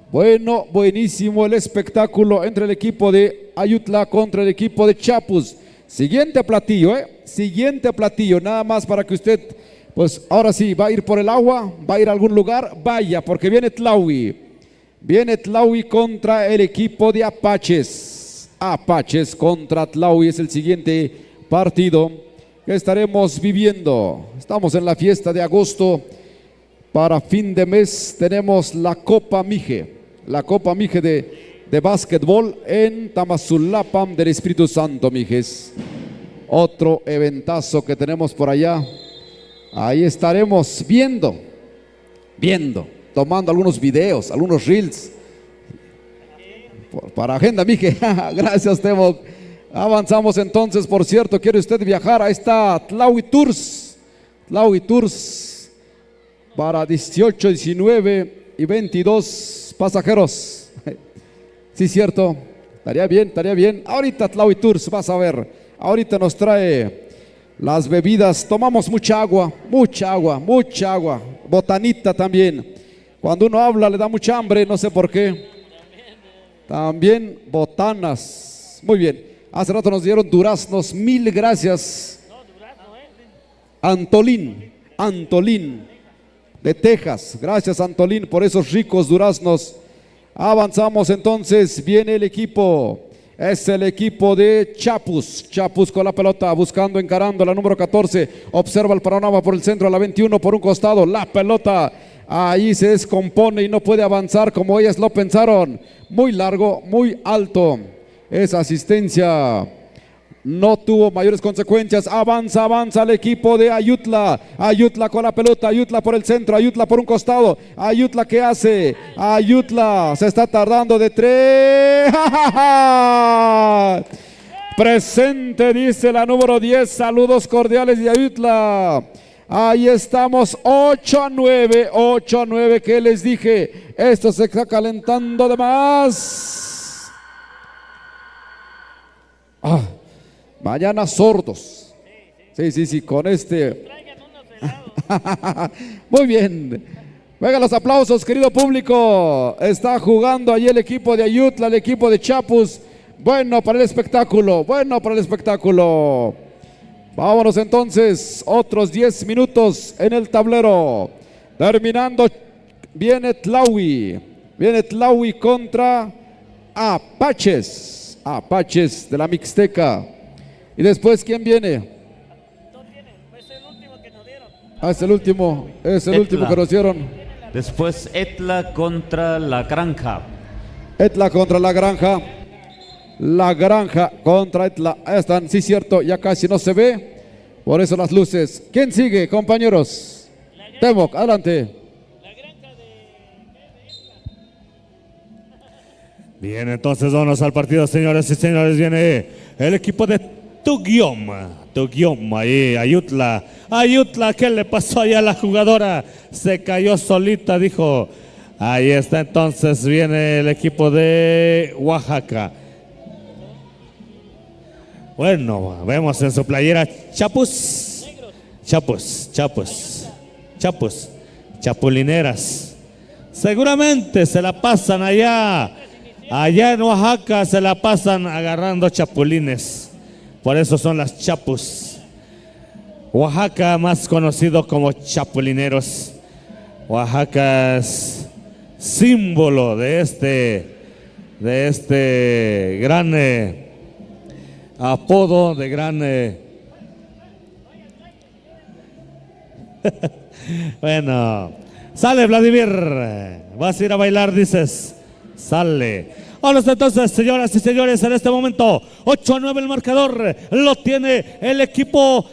Bueno, buenísimo el espectáculo entre el equipo de Ayutla contra el equipo de Chapus. Siguiente platillo, siguiente platillo, nada más para que usted, pues ahora sí, va a ir por el agua, va a ir a algún lugar, vaya, porque viene Tlaui. Viene Tlaui contra el equipo de Apaches. Apaches contra Tlaui es el siguiente partido que estaremos viviendo. Estamos en la fiesta de agosto. Para fin de mes tenemos la Copa Mije. La Copa Mije de básquetbol en Tamazulapan del Espíritu Santo, mijes. Otro eventazo que tenemos por allá. Ahí estaremos viendo, tomando algunos videos, algunos reels. Para agenda, mije. Gracias, Temo. Avanzamos entonces, por cierto, ¿quiere usted viajar? Ahí está Tlaui Tours. Tlaui Tours para 18, 19 y 22 pasajeros. Sí, cierto. Estaría bien, estaría bien. Ahorita Tlaui Tours, vas a ver. Ahorita nos trae las bebidas. Tomamos mucha agua, mucha agua, mucha agua. Botanita también. Cuando uno habla le da mucha hambre, no sé por qué. También botanas. Muy bien. Hace rato nos dieron duraznos. Mil gracias. Antolín de Texas. Gracias, Antolín, por esos ricos duraznos. Avanzamos entonces. Viene el equipo. Es el equipo de Chapus. Chapus con la pelota, buscando, encarando la número 14. Observa el panorama por el centro, a la 21 por un costado. La pelota ahí se descompone y no puede avanzar como ellas lo pensaron. Muy largo, muy alto. Esa asistencia no tuvo mayores consecuencias. Avanza el equipo de Ayutla. Ayutla con la pelota, Ayutla por el centro, Ayutla por un costado. Ayutla, ¿qué hace? Ayutla se está tardando de 3. Presente, dice la número 10. Saludos cordiales de Ayutla. Ahí estamos, 8-9, 8-9. ¿Qué les dije? Esto se está calentando de más. Mañana sordos. Sí, con este. Muy bien. Venga los aplausos, querido público. Está jugando ahí el equipo de Ayutla, el equipo de Chapus. Bueno para el espectáculo, bueno para el espectáculo. Vámonos entonces, otros 10 minutos en el tablero. Terminando, viene Tlaui contra Apaches. Apaches de la Mixteca. Y después, ¿quién viene? Es el último que nos dieron. Después Etla contra La Granja. Etla contra La Granja. La Granja contra Etla. Ahí están, sí, cierto, ya casi no se ve. Por eso las luces. ¿Quién sigue, compañeros? Temoc, adelante. Bien, entonces vámonos al partido, señores y señores. Viene el equipo de Tugiom, ahí, Ayutla, ¿qué le pasó allá a la jugadora? Se cayó solita, dijo Ahí está, entonces viene el equipo de Oaxaca. Bueno, vemos en su playera Chapus, chapulineras. Seguramente se la pasan allá en Oaxaca, se la pasan agarrando chapulines. Por eso son las Chapus. Oaxaca, más conocido como chapulineros. Oaxaca es símbolo de este gran apodo, de gran bueno, sale Vladimir, vas a ir a bailar, dices, sale. Vamos entonces, señoras y señores, en este momento 8-9 el marcador, lo tiene el equipo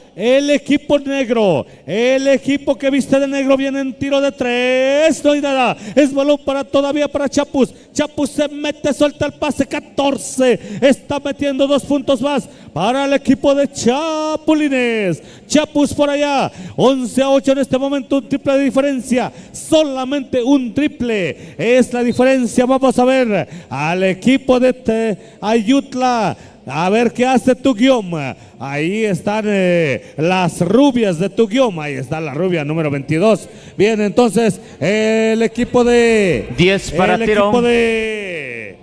negro, el equipo que viste de negro. Viene en tiro de 3, no hay nada, es balón todavía para Chapus. Chapus se mete, suelta el pase, 14, está metiendo 2 puntos más para el equipo de Chapulines. Chapus por allá, 11-8 en este momento, un triple de diferencia, solamente un triple es la diferencia. Vamos a ver al equipo de Ayutla. A ver qué hace Tuguiom. Ahí están las rubias de Tuguiom. Ahí está la rubia número 22. Bien, entonces el equipo de 10 para el tiro. equipo de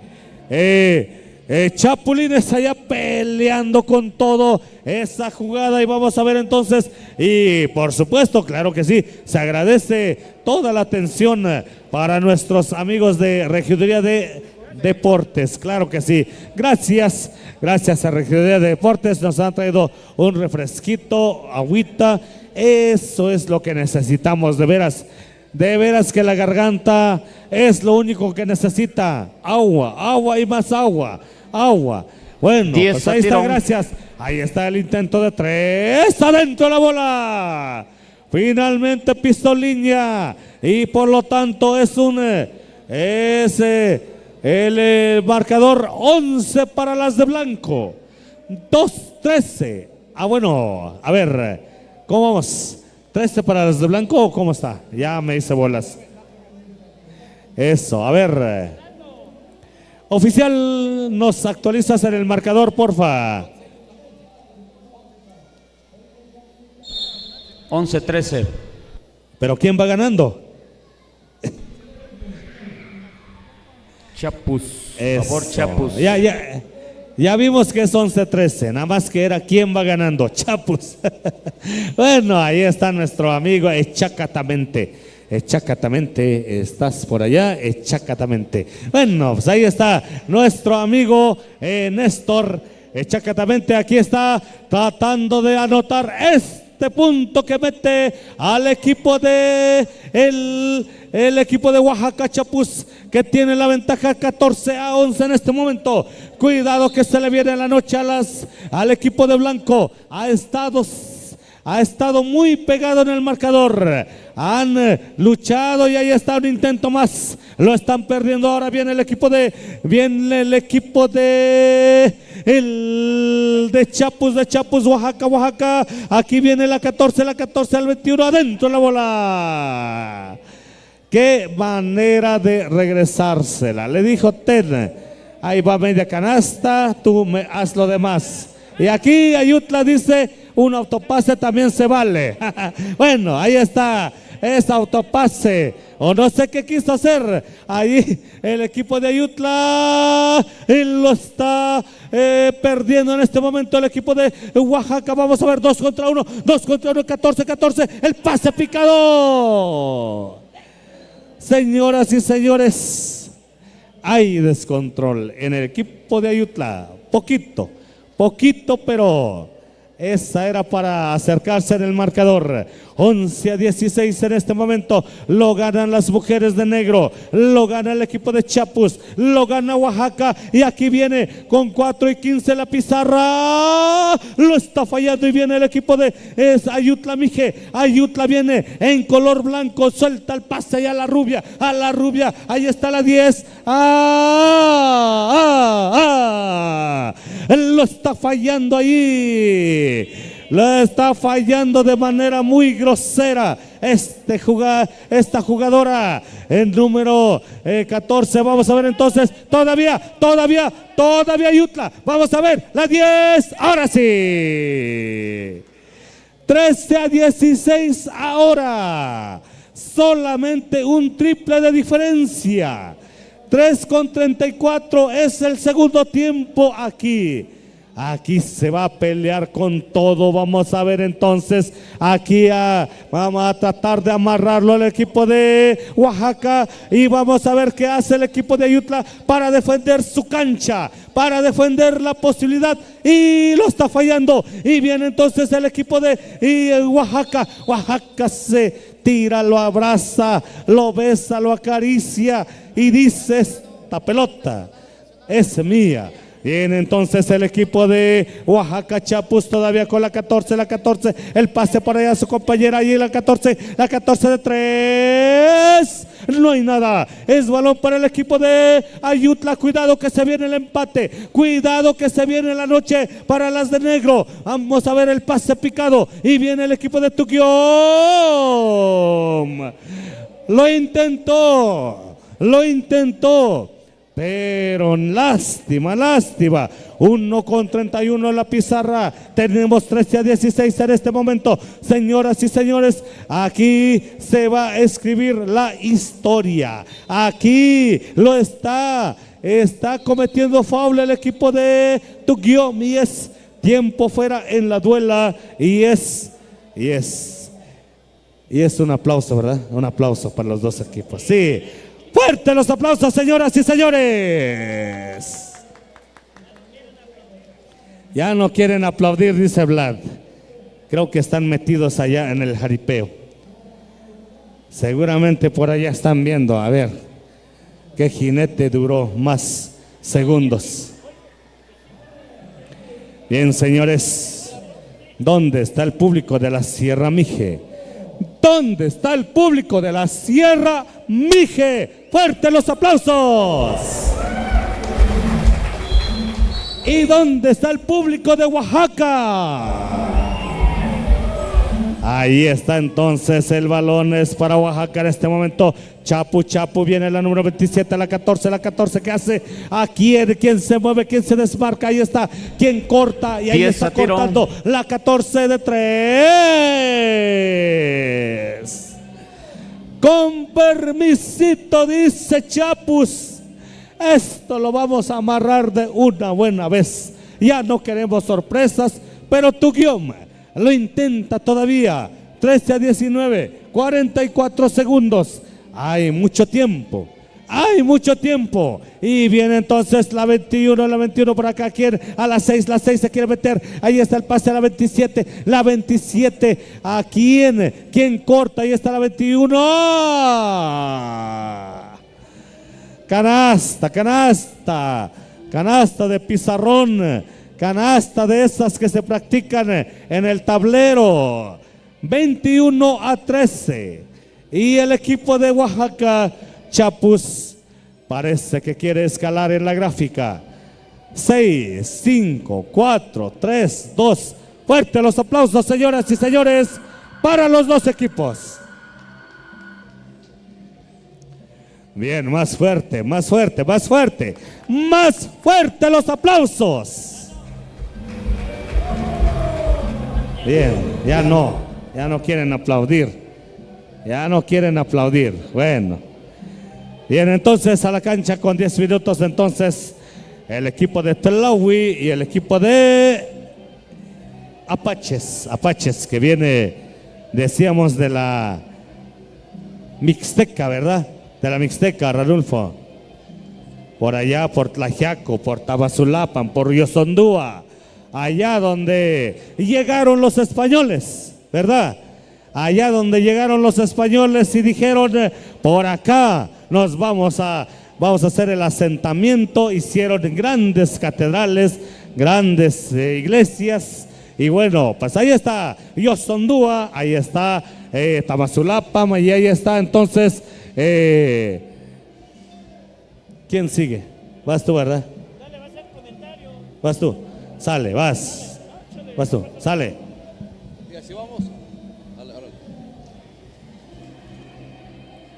Chapulines allá peleando con todo esa jugada. Y vamos a ver entonces. Y por supuesto, claro que sí, se agradece toda la atención para nuestros amigos de Regiduría de Deportes, claro que sí. Gracias a Regiduría de Deportes, nos han traído un refresquito, agüita. Eso es lo que necesitamos, de veras que la garganta es lo único que necesita. Agua y más agua. Bueno, pues ahí está, gracias. Ahí está el intento de 3, adentro la bola. Finalmente pistoliña y por lo tanto es el marcador 11 para las de blanco, 2-13. Bueno, a ver, ¿cómo vamos? ¿13 para las de blanco o cómo está? Ya me hice bolas. Eso, a ver. Oficial, ¿nos actualizas en el marcador, porfa? 11-13. ¿Pero quién va ganando? Chapus, por favor, Chapus. Ya vimos que es 11-13, nada más que era quién va ganando, Chapus. Bueno, ahí está nuestro amigo Echacatamente, estás por allá, Echacatamente. Bueno, pues ahí está nuestro amigo Néstor Echacatamente, aquí está tratando de anotar este punto que mete al equipo de el equipo de Oaxaca. Chapus, que tiene la ventaja 14-11 en este momento. Cuidado que se le viene la noche al equipo de blanco. Ha estado muy pegado en el marcador. Han luchado y ahí está un intento más. Lo están perdiendo. Ahora viene el equipo de Chapus, Oaxaca. Aquí viene la 14 al 21, adentro la bola. Qué manera de regresársela. Le dijo Ted, ahí va media canasta, tú haz lo demás. Y aquí Ayutla dice, un autopase también se vale. Bueno, ahí está, es autopase. O no sé qué quiso hacer. Ahí el equipo de Ayutla lo está perdiendo en este momento el equipo de Oaxaca. Vamos a ver, 2 contra 1, 14, el pase picado. Señoras y señores, hay descontrol en el equipo de Ayutla. Poquito, pero esa era para acercarse en el marcador. 11-16 en este momento. Lo ganan las mujeres de negro. Lo gana el equipo de Chapus. Lo gana Oaxaca. Y aquí viene con 4-15 la pizarra. Lo está fallando y viene el equipo de Ayutla Mije. Ayutla viene en color blanco. Suelta el pase y a la rubia. Ahí está la 10. Lo está fallando ahí. Le está fallando de manera muy grosera esta jugadora. El número 14. Vamos a ver entonces. Todavía Ayutla. Vamos a ver. La 10. Ahora sí. 13-16 ahora. Solamente un triple de diferencia. 3:34 es el segundo tiempo aquí. Aquí se va a pelear con todo. Vamos a ver entonces. Aquí vamos a tratar de amarrarlo al equipo de Oaxaca. Y vamos a ver qué hace el equipo de Ayutla para defender su cancha, para defender la posibilidad. Y lo está fallando. Y viene entonces el equipo de Oaxaca. Oaxaca se tira, lo abraza, lo besa, lo acaricia y dice: esta pelota es mía. Viene entonces el equipo de Oaxaca. Chapus todavía con la 14, el pase por allá a su compañera, allí la 14 de 3, no hay nada, es balón para el equipo de Ayutla. Cuidado que se viene el empate, cuidado que se viene la noche para las de negro. Vamos a ver el pase picado y viene el equipo de Tuquiom. Lo intentó, pero lástima. 1:31 la pizarra. Tenemos 13-16 en este momento. Señoras y señores, aquí se va a escribir la historia. Aquí lo está cometiendo foul el equipo de Tuquiom y es tiempo fuera en la duela y es un aplauso, ¿verdad? Un aplauso para los dos equipos. Sí. Fuerte los aplausos, señoras y señores. Ya no quieren aplaudir, dice Vlad. Creo que están metidos allá en el jaripeo. Seguramente por allá están viendo, a ver, qué jinete duró más segundos. Bien, señores, ¿dónde está el público de la Sierra Mije? ¿Dónde está el público de la Sierra Mije? ¡Fuerte los aplausos! ¿Y dónde está el público de Oaxaca? Ahí está entonces el balón, es para Oaxaca en este momento. Chapu, viene la número 27, la 14, ¿qué hace? Aquí, ¿quién se mueve? ¿Quién se desmarca? Ahí está, ¿quién corta? Y ahí está cortando la 14 de 3. Con permisito, dice Chapus. Esto lo vamos a amarrar de una buena vez. Ya no queremos sorpresas, pero Tuquiom lo intenta todavía. 13-19, 44 segundos. Hay mucho tiempo. Y viene entonces la 21 por acá. A la 6 se quiere meter. Ahí está el pase a la 27. La 27, ¿a quién? ¿Quién corta? Ahí está la 21. Canasta de pizarrón. Canasta de esas que se practican en el tablero. 21-13. Y el equipo de Oaxaca, Chapus, parece que quiere escalar en la gráfica. 6, 5, 4, 3, 2. Fuerte los aplausos, señoras y señores, para los dos equipos. Bien, más fuerte los aplausos. Bien, ya no quieren aplaudir. Bueno. Bien, entonces a la cancha con 10 minutos. Entonces el equipo de Tlahui y el equipo de Apaches que viene, decíamos, de la Mixteca, ¿verdad? De la Mixteca, Ranulfo. Por allá, por Tlaxiaco, por Tabasulapan, por Yosondúa. Allá donde llegaron los españoles, ¿verdad? Allá donde llegaron los españoles y dijeron: por acá nos vamos a hacer el asentamiento. Hicieron grandes catedrales, grandes iglesias. Y bueno, pues ahí está Yosondúa, ahí está Tamazulapam, y ahí está entonces ¿quién sigue? Vas tú, ¿verdad? Vas tú. Sale, vas tú, sale.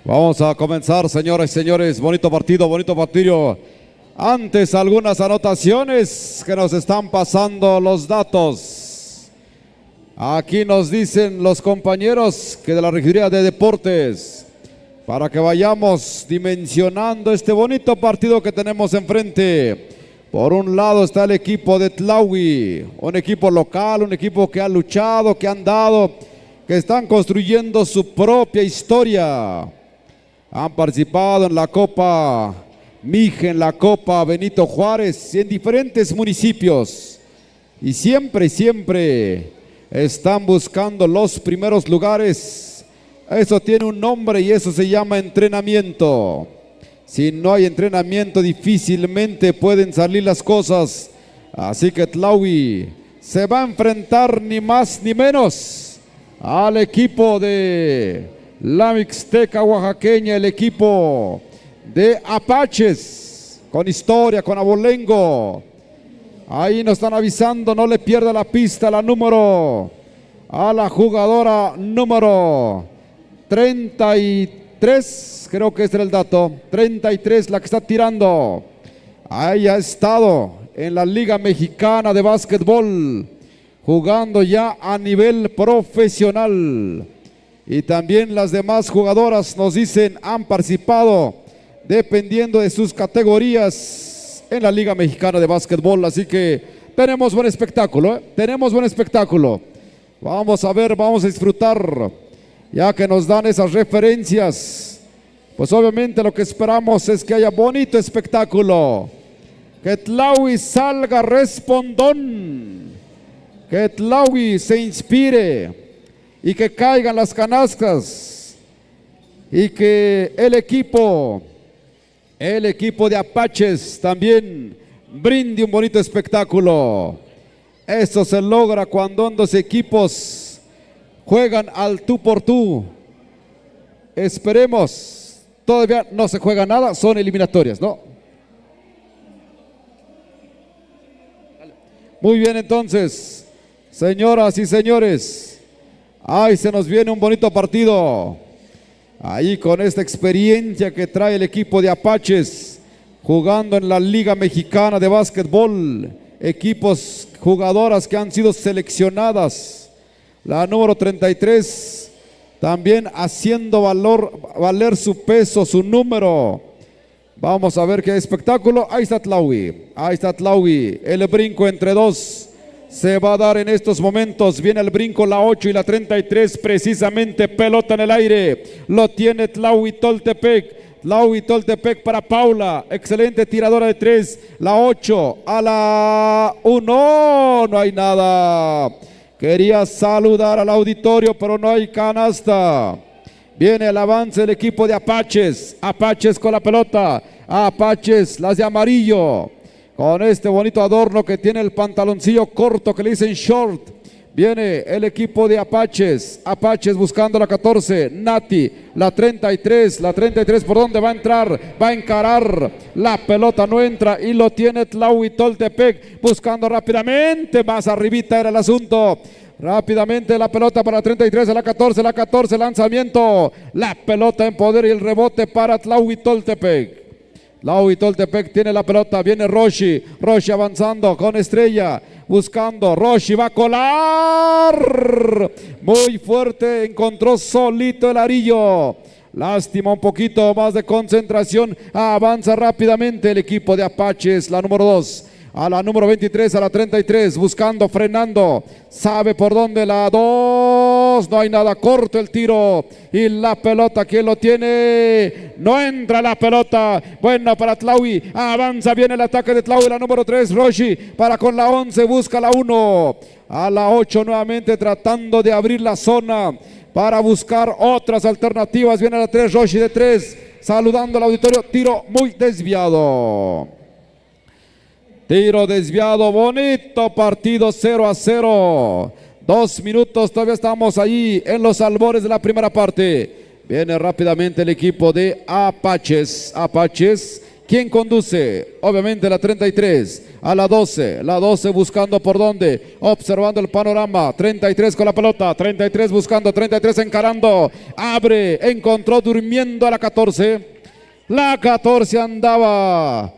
Vamos a comenzar, señoras y señores. Bonito partido, bonito partido. Antes algunas anotaciones que nos están pasando los datos. Aquí nos dicen los compañeros que de la Regiduría de Deportes, para que vayamos dimensionando este bonito partido que tenemos enfrente. Por un lado está el equipo de Tlaui, un equipo local, un equipo que ha luchado, que han dado, que están construyendo su propia historia. Han participado en la Copa Mije, en la Copa Benito Juárez y en diferentes municipios. Y siempre están buscando los primeros lugares. Eso tiene un nombre y eso se llama entrenamiento. Si no hay entrenamiento, difícilmente pueden salir las cosas. Así que Tlaui se va a enfrentar ni más ni menos al equipo de la Mixteca oaxaqueña, el equipo de Apaches, con historia, con abolengo. Ahí nos están avisando, no le pierda la pista a la jugadora número 33, creo que este era el dato, 33 la que está tirando. Ahí ha estado en la Liga Mexicana de Básquetbol, jugando ya a nivel profesional. Y también las demás jugadoras nos dicen han participado dependiendo de sus categorías en la Liga Mexicana de Básquetbol. Así que tenemos buen espectáculo, tenemos buen espectáculo. Vamos a ver, vamos a disfrutar, ya que nos dan esas referencias. Pues obviamente lo que esperamos es que haya bonito espectáculo, que Tlaui salga respondón, que Tlaui se inspire y que caigan las canastas y que el equipo de Apaches también brinde un bonito espectáculo. Esto se logra cuando ambos equipos juegan al tú por tú. Esperemos, todavía no se juega nada, son eliminatorias, ¿no? Muy bien, entonces, señoras y señores, ahí se nos viene un bonito partido. Ahí con esta experiencia que trae el equipo de Apaches, jugando en la Liga Mexicana de Básquetbol, equipos, jugadoras que han sido seleccionadas. La número 33 también haciendo valer su peso, su número. Vamos a ver qué espectáculo. Ahí está Tlaui, el brinco entre dos se va a dar en estos momentos. Viene el brinco, la 8 y la 33, precisamente pelota en el aire. Lo tiene Tlaui Toltepec para Paula, excelente tiradora de 3, la 8 a la 1, no hay nada. Quería saludar al auditorio, pero no hay canasta. Viene el avance del equipo de Apaches, Apaches con la pelota, Apaches, las de amarillo, con este bonito adorno que tiene el pantaloncillo corto que le dicen short. Viene el equipo de Apaches, Apaches buscando la 14, Nati, la 33 por donde va a entrar, va a encarar, la pelota no entra y lo tiene Tlaui Toltepec buscando rápidamente, más arribita era el asunto. Rápidamente la pelota para la 33, la 14, lanzamiento, la pelota en poder y el rebote para Tlaui Toltepec. Tlaui Toltepec tiene la pelota, viene Roshi avanzando con Estrella, buscando, Roshi va a colar, muy fuerte, encontró solito el arillo. Lástima, un poquito más de concentración, avanza rápidamente el equipo de Apaches, la número 2. A la número 23, a la 33, buscando, frenando, sabe por dónde, la 2, no hay nada, corto el tiro y la pelota, ¿quién lo tiene? No entra la pelota, bueno para Tlaui, avanza bien el ataque de Tlaui, la número 3, Roshi, para con la 11, busca la 1, a la 8 nuevamente tratando de abrir la zona para buscar otras alternativas, viene la 3, Roshi de 3, saludando al auditorio, tiro muy desviado. Tiro desviado, bonito partido, 0-0. 2 minutos, todavía estamos ahí en los albores de la primera parte. Viene rápidamente el equipo de Apaches. Apaches, ¿quién conduce? Obviamente la 33. a la 12 buscando por dónde, observando el panorama, 33 con la pelota, 33 buscando, 33 encarando, abre, encontró durmiendo a la 14, la 14 andaba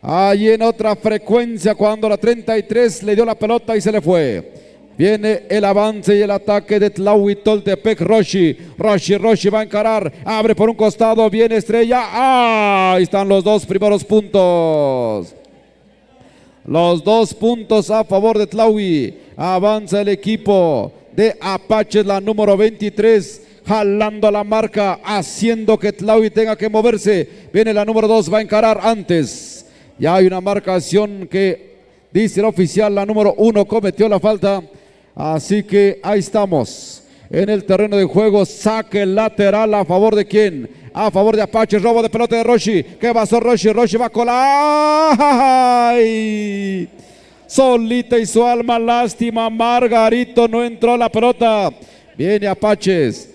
ahí en otra frecuencia cuando la 33 le dio la pelota y se le fue. Viene el avance y el ataque de Tlahui Toltepec. Roshi va a encarar, abre por un costado, viene Estrella. Ahí están los dos primeros puntos. Los 2 puntos a favor de Tlahui. Avanza el equipo de Apaches, la número 23, jalando la marca, haciendo que Tlahui tenga que moverse. Viene la número 2, va a encarar antes. Ya hay una marcación que dice el oficial, la número 1 cometió la falta. Así que ahí estamos en el terreno de juego. Saque lateral a favor de quién, a favor de Apache. Robo de pelota de Roshi. ¿Qué pasó Roshi? Roshi va a colar. ¡Ay! Solita y su alma, lástima. Margarito no entró la pelota. Viene Apaches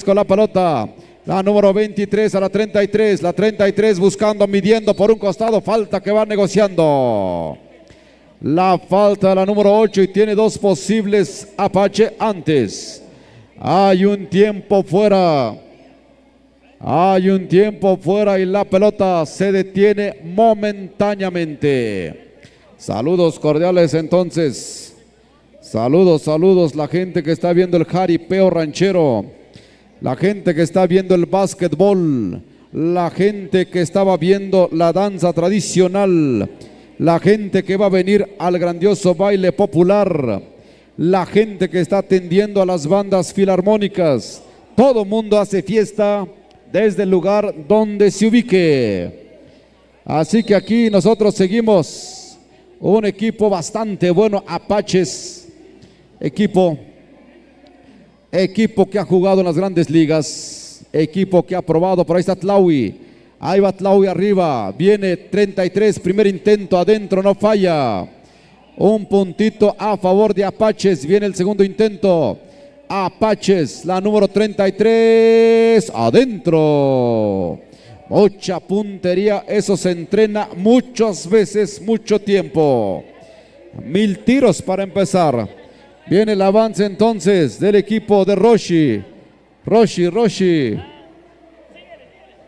con la pelota. La número 23 a la 33. La 33 buscando, midiendo por un costado. Falta que va negociando. La falta de la número 8 y tiene 2 posibles Apache antes. Hay un tiempo fuera. Y la pelota se detiene momentáneamente. Saludos cordiales entonces. Saludos la gente que está viendo el jaripeo ranchero. La gente que está viendo el básquetbol. La gente que estaba viendo la danza tradicional. La gente que va a venir al grandioso baile popular, la gente que está atendiendo a las bandas filarmónicas, todo mundo hace fiesta desde el lugar donde se ubique. Así que aquí nosotros seguimos un equipo bastante bueno, Apaches, equipo que ha jugado en las grandes ligas, equipo que ha probado. Por ahí está Tlahui. Ahí va Tlahui arriba, viene 33, primer intento, adentro, no falla. Un puntito a favor de Apaches, viene el segundo intento. Apaches, la número 33, adentro. Mucha puntería, eso se entrena muchas veces, mucho tiempo. 1000 tiros para empezar. Viene el avance entonces del equipo de Roshi. Roshi.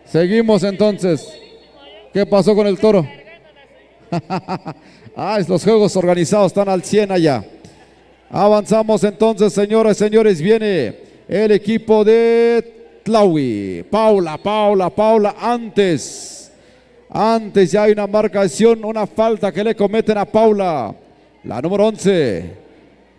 Seguimos entonces. ¿Qué pasó con el toro? Los juegos organizados están al 100 allá. Avanzamos entonces, señores. Viene el equipo de Tlahui. Paula. Antes ya hay una marcación, una falta que le cometen a Paula. La número 11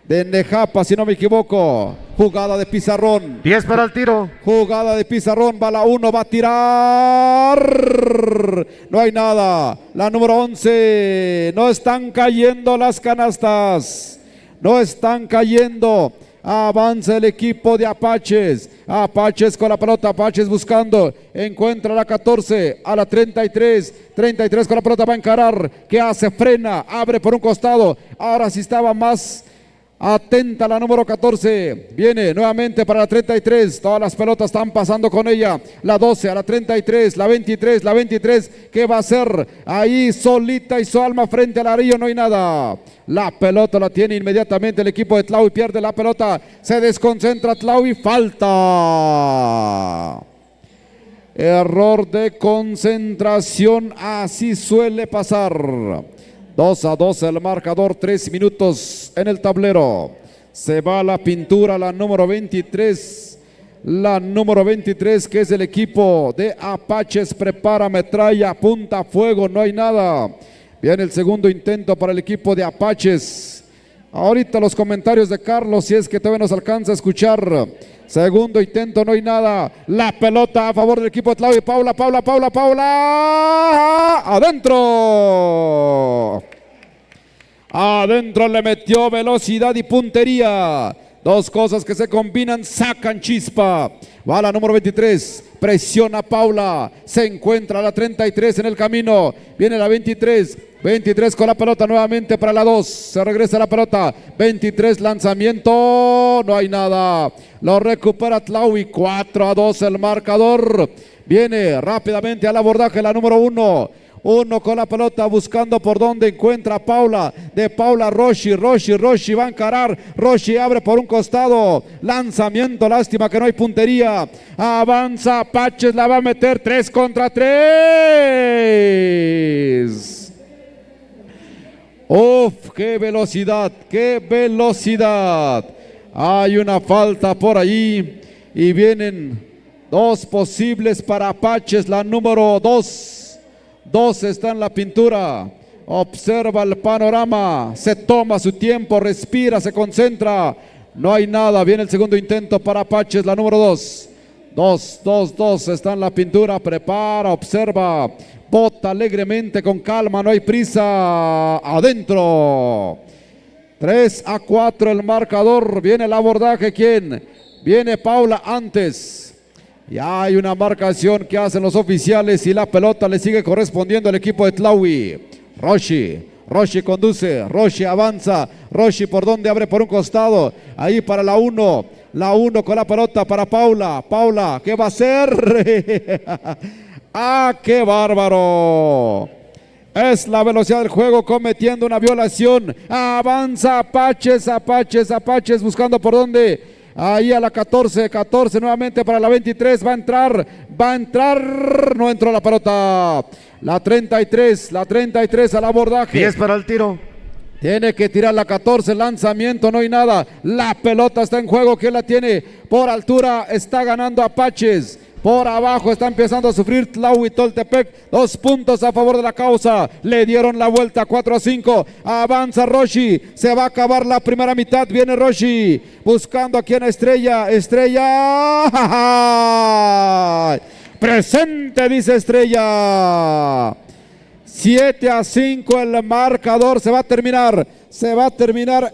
de Nejapa, si no me equivoco. Jugada de Pizarrón. 10 para el tiro. Jugada de Pizarrón, va la 1, va a tirar. No hay nada. La número 11. No están cayendo las canastas. No están cayendo. Avanza el equipo de Apaches. Apaches con la pelota. Apaches buscando. Encuentra la 14. A la 33. 33 con la pelota. Va a encarar. ¿Qué hace? Frena. Abre por un costado. Ahora sí estaba más atenta la número 14, viene nuevamente para la 33, todas las pelotas están pasando con ella, la 12 a la 33, la 23, ¿qué va a hacer? Ahí solita y su alma frente al arillo, no hay nada. La pelota la tiene inmediatamente el equipo de Tlahui, pierde la pelota, se desconcentra Tlahui, falta. Error de concentración, así suele pasar. 2-2 el marcador, 3 minutos en el tablero. Se va la pintura, la número 23. La número 23 que es el equipo de Apaches. Prepara metralla, apunta fuego, no hay nada. Viene el segundo intento para el equipo de Apaches. Ahorita los comentarios de Carlos, si es que todavía nos alcanza a escuchar. Segundo intento, no hay nada. La pelota a favor del equipo de Tlahui. Paula. Adentro. Adentro le metió velocidad y puntería. Dos cosas que se combinan, sacan chispa. Va la número 23. Presiona Paula. Se encuentra la 33 en el camino. Viene la 23. 23 con la pelota nuevamente para la 2. Se regresa la pelota. 23 lanzamiento. No hay nada. Lo recupera Tlahui. 4-2 el marcador. Viene rápidamente al abordaje la número 1. Uno con la pelota buscando por donde encuentra Paula. De Paula Roshi va a encarar. Roshi abre por un costado. Lanzamiento, lástima que no hay puntería. Avanza Apaches, la va a meter 3 contra 3. Uf, qué velocidad, qué velocidad. Hay una falta por ahí y vienen 2 posibles para Apaches. La número 2 está en la pintura. Observa el panorama, se toma su tiempo, respira, se concentra. No hay nada, viene el segundo intento para Apaches, la número 2. 2 está en la pintura, prepara, observa, bota alegremente con calma, no hay prisa, adentro. 3-4 el marcador, viene el abordaje, ¿quién? Viene Paula antes. Ya hay una marcación que hacen los oficiales y la pelota le sigue correspondiendo al equipo de Tlaui. Roshi conduce, Roshi avanza, Roshi por donde abre por un costado, ahí para la 1 con la pelota para Paula. Paula, ¿qué va a hacer? ¡Ah, qué bárbaro! Es la velocidad del juego cometiendo una violación. Avanza Apaches buscando por dónde. Ahí a la 14 nuevamente para la 23. Va a entrar. No entró la pelota. La 33 al abordaje. 10 para el tiro. Tiene que tirar la 14, lanzamiento, no hay nada. La pelota está en juego, ¿quién la tiene? Por altura está ganando Apaches. Por abajo está empezando a sufrir Tlaui Toltepec. 2 puntos a favor de la causa. Le dieron la vuelta 4-5. Avanza Roshi. Se va a acabar la primera mitad. Viene Roshi. Buscando aquí en Estrella. Presente, dice Estrella. 7-5 el marcador. Se va a terminar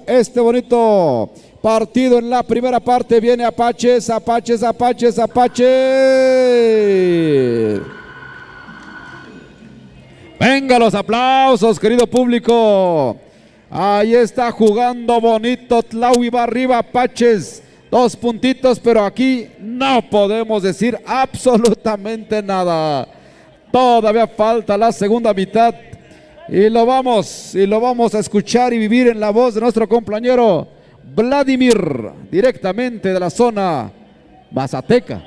este bonito partido en la primera parte. Viene Apaches. Venga los aplausos, querido público. Ahí está jugando bonito Tlaui, va arriba Apaches. 2 puntitos, pero aquí no podemos decir absolutamente nada. Todavía falta la segunda mitad y lo vamos a escuchar y vivir en la voz de nuestro compañero Vladimir, directamente de la zona Mazateca.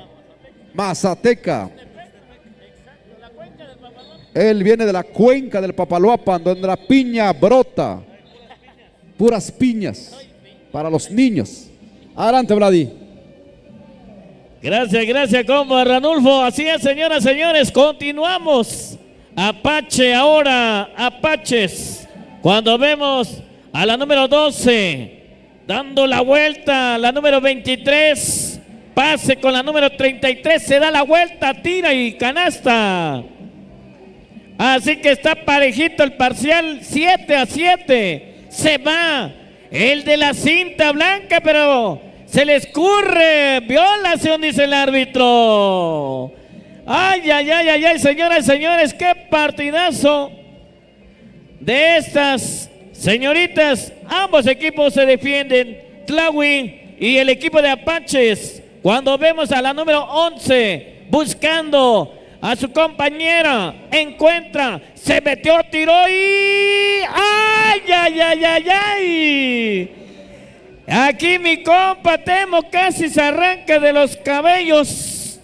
Él viene de la cuenca del Papaloapan, donde la piña brota. Puras piñas para los niños. Adelante, Vladi. Gracias, compa Ranulfo. Así es, señoras, señores, continuamos. Apaches. Cuando vemos a la número 12 dando la vuelta, la número 23, pase con la número 33, se da la vuelta, tira y canasta. Así que está parejito el parcial, 7-7. Se va el de la cinta blanca, pero se le escurre. Violación, dice el árbitro. Ay, señoras y señores, qué partidazo de estas señoritas. Ambos equipos se defienden, Tlaui y el equipo de Apaches. Cuando vemos a la número 11 buscando a su compañera, encuentra, se metió, tiró y ¡ay! Aquí mi compa Temo casi se arranca de los cabellos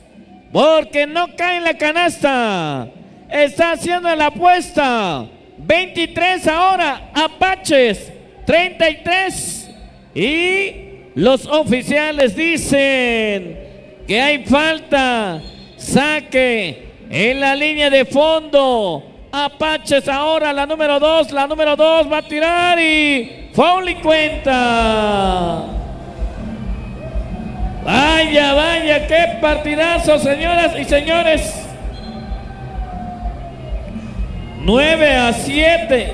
porque no cae en la canasta. Está haciendo la apuesta. 23 ahora, Apaches 33 y los oficiales dicen que hay falta. Saque en la línea de fondo. Apaches ahora, la número 2 va a tirar y foul y cuenta. Vaya, qué partidazo, señoras y señores. 9-7.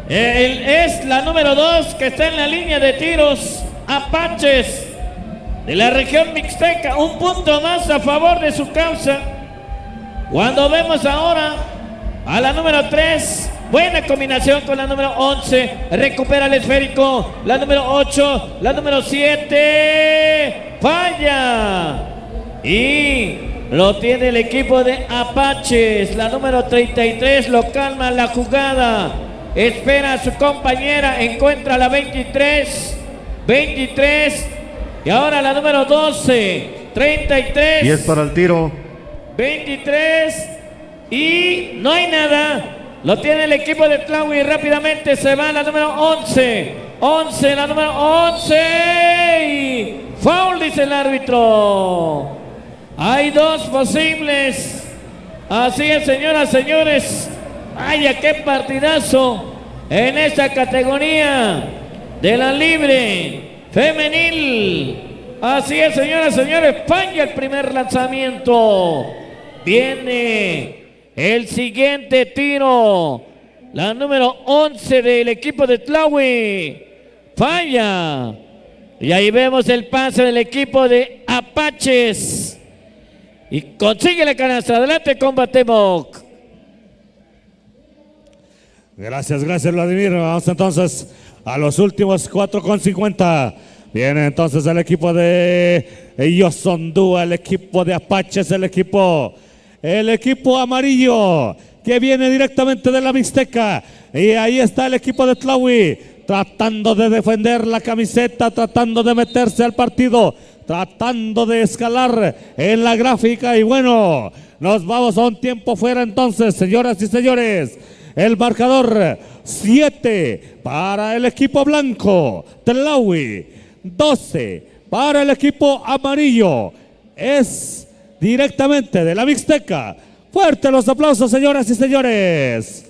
Es la número 2 que está en la línea de tiros. Apaches de la región mixteca, un punto más a favor de su causa. Cuando vemos ahora a la número 3, buena combinación con la número 11, recupera el esférico, la número 8, la número 7, falla. Y Lo tiene el equipo de Apaches. La número 33 lo calma la jugada. Espera a su compañera. Encuentra la 23. 23. Y ahora la número 12. 33. 10 para el tiro. 23. Y no hay nada. Lo tiene el equipo de Tlahui. Rápidamente se va la número 11. 11, la número 11. Y foul, dice el árbitro. Hay dos posibles. Así es, señoras, señores. Vaya, qué partidazo en esta categoría de la libre femenil. Así es, señoras, señores. Falla el primer lanzamiento. Viene el siguiente tiro. La número 11 del equipo de Tlahui. Falla. Y ahí vemos el pase del equipo de Apaches. Y consigue la canasta. Adelante, Combatemoc. Gracias, gracias, Vladimir. Vamos entonces a los últimos 4,50. Viene entonces el equipo de Yosondúa, el equipo de Apaches, el equipo amarillo que viene directamente de la Mixteca. Y ahí está el equipo de Tlahui tratando de defender la camiseta, tratando de meterse al partido, tratando de escalar en la gráfica. Y bueno, nos vamos a un tiempo fuera entonces, señoras y señores. El marcador 7 para el equipo blanco, Tlahui, 12 para el equipo amarillo. Es directamente de la Mixteca. Fuerte los aplausos, señoras y señores.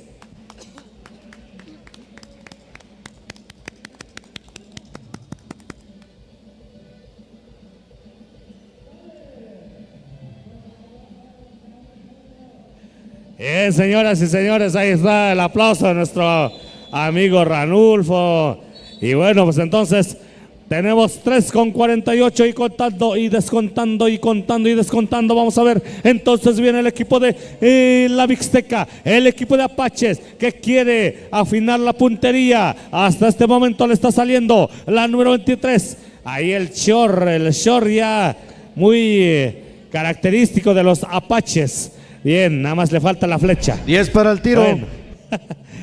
Bien, señoras y señores, ahí está el aplauso de nuestro amigo Ranulfo. Y bueno, pues entonces tenemos 3,48 y contando y descontando y contando y descontando. Vamos a ver, entonces viene el equipo de la Mixteca, el equipo de Apaches que quiere afinar la puntería. Hasta este momento le está saliendo la número 23. Ahí el short ya muy característico de los Apaches. Bien, nada más le falta la flecha. 10 para el tiro.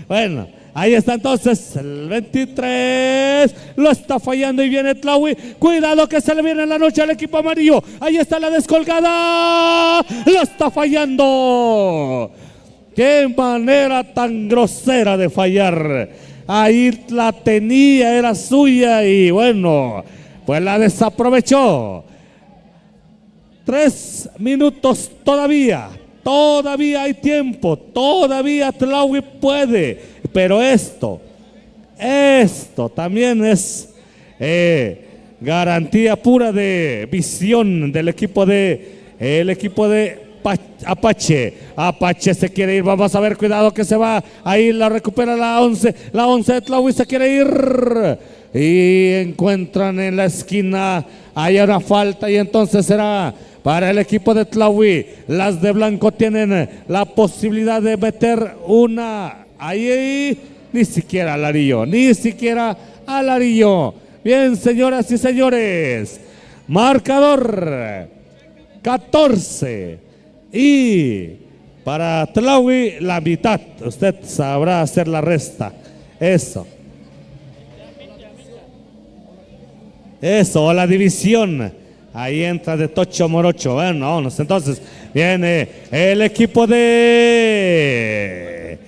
Bueno, ahí está entonces el 23. Lo está fallando y viene Tlahui. Cuidado que se le viene en la noche al equipo amarillo. Ahí está la descolgada. Lo está fallando. Qué manera tan grosera de fallar. Ahí la tenía, era suya y bueno, pues la desaprovechó. 3 minutos todavía. Todavía hay tiempo, todavía Tlahui puede, pero esto también es garantía pura de visión del equipo de Apache. Apache se quiere ir, vamos a ver, cuidado que se va, ahí la recupera la 11 de Tlahui se quiere ir y encuentran en la esquina, hay una falta y entonces será para el equipo de Tlahui. Las de blanco tienen la posibilidad de meter una. Ahí ni siquiera Alarillo. Bien, señoras y señores. Marcador 14. Y para Tlahui la mitad. Usted sabrá hacer la resta. Eso, la división. Ahí entra de Tocho Morocho. Bueno, vámonos. Entonces viene el equipo de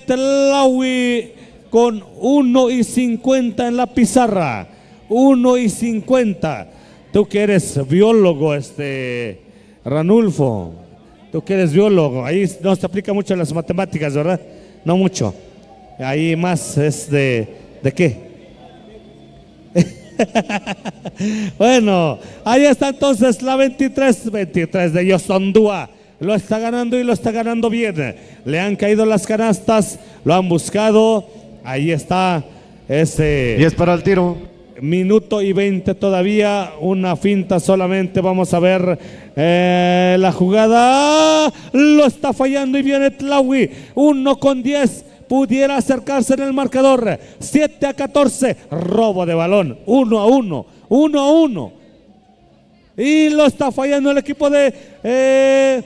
Tlahui con 1:50 en la pizarra. 1:50. Tú que eres biólogo, Ranulfo. Tú que eres biólogo. Ahí no se aplica mucho en las matemáticas, ¿verdad? No mucho. Ahí más es ¿de qué? Bueno, ahí está entonces la 23 de Yosondúa. Lo está ganando y lo está ganando bien. Le han caído las canastas, lo han buscado. Ahí está ese 10 para el tiro. Minuto y 20 todavía. Una finta solamente. Vamos a ver la jugada. Lo está fallando y viene Tlahui. 1:10. Pudiera acercarse en el marcador. 7-14. Robo de balón. 1-1. Y lo está fallando el equipo de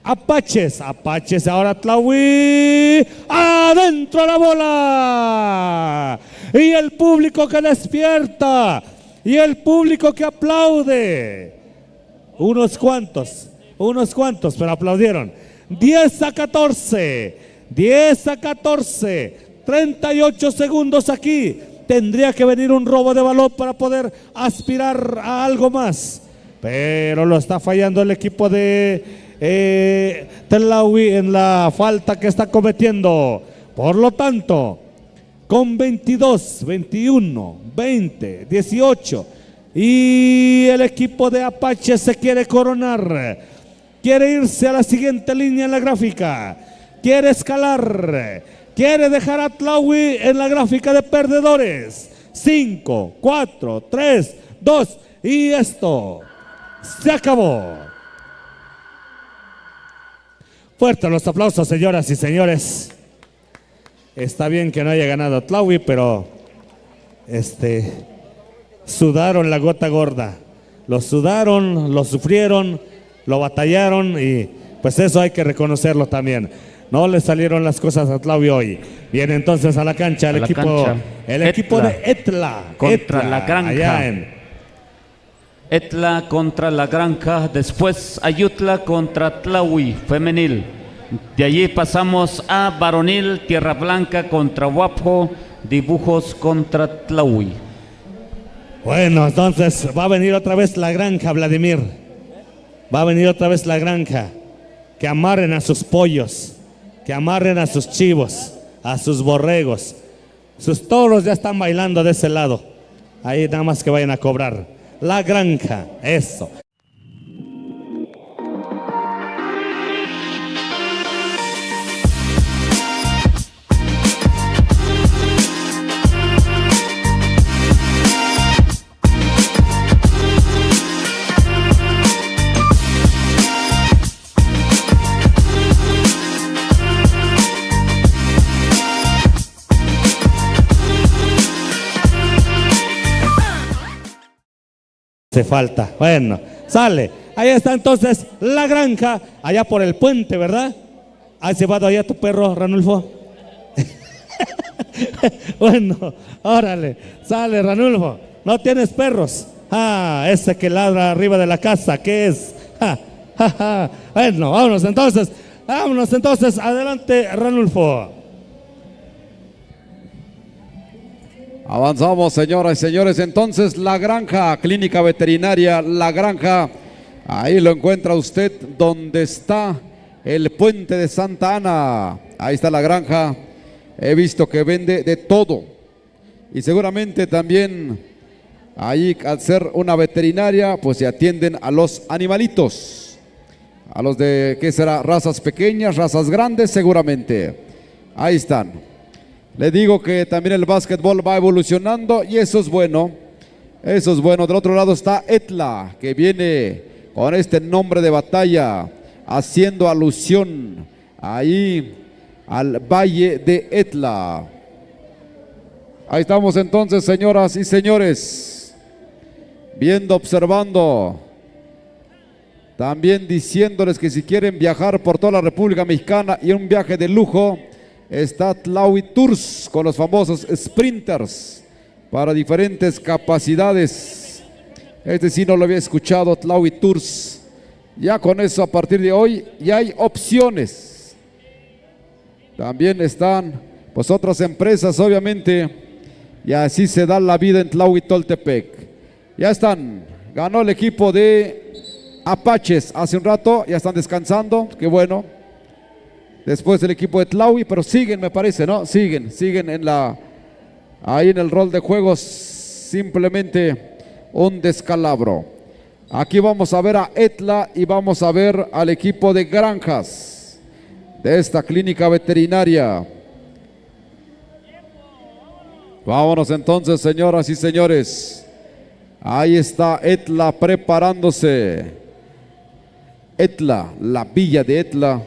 Apaches. Apaches ahora Tlahui. Adentro la bola. Y el público que despierta. Y el público que aplaude. Unos cuantos, pero aplaudieron. 10-14. 10-14. 38 segundos aquí. Tendría que venir un robo de balón para poder aspirar a algo más. Pero lo está fallando el equipo de Tlahui en la falta que está cometiendo. Por lo tanto, con 22, 21, 20, 18. Y el equipo de Apache se quiere coronar. Quiere irse a la siguiente línea en la gráfica. Quiere escalar. Quiere dejar a Tlahui en la gráfica de perdedores. 5, 4, 3, 2 y esto se acabó. Fuertes los aplausos, señoras y señores. Está bien que no haya ganado Tlahui, pero sudaron la gota gorda. Lo sudaron, lo sufrieron, lo batallaron y pues eso hay que reconocerlo también. No le salieron las cosas a Tlahui hoy. Viene entonces a la cancha el equipo de Etla contra la Granja. Allá en Etla contra la Granja, después Ayutla contra Tlahui femenil. De allí pasamos a varonil, Tierra Blanca contra Guapo, Dibujos contra Tlahui. Bueno, entonces va a venir otra vez la Granja, Vladimir. Va a venir otra vez la Granja. Que amarren a sus pollos. Que amarren a sus chivos, a sus borregos. Sus toros ya están bailando de ese lado. Ahí nada más que vayan a cobrar. La Granja, eso. Hace falta. Bueno, sale. Ahí está entonces la Granja, allá por el puente, ¿verdad? ¿Has llevado allá tu perro, Ranulfo? Bueno, órale, sale Ranulfo. ¿No tienes perros? Ah, ese que ladra arriba de la casa, ¿qué es? Bueno, vámonos entonces, adelante Ranulfo. Avanzamos, señoras y señores. Entonces, La Granja, Clínica Veterinaria La Granja. Ahí lo encuentra usted donde está el puente de Santa Ana. Ahí está La Granja. He visto que vende de todo. Y seguramente también ahí, al ser una veterinaria, pues se atienden a los animalitos. A los de, ¿qué será? Razas pequeñas, razas grandes, seguramente. Ahí están. Le digo que también el básquetbol va evolucionando y eso es bueno. Eso es bueno. Del otro lado está Etla, que viene con este nombre de batalla, haciendo alusión ahí al Valle de Etla. Ahí estamos entonces, señoras y señores, viendo, observando, también diciéndoles que si quieren viajar por toda la República Mexicana y un viaje de lujo, está Tlahui Tours con los famosos sprinters para diferentes capacidades. Este sí no lo había escuchado, Tlahui Tours. Ya con eso, a partir de hoy, ya hay opciones. También están pues otras empresas, obviamente, y así se da la vida en Tlahui Toltepec. Ya están, ganó el equipo de Apaches hace un rato, ya están descansando, qué bueno. Después el equipo de Tlahui, pero siguen, me parece, ¿no? Siguen ahí en el rol de juegos, simplemente un descalabro. Aquí vamos a ver a Etla y vamos a ver al equipo de Granjas de esta clínica veterinaria. Vámonos entonces, señoras y señores. Ahí está Etla preparándose. Etla, la villa de Etla.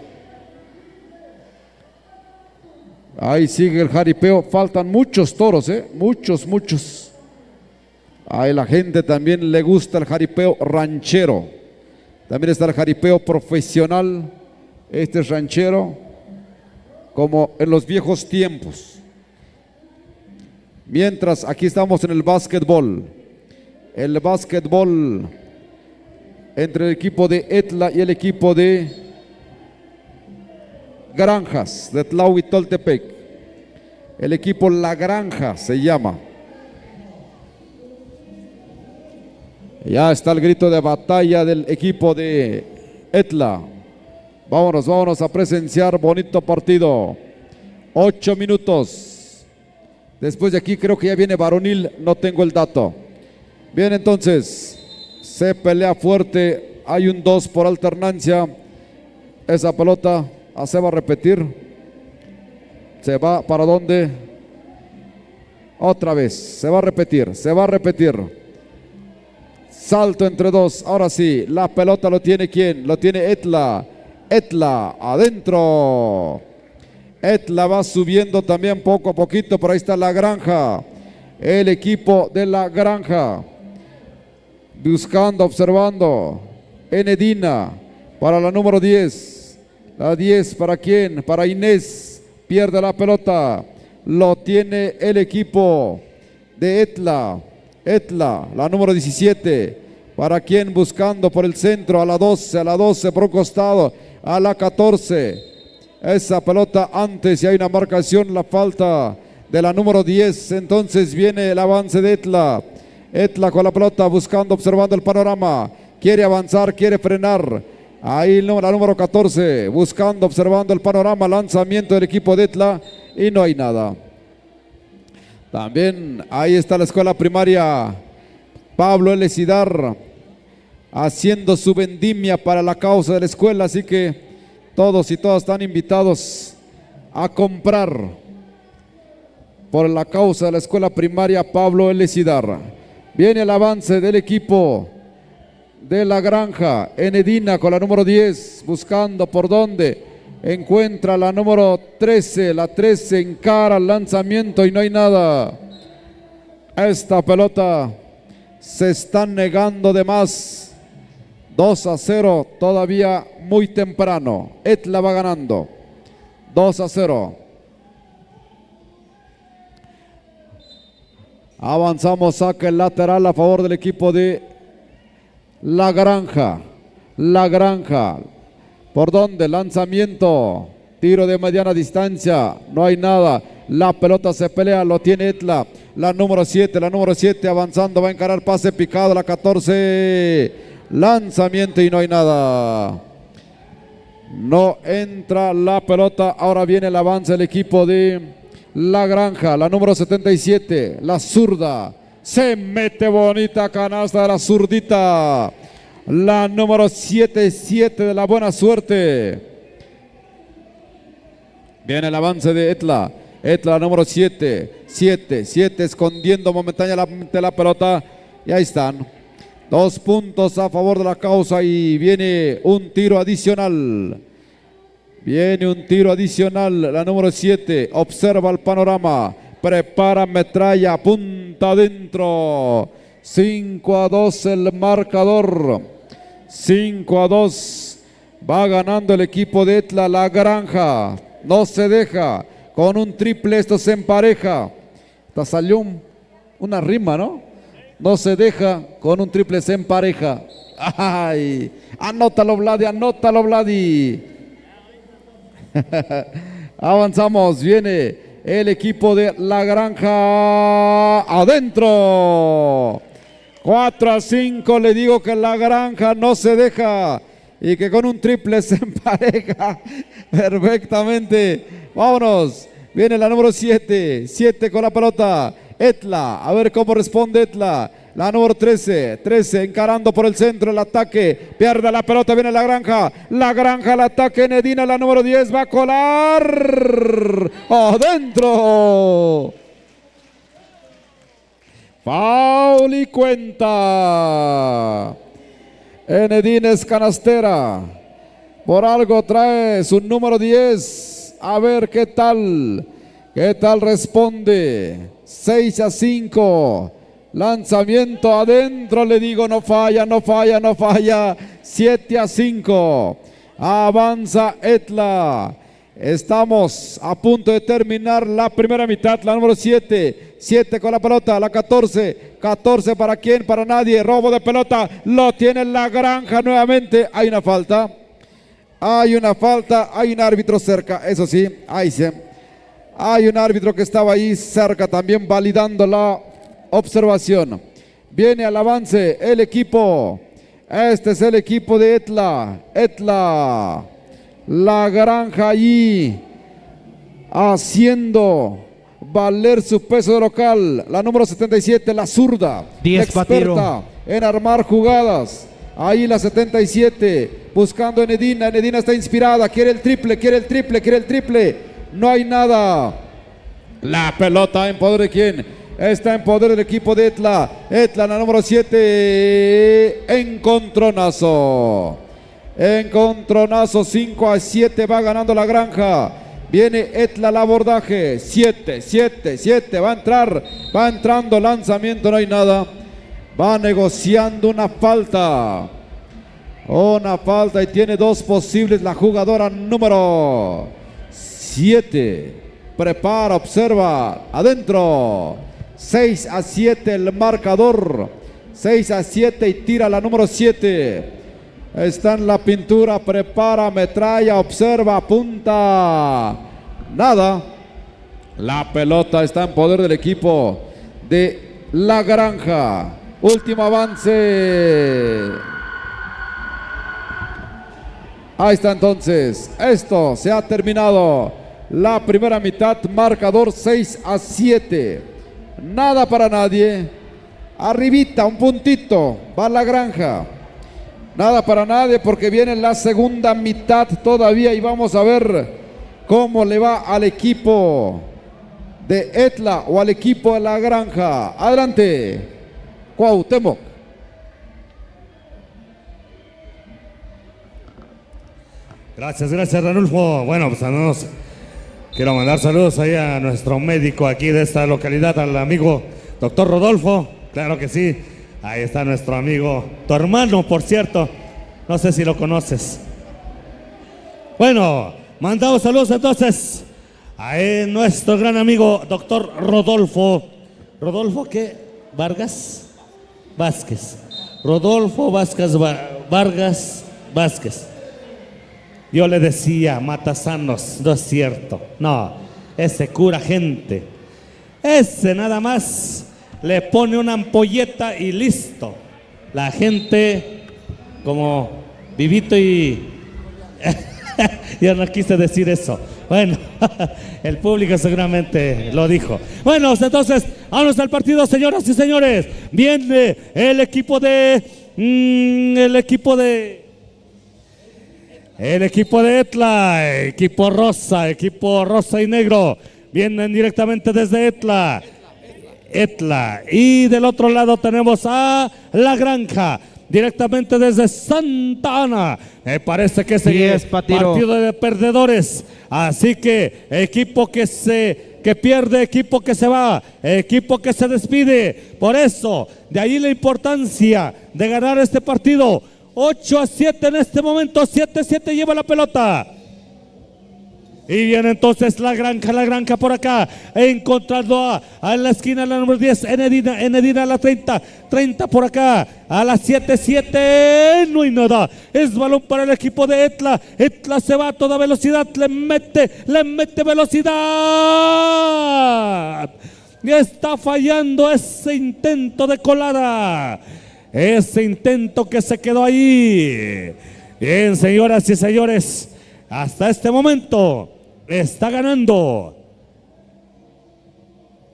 Ahí sigue el jaripeo. Faltan muchos toros, muchos. A la gente también le gusta el jaripeo ranchero. También está el jaripeo profesional. Este es ranchero, como en los viejos tiempos. Mientras aquí estamos en el básquetbol. El básquetbol entre el equipo de Etla y el equipo de Granjas de Tlahuitoltepec. El equipo La Granja se llama. Ya está el grito de batalla del equipo de Etla. Vámonos a presenciar bonito partido. 8 minutos. Después de aquí creo que ya viene varonil, no tengo el dato. Bien, entonces, se pelea fuerte. Hay un 2 por alternancia. Esa pelota se va a repetir. Se va para dónde. Otra vez, se va a repetir. Salto entre dos, ahora sí, la pelota lo tiene ¿quién? Lo tiene Etla. Etla, adentro. Etla va subiendo también poco a poquito, por ahí está La Granja. El equipo de La Granja. Buscando, observando. Enedina, para la número 10. La 10, ¿para quién? Para Inés. Pierde la pelota. Lo tiene el equipo de Etla. Etla, la número 17, para quien buscando por el centro, a la 12 por un costado, a la 14, esa pelota antes y hay una marcación, la falta de la número 10, entonces viene el avance de Etla. Etla con la pelota buscando, observando el panorama, quiere avanzar, quiere frenar, ahí la número 14, buscando, observando el panorama, lanzamiento del equipo de Etla y no hay nada. También ahí está la escuela primaria Pablo L. Sidar haciendo su vendimia para la causa de la escuela, así que todos y todas están invitados a comprar por la causa de la escuela primaria Pablo L. Sidar. Viene el avance del equipo de La Granja, Enedina con la número 10, buscando por dónde. Encuentra la número 13, la 13 encara el lanzamiento y no hay nada. Esta pelota se está negando de más. 2-0, todavía muy temprano. Etla va ganando. 2-0. Avanzamos, saca el lateral a favor del equipo de La Granja. La Granja. ¿Por dónde? Lanzamiento. Tiro de mediana distancia. No hay nada. La pelota se pelea. Lo tiene Etla. La número 7. La número 7 avanzando. Va a encarar pase picado. La 14. Lanzamiento y no hay nada. No entra la pelota. Ahora viene el avance del equipo de La Granja. La número 77. La zurda. Se mete bonita canasta de la zurdita. La número 7-7 de la buena suerte. Viene el avance de Etla. Etla, la número 7. 7 escondiendo momentáneamente la pelota. Y ahí están. 2 puntos a favor de la causa y viene un tiro adicional. Viene un tiro adicional. La número 7 observa el panorama. Prepara metralla. Punta adentro. 5-2 el marcador. 5-2, va ganando el equipo de Etla. La Granja no se deja, con un triple esto se empareja. Hasta salió una rima, ¿no? No se deja, con un triple se empareja. Ay, anótalo Vladi. Avanzamos, viene el equipo de La Granja adentro. 4-5, le digo que La Granja no se deja y que con un triple se empareja perfectamente. Vámonos, viene la número 7 con la pelota. Etla, a ver cómo responde Etla. La número 13 encarando por el centro el ataque. Pierde la pelota, viene La Granja. La Granja al ataque, Nedina, la número 10 va a colar. ¡Adentro! Foul y cuenta. Enedina es canastera. Por algo trae su número 10. A ver qué tal responde. 6-5. Lanzamiento adentro, le digo, no falla, no falla, no falla. 7-5. Avanza Etla. Estamos a punto de terminar la primera mitad. La número 7. 7 con la pelota. La 14. 14 para quién, para nadie. Robo de pelota. Lo tiene La Granja nuevamente. Hay una falta. Hay una falta. Hay un árbitro cerca. Eso sí. Ahí sí. Hay un árbitro que estaba ahí cerca también validando la observación. Viene al avance el equipo. Este es el equipo de Etla. Etla. La Granja allí haciendo valer su peso de local. La número 77, la zurda. 10 experta en armar jugadas. Ahí la 77 buscando a Enedina. Enedina está inspirada. Quiere el triple, quiere el triple, quiere el triple. No hay nada. La pelota en poder de quién. Está en poder del equipo de Etla. Etla, la número 7. Encontronazo. Encontronazo. 5-7 va ganando La Granja. Viene Etla al abordaje. 7. Va a entrar. Va entrando. Lanzamiento. No hay nada. Va negociando una falta. Una falta y tiene dos posibles. La jugadora número 7. Prepara, observa. Adentro. 6-7 el marcador. 6-7 y tira la número 7. Está en la pintura, prepara, metralla, observa, apunta. Nada. La pelota está en poder del equipo de La Granja. Último avance. Ahí está entonces. Esto se ha terminado. La primera mitad, marcador 6-7. Nada para nadie. Arribita, un puntito. Va La Granja. Nada para nadie porque viene la segunda mitad todavía y vamos a ver cómo le va al equipo de Etla o al equipo de La Granja. Adelante, Cuauhtémoc. Gracias, Ranulfo. Bueno, pues quiero mandar saludos ahí a nuestro médico aquí de esta localidad, al amigo doctor Rodolfo. Claro que sí. Ahí está nuestro amigo, tu hermano, por cierto. No sé si lo conoces. Bueno, mandamos saludos entonces a nuestro gran amigo, doctor Rodolfo. ¿Rodolfo qué? ¿Vargas? Vázquez. Rodolfo Vargas Vázquez. Yo le decía, matasanos, no es cierto. No, ese cura gente. Ese nada más le pone una ampolleta y listo. La gente como vivito y... Yo no quise decir eso. Bueno, el público seguramente lo dijo. Bueno, entonces, vámonos al partido, señoras y señores. Viene el equipo de... El equipo de Etla, equipo rosa y negro. Vienen directamente desde Etla. Y del otro lado tenemos a La Granja, directamente desde Santa Ana. Me parece que es partido de perdedores. Así que equipo que pierde, equipo que se va, equipo que se despide. Por eso, de ahí la importancia de ganar este partido. 8-7 en este momento, 7-7 lleva la pelota. Y viene entonces La Granja por acá, encontrando a la esquina la número 10, Enedina a la 30 por acá, a la 7-7, no hay nada, es balón para el equipo de Etla. Etla se va a toda velocidad, le mete velocidad. Y está fallando ese intento de colada, ese intento que se quedó ahí. Bien, señoras y señores, hasta este momento está ganando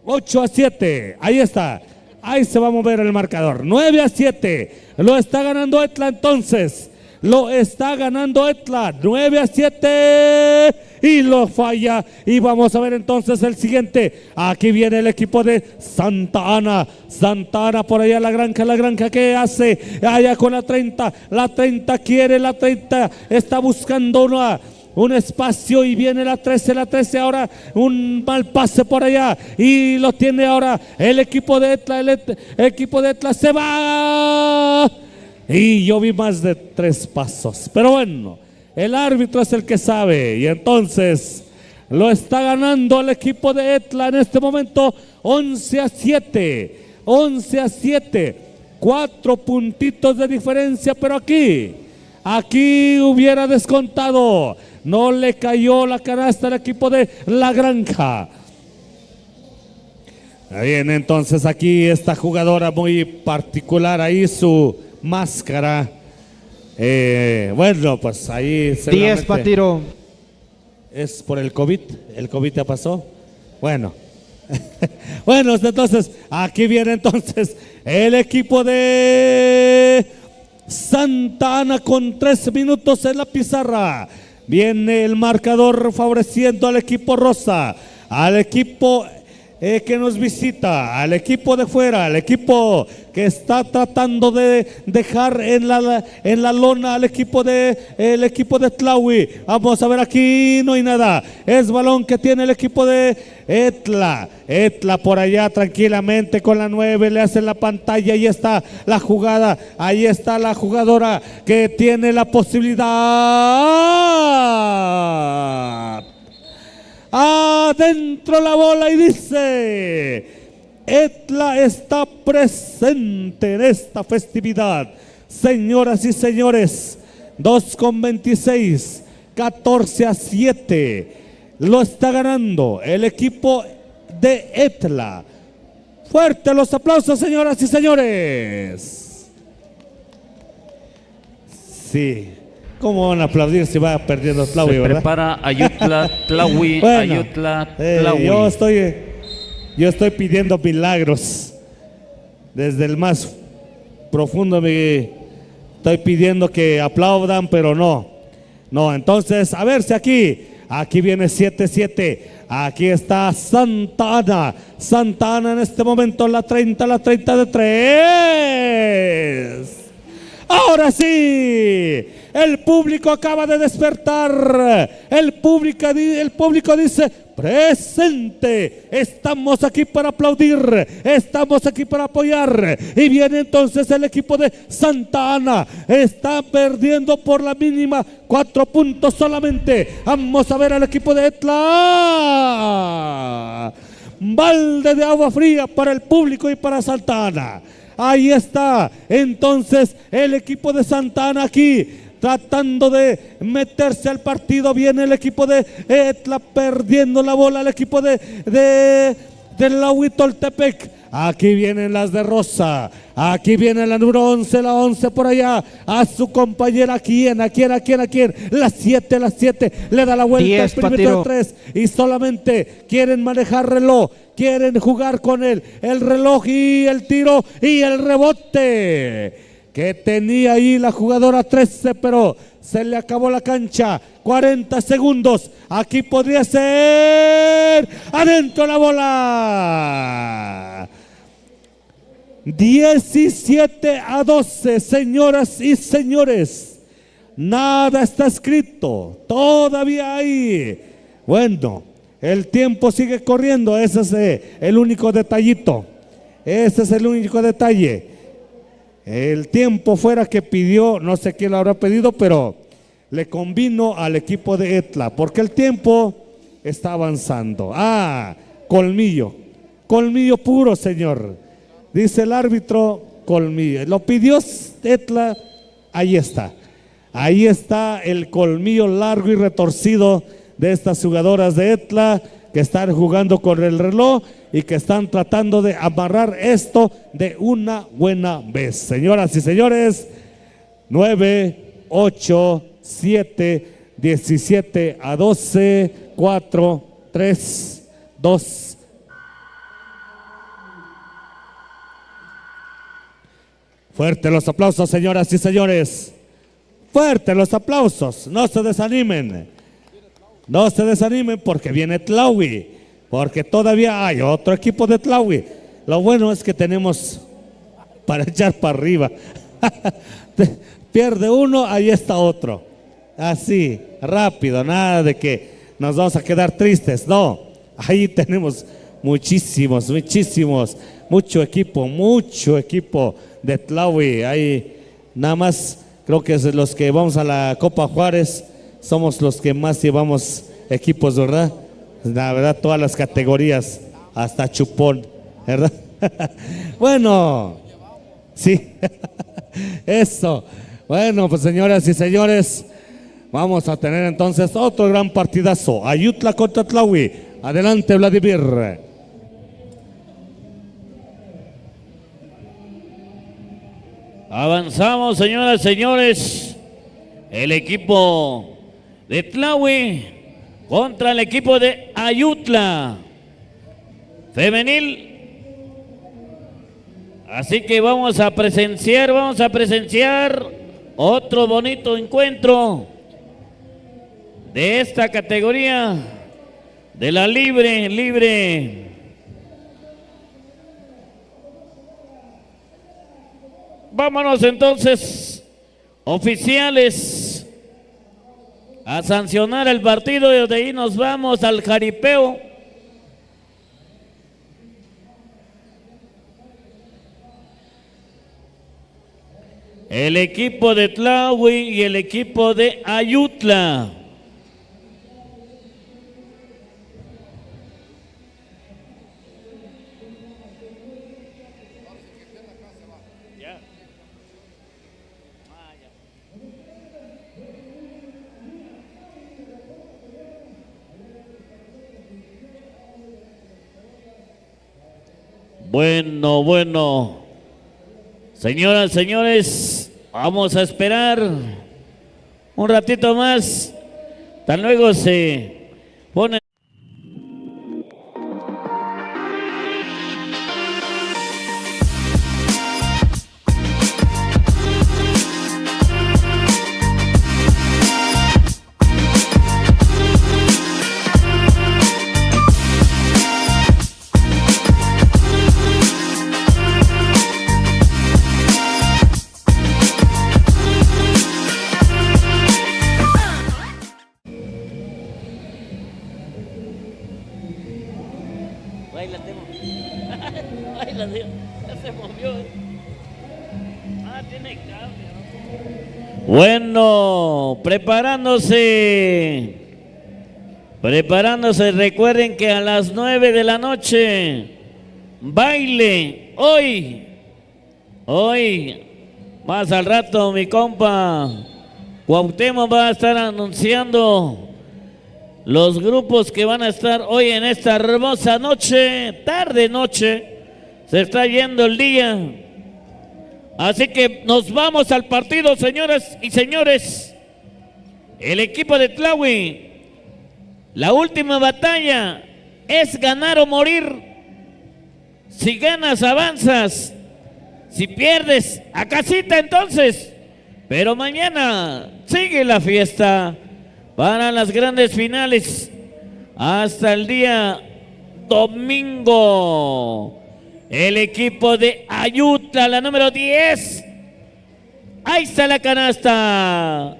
8-7. Ahí está. Ahí se va a mover el marcador. 9-7. Lo está ganando Etla entonces. Lo está ganando Etla. 9-7. Y lo falla. Y vamos a ver entonces el siguiente. Aquí viene el equipo de Santa Ana. Santa Ana por allá, La Granja, ¿qué hace? Allá con la 30. La 30 quiere, la 30 está buscando un espacio y viene la 13 ahora, un mal pase por allá y lo tiene ahora el equipo de Etla, el equipo de Etla se va y yo vi más de 3 pasos, pero bueno, el árbitro es el que sabe y entonces lo está ganando el equipo de Etla en este momento 11-7, 11-7, 4 puntitos de diferencia, pero aquí hubiera descontado, no le cayó la canasta al equipo de La Granja. Bien, entonces aquí esta jugadora muy particular, ahí su máscara, bueno, pues ahí 10 para tiro. ¿Es por el COVID ya pasó? Bueno. Bueno, entonces, aquí viene entonces el equipo de Santa Ana con 13 minutos en la pizarra. Viene el marcador favoreciendo al equipo rosa, al equipo que nos visita, al equipo de fuera, al equipo que está tratando de dejar en la lona al equipo de Tlahui. Vamos a ver, aquí no hay nada, es balón que tiene el equipo de Etla por allá tranquilamente con la 9, le hacen la pantalla, ahí está la jugada, ahí está la jugadora que tiene la posibilidad. Adentro la bola y dice: Etla está presente en esta festividad. Señoras y señores, 2:26, 14-7. Lo está ganando el equipo de Etla. Fuerte los aplausos, señoras y señores. Sí. ¿Cómo van a aplaudir si va perdiendo Tlahui, verdad? Prepara Ayutla Tlahui, bueno, Ayutla Tlahui. Yo estoy pidiendo milagros. Desde el más profundo me estoy pidiendo que aplaudan, pero no. No, entonces, a ver si aquí viene 7-7. Aquí está Santa Ana. Santa Ana en este momento la 30 de 3. Ahora sí, el público acaba de despertar. El público dice: presente, estamos aquí para aplaudir, estamos aquí para apoyar. Y viene entonces el equipo de Santa Ana, está perdiendo por la mínima, 4 puntos solamente. Vamos a ver al equipo de Etla. Balde de agua fría para el público y para Santa Ana. Ahí está entonces el equipo de Santa Ana aquí tratando de meterse al partido. Viene el equipo de Etla perdiendo la bola, el equipo de Huitoltepec. Aquí vienen las de Rosa, aquí viene la número 11, la 11 por allá, a su compañera, ¿a quién? La 7, le da la vuelta al perímetro de 3 y solamente quieren manejar reloj, quieren jugar con el reloj y el tiro y el rebote que tenía ahí la jugadora 13, pero se le acabó la cancha. 40 segundos, aquí podría ser adentro la bola. 17-12, señoras y señores. Nada está escrito, todavía hay. Bueno, el tiempo sigue corriendo, ese es el único detallito. Ese es el único detalle. El tiempo fuera que pidió, no sé quién lo habrá pedido, pero le convino al equipo de Etla, porque el tiempo está avanzando. Colmillo puro, señor. Dice el árbitro, colmillo. Lo pidió Etla, ahí está. Ahí está el colmillo largo y retorcido de estas jugadoras de Etla que están jugando con el reloj y que están tratando de amarrar esto de una buena vez. Señoras y señores, 9, 8, 7, 17-12, 4, 3, 2. Fuerte los aplausos, señoras y señores. Fuerte los aplausos. No se desanimen. No se desanimen porque viene Tlahui. Porque todavía hay otro equipo de Tlahui. Lo bueno es que tenemos para echar para arriba. Pierde uno, ahí está otro. Así, rápido, nada de que nos vamos a quedar tristes, no. Ahí tenemos mucho equipo de Tlahui. Ahí nada más creo que es los que vamos a la Copa Juárez, somos los que más llevamos equipos, ¿verdad? La verdad, todas las categorías, hasta chupón, ¿verdad? Bueno, sí, eso. Bueno, pues señoras y señores, vamos a tener entonces otro gran partidazo. Ayutla contra Tlahui. Adelante, Vladimir. Avanzamos, señoras y señores. El equipo de Tlahui contra el equipo de Ayutla femenil. Así que vamos a presenciar otro bonito encuentro de esta categoría de la libre. Vámonos entonces, oficiales, a sancionar el partido y de ahí nos vamos al jaripeo. El equipo de Tlahui y el equipo de Ayutla. Bueno. Señoras, señores, vamos a esperar un ratito más. Hasta luego se pone. Bueno, preparándose, recuerden que a las 9 de la noche, baile, hoy, más al rato mi compa Cuauhtémoc va a estar anunciando los grupos que van a estar hoy en esta hermosa noche, tarde-noche, se está yendo el día. Así que nos vamos al partido, señoras y señores. El equipo de Tlahui, la última batalla es ganar o morir. Si ganas, avanzas. Si pierdes, a casita entonces. Pero mañana sigue la fiesta para las grandes finales hasta el día domingo. El equipo de Ayutla, la número 10. Ahí está la canasta.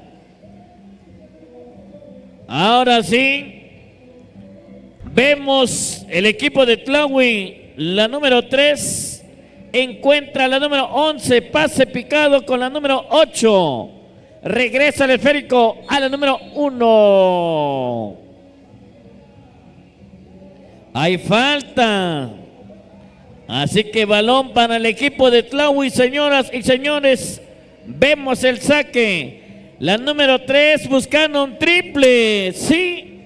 Ahora sí, vemos el equipo de Tlahui, la número 3. Encuentra la número 11, pase picado con la número 8. Regresa el esférico a la número 1. Hay falta. Así que balón para el equipo de Tlahui, señoras y señores. Vemos el saque. La número 3 buscando un triple. Sí,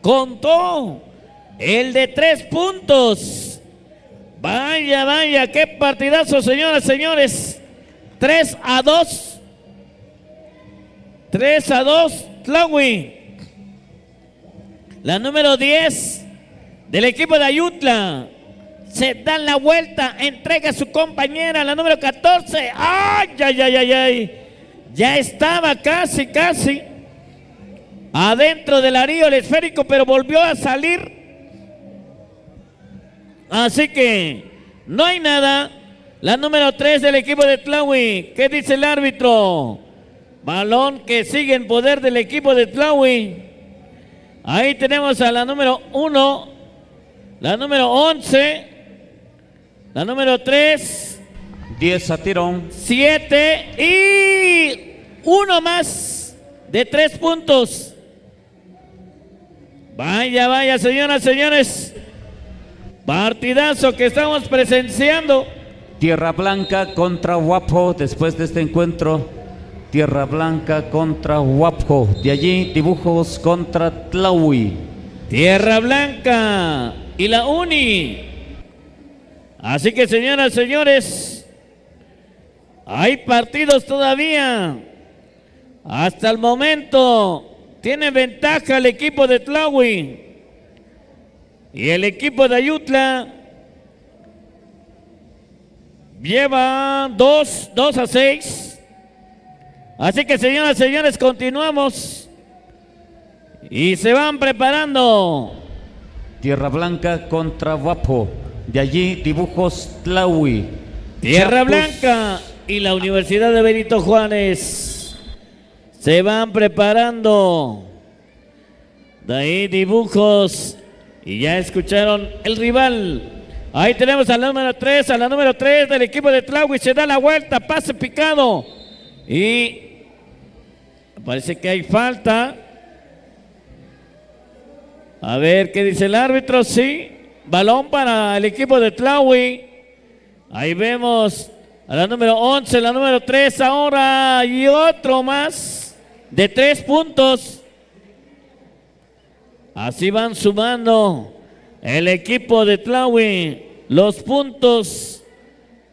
contó el de 3 puntos. Vaya, qué partidazo, señoras y señores. 3-2. 3-2, Tlahui. La número 10 del equipo de Ayutla. Se dan la vuelta, entrega a su compañera, la número 14. ¡Ay! Ya estaba casi adentro del arío el esférico, pero volvió a salir. Así que no hay nada. La número 3 del equipo de Tlahui. ¿Qué dice el árbitro? Balón que sigue en poder del equipo de Tlahui. Ahí tenemos a la número 1, la número 11, la número 3, 10 a tiro. 7 y uno más de 3 puntos. Vaya, vaya, señoras, señores. Partidazo que estamos presenciando. Tierra Blanca contra Guapo después de este encuentro. Tierra Blanca contra Guapo. De allí Dibujos contra Tlahui. Tierra Blanca y la Uni. Así que, señoras, señores, hay partidos todavía. Hasta el momento tiene ventaja el equipo de Tlahui. Y el equipo de Ayutla lleva 2 a 6. Así que, señoras y señores, continuamos. Y se van preparando. Tierra Blanca contra Guapo. De allí Dibujos Tlahui. Tierra Chapus. Blanca y la Universidad de Benito Juárez se van preparando. De ahí Dibujos. Y ya escucharon el rival. Ahí tenemos a la número 3, del equipo de Tlahui. Se da la vuelta, pase picado. Y parece que hay falta. A ver qué dice el árbitro. Sí, balón para el equipo de Tlahui. Ahí vemos a la número 11, la número 3 ahora. Y otro más de 3 puntos. Así van sumando el equipo de Tlahui los puntos.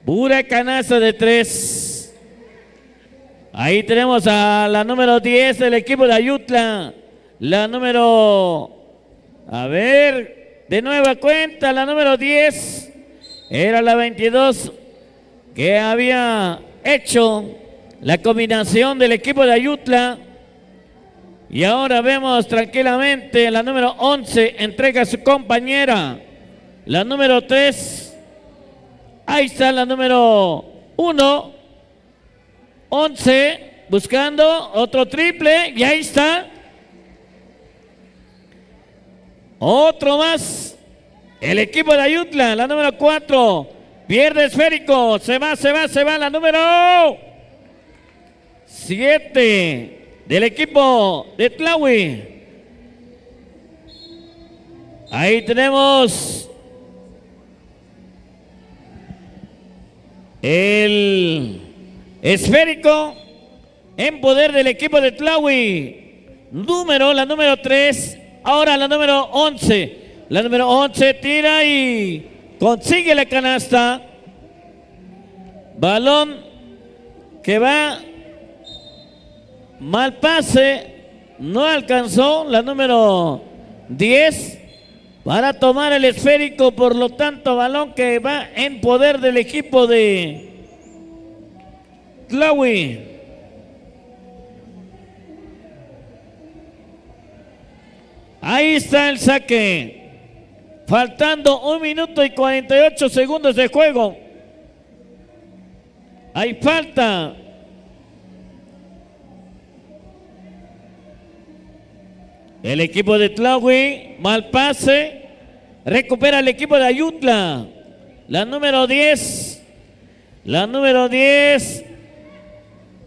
Pura canasta de 3. Ahí tenemos a la número 10 del equipo de Ayutla. La número... A ver, de nueva cuenta, la número 10. Era la 22 que había hecho la combinación del equipo de Ayutla. Y ahora vemos tranquilamente la número 11 entrega a su compañera. La número 3. Ahí está la número 1. 11 buscando otro triple. Y ahí está. Otro más. El equipo de Ayutla, la número 4. Pierde esférico. Se va la número 7. Del equipo de Tlahui. Ahí tenemos el esférico en poder del equipo de Tlahui. La número 3. Ahora la número 11. La número 11 tira y consigue la canasta. Balón que va. Mal pase, no alcanzó la número 10 para tomar el esférico, por lo tanto balón que va en poder del equipo de Tlahui. Ahí está el saque, faltando 1 minuto y 48 segundos de juego. Hay falta. El equipo de Tlahui, mal pase, recupera el equipo de Ayutla. La número 10,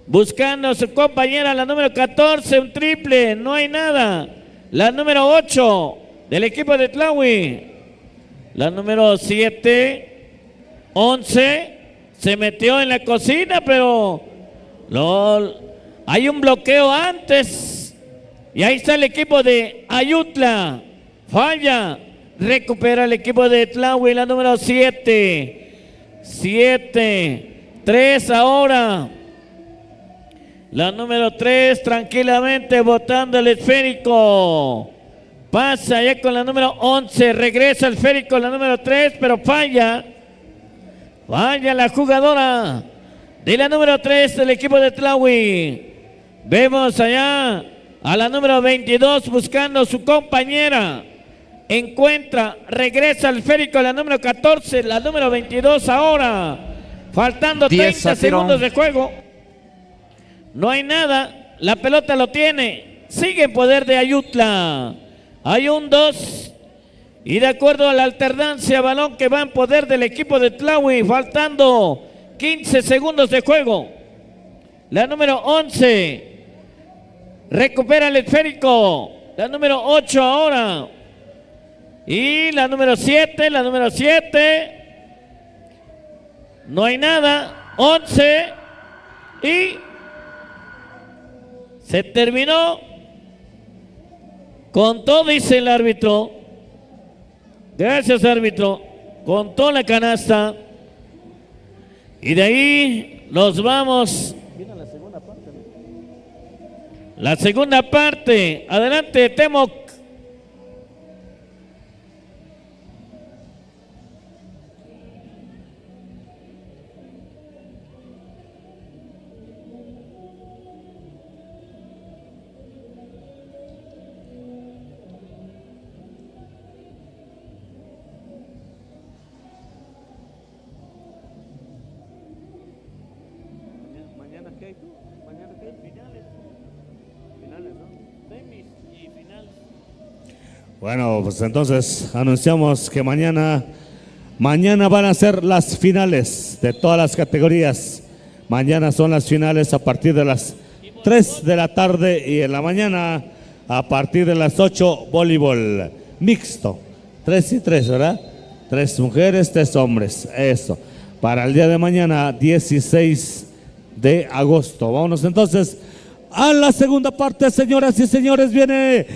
buscando a su compañera, la número 14, un triple, no hay nada. La número 8 del equipo de Tlahui. La número 7, 11, se metió en la cocina, pero hay un bloqueo antes. Y ahí está el equipo de Ayutla. Falla. Recupera el equipo de Tlahui, la número 7. 3 ahora. La número 3 tranquilamente botando el esférico. Pasa ya con la número 11. Regresa el esférico la número 3, pero falla. Falla la jugadora de la número 3 del equipo de Tlahui. Vemos allá a la número 22 buscando a su compañera. Regresa el esférico la número 14, la número 22 ahora. Faltando 30 segundos de juego. No hay nada. La pelota lo tiene. Sigue en poder de Ayutla. Hay un 2. Y de acuerdo a la alternancia, balón que va en poder del equipo de Tlahui, faltando 15 segundos de juego. La número 11 recupera el esférico. La número 8 ahora. Y la número 7, no hay nada. 11 y se terminó. Contó, dice el árbitro. Gracias, árbitro. Contó la canasta. Y de ahí nos vamos. La segunda parte. Adelante, Temoc. Bueno, pues entonces anunciamos que mañana van a ser las finales de todas las categorías. Mañana son las finales a partir de las 3 de la tarde y en la mañana a partir de las 8 voleibol mixto. 3 y 3, ¿verdad? 3 mujeres, 3 hombres. Eso. Para el día de mañana, 16 de agosto. Vámonos entonces a la segunda parte, señoras y señores. Viene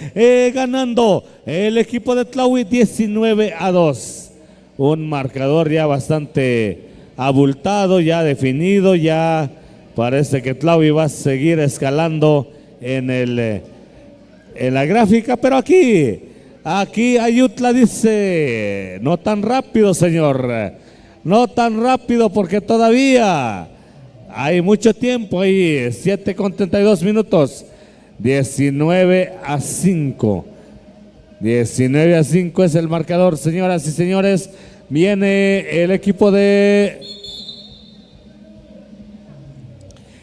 ganando el equipo de Tlahui 19-2. Un marcador ya bastante abultado, ya definido, ya parece que Tlahui va a seguir escalando en la gráfica, pero aquí Ayutla dice, no tan rápido, señor, no tan rápido porque todavía hay mucho tiempo ahí, 7:32 minutos, 19-5. 19-5 es el marcador, señoras y señores. Viene el equipo de...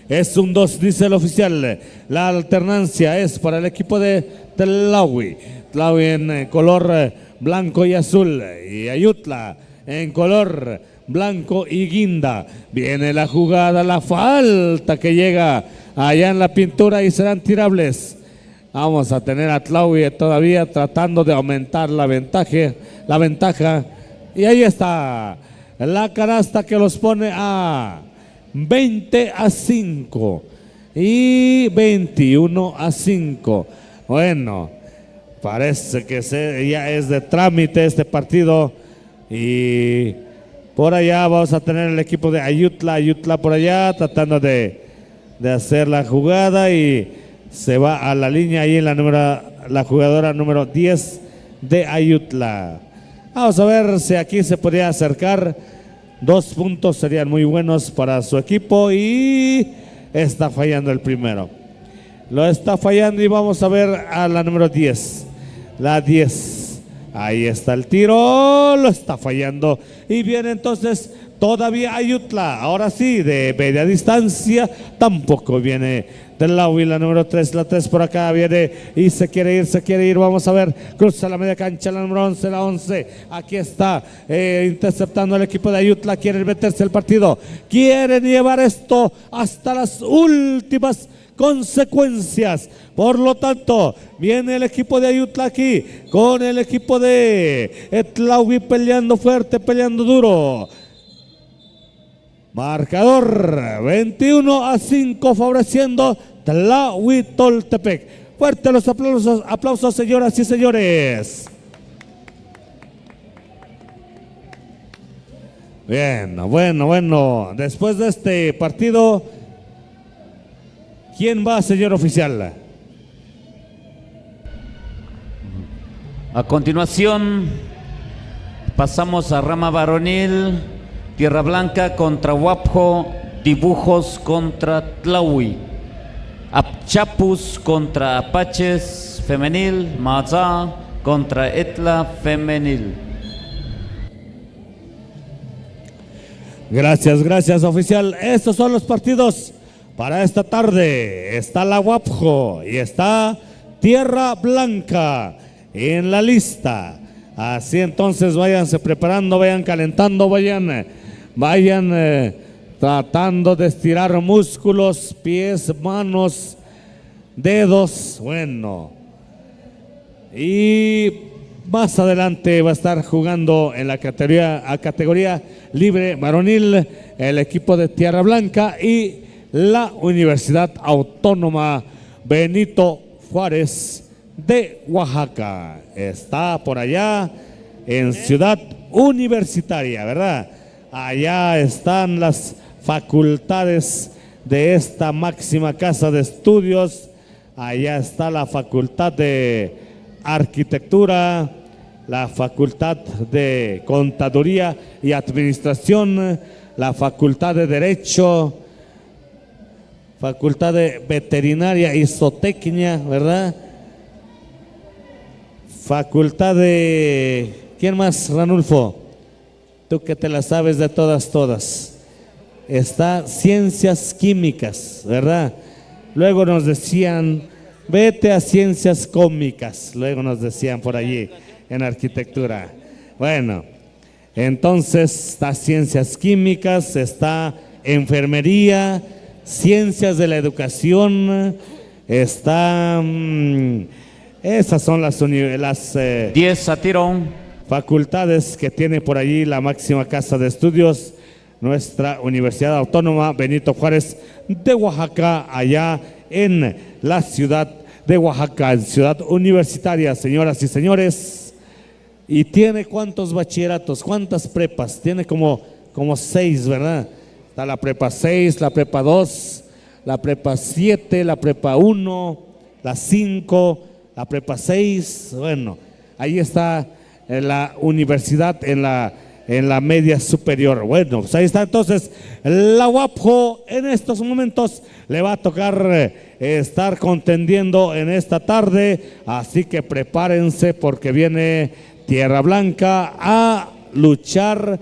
Es un 2, dice el oficial. La alternancia es para el equipo de Tlahui. Tlahui en color blanco y azul. Y Ayutla en color blanco y guinda. Viene la jugada, la falta que llega allá en la pintura y serán tirables. Vamos a tener a Tlahui todavía tratando de aumentar la ventaja. Y ahí está la canasta que los pone a 20-5 y 21-5. Bueno, parece que ya es de trámite este partido. Y por allá vamos a tener el equipo de Ayutla por allá tratando de hacer la jugada y se va a la línea ahí en la jugadora número 10 de Ayutla. Vamos a ver si aquí se podría acercar. 2 puntos serían muy buenos para su equipo y está fallando el primero. Lo está fallando y vamos a ver a la número 10. La 10. Ahí está el tiro. Lo está fallando. Y viene entonces todavía Ayutla. Ahora sí, de media distancia. Tampoco viene Tlahui, la número 3, la 3 por acá viene y se quiere ir, vamos a ver, cruza la media cancha, la número 11, la 11, aquí está interceptando el equipo de Ayutla, quieren meterse el partido, quieren llevar esto hasta las últimas consecuencias, por lo tanto, viene el equipo de Ayutla aquí, con el equipo de Tlahui peleando fuerte, peleando duro. Marcador 21-5 favoreciendo Tlahui Toltepec. Fuerte los aplausos, señoras y señores. Bueno. Después de este partido, ¿quién va, señor oficial? A continuación, pasamos a rama varonil. Tierra Blanca contra Huapjo, Dibujos contra Tlahui, Apchapus contra Apaches femenil, Mazá contra Etla femenil. Gracias, oficial. Estos son los partidos para esta tarde está la Guapjo y está Tierra Blanca en la lista. Así entonces váyanse preparando, vayan calentando, vayan tratando de estirar músculos, pies, manos, dedos, bueno. Y más adelante va a estar jugando en la categoría libre varonil el equipo de Tierra Blanca y la Universidad Autónoma Benito Juárez de Oaxaca. Está por allá en Ciudad Universitaria, ¿verdad? Allá están las facultades de esta máxima casa de estudios. Allá está la Facultad de Arquitectura, la Facultad de Contaduría y Administración, la Facultad de Derecho, Facultad de Veterinaria y Zootecnia, ¿verdad? Facultad de... ¿Quién más, Ranulfo? Tú que te la sabes de todas. Está Ciencias Químicas, ¿verdad? Luego nos decían, vete a Ciencias Cómicas, luego nos decían por allí en Arquitectura. Bueno, entonces está Ciencias Químicas, está Enfermería, Ciencias de la Educación, está... esas son las 10 a tiro. Facultades que tiene por allí la máxima casa de estudios, nuestra Universidad Autónoma Benito Juárez de Oaxaca, allá en la ciudad de Oaxaca, en Ciudad Universitaria, señoras y señores. ¿Y tiene cuántos bachilleratos? ¿Cuántas prepas? Tiene como 6, ¿verdad? Está la prepa 6, la prepa 2, la prepa 7, la prepa 1, la 5, la prepa 6. Bueno, ahí está la universidad en la media superior. Bueno, pues ahí está entonces la Guapjo. En estos momentos le va a tocar estar contendiendo en esta tarde, así que prepárense porque viene Tierra Blanca a luchar,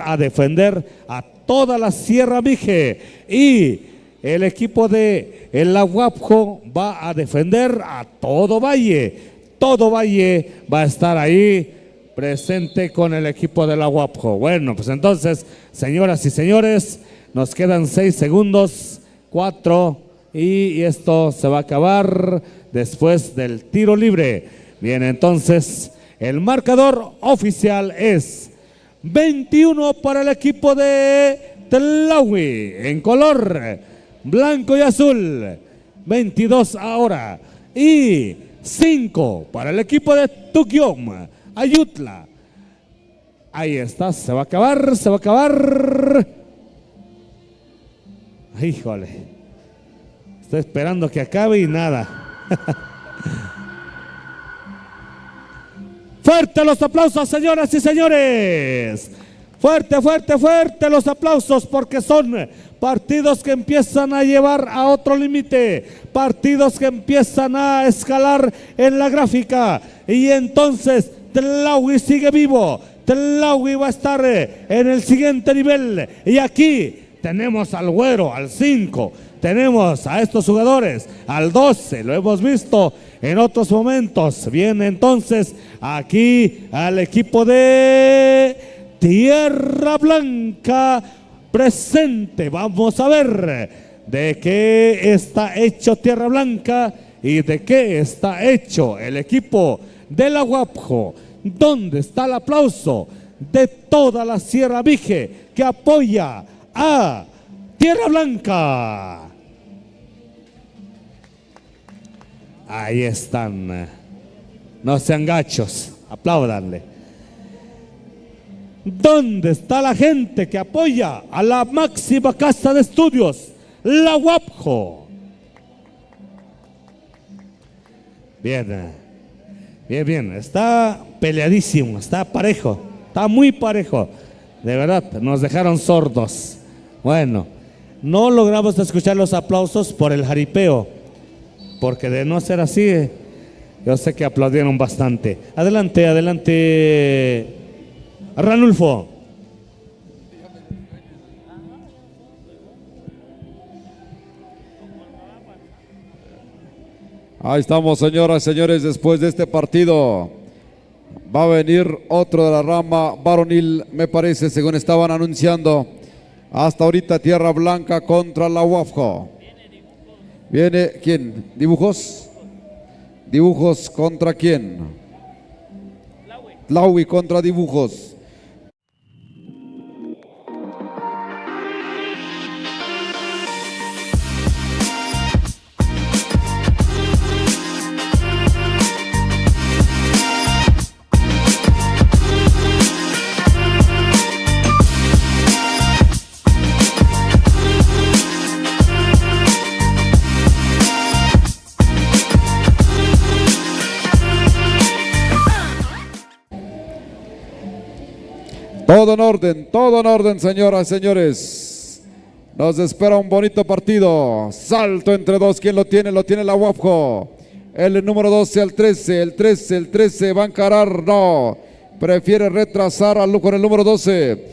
a defender a toda la Sierra Mije, y el equipo de la Guapjo va a defender a todo Valle. Todo Valle va a estar ahí presente con el equipo de la Guapjo. Bueno, pues entonces, señoras y señores, nos quedan 6 segundos, 4, y esto se va a acabar después del tiro libre. Bien, entonces, el marcador oficial es 21 para el equipo de Tlahui, en color blanco y azul, 22 ahora, y 5 para el equipo de Tuquiom, Ayutla. Ahí está, se va a acabar. Híjole, estoy esperando que acabe y nada. Fuerte los aplausos, señoras y señores. Fuerte los aplausos, porque son partidos que empiezan a llevar a otro límite, partidos que empiezan a escalar en la gráfica, y entonces Tlahui sigue vivo. Tlahui va a estar en el siguiente nivel, y aquí tenemos al Güero, al 5, tenemos a estos jugadores, al 12, lo hemos visto en otros momentos. Viene entonces aquí al equipo de Tierra Blanca presente. Vamos a ver de qué está hecho Tierra Blanca y de qué está hecho el equipo de la Guapjo. ¿Dónde está el aplauso de toda la Sierra Mije que apoya a Tierra Blanca? Ahí están. No sean gachos, apláudanle. ¿Dónde está la gente que apoya a la máxima casa de estudios, la Guapjo? Bien, está peleadísimo, está parejo, está muy parejo. De verdad, nos dejaron sordos. Bueno, no logramos escuchar los aplausos por el jaripeo, porque de no ser así, yo sé que aplaudieron bastante. Adelante, Ranulfo. Ahí estamos, señoras y señores, después de este partido. Va a venir otro de la rama varonil, me parece, según estaban anunciando. Hasta ahorita Tierra Blanca contra la UAFJO. ¿Viene quién? ¿Dibujos? ¿Dibujos contra quién? Tlaui contra Dibujos. Todo en orden, señoras y señores. Nos espera un bonito partido. Salto entre dos. ¿Quién lo tiene? Lo tiene la UAFJO. El número 12 al 13. El 13 va a encarar. No. Prefiere retrasar con el número 12.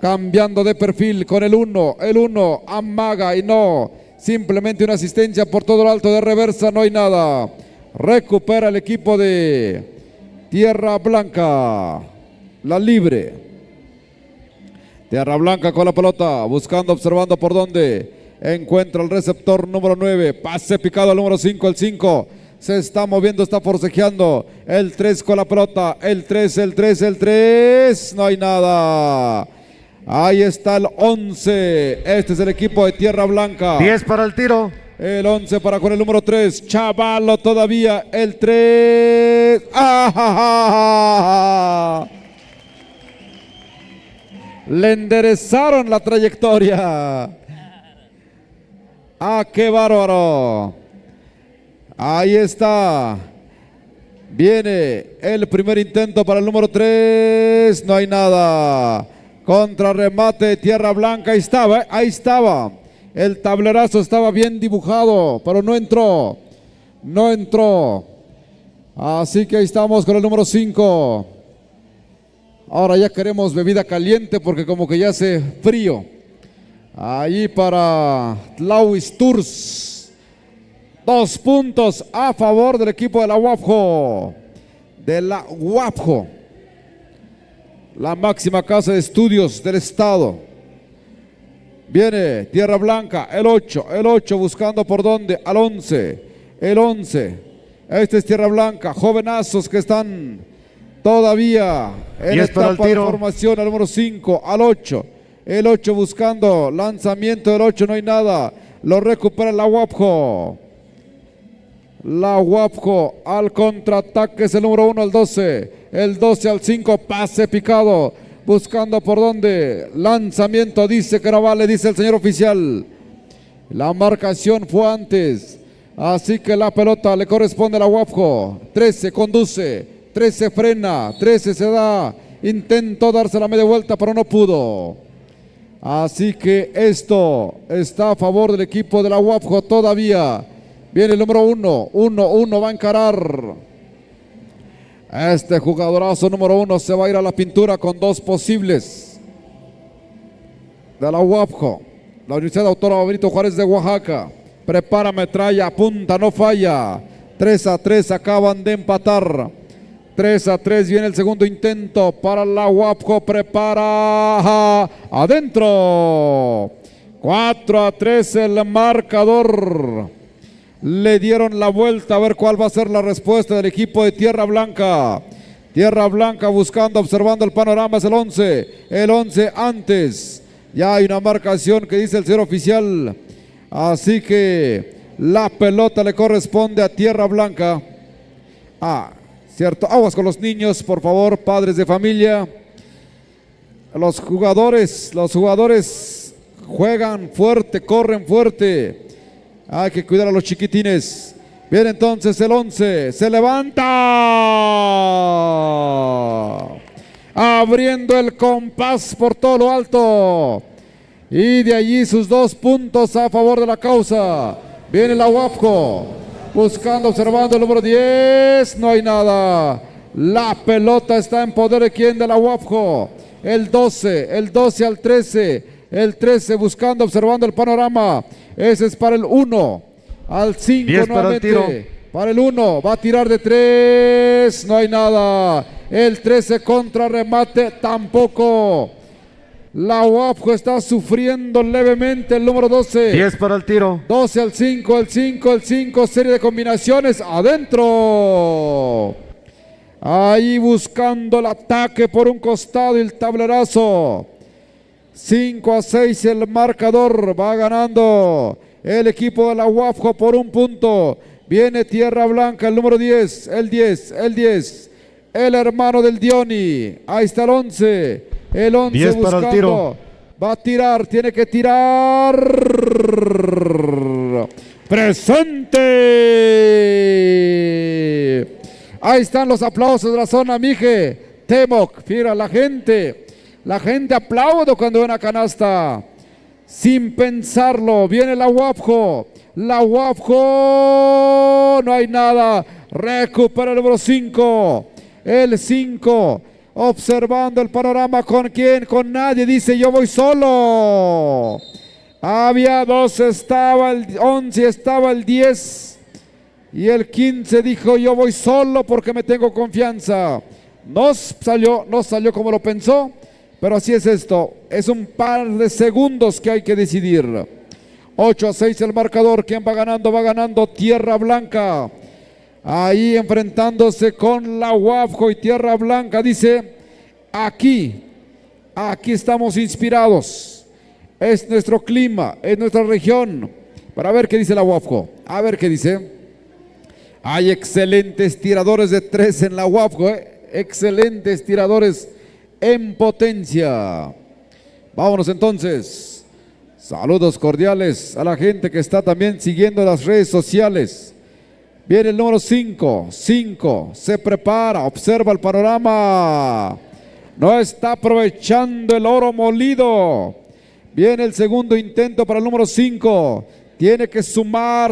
Cambiando de perfil con el 1. El 1 amaga y no. Simplemente una asistencia por todo lo alto de reversa. No hay nada. Recupera el equipo de Tierra Blanca. La libre. Tierra Blanca con la pelota, buscando, observando por dónde encuentra el receptor número 9, pase picado al número 5, el 5 se está moviendo, está forcejeando, el 3 con la pelota, el 3, no hay nada. Ahí está el 11, este es el equipo de Tierra Blanca. 10 para el tiro. El 11 para con el número 3, Chavalo todavía, el 3. ¡Ah! Le enderezaron la trayectoria. ¡Ah, qué bárbaro! Ahí está. Viene el primer intento para el número 3. No hay nada. Contrarremate de Tierra Blanca. Ahí estaba. El tablerazo estaba bien dibujado, pero no entró. No entró. Así que ahí estamos con el número 5. Ahora ya queremos bebida caliente porque como que ya hace frío. Ahí para Tlauis Tours. 2 puntos a favor del equipo de la UAFJO. La máxima casa de estudios del estado. Viene Tierra Blanca, el 8 buscando por dónde, al 11. El 11. Este es Tierra Blanca, jovenazos que están todavía en etapa de formación, al número 5, al 8. El 8 buscando lanzamiento del 8, no hay nada. Lo recupera la UAFJO. La UAFJO al contraataque es el número 1, al 12. El 12 al 5, pase picado. Buscando por dónde. Lanzamiento, dice que no vale, dice el señor oficial. La marcación fue antes. Así que la pelota le corresponde a la UAFJO. 13 conduce. 13 frena, 13 se da, intentó darse la media vuelta pero no pudo. Así que esto está a favor del equipo de la UAFJO todavía. Viene el número 1, va a encarar. Este jugadorazo número 1 se va a ir a la pintura con 2 posibles de la UAFJO. La Universidad Autónoma Benito Juárez de Oaxaca. Prepara metralla, apunta, no falla. 3-3 acaban de empatar. 3-3 viene el segundo intento para la UAFJO, prepara adentro. 4-3 el marcador. Le dieron la vuelta a ver cuál va a ser la respuesta del equipo de Tierra Blanca. Tierra Blanca buscando, observando el panorama, es el 11. El 11 antes. Ya hay una marcación que dice el señor oficial. Así que la pelota le corresponde a Tierra Blanca. Cierto, aguas con los niños, por favor, padres de familia. Los jugadores juegan fuerte, corren fuerte. Hay que cuidar a los chiquitines. Viene entonces el 11, se levanta. Abriendo el compás por todo lo alto. Y de allí sus 2 puntos a favor de la causa. Viene la UAFJO. Buscando, observando el número 10, no hay nada. La pelota está en poder de quién, de la UAFJO. El 12 al 13. El 13 buscando, observando el panorama. Ese es para el 1. Al 5 nuevamente. para el 1, va a tirar de 3, no hay nada. El 13 contra remate, tampoco. La UAPJO está sufriendo levemente, el número 12. 10 para el tiro. 12 al 5, el 5, el 5, serie de combinaciones, adentro. Ahí buscando el ataque por un costado y el tablerazo. 5-6 el marcador, va ganando el equipo de la UAPJO por un punto. Viene Tierra Blanca, el número 10, el 10, el 10. El hermano del Dioni, ahí está el 11. El 11 10 para buscando. el tiro. Va a tirar, tiene que tirar. ¡Presente! Ahí están los aplausos de la zona Mije. Temoc, mira la gente. La gente aplaude cuando ven a canasta. Sin pensarlo, viene la UAPJO. La UAPJO, no hay nada. Recupera el número 5. El 5. Observando el panorama, ¿con quién? Con nadie, dice yo voy solo. Había 2, estaba el 11, estaba el 10 y el 15 dijo yo voy solo porque me tengo confianza. No salió como lo pensó, pero así es esto. Es un par de segundos que hay que decidir. 8-6 el marcador. ¿Quién va ganando? Va ganando Tierra Blanca. Ahí enfrentándose con la UAPJO y Tierra Blanca dice, aquí estamos inspirados, es nuestro clima, es nuestra región. Para ver qué dice la UAPJO, a ver qué dice. Hay excelentes tiradores de 3 en la UAPJO, excelentes tiradores en potencia. Vámonos entonces. Saludos cordiales a la gente que está también siguiendo las redes sociales. Viene el número 5, se prepara, observa el panorama. No está aprovechando el oro molido. Viene el segundo intento para el número 5. Tiene que sumar.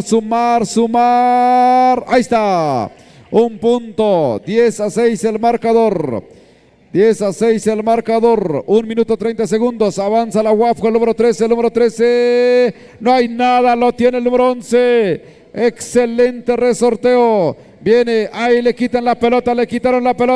Ahí está. Un punto. 10-6 el marcador. 10-6 el marcador. 1 minuto 30 segundos. Avanza la UAPJO, el número 13. No hay nada, lo tiene el número 11. Excelente resorteo. Viene, ahí le quitan la pelota, le quitaron la pelota.